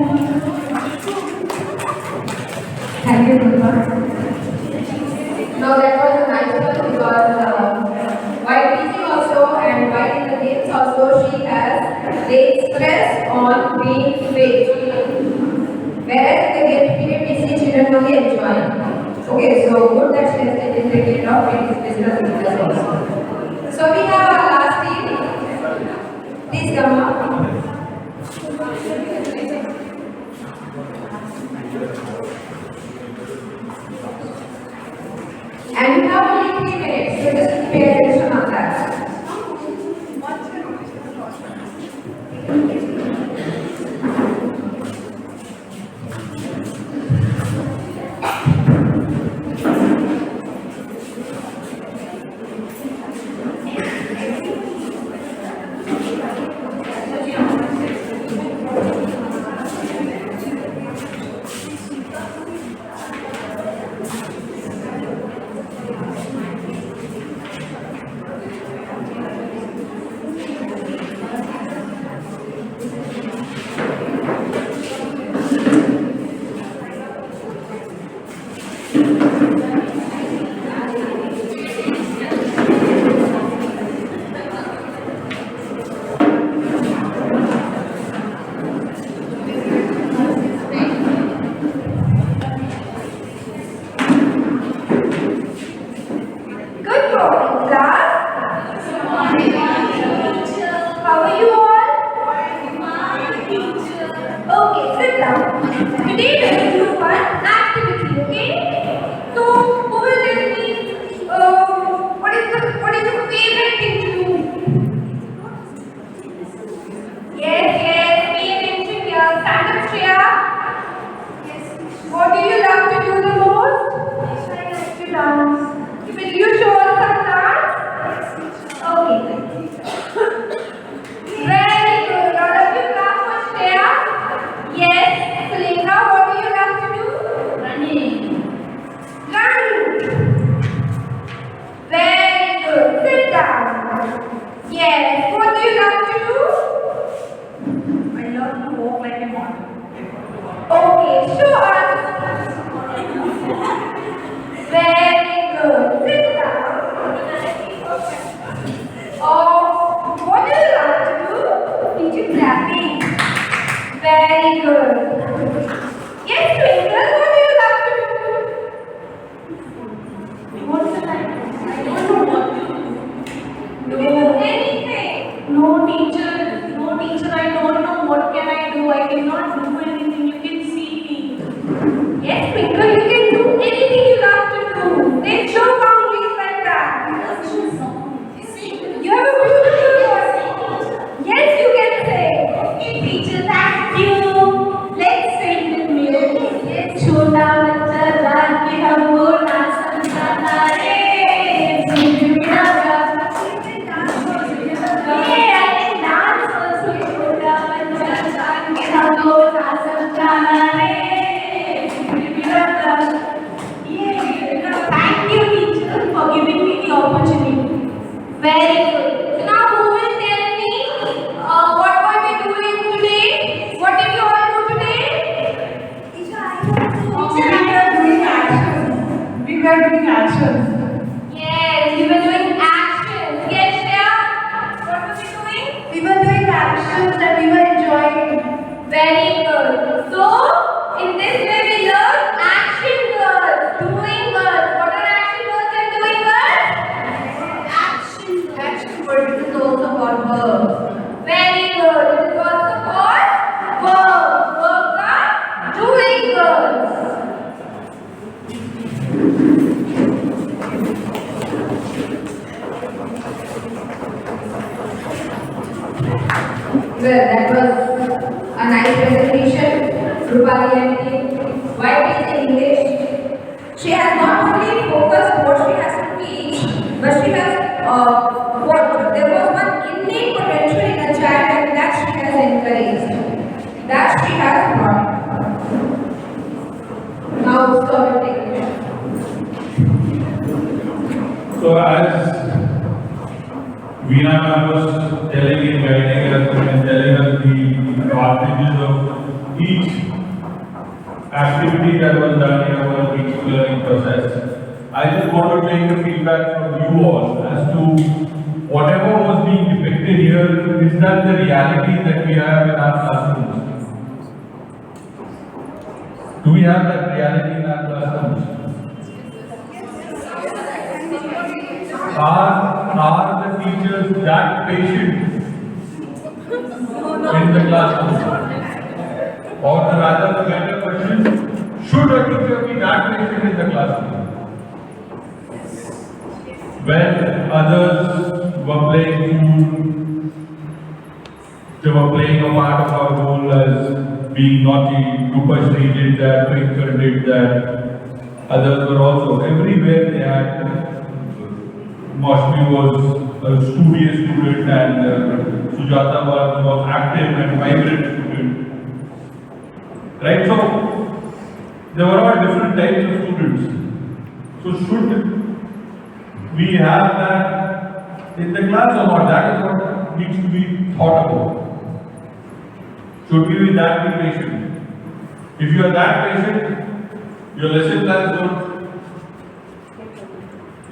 Thank you, Kumar. Now that was a nice one because while teaching also and while in the games also she has laid stress on being fit. Whereas in the game period we see children only enjoying. Okay, so good that she has taken care of physical fitness also. So we have our last team. Please come up. And you have only 3 minutes, so just pay attention on that. doing actions. Yes, we were doing actions. Yes, Shreya? What were we doing? We were doing actions and we were enjoying. Very good. So, in this way we learn action words, doing words. What are action words and doing words? Action word is also called verb. Very good. It is also called verbs. Verbs are doing words. Well, that was a nice presentation, Rupali aunty. While teaching English, she has not only focused what she has to teach, but she has there was one innate potential in a child, and that she has encouraged, that she has brought. Now, so I will take it. So as Veena was telling and guiding us and telling us the advantages of each activity that was done in our teaching learning process, I just want to take the feedback from you all as to whatever was being depicted here, is that the reality that we have in our classrooms? Do we have that reality in our classrooms? Are the teachers that patient in the classroom? Or rather, the better question, should a teacher be that patient in the classroom? When others were playing fool, they were playing a part of our role as being naughty, Rupashri did that, Twinkle did that, others were also, everywhere they had. Moshmi was a studious student and Sujata was active and vibrant student. Right? So, there were all different types of students. So, should we have that in the class or not? That is what needs to be thought about. Should we be that patient? If you are that patient, your lesson plans don't,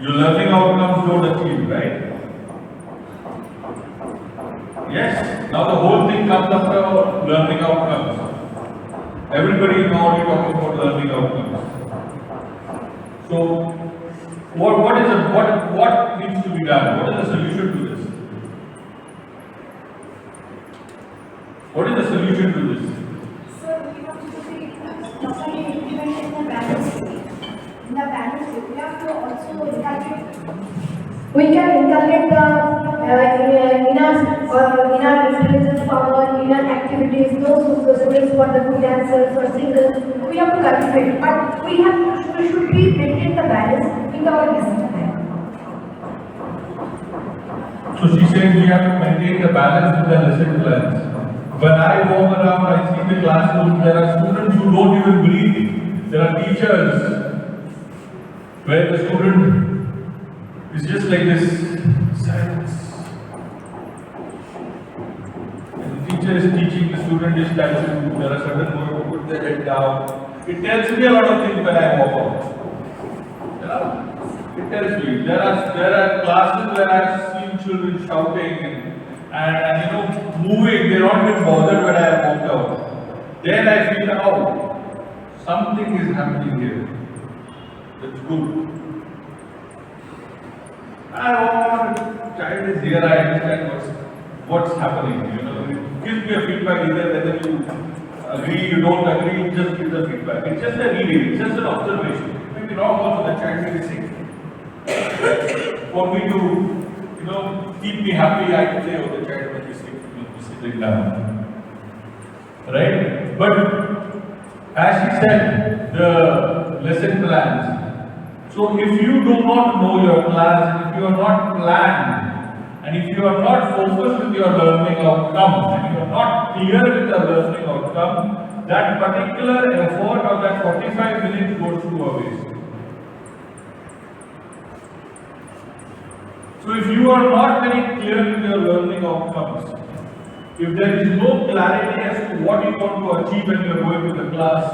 your learning outcomes don't achieve, right? Yes. Now the whole thing comes after learning outcomes. Everybody is now only talking about learning outcomes. So, what needs to be done? What is the solution to this? What is the solution to this? Sir, we have to properly implement in the balance way. In the balance way, we have to also inculcate. We can inculcate the inner intelligence power, inner activities, those who students for the good answers or singers. We have to cultivate, but we should be maintain the balance in our lesson plan. So she said we have to maintain the balance with the lesson plans. When I walk around, I see the classrooms, there are students who don't even breathe. There are teachers where the student is just like this, silence. And the teacher is teaching, the student is touching, there are certain who put their head down. It tells me a lot of things when I walk out. You know? It tells me. There are classes where I've seen children shouting and you know, moving, they're not even bothered when I walked out. Then I feel, oh, something is happening here. That's good. I want, child is here, I understand what's happening. You know, it gives me a feedback either whether you agree, you don't agree, just give the feedback. It's just a reading, it's just an observation. It may be wrong also, the child may be sick. For me to, you know, keep me happy, I can say, oh, the child may be sick, sitting down. Right? But as she said, the lesson plans. So if you do not know your class, if you are not planned, and if you are not focused with your learning outcome, and you are not clear with the learning outcome, that particular effort of that 45 minutes goes to a waste. So if you are not very clear with your learning outcomes, if there is no clarity as to what you want to achieve when you are going to the class,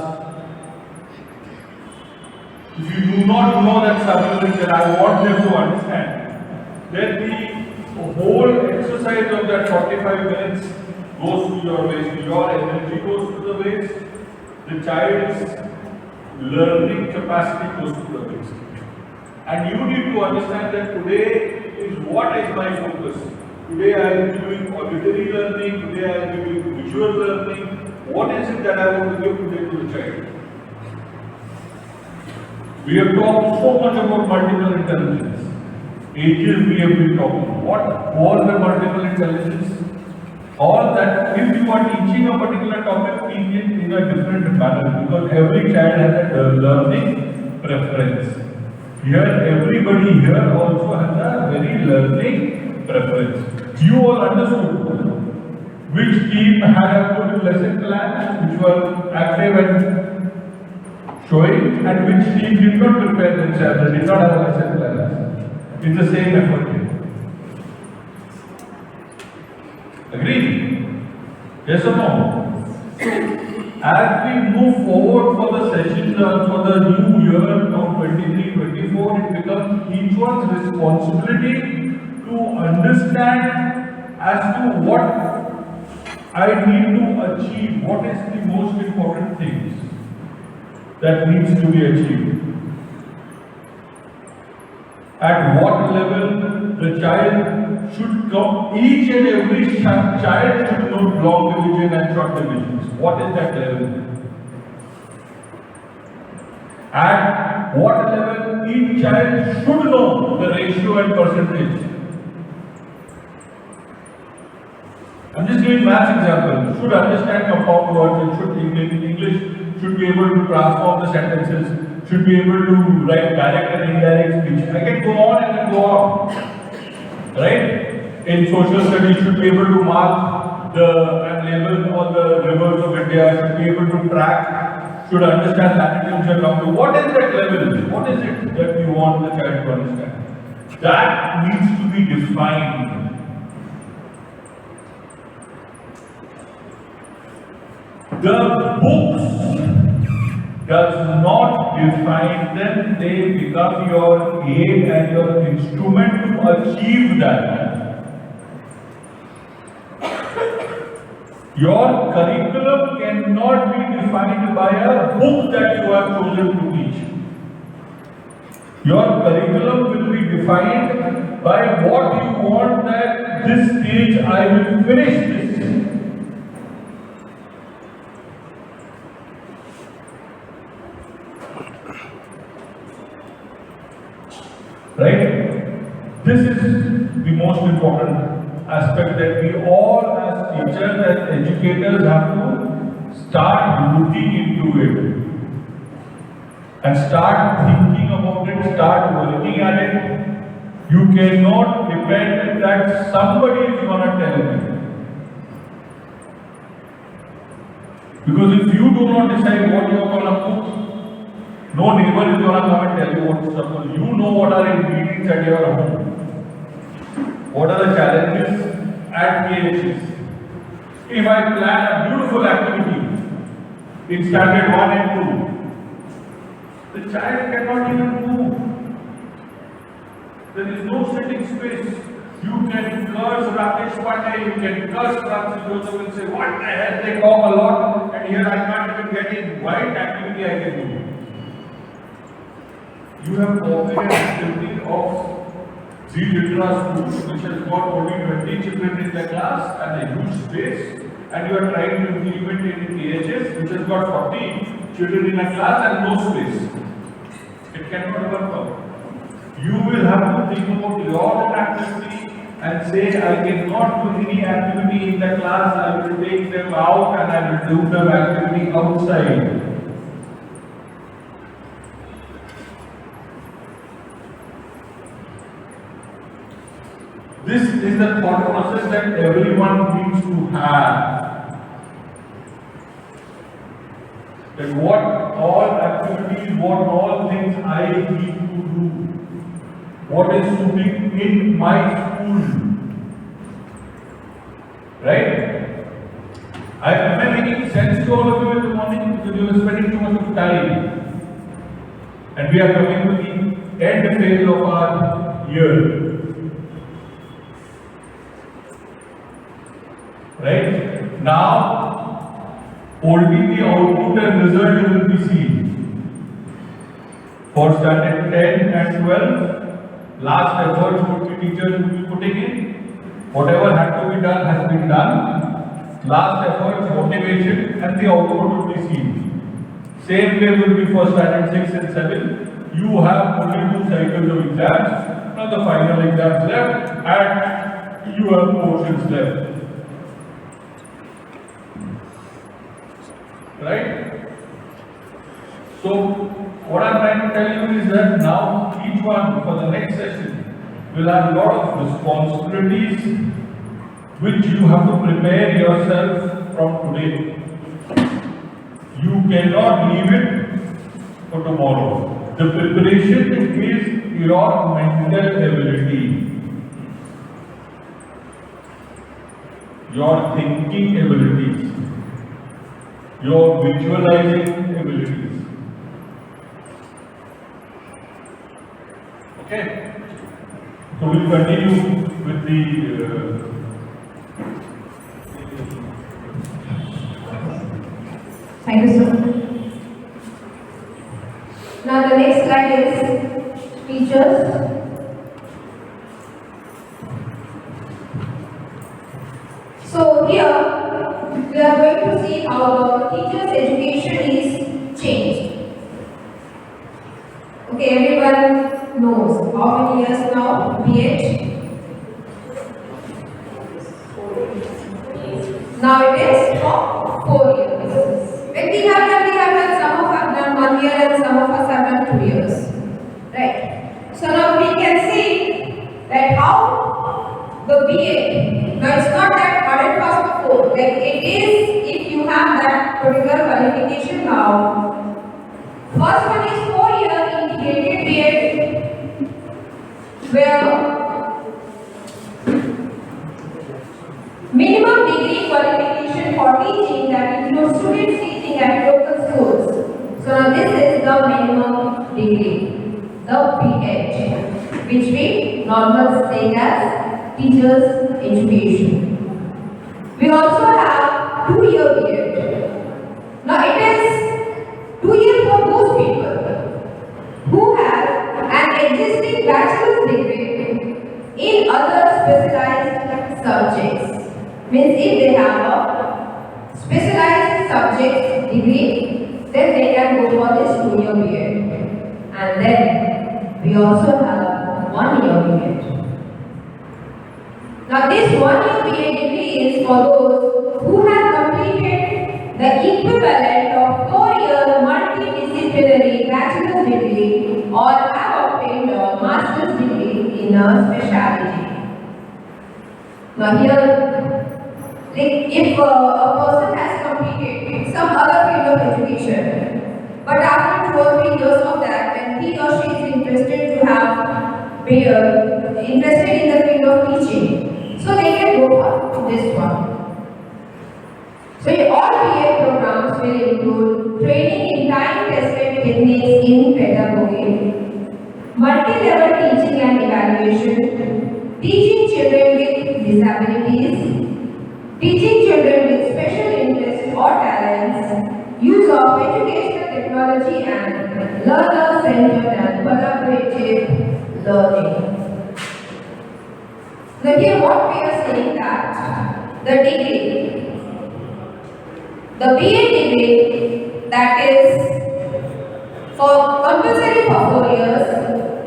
If you do not know that subject, then I want them to understand that the whole exercise of that 45 minutes goes to your waste, your energy goes to the waste, the child's learning capacity goes to the waste. And you need to understand that today is what is my focus. Today I am doing auditory learning, today I am doing visual learning. What is it that I want to give today to the child? We have talked so much about multiple intelligence. Ages we have been talking. What was the multiple intelligence? All that if you are teaching a particular topic, teach it in a different manner because every child has a learning preference. Here, everybody here also has a very learning preference. You all understood which team had a good lesson plan, which were active and showing, and which team did not prepare themselves and did not have a lesson plan. It's the same effort here. Agreed? Yes or no? As we move forward for the session, for the new year of 23-24, it becomes each one's responsibility to understand as to what I need to achieve, what is the most important things that needs to be achieved. At what level the child should come, each and every child should know long division and short divisions. What is that level? At what level each child should know the ratio and percentage. I'm just giving math example. Should understand compound words and should in English, should be able to transform the sentences, should be able to write direct and indirect speech. I can go on and go on. Right? In social studies, should be able to mark and label all the rivers of India, should be able to track, should understand latitudes and longitudes. What is that level? What is it that you want the child to understand? That needs to be defined. The books does not define them, they become your aid and your instrument to achieve that. Your curriculum cannot be defined by a book that you have chosen to teach. Your curriculum will be defined by what you want that this stage I will finish this. Right? This is the most important aspect that we all as teachers, as educators have to start looking into it. And start thinking about it, start working at it. You cannot depend that somebody is going to tell you. Because if you do not decide what you are going to cook, no neighbor is going to come and tell you what to do. You know what are ingredients at your home. What are the challenges at KHs? If I plan a beautiful activity in standard 1 and 2, the child cannot even move. There is no sitting space. You can curse Rakesh Pandey, you can curse Francis Joseph and say, what the hell, they talk a lot and here I can't even get in. What activity I can do? You have cooperated activity of Litra school, which has got only 20 children in the class and a huge space, and you are trying to implement it in KHS, which has got 40 children in a class and no space. It cannot work out. You will have to think about your activity and say, I cannot do any activity in the class, I will take them out and I will do the activity outside. This is the thought process that everyone needs to have. That what all activities, what all things I need to do. What is suiting in my school. Right? Am I making sense to all of you in the morning? Because you are spending too much of time. And we are coming to the end phase of our year. Right? Now, only the output and result will be seen. For standard 10 and 12, last efforts would be teachers would be putting in. Whatever had to be done has been done. Last efforts, motivation, and the output will be seen. Same way will be for standard 6 and 7. You have only 2 cycles of exams, now the final exams left, and you have portions left. Right? So, what I'm trying to tell you is that now each one for the next session will have a lot of responsibilities which you have to prepare yourself from today. You cannot leave it for tomorrow. The preparation is your mental ability, your thinking abilities, your visualizing abilities. Okay? So we'll continue with the Thank you so much. Now the next slide is teachers. So here we are going to see how the teachers' education is changed. Okay, everyone knows how many years now? B.Ed. Now it is for 4 years. When we have done, some of us have done 1 year and some of us have done 2 years. Right? So now we can see that how the B.Ed, now it's not that hard and fast before, like it is if you have that particular qualification now. First one is 4-year integrated B.Ed, where minimum degree qualification for teaching that includes students teaching at local schools. So now this is the minimum degree, the B.Ed, which we normally say as teachers education. We also have 2-year B.Ed. Now it is 2 years for those people who have an existing bachelor's degree in other specialized subjects. Means if they have a specialized subject degree, then they can go for this 2-year B.Ed. And then we also have 1-year B.Ed. Now this 1-year B.Ed degree is for those who have completed the equivalent of 4-year multidisciplinary bachelor's degree or have obtained a master's degree in a specialty. Now here, if a person has completed some other field of education, but after 2 or 3 years of that, and he or she is interested to have interested in the field of teaching, so they can go for this one. So all B.Ed programs will include training in time-tested techniques in pedagogy, multi-level teaching and evaluation, teaching children with disabilities, teaching children with special interests or talents, use of educational technology and learner-centered and collaborative learning. Now here what we are saying that the degree, the B.Ed degree that is for compulsory for 4 years,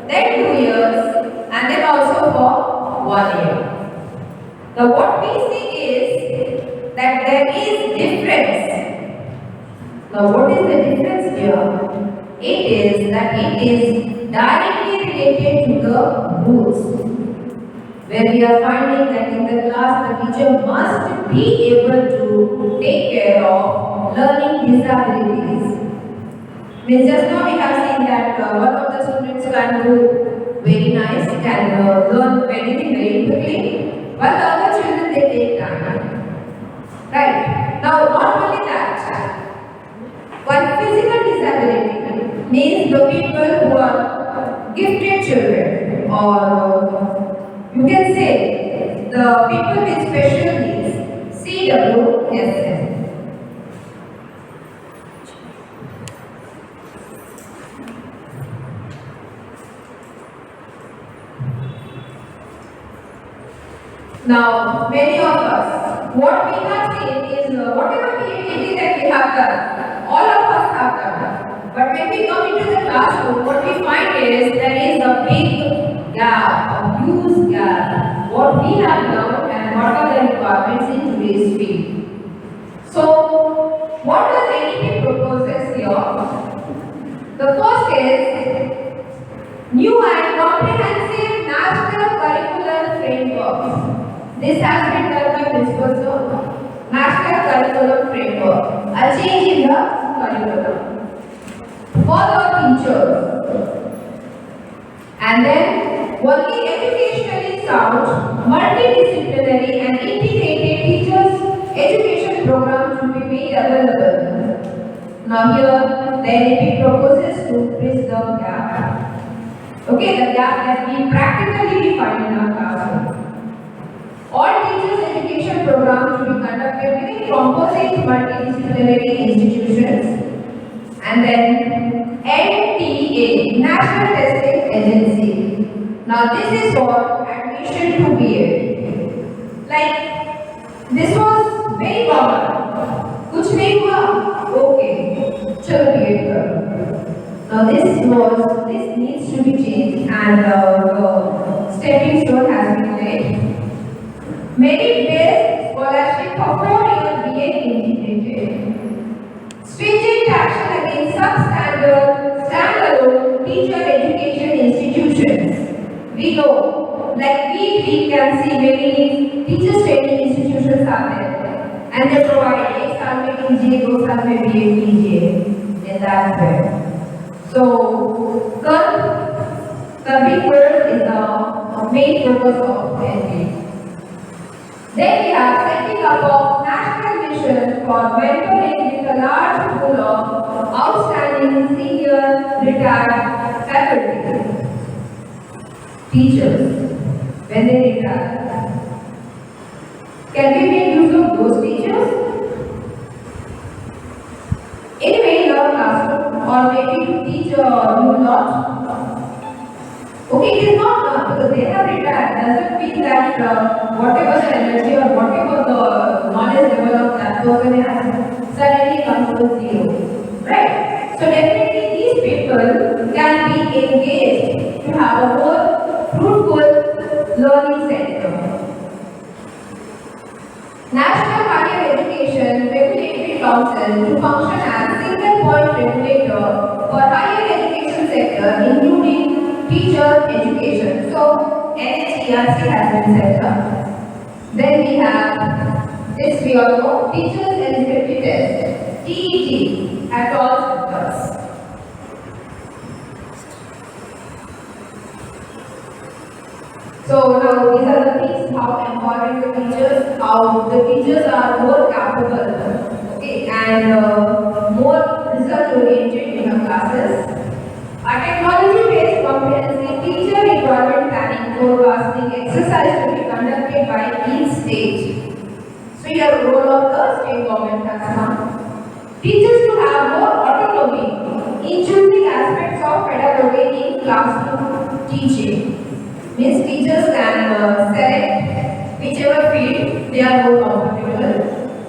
then 2 years and then also for 1 year. Now what we see is that there is difference. Now what is the difference here? It is that it is directly related to the rules. Where we are finding that in the class the teacher must be able to take care of learning disabilities. Means just now we have seen that one of the students can do very nice, can learn anything very quickly, while the other children they take time. Right? Now not only that, one physical disability means the people who are gifted children, or you can say the people with special needs, CWSM. Now, many of us, what we have seen is whatever creativity that we have done, all of us have done. But when we come into the classroom, what we find is there is a big gap, a huge gap. What we have learned and what are the requirements in today's field. So, what does NEP proposes here? The first is new and comprehensive national curricular framework. This has been done by Principal Sir. National Curriculum Framework. A change in the curriculum. For the teachers. And then working educationally sound, multidisciplinary and integrated teachers education programs to be made available. Now here the NEP proposes to bridge the gap. Okay, the gap that we practically find in our classroom. All teachers education programs to be conducted within composite multidisciplinary institutions. And then NTA, National Testing Agency. Now this is for admission to BA. Like this was very common. कुछ नहीं हुआ, okay, चलो BA करो. Now this needs to be changed and the stepping stone has been laid. Merit-based scholarship for 4-year BA integrated. Stringent action against substandard, standalone teacher education institutions. We know, like we can see many teachers training institutions are there, and they provide 1 साल में कीजिए, 2 साल में BA कीजिए, in that way. So, curbing growth is the main focus of NEP. Then we are setting up a national mission for mentoring with a large pool of outstanding senior retired faculty, teachers, when they retire. Can we make use of those teachers? Anyway, in our classroom, or maybe to teach a new lot. Okay, it is not because they have retired. Doesn't mean that whatever the energy or whatever the knowledge level of that person has suddenly comes to zero. Right? So definitely these people can be engaged to have a more fruitful learning center. National Higher Education Regulatory Council to function as single point regulator for higher education sector, including teacher education. So NHERC has been set up. Then we have this we all know, teachers eligibility test, TET at all sectors. So now these are the things how empowering the teachers, how the teachers are more capable, okay, and more result oriented in the classes. A technology-based comprehensive teacher requirement planning forecasting exercise to be conducted by each stage. So here the role of the state government has come. Teachers to have more autonomy in choosing aspects of pedagogy in classroom teaching. Means teachers can select whichever field they are more comfortable,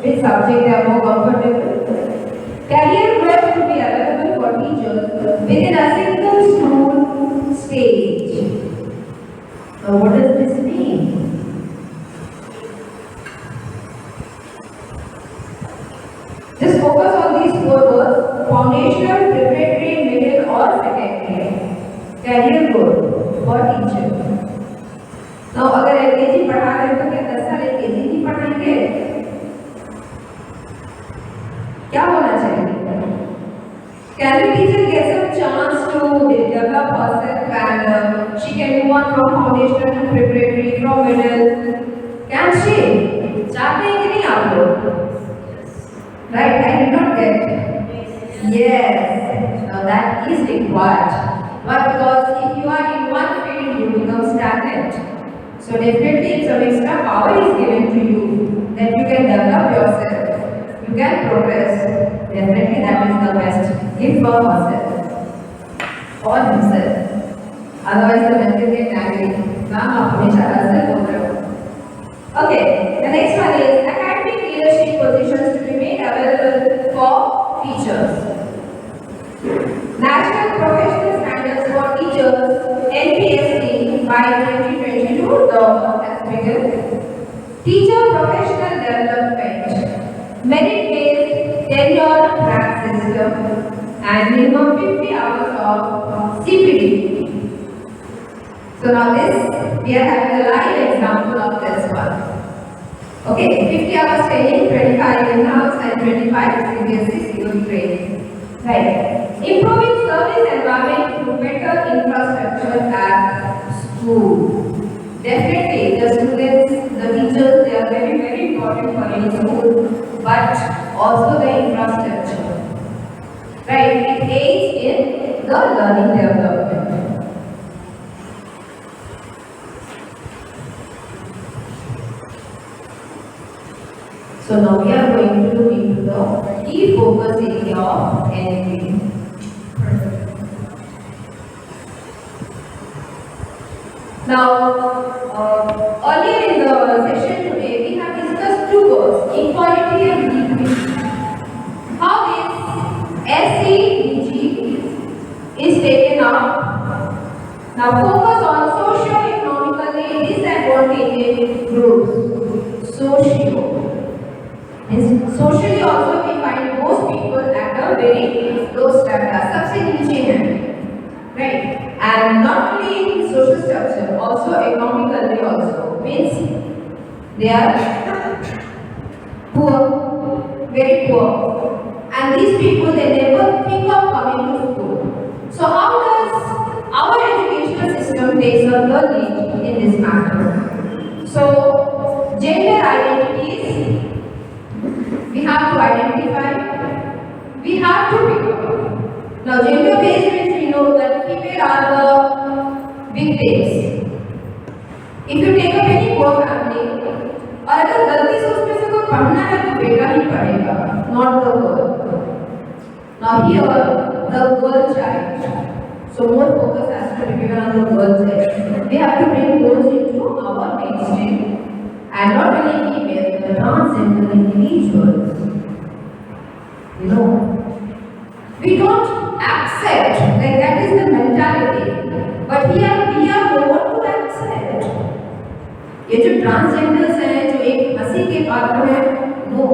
which subject they are more comfortable. Career growth to be available for teachers within a single school stage. So what does this mean? Just focus on these 4 words: foundational, preparatory, middle or secondary. Career growth for teacher. Now अगर LKG पढ़ा रहे तो क्या 10 साल LKG नहीं पढ़ाएंगे? क्या होना चाहिए? Can the teacher get some chance to develop herself and she can move on from foundational to preparatory, from middle? Can she? चाहते हैं कि नहीं आप लोग? Right? I did not get. Yes, now that is required. But because if you are in one field, you become stagnant. So definitely if some extra power is given to you, that you can develop yourself, you can progress, definitely that is the best gift for yourself or himself. Otherwise the mental get angry. Ma'am, आप हमेशा हंसते बोल रहे हो. Okay, the next one is academic leadership positions to be made available for teachers. National Professional Standards for Teachers (NPST) by 2022, the work has begun. Teacher Professional Development, merit-based tenure track system, and minimum 50 hours of CPD. So now this, we are having a live example of this one. Okay, 50 hours training, 25 in-house and 25 Khs-Cbse COE training. Right. Improving service environment through better infrastructure at school. Definitely, the students, the teachers, they are very, very important for any school, but also the infrastructure. Right, it aids in the learning development. So now we are going to look into the key focus area of NP. Now, earlier in the session today, we have discussed two words, equality and equity. How this SCDG is taken up. Now, focus on socio-economically disadvantaged groups. Socially also we find most people at a very low strata, सबसे नीचे हैं, right? And not only in social structure, also economically also means they are poor, very poor, and these people they never think of coming to school. So how does our educational system takes up the lead in this matter? So gender identities. We have to identify, we have to become. Now, gender based means we know that female are the victims. If you take up any poor family, और अगर गलती से उसमें से कोई पढ़ना है तो बेटा ही पढ़ेगा, not the girl. Now here, the girl child. So more focus has to be given on the girl child. We have to bring girls into our mainstream. And not only female, but transgender individuals. You know, we don't accept, like that is the mentality. But here we are the one to accept. ये जो transgenders हैं, जो एक हंसी के पात्र हैं, no.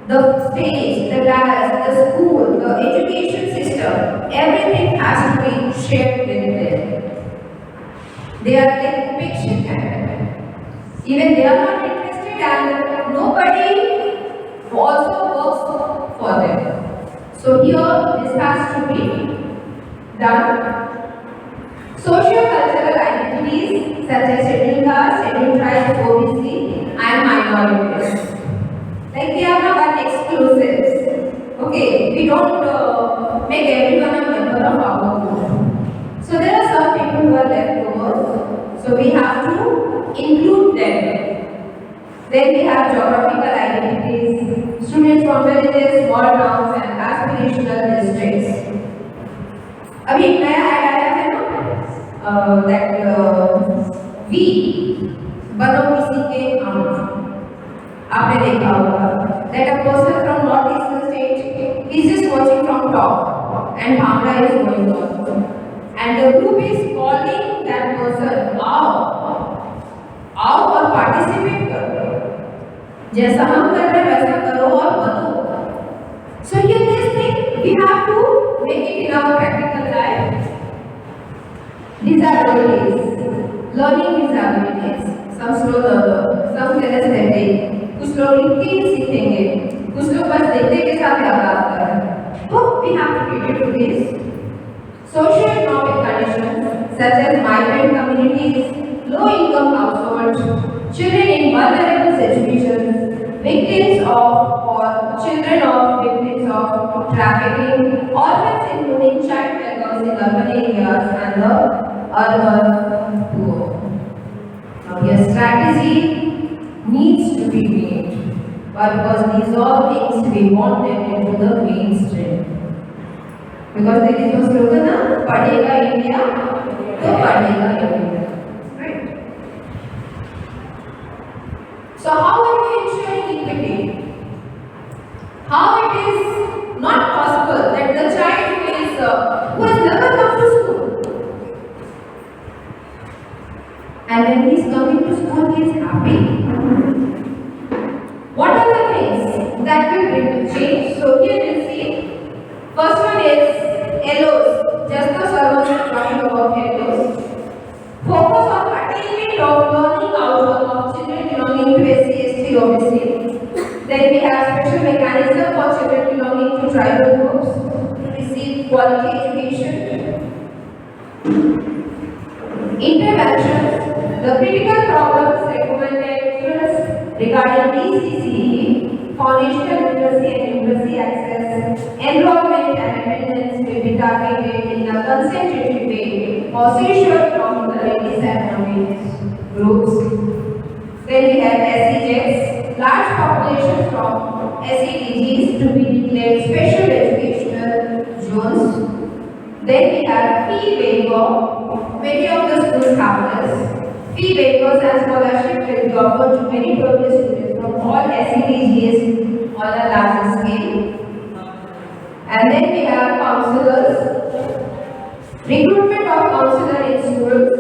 The stage, the class, the school, the education system, everything has to be shared with them. They are like fiction. Even they are not interested and nobody also works for them. So here this has to be done. Socio-cultural identities such as scheduled castes, scheduled tribes, OBC and minorities. Like we are not exclusives. Okay, we don't make everyone a member of our group. So there are some people who are left over. So we have to include them. Then we have geographical identities, students from villages, small towns and aspirational districts. अभी एक नया add आया है ना, that we बनो किसी के हम. आपने देखा होगा that a person from northeastern state is just watching from top and Bhangra is going on. And the group is calling that person आओ और पार्टिसिपेट करो, जैसा हम कर रहे हैं वैसा करो और बनो. So here this thing we have to make it in our practical life. Disabilities, learning disabilities, some slow learner, some kinesthetic, कुछ लोग लिख के ही सीखेंगे, कुछ लोग बस देखने के साथ याद आता है. So we have to cater to this. Socio-economic conditions such as migrant communities, low-income households, children in vulnerable situations, victims of or children of victims of trafficking, orphans including child beggars in urban areas and the urban poor. Now your strategy needs to be made, but because these all things we want them into the mainstream. Because there is no slogan, na? Padhega India, to Padhega India. Right? So how are we ensuring equity? How it is not possible that the child who has never come to school, and when he is coming to school he is happy. What are the things that will bring the change? So here you see, first one is LOs. Just the sir was talking about LOs. Focus on attainment of learning outcome of children belonging to SC, ST, OBC. Then we have special mechanism for children belonging to tribal groups to receive quality education. Interventions. The critical problems recommended regarding DCCE, foundational literacy and numeracy access, enrollment and attendance will be targeted in a concentrated way for social from the disadvantaged groups. Then we have SEJs, large populations from SEDGs to be declared special educational zones. Then we have fee waiver. Many of the schools have this. Fee waivers and scholarship will be offered to many privileged students from all SEDGs on a larger scale. And then we have counselors, recruitment of counselors in schools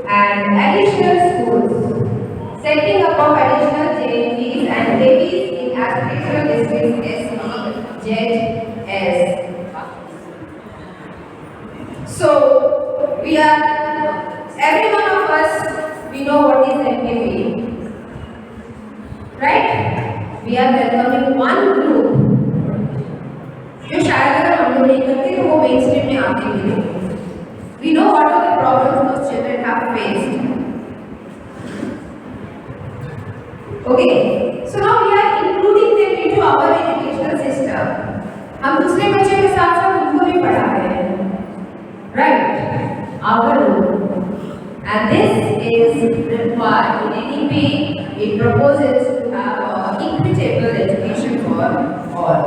and additional schools, setting up of additional JNPs and levies in aspirational districts SEZs. So we are, every one of us, we know what is NKP, right? We are welcoming one group. जो शायद अगर हम लोग नहीं करते तो वो main stream में आते भी नहीं. We know what are the problems those children have faced. Okay, so now we are including them into our educational system. हम दूसरे बच्चे के साथ साथ उनको भी पढ़ा रहे हैं, right? Our role, and this is required in NEP. It proposes to have equitable education for all.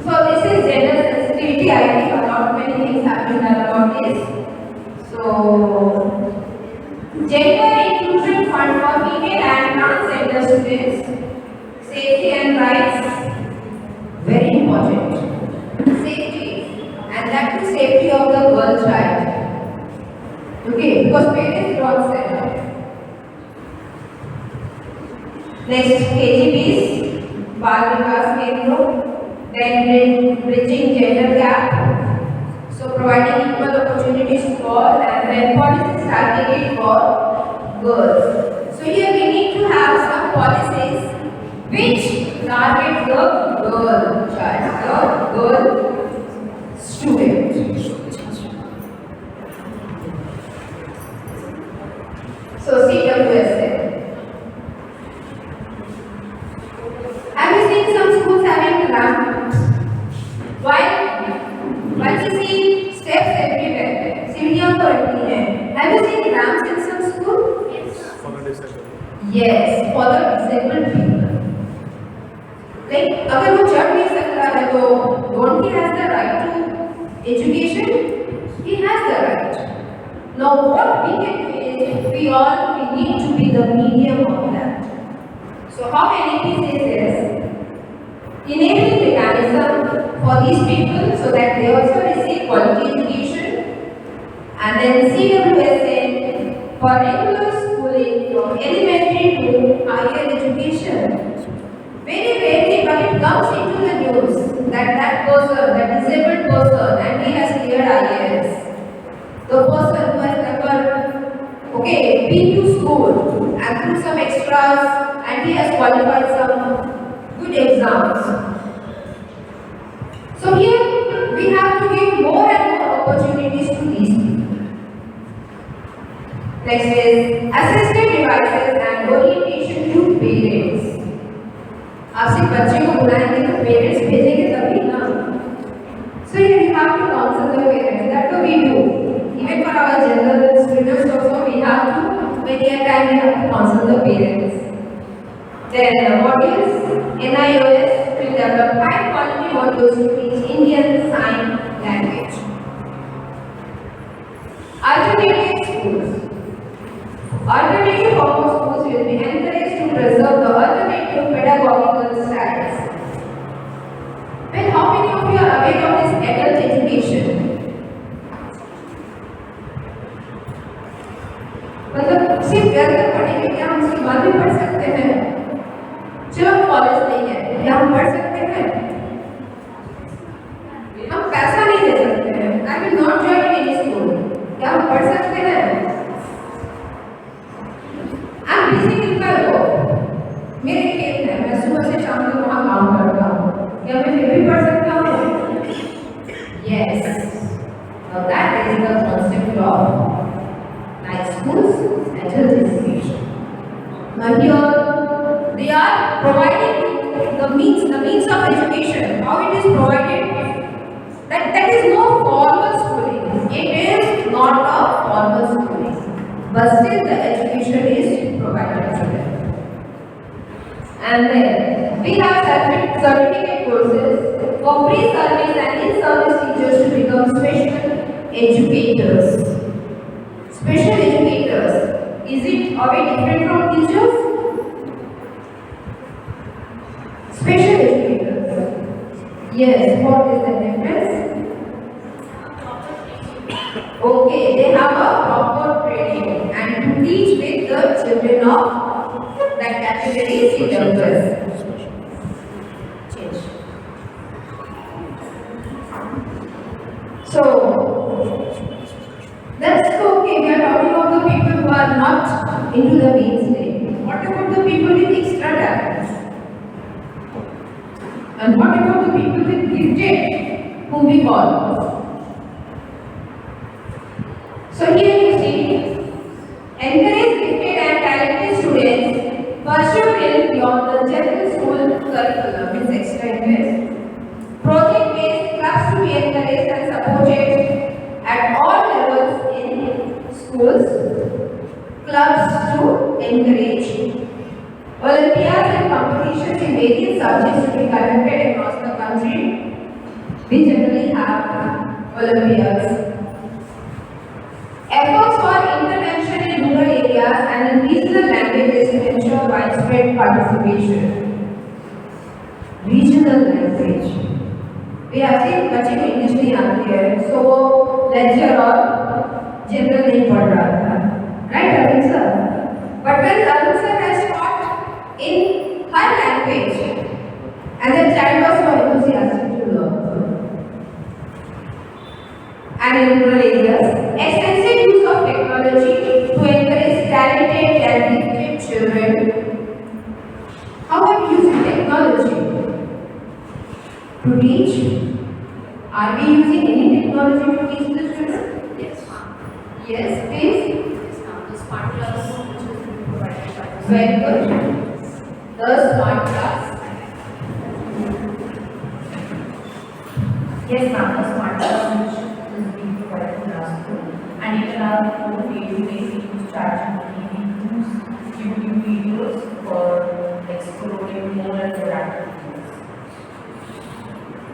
So this is gender sensitivity. I think a lot many things have been done about this. So gender inclusion fund for female and transgender students, safety and rights, very important. Safety, and that is safety of the girl child. Okay, because parents don't set up. Next, KGBs, Bal Vikas Kendra. Then bridging gender gap, so providing equal opportunities for, and then policies targeted for girls. So here we need to have some policies which target the girl child, the girl student. So CWSA. Have you seen some schools having ramp? Why you see steps everywhere? सीढ़ियाँ तो रखी हैं. Have you seen ramps in some school? Yes. For the disabled. Yes, for the disabled people. Like अगर वो चढ़ नहीं सकता है तो don't he has the right to education? He has the right. Now what we can do is we need to be the medium of that. So how NEP says this? Enabling mechanism for these people so that they also receive quality education, and then CWSA for regular schooling from elementary to higher education. Very rarely, but it comes into the news that person, that disabled person, and he has cleared IAS. The person who has never, been to school and through some extras, and he has qualified some good exams. So here we have to give more and more opportunities to these people. Next is assisted devices and orientation to parents. आप सिर्फ बच्चे को बुलाएंगे तो parents भेजेंगे तभी ना. So you have to counsel the parents. That's what we do. Even for our general students also, we have to, many a time we have to counsel the parents. Then modules, NIOS will develop high quality modules to teach Indian Sign Language. Alternative schools. Alternative form of schools will be encouraged to preserve the alternative pedagogical styles. Well, how many of you are aware of this adult education? मतलब सिर्फ 12th तक पढ़ेंगे क्या हम उसके बाद भी पढ़ सकते हैं? चलो कॉलेज नहीं है, क्या हम पढ़ सकते हैं? हम पैसा नहीं दे सकते हैं. I will not join any school. क्या हम पढ़ सकते हैं? I'm busy with my work. मेरे खेत है, मैं सुबह से शाम तक वहाँ काम करता हूँ. क्या मैं फिर भी पढ़ सकता हूँ? Yes. Now that is the concept of nice schools, adult education. Now here they are providing the means of education. How it is provided? That is no formal schooling. It is not a formal schooling, but still the education is provided to them. And then we have certificate courses for pre-service and in-service teachers to become special educators. Special educators, is it are we different from teachers? Special educators. Yes, what is the difference? Okay, they have a proper training and to teach with the children of that category syllabus. Change. So that's okay. We are talking about the people who are not into the mainstream. What about the people with extra talents? And what about the people with gifted, whom we call? So here you see, encourage gifted and talented students pursue well beyond the general school curriculum, means extra interest. Project-based clubs to be encouraged and supported at all levels in schools. Clubs to encourage. Olympiads and competitions in various subjects to be conducted across the country. We generally have Olympiads. Efforts for intervention in rural areas and in regional languages to ensure widespread participation. Regional language. We have seen बच्चे को English नहीं आती है, so वो lecture और general नहीं पढ़ रहा था, right Arvind sir? But when Arvind sir has taught in her language, and the child was so enthusiastic to learn. And in rural areas, extensive use of technology to encourage talented and gifted children. How are we using technology? To teach? Are we using any technology to teach the children? Yes. Yes, please. The smart class which is being provided by the Very good. The smart class. Yes, ma'am. The smart class which is being provided in our school, and even our own day-to-day we use ChatGPT, we use YouTube videos for exploring more and more activities.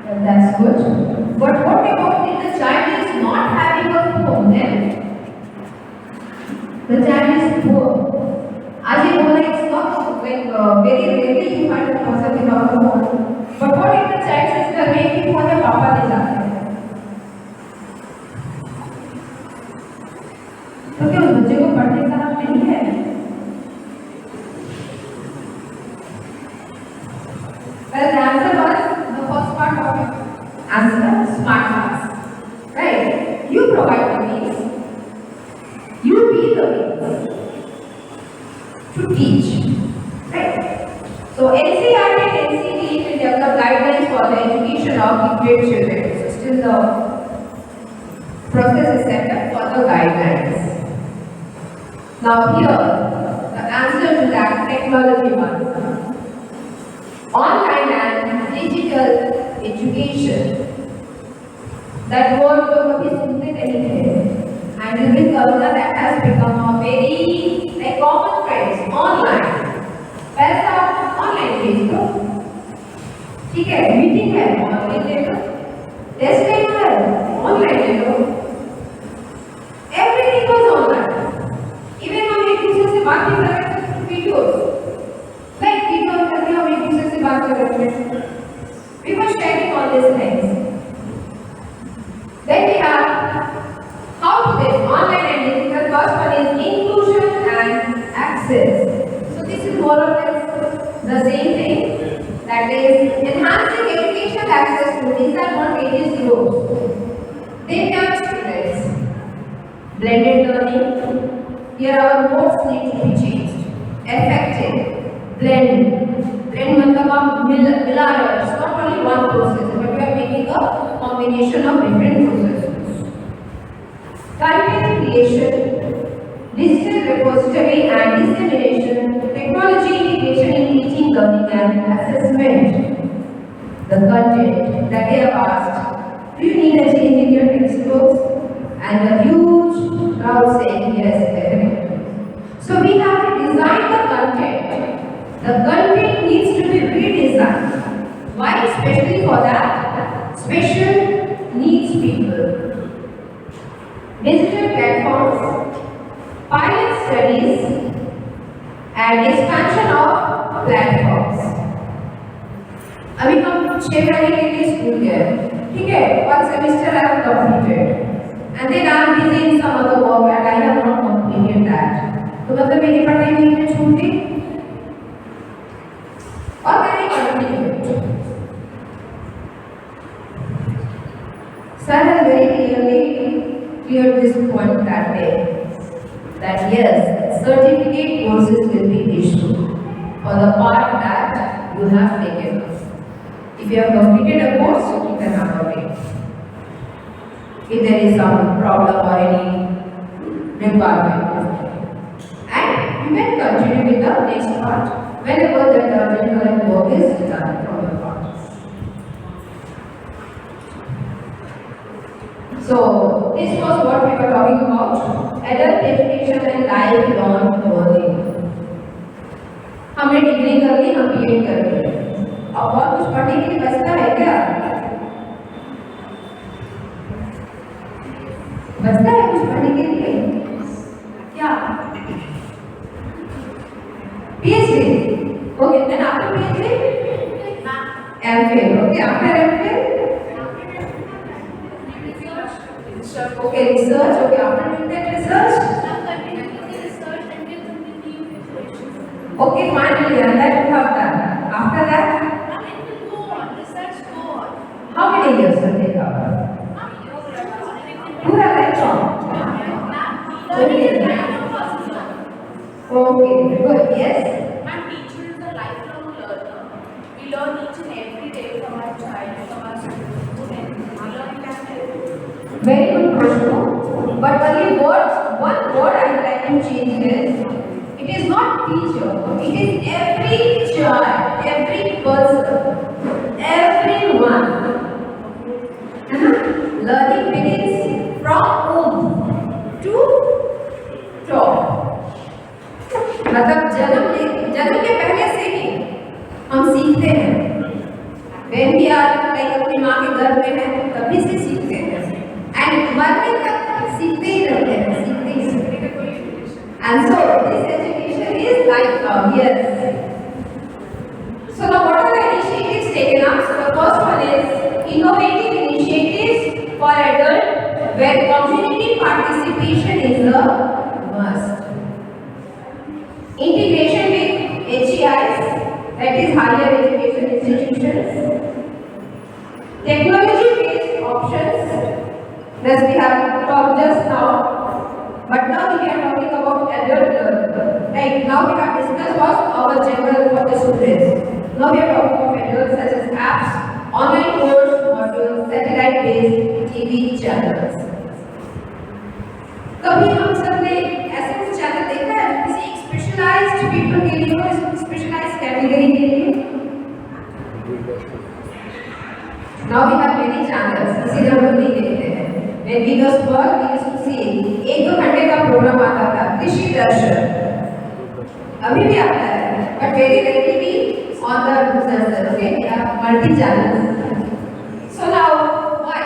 Well, that's good. But what about if the child is not having a phone then? The child is poor. As you know, it's not like very rarely you find a person without a phone. But what if the child says that maybe phone है पापा ले जाते हैं? तो क्या उस बच्चे को पढ़ने का हक नहीं है? Well, the answer was the first part of it. Answer, smart class. Right? You provide the means. You be the means to teach. Right? So NCERT and NCTE will develop guidelines for the education of gifted children. So still the process is set up for the guidelines. Now here, the answer to that technology one. Online and digital education. That word तो कभी सुनते नहीं थे. And during Corona that has become a very like common phrase. Online. पैसा online भेज दो. ठीक है, मीटिंग है ऑनलाइन ले लो. टेस्ट लेना है ऑनलाइन ले लो. Everything was online. Even हम एक दूसरे से बात नहीं कर रहे थे वीडियोस. लाइक वीडियो करके हम एक दूसरे से बात कर रहे थे. We were sharing all these things. Then we have how to this online and digital. First one is inclusion and access. So this is more or less the same thing. That is enhancing educational access to disadvantaged groups. They have students. Blended learning. Here our modes need to be changed. Effective. Blend. Blend मतलब आप मिला रहे हो. It's not only one process, but we are making a combination of different processes. Content creation, digital repository and dissemination, technology integration in teaching, learning and assessment. The content that they have asked, do you need a change in your textbooks? And a huge crowd saying yes, definitely. So we have to design the content. The content needs to be redesigned. Why? Especially for that special needs people. Digital platforms, pilot studies, and expansion of platforms. अभी हम 6 महीने के लिए school गए, ठीक है? 1 semester I have completed, and then I am busy in some other work and I have not completed that. तो मतलब मेरी पढ़ाई वहीं पे छूट गई, और मैंने continue it. Sir has very clearly cleared this point that day. That yes, certificate courses will be issued for the part that you have taken. If you have completed a course, you can have a break. If there is some problem or any requirement, and you can continue with the next part whenever the urgent work is done from your part. So this was what we were talking about, adult education and lifelong learning. हमने degree कर ली, हम BEd कर लिए, अब और कुछ पढ़ने के लिए बचता है क्या? बचता है कुछ पढ़ने के लिए? क्या? PhD. Okay, then after PhD, MPhil. Okay, after MPhil. Okay, research. Okay, after doing that research. Okay, finally, and that you have done. After that, how many years will they cover? Pura lifetime. Okay, good. Yes. My teacher is a lifelong learner. We learn each and every day from our child, from our student. We learn that. Very good question. But only one word I would like to change is, it is not teacher, it is every child, every person, everyone. Learning begins from womb to top. मतलब जन्म के पहले से ही हम सीखते हैं. When we are like अपनी माँ के गर्भ में हैं, तभी से सीखते हैं. And मरने तक सीखते ही रहते हैं, सीखते ही रहते हैं. And so this education is lifelong. Yes. So now what are the initiatives taken up? So the first one is innovative initiatives for adults where community participation is a must. Integration with HEIs, that is higher education institutions. Technology-based options, that we have talked just now, but now we are talking about adult learning. Right? Now we have discussed what our general for the students. Now we are talking of adults such as apps, online course modules, satellite-based TV channels. कभी हम सब ने ऐसे कुछ channel देखा है किसी एक specialised Now we have many channels, इसी तरह हम नहीं देखते हैं. When we was born, we used to see 1-2 घंटे का प्रोग्राम आता था, कृषि दर्शन. अभी भी आता है, but very rarely on the channel. Okay, we have multi channels. So now, why?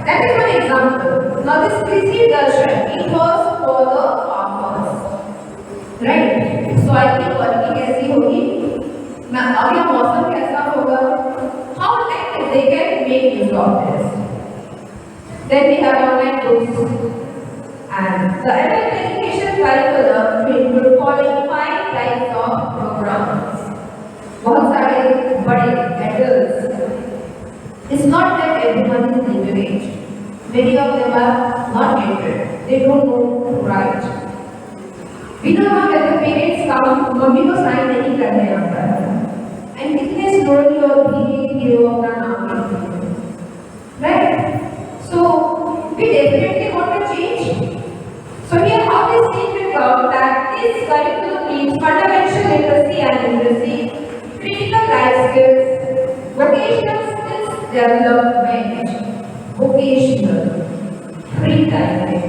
That is one example. Now this कृषि दर्शन, it was for the farmers, right? So I think working कैसी होगी? मैं अगला मौसम कैसा होगा? How they can make use of this. Then we have online books. And the adult education curriculum will include following 5 types of programs. बहुत सारे बड़े adults. It's not that everyone is literate. Many of them are not literate. They don't know to write. We don't know that the parents come, mummy को sign नहीं करने आता है. And कितने slowly और धीरे वो अपना नाम लिखते हैं, right? So we definitely want to change. So here how this change will come that this curriculum needs fundamental literacy and numeracy, critical life skills, vocational skills development, vocational, free time में.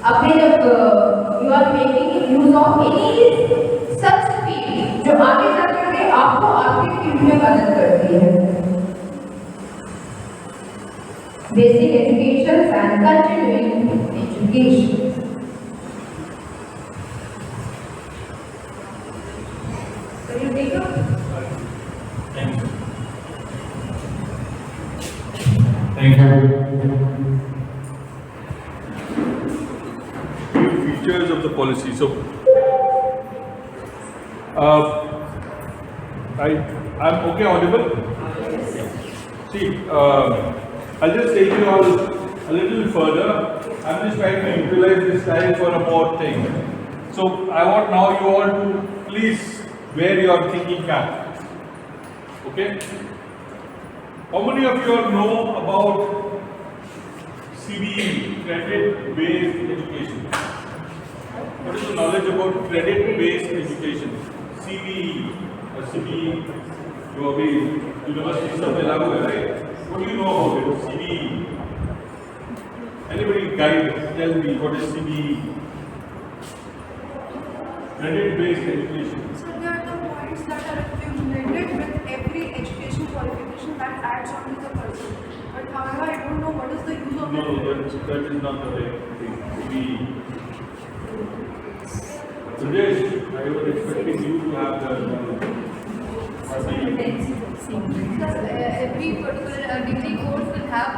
अपने जब you are making use of any such field जो आगे जाकर के आपको आपके field में मदद करती है. Basic education and continuing education. Will you take up? Thank you. Thank you. Features of the policy. So, I'm okay, audible? See, I'll just take you all a little further. I'm just trying to utilize this time for a more thing. So, I want now you all to please wear your thinking cap. Okay? How many of you all know about CBE, credit-based education? What is the knowledge about credit-based education? CBE or CBE, जो अभी university सब में लागू है, right? What do you know about it? CBE. Anybody guide? Tell me what is CBE? Credit-based education. So there are the points that are accumulated with every education qualification that adds on to the person. But however, I don't know what is the use of No, it. that is not the right thing. CBE. Suresh, I was expecting you to have the knowledge. Because every particular degree course will have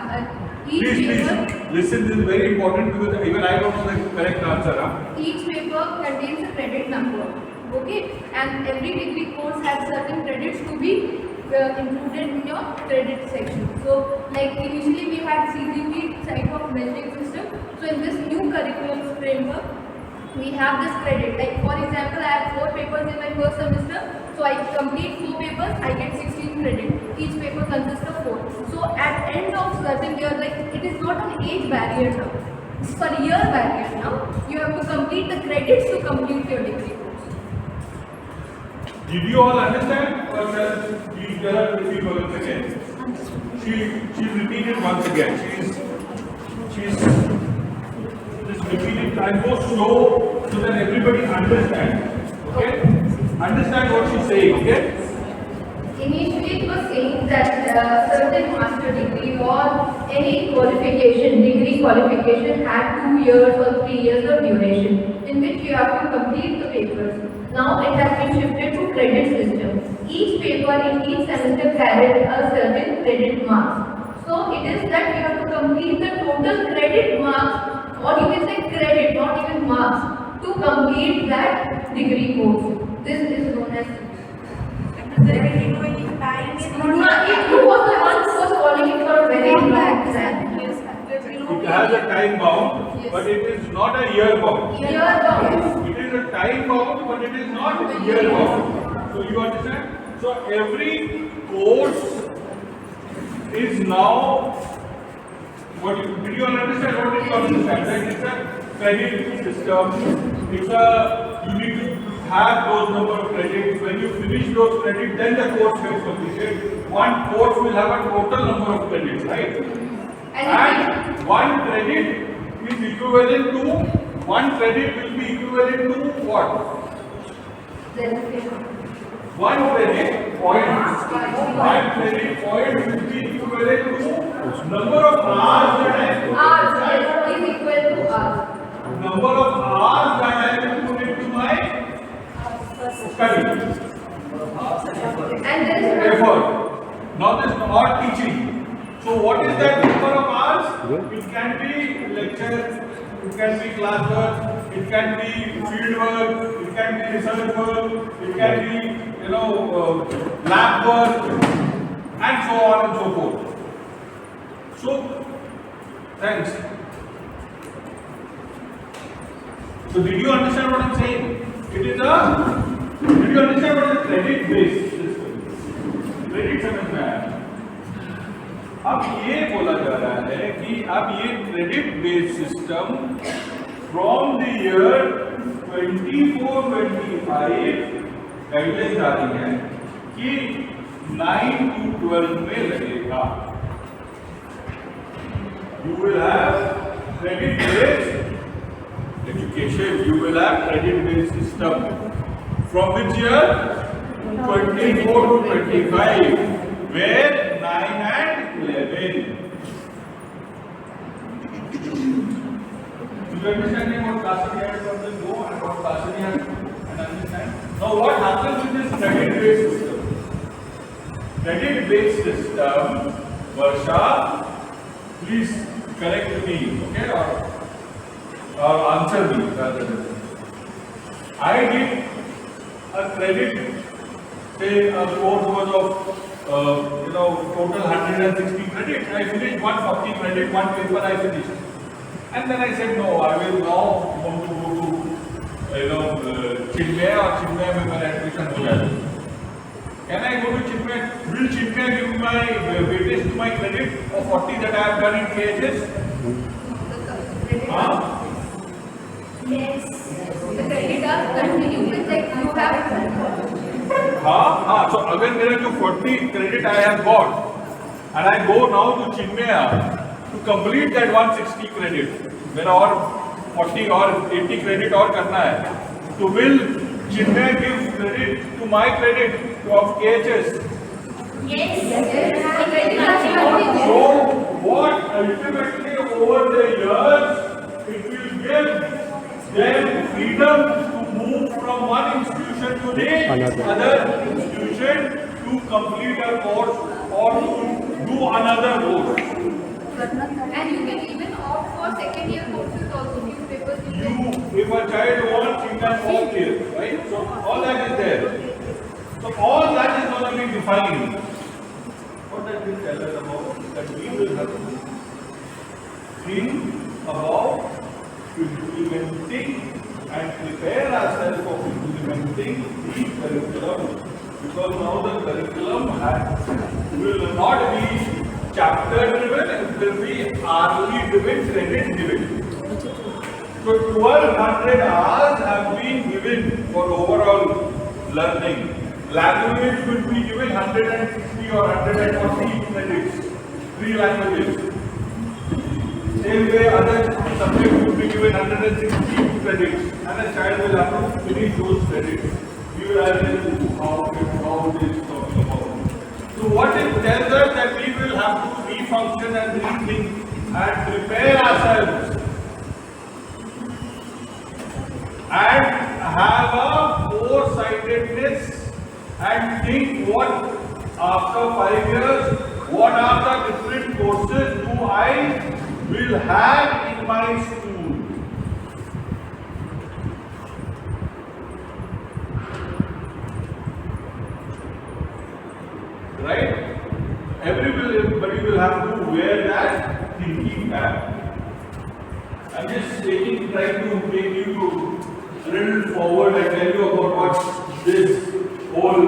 each Please, paper. listen, this is very important because even I don't know the correct answer. Each paper contains a credit number. Okay, and every degree course has certain credits to be included in your credit section. So, like initially we had CGP type of measuring system. So in this new curriculum framework, we have this credit. Like for example, I have 4 papers in my first semester. So I complete 4 papers, I get 16 credit. Each paper consists of 4. So at end of certain year, like it is not an age barrier now. It's per year barrier now. You have to complete the credits to complete your degree course. Did you all understand? Or shall we tell her to repeat once again? She's repeated once again. She's just repeating. I'll go slow so that everybody understands. Okay? Understand what she's saying, okay? Initially it was saying that certain master degree or any qualification, degree qualification had 2 years or 3 years of duration in which you have to complete the papers. Now it has been shifted to credit system. Each paper in each semester carried a certain credit marks. So it is that you have to complete the total credit marks, or you can say credit, not even marks, to complete that degree course. This is known as There will be no any time. it was the one who was calling it for a very long time. It has a time bound, but it is not a year bound. Year bound. It is a time bound, but it is not a year bound. So you understand? So every course is now, did you all understand? What did you understand? That it's a credit system. It's a, you need to have those number of credits. When you finish those credits, then the course gets completed. one course will have a total number of credits, right? And one credit is equivalent to, one credit will be equivalent to what? One credit point will be equivalent to number of hours that I put is equal to R. Number of hours that I will put into my study. And there is Effort. Now this not teaching. So what is that number of hours? It can be lecture, it can be class work, it can be field work, it can be research work, it can be lab work, and so on and so forth. So thanks. So did you understand what I'm saying? Did you understand what is credit based system? Credit समझ में आया? अब ये बोला जा रहा है कि अब ये credit based system from the year 24-25 guidelines आ रही है कि 9 to 12 में लगेगा. You will have credit based education. You will have credit based system. From which year? 24 to 25. Where 9 and 11. You understanding what Kasani had from the go and what Kasani had and understand? Now what happens with this credit based system? Credit based system, Varsha, please correct me, okay, or answer me rather than. I did a credit, say a course was of total 160 credits. I finished 140 credit, one paper I finished. And then I said, no, I will now want to go to, Chinmay or Chinmay में मेरा admission हो जाए. Can I go to Chinmay? Will Chinmay give my weightage to my credit of 40 that I have done in KHS? Yes. The credit are continue with like you have. So अगर मेरा जो 40 credit I have got and I go now to Chinmaya to complete that 160 credit, मेरा और 40 और 80 credit और करना है, तो will Chinmaya give credit to my credit of KHS? Yes. So what ultimately over the years it will give them freedom to move from one institution to the other institution to complete a course or to do another course. And you can even opt for second year courses also, few papers If a child wants, you can opt here, right? So all that is there. So all that is going to be defined. What does this tell us about? That we will have to think about implementing and prepare ourselves for implementing the curriculum, because now the curriculum will not be chapter driven, it will be hourly driven, credit driven. So 1200 hours have been given for overall learning. Language will be given 160 or 140 credits, 3 languages. Same way other subjects will be given 160 credits and a child will have to finish those credits. We will have to how it is talking about. So what it tells us that we will have to refunction and rethink and prepare ourselves and have a foresightedness and think what after 5 years, what are the different courses do I will have in my school. Right? Everybody will have to wear that thinking cap. I'm just trying to take you to a little forward and tell you about what this whole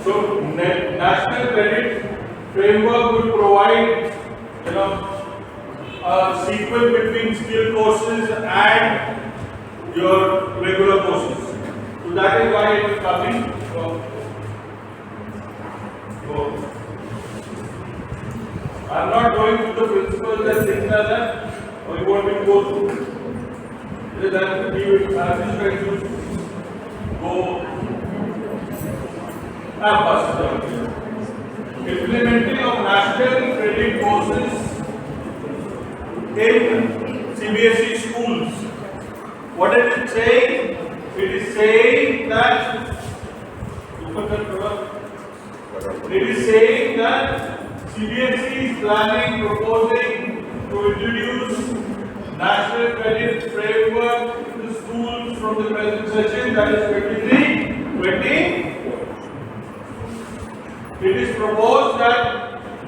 So national credit framework will provide, a sequence between skill courses and your regular courses. So that is why it is coming. I'm not going through the principles and things like that. Or you want me to go through? Then we will just try to go. Implementing of national credit courses in CBSE schools. What is it saying? It is saying that CBSE is planning, proposing to introduce national credit framework in the schools from the present session, that is 23-24. It is proposed that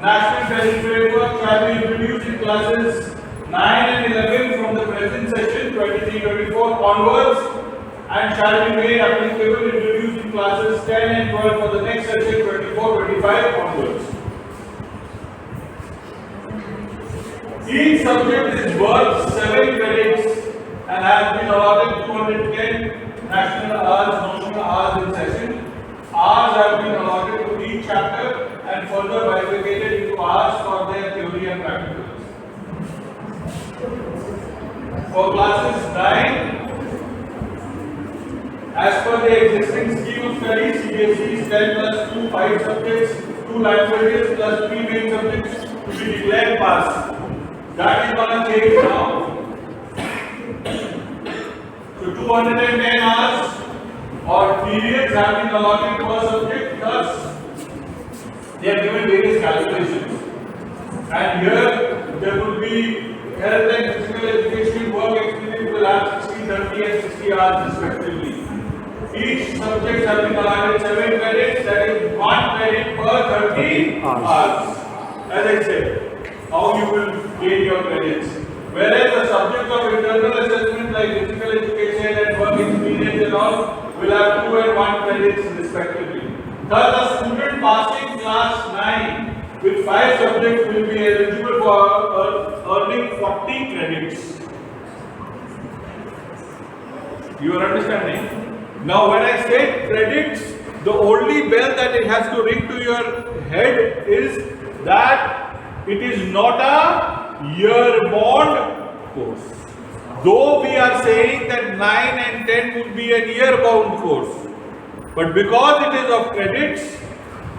national credit framework shall be introduced in classes 9 and 11 from the present session 23-24 onwards, and shall be made applicable introduced in classes 10 and 12 for the next session 24-25 onwards. Each subject is worth 7 credits and has been allotted 210 national hours, notional hours in session. Hours have been allotted to each chapter and further bifurcated into hours for their theory and practicals. For classes 9, as per the existing scheme of study, CBSE is 10 plus 2, 5 subjects, 2 languages plus 3 main subjects to be declared pass. That is going to change now. So 210 hours or periods have been allotted per subject, thus they have given various calculations. And here there will be health and physical education, work experience will have 60, 30 and 60 hours respectively. Each subject has been allotted 7 credits, that is 1 credit per 30 hours. As I said, how you will gain your credits. Whereas the subject of internal assessment like physical education and work experience and all will have 2 and 1 credits respectively. Thus, a student passing class 9 with 5 subjects will be eligible for earning 40 credits. You are understanding? Now, when I say credits, the only bell that it has to ring to your head is that it is not a year-bound course. Though we are saying that 9 and 10 would be a year-bound course, but because it is of credits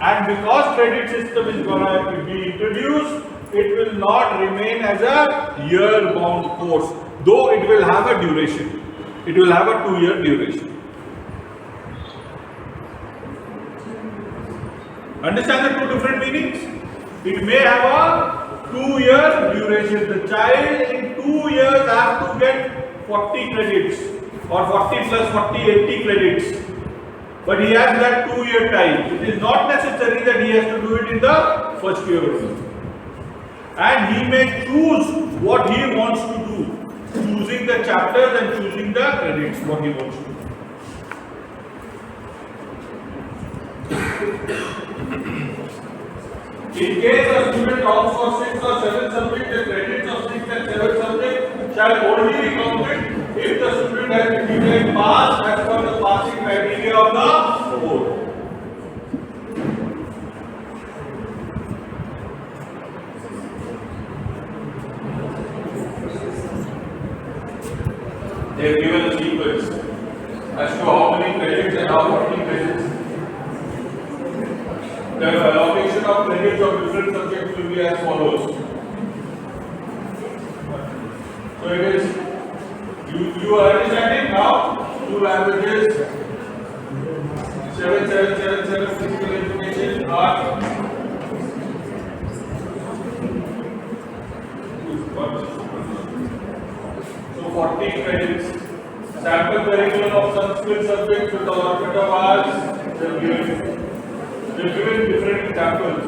and because credit system is going to be introduced, it will not remain as a year-bound course, though it will have a duration. It will have a 2-year duration. Understand the 2 different meanings? It may have a 2-year duration. The child in 2 years have to get 40 credits or 40 plus 40, 80 credits. But he has that 2-year time. It is not necessary that he has to do it in the first year. And he may choose what he wants to do, choosing the chapters and choosing the credits, what he wants to do. In case a student opts for 6 or 7 subjects, the credits of 6 and 7 subjects shall only be counted if the student has been declared pass as per the passing criteria of the board. They have given a sequence as to how many credits and how many credits. The allocation of credits of different subjects will be as follows. So it is, you are understanding now, 2 languages, 7 physical education, art. So 40 credits. Sample curriculum of some skill subjects with allotment of hours, they are given different examples.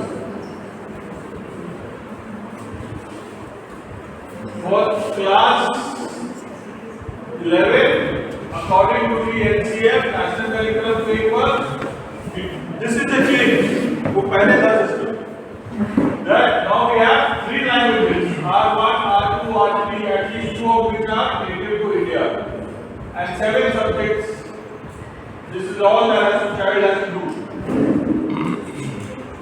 For class 11, according to the NCF National Curriculum Framework, this is the change. वो पहले था system. That now we have 3 languages, R1, R2, R3, at least 2 of which are native to India, and 7 subjects. This is all that a child has to do.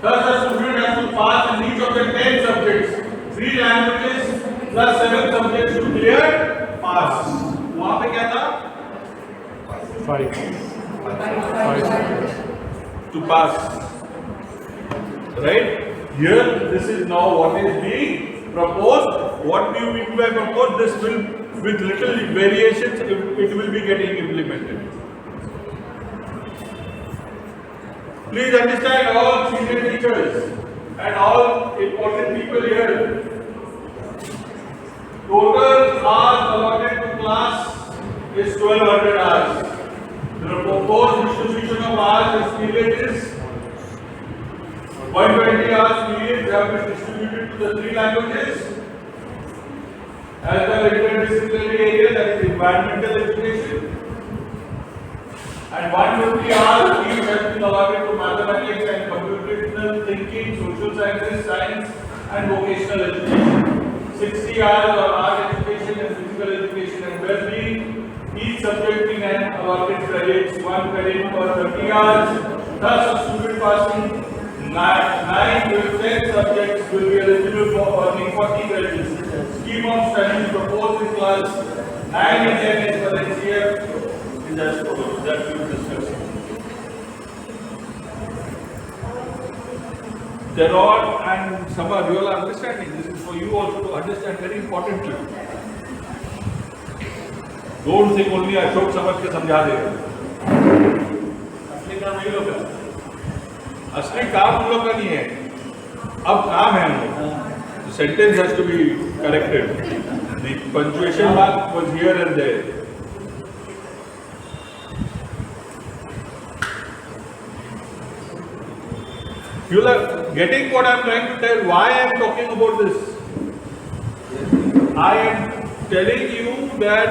Thus, a student has to pass in each of the 10 subjects, 3 languages plus 7 subjects to clear, pass. वहाँ पे क्या था? 5 To pass. Right? Here, this is now what is being proposed. What do you mean by proposed? This will, with little variations, it will be getting implemented. Please understand, all senior teachers and all important people here. Total hours allotted to class is 1200 hours. The proposed distribution of hours is period is 120 hours periods have been distributed to the 3 languages as the interdisciplinary area, that is environmental education, and 150 hours each has been allotted to mathematics and computational thinking, social sciences, science and vocational education. 60 hours on art education and physical education and well-being. Each subject in an allotted credits, 1 credit per 30 hours. Thus, a student passing 9 to 10 subjects will be eligible for earning 40 credits. Scheme of studies proposed in class 9 and 10 as per NCF is as follows. That we will discuss. There are, and some are you all are understanding. This is for you also to understand very importantly. Don't think only Ashok समझ के समझा देगा. असली काम नहीं लोग है. असली काम हम लोग का नहीं है. अब काम है हम लोग. The sentence has to be corrected. The punctuation mark was here and there. You are getting what I am trying to tell. Why I am talking about this? I am telling you that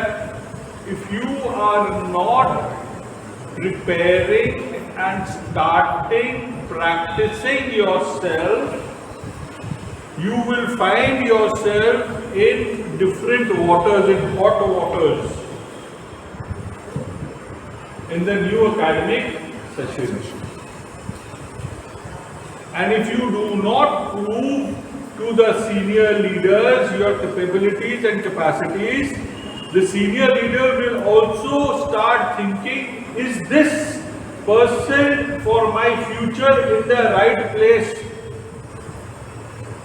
if you are not preparing and starting practicing yourself, you will find yourself in different waters, in hot waters, in the new academic session. And if you do not prove to the senior leaders your capabilities and capacities, the senior leader will also start thinking, is this person for my future in the right place?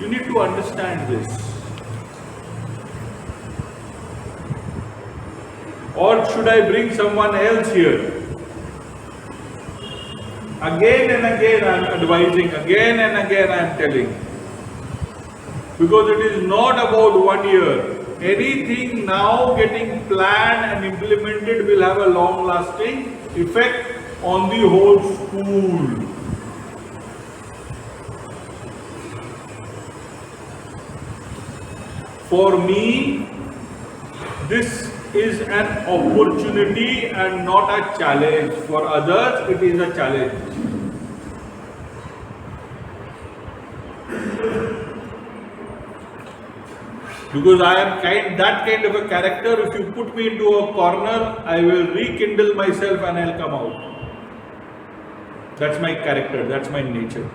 You need to understand this. Or should I bring someone else here? Again and again I am advising, again and again I am telling. Because it is not about 1 year. Anything now getting planned and implemented will have a long lasting effect on the whole school. For me, this is an opportunity and not a challenge. For others, it is a challenge. Because I am that kind of a character. If you put me into a corner, I will rekindle myself and I'll come out. That's my character, that's my nature.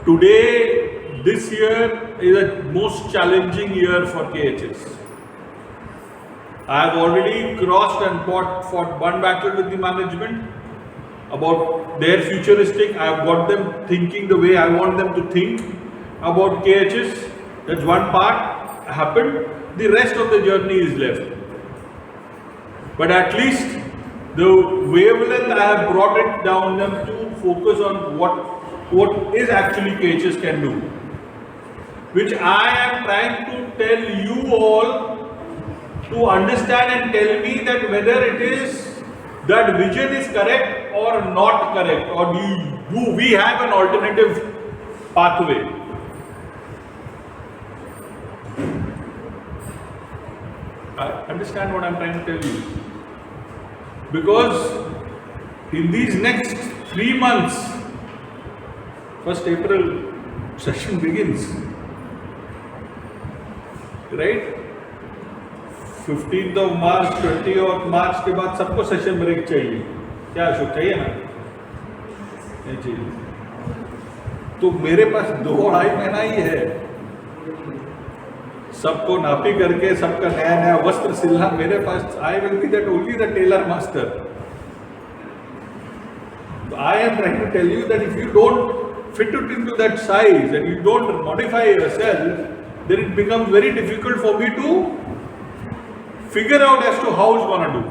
Today, this year is the most challenging year for KHS. I have already crossed and fought one battle with the management about their futuristic. I have got them thinking the way I want them to think about KHS. That's one part happened. The rest of the journey is left. But at least the wavelength I have brought it down them to focus on what is actually KHS can do. Which I am trying to tell you all to understand and tell me that whether it is that vision is correct or not correct, or do we have an alternative pathway. Understand what I am trying to tell you. Because in these next 3 months, 1st April session begins, right? 15th of March, 20th of March के बाद सबको session break चाहिए, क्या अशोक चाहिए ना? नहीं चाहिए। तो मेरे पास 2-2.5 महीना ही है, सबको नापी करके सबका नया नया वस्त्र सिलना मेरे पास। I will be that only the tailor master. I am trying to tell you that if you don't fit it into that size and you don't modify yourself, then it becomes very difficult for me to figure out as to how it's going to do,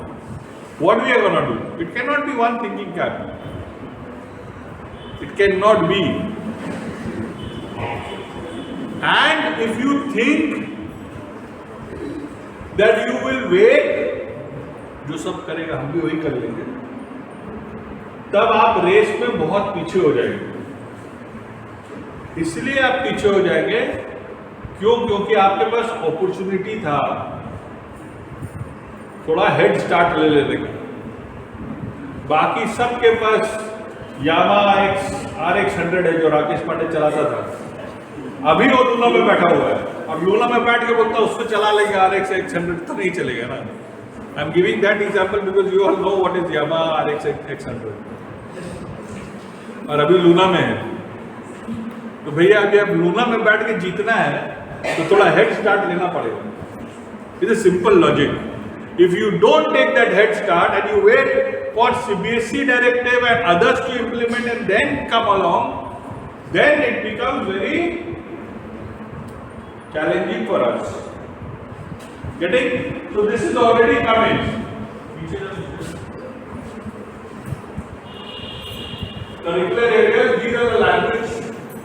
what we are going to do. It cannot be one thinking cap. It cannot be. And if you think that you will wait, जो सब करेगा हम भी वही कर लेंगे, तब आप रेस में बहुत पीछे हो जाएंगे। इसलिए आप पीछे हो जाएंगे क्यों? क्योंकि आपके पास अपॉर्चुनिटी था थोड़ा हेड स्टार्ट ले लेने का। बाकी सबके पास यामा RX100 है जो राकेश पांडे चलाता था, अभी वो लूना में बैठा हुआ है। अब लूना में बैठ के बोलता उसको चला लेंगे RX100, तो नहीं चलेगा ना। I am giving that example because you all know what is Yamaha RX100, और अभी लूना में है। तो भैया अभी अब लूना में बैठ के जीतना है तो थोड़ा हेड स्टार्ट लेना पड़ेगा। It is simple logic. If you don't take that head start and you wait for CBSE directive and others to implement and then come along, then it becomes very challenging for us. Getting? So this is already coming. Curricular areas, these are the language,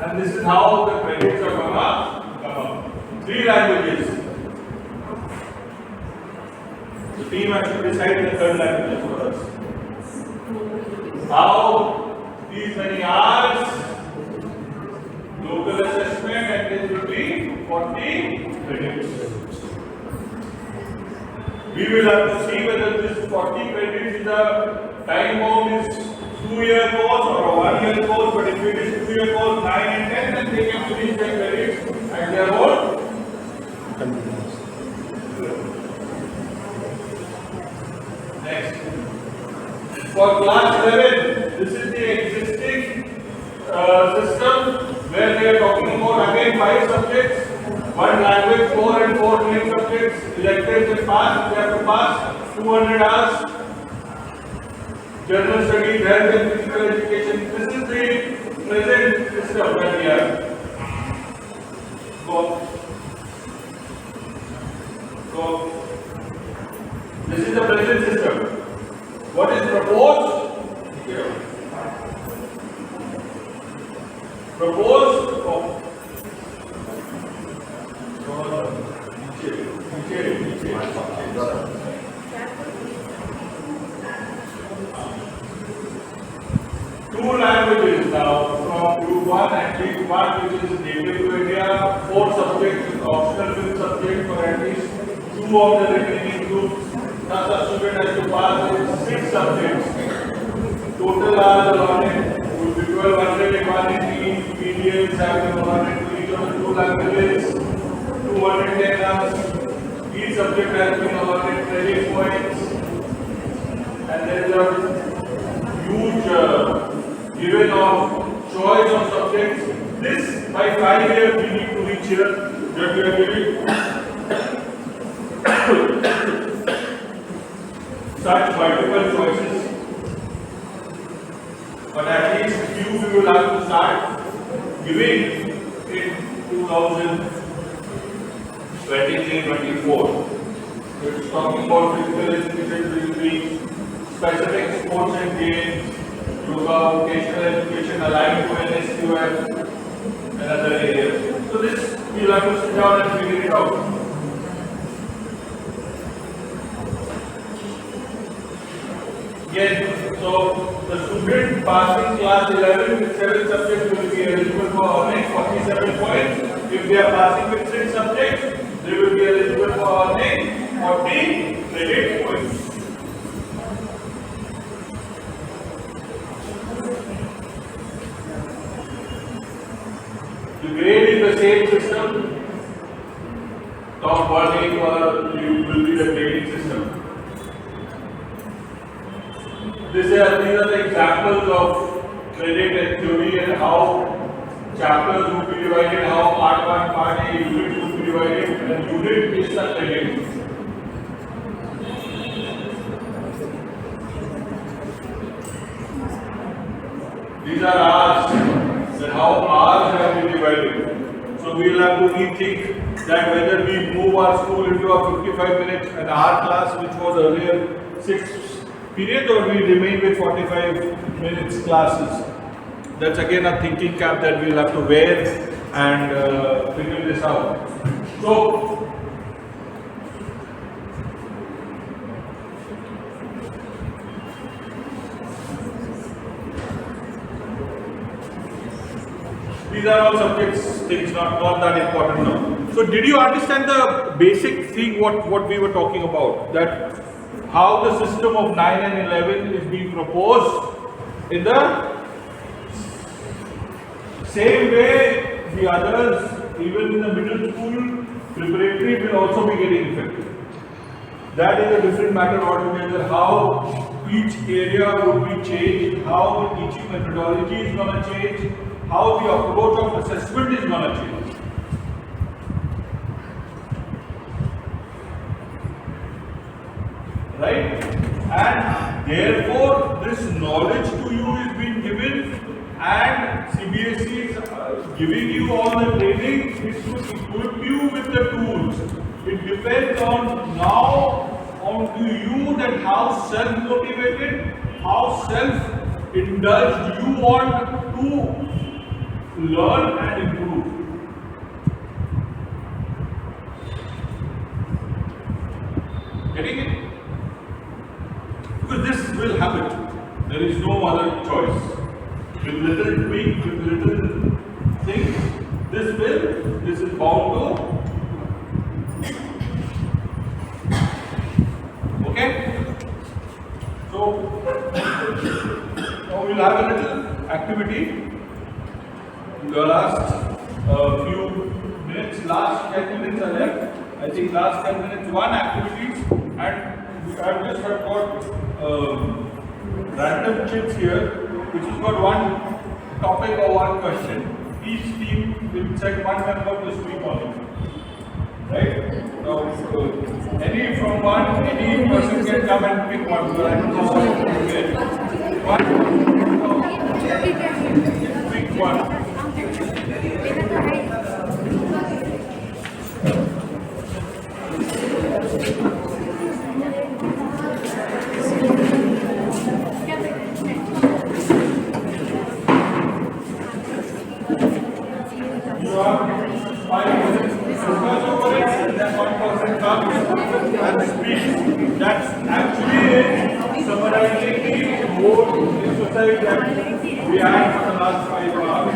and this is how the credits are come up. 3 languages. The team has to decide the 3rd language for us. How these many hours, local assessment, and this will be 40 credits. We will have to see whether this 40 credits is a time bound is 2-year course or a 1-year course, but if it is 2-year course, 9 and 10, then they can finish their credits at their own convenience. Next. For class 11, this is the existing system where they are talking about again 5 subjects, 1 language, 4 and 4 main subjects, electives and pass. They have to pass 200 hours. General studies, health and physical education. This is the present system that we have. So this is the present system. What is proposed? Here. Proposed. Two languages now from Group 1 and Group 1, which is native to India, 4 subjects, optional with subject for at least 2 of the remaining groups. Thus, a student has to pass with 6 subjects. Total hours allotted would be 1200 in one in each. PDLs have been allotted to each of the 2 languages. 210 hours. Each subject has been allotted credit points. And there is a huge given of choice of subjects. This by 5 years we need to reach here that we are giving such multiple choices. But at least few we will have to start giving in 2023-24. It's talking about physical education will be specific sports and games, yoga, vocational education aligned to NSQF and other areas. So this we will have to sit down and figure it out. Yes, so the student passing class 11 with 7 subjects will be eligible for earning 47 points. If they are passing with 6 subjects, they will be eligible for earning 40 credit points. learning will be the grading system. These are the examples of credit and theory and how chapters would be divided, how part 1, part A units would be divided, and unit is the credit. These are hours, and how hours have been divided. So we will have to rethink that whether we move our school into a 55 minutes an hour class, which was earlier 6 periods, or we remain with 45 minutes classes. That's again a thinking cap that we'll have to wear and figure this out. So these are all subjects, things not that important now. So did you understand the basic thing what we were talking about? That how the system of 9 and 11 is being proposed in the same way the others, even in the middle school, preparatory will also be getting affected. That is a different matter altogether. How each area would be changed, how the teaching methodology is going to change, how the approach of assessment is going to change. Right? And therefore, this knowledge to you is being given, and CBSE is giving you all the training. It should equip you with the tools. It depends on now on to you that how self-motivated, how self-indulged you want to learn and improve. Getting it? Because this will happen. There is no other choice. With little tweak, with little things, this is bound to. Okay? So, now we'll have a little activity. The last few minutes, last 10 minutes are left. I think last 10 minutes, one activity, and I just have got random chips here, which has got one topic or one question. Each team will send one member to speak on it. Right? Now, any from one, any person can come and pick one. So I don't know what to get. One. Pick one. You have 5 minutes to discuss over it, and then one person comes and speaks. That's actually summarizing the whole exercise that we had for the last 5 hours.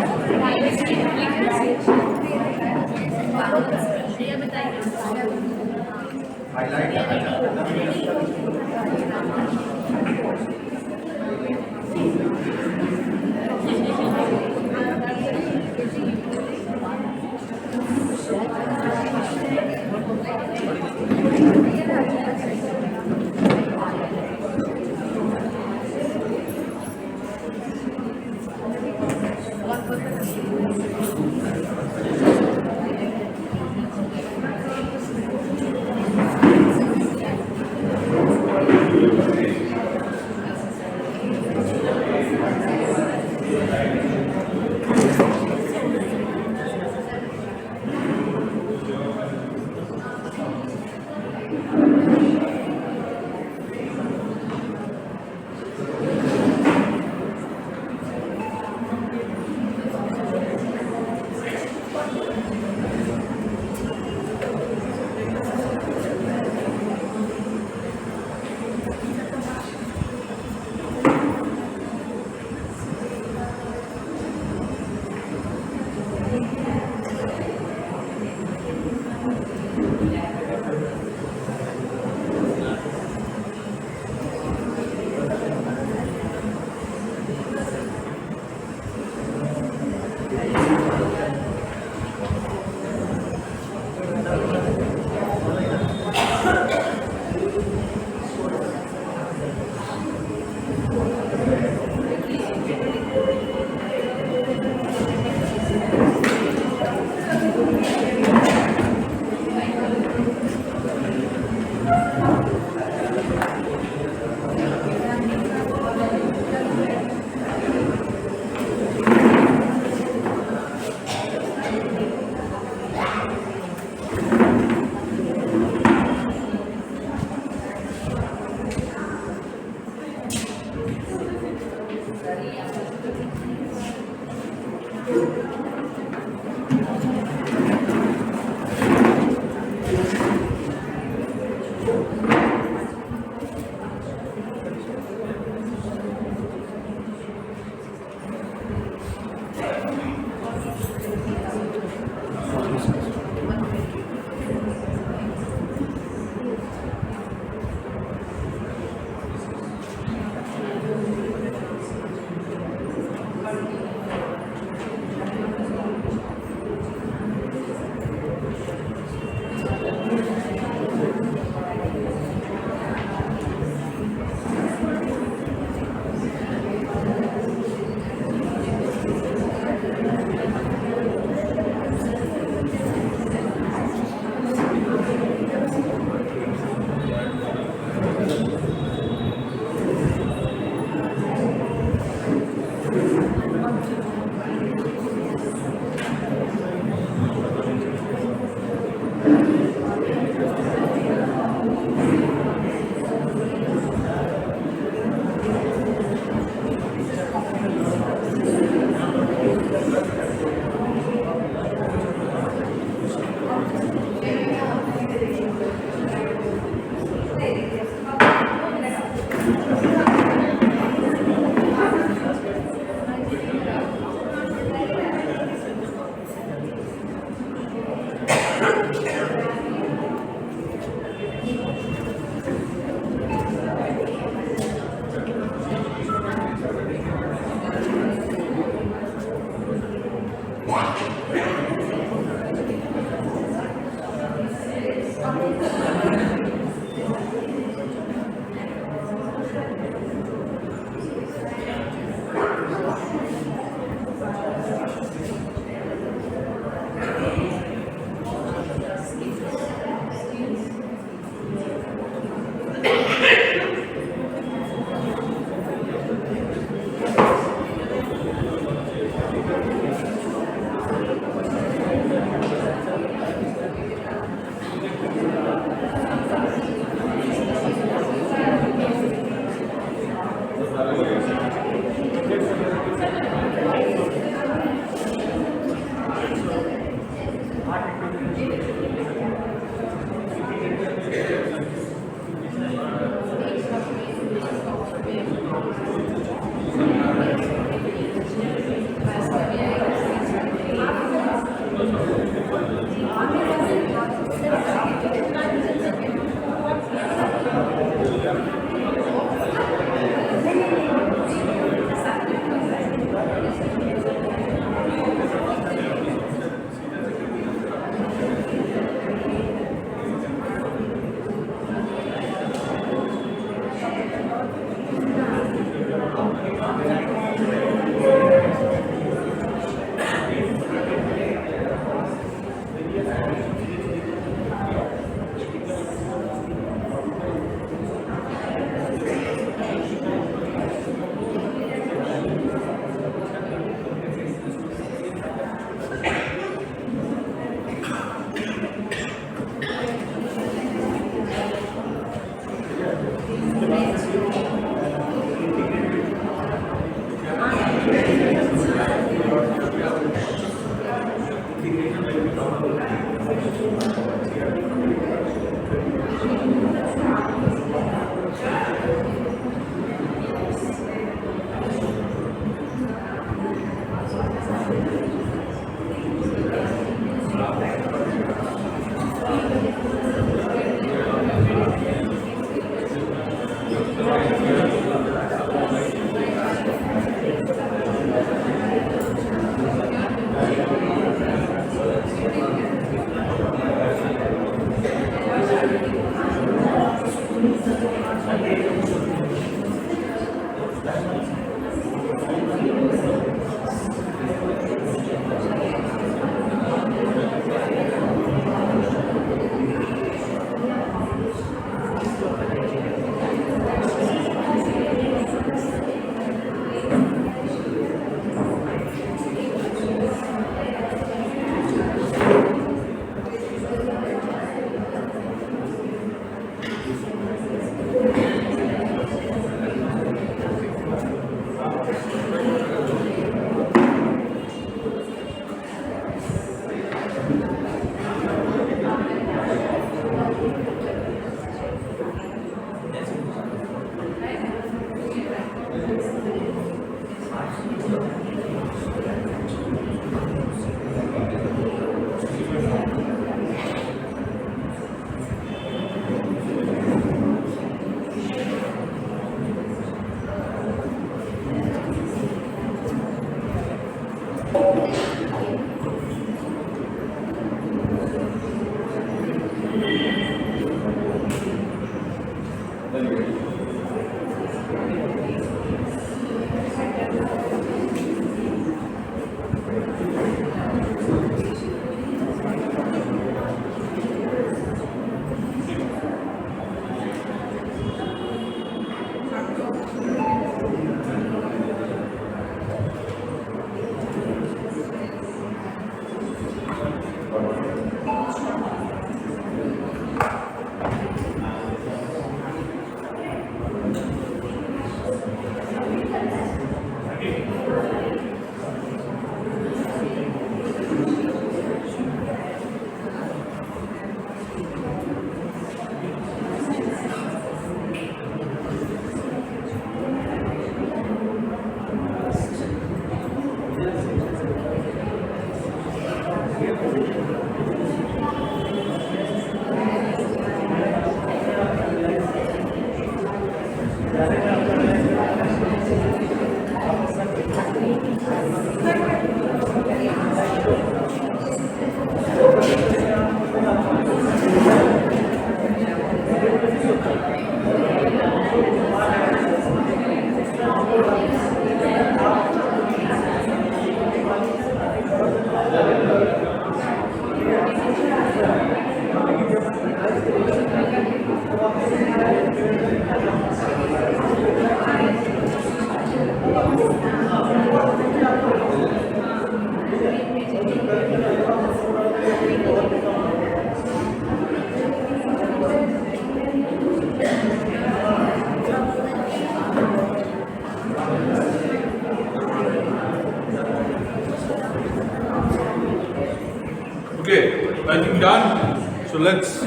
Okay, I think done. So let's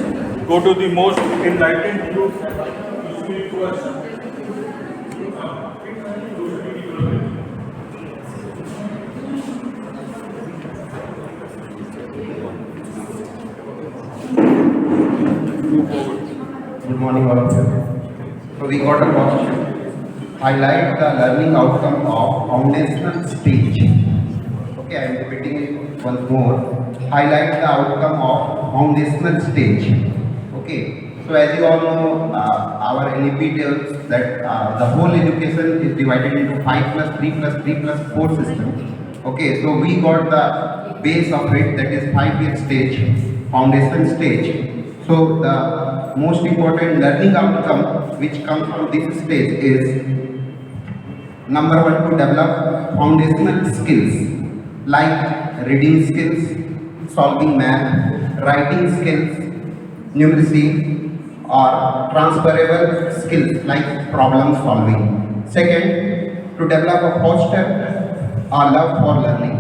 go to the most enlightened group to speak to us. Good morning, all of you. So we got a question. Highlight the learning outcome of foundational stage. Okay, I am repeating it once more. Highlight the outcome of foundational stage. Okay, so as you all know, our NEP tells that the whole education is divided into 5 plus 3 plus 3 plus 4 system. Okay, so we got the base of it, that is 5-year stage, foundation stage. So the most important learning outcome which comes from this stage is number 1, to develop foundational skills like reading skills, solving math, writing skills, numeracy, or transferable skills like problem solving. Second, to develop a foster a love for learning,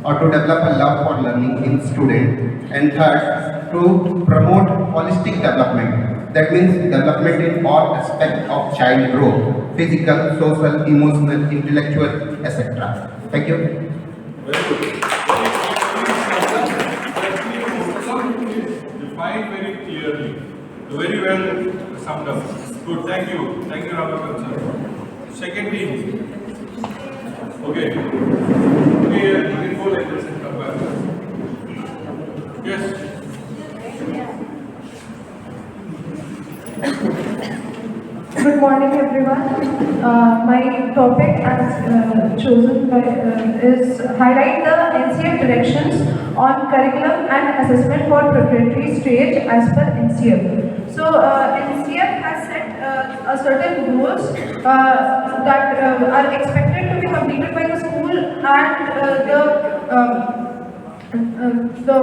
or to develop a love for learning in student. And third, to promote holistic development. That means development in all aspects of child growth, physical, social, emotional, intellectual, etc. Thank you. Defined very clearly, very well summed up. Good, thank you. Thank you, Ramakan sir. Second team. Okay. Okay, you can go like this and come back. Yes. Good morning, everyone. My topic as chosen by, is highlight the NCF directions on curriculum and assessment for preparatory stage as per NCF. So NCF has set a certain goals that are expected to be completed by the school and the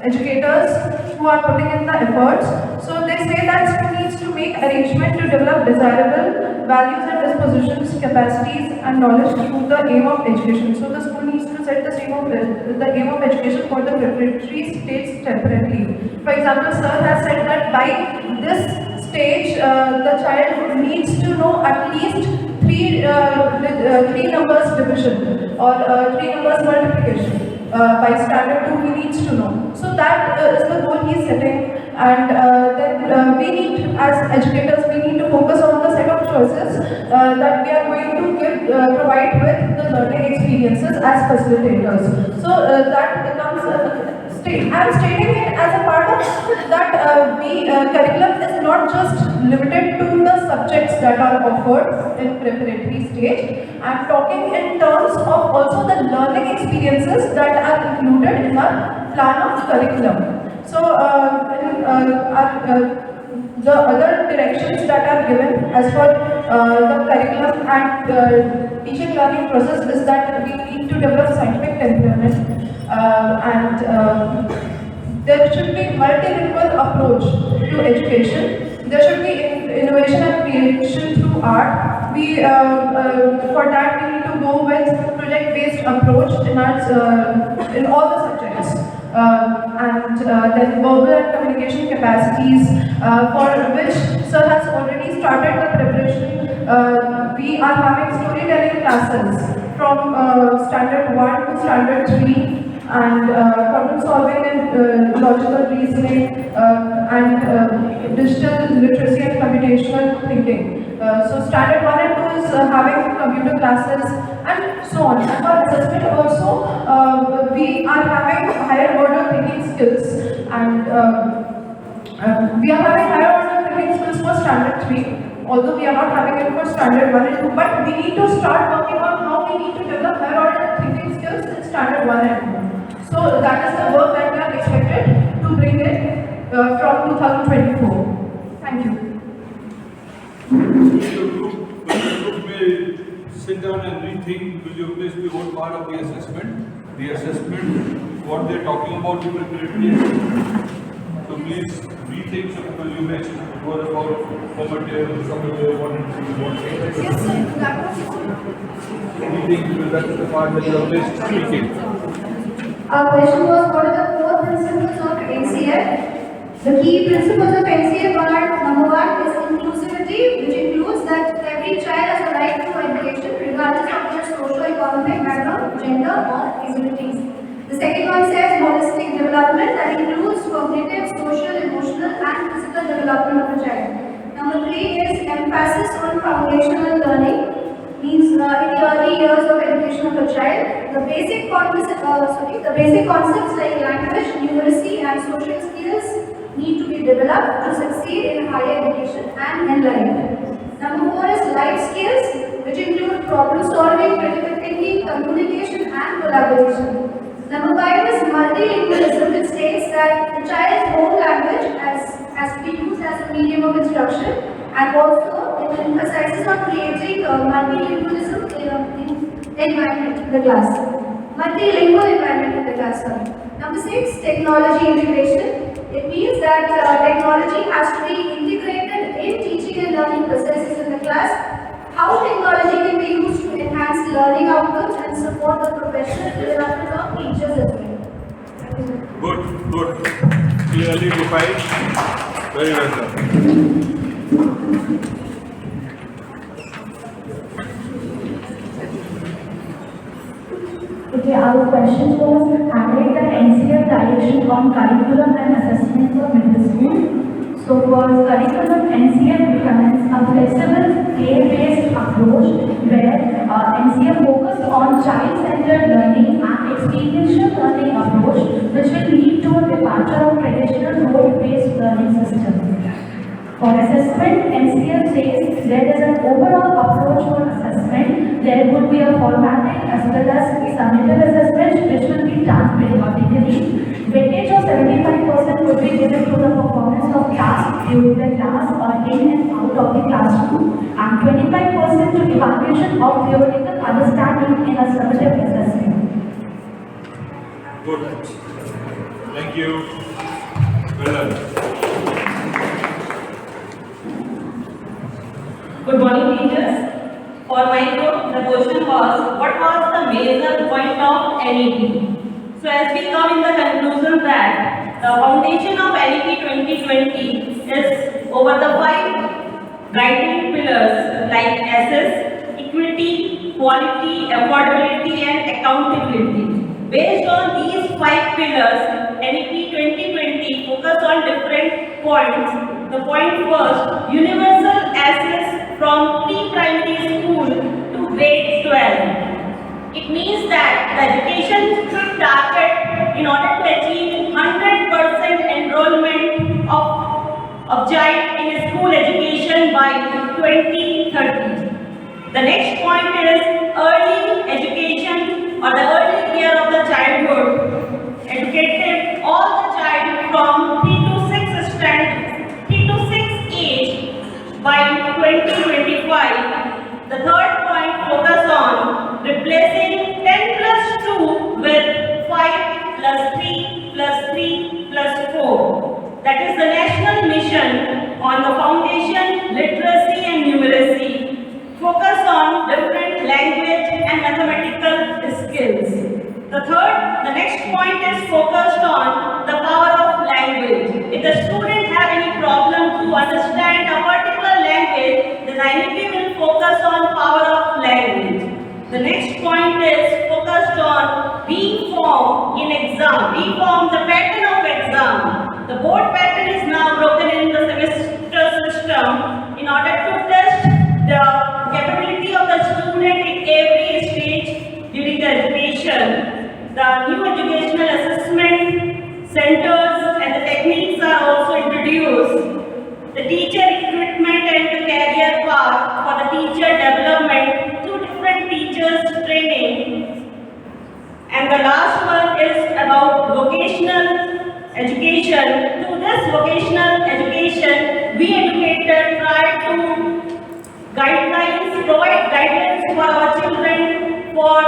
educators who are putting in the efforts. So they say that school needs to make arrangement to develop desirable values and dispositions, capacities and knowledge through the aim of education. So the school needs to set the aim of education for the preparatory stage temporarily. For example, sir has said that by this stage, the child needs to know at least three numbers division or 3 numbers multiplication. By standard 2 he needs to know. So that is the goal he is setting, and then we need, as educators, we need to focus on the set of choices that we are going to provide with the learning experiences as facilitators. So that becomes I am stating it as a part of that curriculum is not just limited to the that are offered in preparatory stage. I'm talking in terms of also the learning experiences that are included in our plan of curriculum. So the other directions that are given as for the curriculum and teaching learning process is that we need to develop scientific temperament and there should be multilingual approach to education. There should be innovation and creation through art. For that we need to go with project-based approach in our in all the subjects. And then verbal and communication capacities, for which sir has already started the preparation. We are having storytelling classes from standard 1 to standard 3. And problem solving and logical reasoning and digital literacy and computational thinking. So standard 1 and 2 is having computer classes and so on. And for assessment also, we are having higher order thinking skills and we are having higher order thinking skills for standard 3. Although we are not having it for standard 1 and 2, but we need to start working on how we need to develop higher order thinking skills in standard 1 and 2. So that is the work that we are expected to bring in from 2024. Thank you. Will you sit down and rethink? Will you please be one part of the assessment? The assessment, what they are talking about in preparatory. So please rethink. So because you mentioned it was about formative, summative, 1 and 2, 1 and 2. Yes, sir. That was Rethink because that's the part that you are please speaking. Our question was, what are the core principles of NCF? The key principles of NCF are, number 1 is inclusivity, which includes that every child has a right to education regardless of their socio-economic background, gender or abilities. The second one says holistic development, that includes cognitive, social, emotional and physical development of the child. Number 3 is emphasis on foundational learning. Means in the early years of education of a child, the basic concepts like language, numeracy and social skills need to be developed to succeed in higher education and in life. Number 4 is life skills, which include problem solving, critical thinking, communication and collaboration. Number 5 is multilingualism, which states that the child's own language has to be used as a medium of instruction. And also, it emphasizes on creating multilingualism environment in the class. Multilingual environment in the class. Number 6, technology integration. It means that technology has to be integrated in teaching and learning processes in the class. How technology can be used to enhance learning outcomes and support the professional development of teachers as well. Good. Clearly defined. Very well done. Okay, our question was handling the NCF direction on curriculum and assessment for middle school. So for curriculum, NCF recommends a flexible, play-based approach where NCF focuses on child-centered learning and experiential learning approach, which will lead to a departure of traditional role-based learning system. For assessment, NCF says there is an overall approach for assessment. There would be a formatting as well as summative assessment, which will be done periodically. Weightage of 75% would be given to the performance of class during the class or in and out of the classroom, and 25% to evaluation of theoretical understanding in a summative assessment. Good. Thank you. Well done. Good morning, teachers. For my group, the question was, what was the major point of NEP? So as we come in the conclusion that the foundation of NEP 2020 is over the 5 guiding pillars like access, equity, quality, affordability and accountability. Based on these 5 pillars, NEP 2020 focus on different points. The point was universal access from pre-primary school to grade 12. It means that the education should target in order to achieve 100% enrollment of child in a school school education by 2030. The next point is early education or the early year of the childhood. Educated all the child from 3 to 6 age by 2025. The third point focus on replacing 10 plus 2 with 5 plus 3 plus 3 plus 4. That is the national mission on the foundation, literacy and numeracy. Focus on different language and mathematical skills. The next point is focused on the power of language. If the student have any problem to understand a particular language, then IEP will focus on power of language. The next point is focused on reform in exam. Reform the pattern of exam. The board pattern is now broken in the semester system in order to test the capability of the student in every stage during the education. The new educational assessment centers and the techniques are also introduced. The teacher recruitment and the career path for the teacher development through different teachers training. And the last one is about vocational education. Through this vocational education, we educators try to provide guidelines for our children for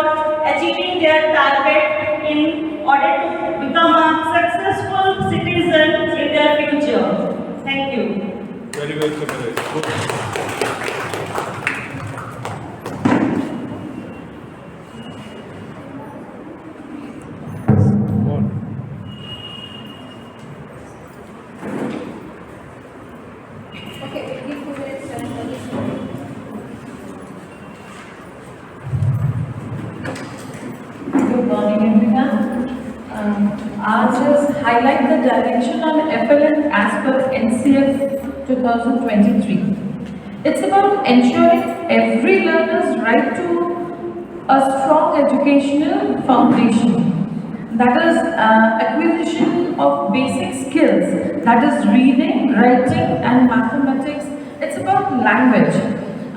achieving their target in order to become a successful citizen in their future. Thank you. Very well summarized. Okay, we give 2 minutes time for this one. Good morning, everyone. I'll just highlight the direction on FLN as per NCF 2023. It's about ensuring every learner's right to a strong educational foundation. That is acquisition of basic skills. That is reading, writing, and mathematics. It's about language.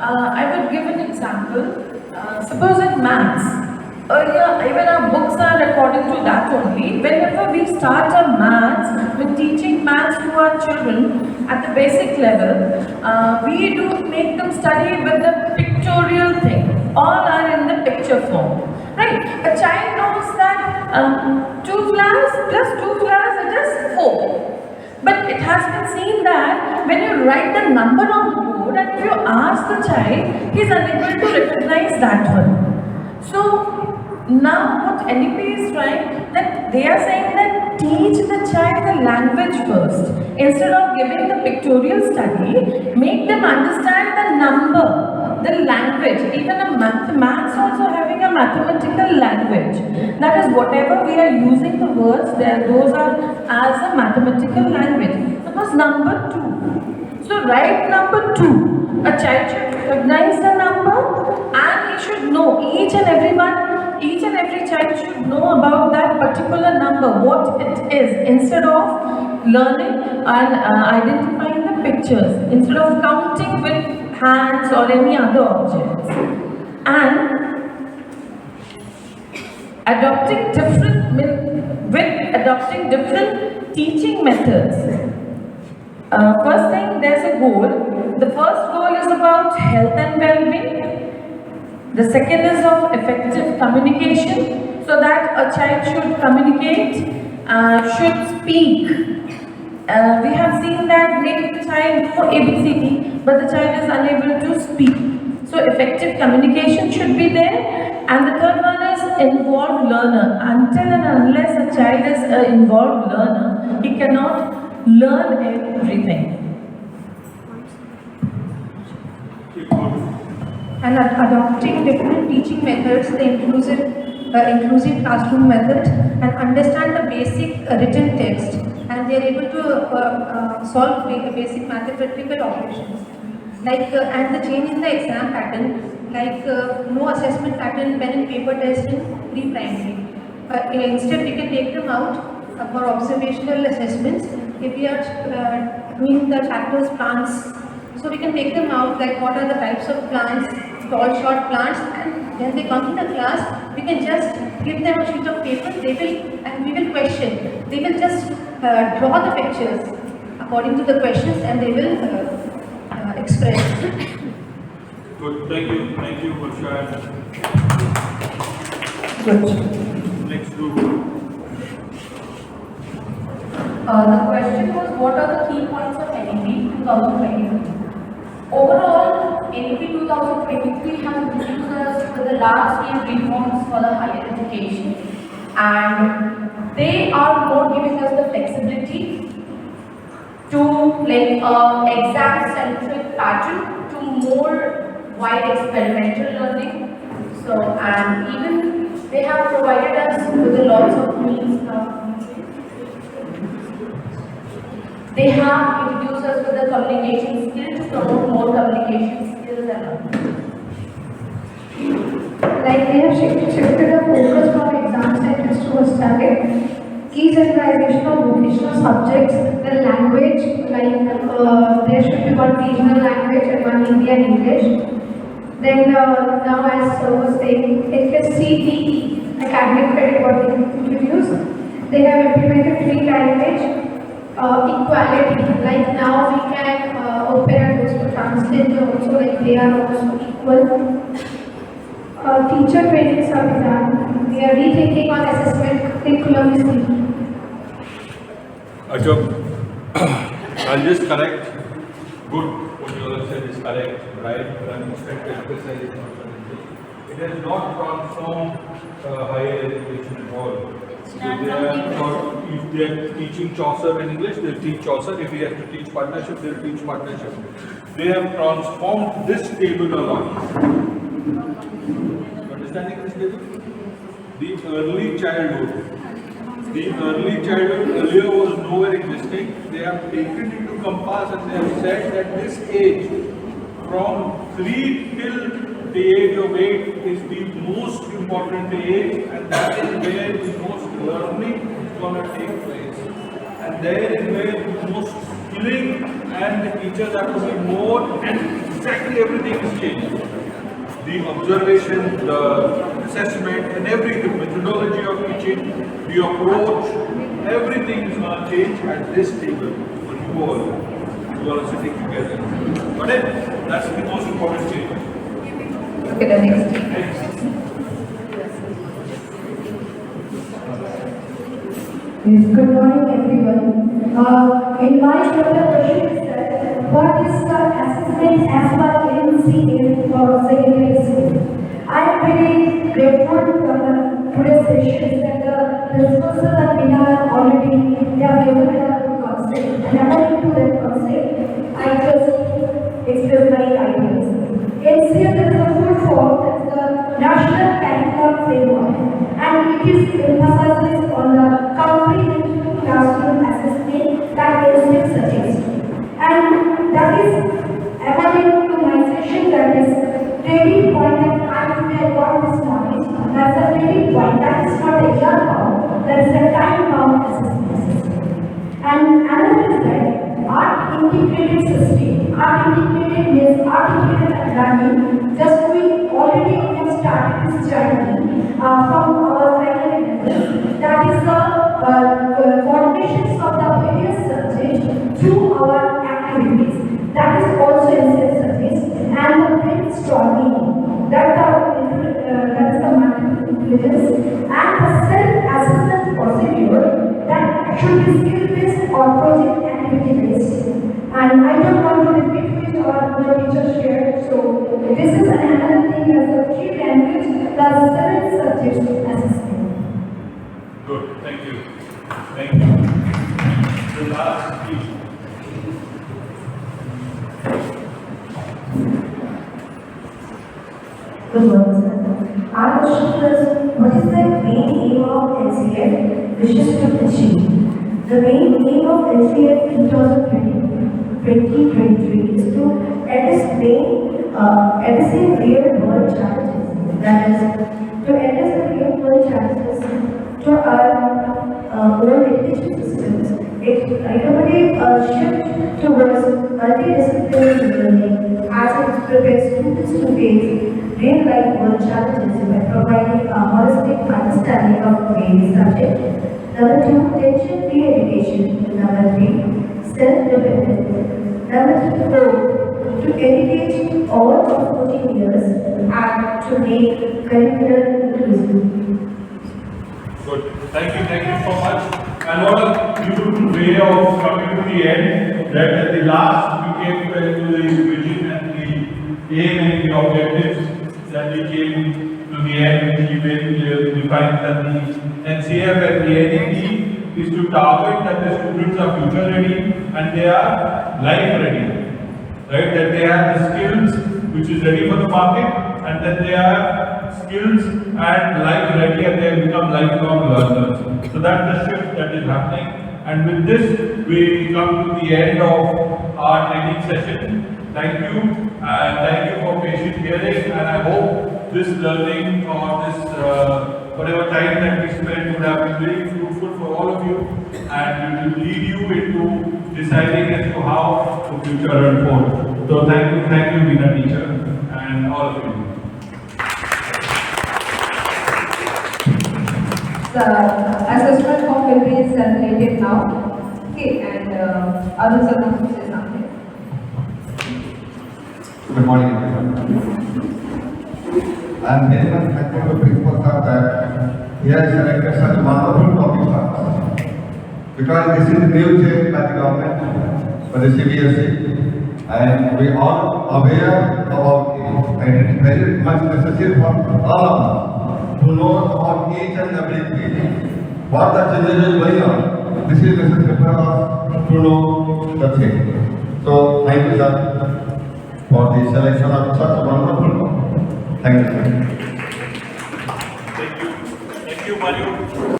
I would give an example. Suppose in maths. Earlier, even our books are according to that only. Whenever we start our maths, with teaching maths to our children at the basic level, we do make them study with the pictorial thing. All are in the picture form. Right? A child knows that 2 flowers plus 2 flowers are just 4. But it has been seen that when you write the number on the board and if you ask the child, he is unable to recognize that one. So, now what NEP is trying, that they are saying that teach the child the language first. Instead of giving the pictorial study, make them understand the number, the language. Even a maths also having a mathematical language. That is whatever we are using the words there, those are as a mathematical language. Suppose number 2. So write number 2. A child should recognize the number and he should know each and every child should know about that particular number, what it is, instead of learning and identifying the pictures, instead of counting with hands or any other objects. And adopting different teaching methods. First thing, there's a goal. The first goal is about health and well-being. The second is of effective communication, so that a child should communicate, should speak. We have seen that maybe the child knows ABCD, but the child is unable to speak. So effective communication should be there. And the third one is involved learner. Until and unless a child is an involved learner, he cannot learn everything. And adopting different teaching methods, the inclusive classroom method, and understand the basic written text, and they are able to solve basic mathematical operations. And the change in the exam pattern, no assessment pattern when in paper test in pre-primary. Instead, we can take them out for observational assessments. If we are doing the chapters, plans, So we can take them out, like what are the types of plants, tall, short plants, and when they come to the class, we can just give them a sheet of paper, and we will question. They will just draw the pictures according to the questions, and they will express. Good, thank you, Varsha. Good. Next group. The question was, what are the key points of NEP 2023? Overall, NEP 2023 has introduced us with the large-scale reforms for the higher education, and they are more giving us the flexibility to exam-centric pattern to more wide experimental learning. So, and even they have provided us with a lots of means now. They have introduced us with the communication skills to promote more communication skills and all. Like they have shifted the focus from exam centers to a target, key centralization of vocational subjects, the language, like there should be one regional language and one Hindi and English. Then now as I was saying, Khs-Cbse, academic credit what they introduced. They have implemented 3 language. Equality, like now we can open and close for translate also, like they are also equal. Teacher training samvidhan, we are rethinking on assessment curriculum is I'll just correct. Good, what you all said is correct, right? I'm expected to emphasize it. It has not transformed higher education at all. So they are, if they are teaching Chaucer in English, they'll teach Chaucer. If we have to teach partnership, they'll teach partnership. They have transformed this table a lot. Understanding this table? The early childhood. The early childhood earlier was nowhere existing. They have taken into compass and they have said that this age, from 3 till the age of 8 is the most important age, and that is where the most learning is going to take place. And there is where the most skilling and the teachers have to be more, and exactly everything is changed. The observation, the assessment, and everything, the methodology of teaching, the approach, everything is going to change at this table for you all are sitting together. But that's the most important change. Okay, the next. Yes, good morning everyone. In my question is that what is the assessment as per NCA for secondary school? I am very grateful for today's session that the principals of Veena already they have given a concept, and according to that concept, I just express my ideas. NCA is a full form, that's the National Curriculum Framework, and it is emphasizes on the comprehensive classroom assessment that NCA suggests. And that is, according to my session, that is training point that I today got this knowledge. That's a training point, that is not a year bound, that is a time bound assessment. And another is that art integrated system. Art integrated means art integrated learning. Just we already have started this journey from our primary level. That is the coordinations of the various subjects through our activities. That is also in service. And the brainstorming. That is the multiple intelligence. And the self-assessment procedure that should be skill-based or project activity-based. And I don't want to repeat which our teacher shared. So this is another thing as a 3 language plus 7 subjects assessment. Good, thank you. Thank you. The last speech. Good morning, sir. Our question is, what is the main aim of NCF wishes to achieve? The main aim of NCF 2023 is to addressing real world challenges. That is, to address the real world challenges to our own education systems. It recommended a shift towards multidisciplinary learning as it prepares students to face real-life world challenges by providing a holistic understanding of various subjects. Number 2, tension-free education. Number 3, self-dependence. Number 4, to educate all of 14 years and to make curricular inclusive. Good. Thank you so much. And what a beautiful way of coming to the end, that at the last we came to the vision and the aim and the objectives, that we came to the end, we define that the NCF and the NEP is to target that the students are future ready and they are life ready. Right, that they have the skills which is ready for the market, and then they have skills and life ready, and they become lifelong learners. So that's the shift that is happening. And with this, we come to the end of our training session. Thank you, and thank you for patient hearing. And I hope this learning or this whatever time that we spent would have been very fruitful for all of you, and it will lead you into deciding as to how the future unfolds. So thank you, Veena teacher, and all of you. The assessment form will be circulated now. Okay, and others are going to say something. Good morning, everyone. I am very much thankful to Principal Sir that he has selected such wonderful topics for us. Because this is new change by the government, by the CBSE, and we are aware about it, and it is very much necessary for all of us to know about each and everything, what the changes is going on. This is necessary for us to know the thing. So thank you, sir, for the selection of such a wonderful topic. Thank you, sir. Thank you, Mario.